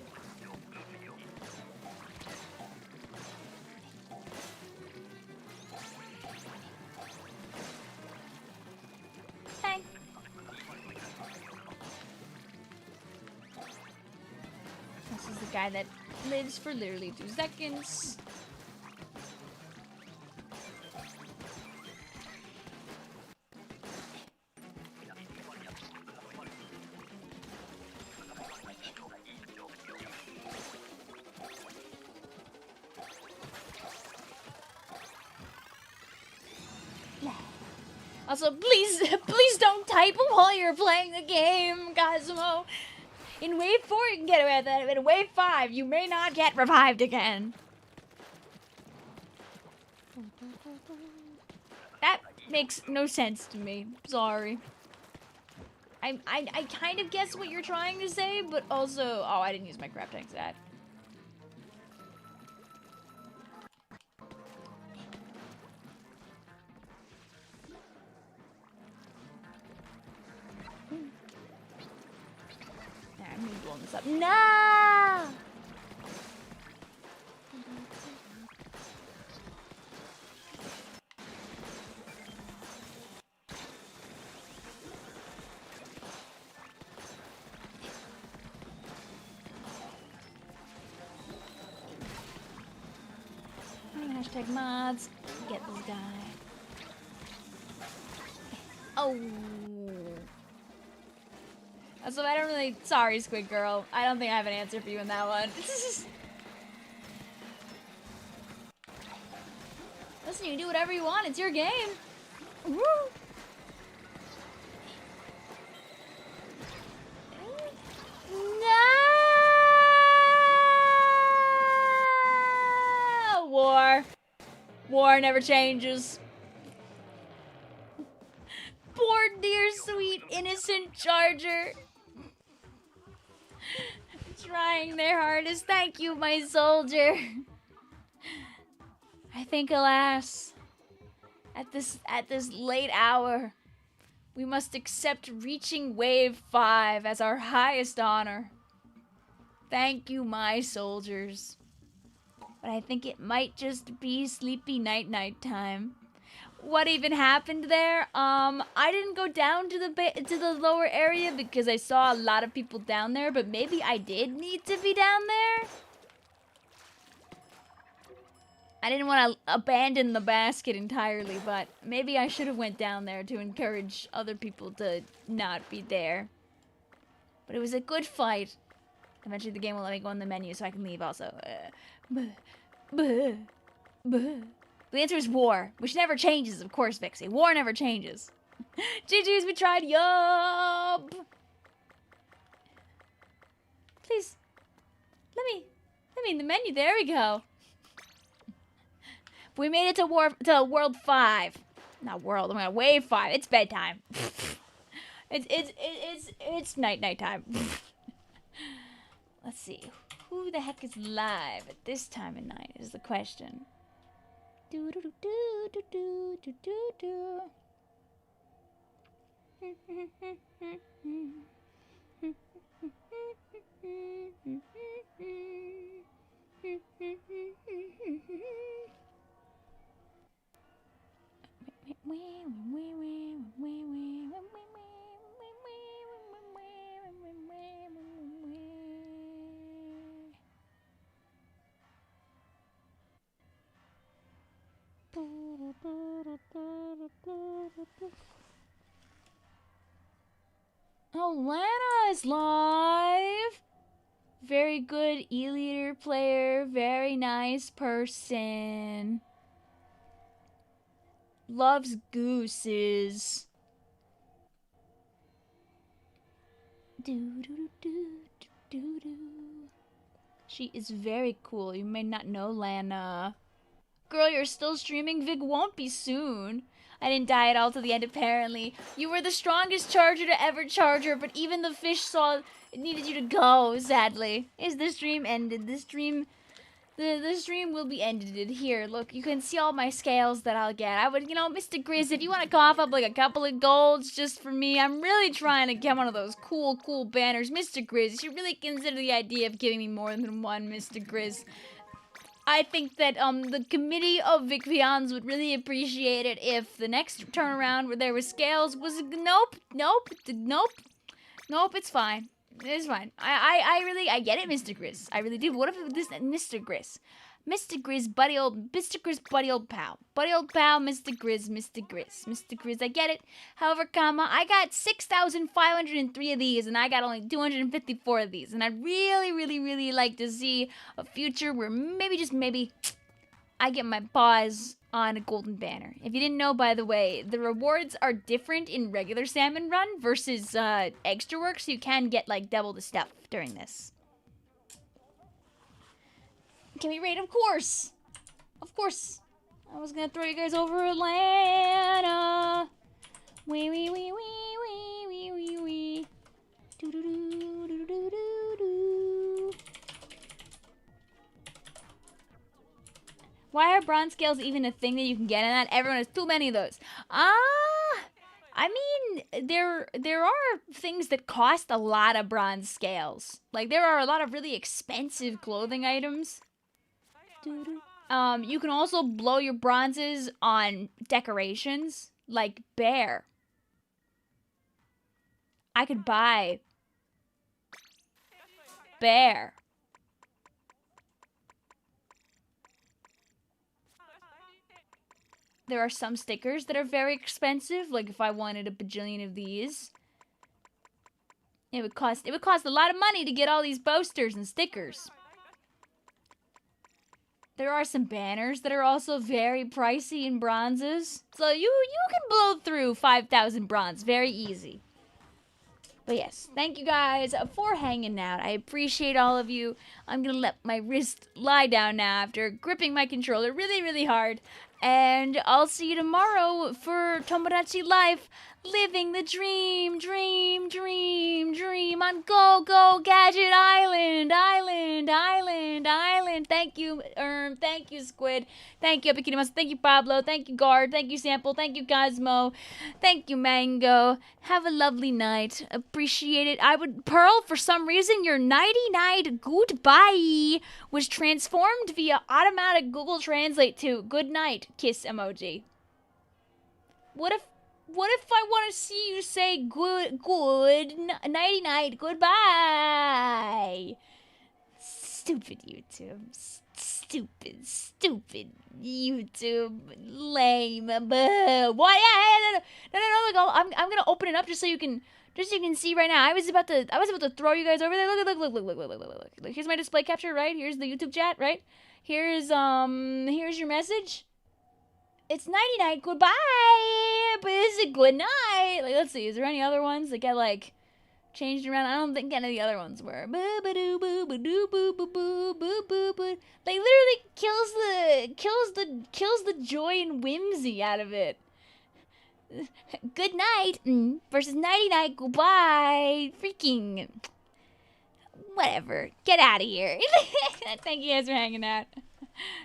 guy that lives for literally 2 seconds. Also, please don't type while you're playing the game, Cosmo. In wave 4, you can get away with that. In wave 5, you may not get revived again. That makes no sense to me. Sorry. I kind of guess what you're trying to say, but also... Oh, I didn't use my crab tank stat. I'm gonna blow this up. No! Hashtag mods. Get this guy. Oh. So I don't really... Sorry, Squid Girl. I don't think I have an answer for you in that one. Listen, you can do whatever you want. It's your game. Woo! No! War. War never changes. Poor dear sweet innocent Charger. Trying their hardest. Thank you, my soldier. I think, alas, at this late hour, we must accept reaching wave 5 as our highest honor. Thank you, my soldiers. But I think it might just be sleepy night time. What even happened there? I didn't go down to the lower area because I saw a lot of people down there, but maybe I did need to be down there. I didn't want to abandon the basket entirely, but maybe I should have went down there to encourage other people to not be there. But it was a good fight. Eventually the game will let me go in the menu so I can leave also. The answer is war, which never changes, of course, Vixie. War never changes. GG's, we tried, yup! Please, let me in the menu, there we go. We made it to world 5. Not world, I'm gonna wave 5. It's bedtime. It's nighttime. Let's see, who the heck is live at this time of night is the question. Do do do do do do do do. Oh, Lana is live. Very good E-Leader player. Very nice person. Loves gooses. She is very cool. You may not know Lana. Girl, you're still streaming? Vig won't be soon. I didn't die at all to the end, apparently. You were the strongest charger to ever charge her, but even the fish saw it needed you to go, sadly. Is the stream ended? The stream will be ended. Here, look, you can see all my scales that I'll get. I would, Mr. Grizz, if you want to cough up like a couple of golds just for me, I'm really trying to get one of those cool banners. Mr. Grizz, you should really consider the idea of giving me more than one, Mr. Grizz. I think that the committee of Vicvillons would really appreciate it if the next turnaround where there were scales was nope, it's fine. It's fine. I get it, Mr. Grizz. I really do. But what if this Mr. Grizz? Mr. Grizz, buddy old pal. Buddy old pal, Mr. Grizz, Mr. Grizz. Mr. Grizz, I get it. However, comma, I got 6,503 of these, and I got only 254 of these. And I'd really, really, really like to see a future where maybe, just maybe, I get my paws on a golden banner. If you didn't know, by the way, the rewards are different in regular Salmon Run versus extra work, so you can get, like, double the stuff during this. Can we raid? Of course! Of course! I was gonna throw you guys over Atlanta! Wee wee wee wee wee wee wee wee. Do do do do do do do. Why are bronze scales even a thing that you can get in that? Everyone has too many of those. I mean, there are things that cost a lot of bronze scales. Like, there are a lot of really expensive clothing items. You can also blow your bronzes on decorations, like bear. I could buy bear. There are some stickers that are very expensive, like if I wanted a bajillion of these. It would cost a lot of money to get all these posters and stickers. There are some banners that are also very pricey in bronzes. So you can blow through 5,000 bronze very easy. But yes, thank you guys for hanging out. I appreciate all of you. I'm going to let my wrist lie down now after gripping my controller really, really hard. And I'll see you tomorrow for Tomodachi Life. Living the dream, dream, dream, dream on Go Go Gadget Island, island, island, island. Thank you, thank you, Squid. Thank you, Epicurious. Thank you, Pablo. Thank you, Guard. Thank you, Sample. Thank you, Cosmo. Thank you, Mango. Have a lovely night. Appreciate it. Pearl, for some reason, your nighty-night goodbye was transformed via automatic Google Translate to good night kiss emoji. What if I want to see you say good nighty-night goodbye? Stupid YouTube. Stupid YouTube. Lame. What? No. I'm gonna open it up just so you can see right now. I was about to throw you guys over there. Look. Here's my display capture, right? Here's the YouTube chat, right? Here's your message. It's nighty-night goodbye, but is it good night? Like, let's see, is there any other ones that get, like, changed around? I don't think any of the other ones were. Like, literally kills the joy and whimsy out of it. Good night versus nighty-night goodbye. Freaking whatever. Get out of here. Thank you guys for hanging out.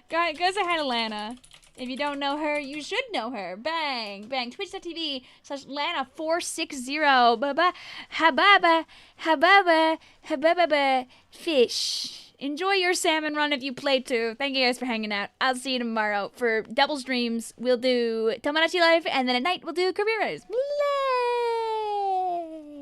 Go say hi to Lana. If you don't know her, you should know her. Bang, bang. Twitch.tv/Lana460. Baba, hababa, fish. Enjoy your salmon run if you play too. Thank you guys for hanging out. I'll see you tomorrow for double streams. We'll do Tomodachi Life, and then at night we'll do Career Riders.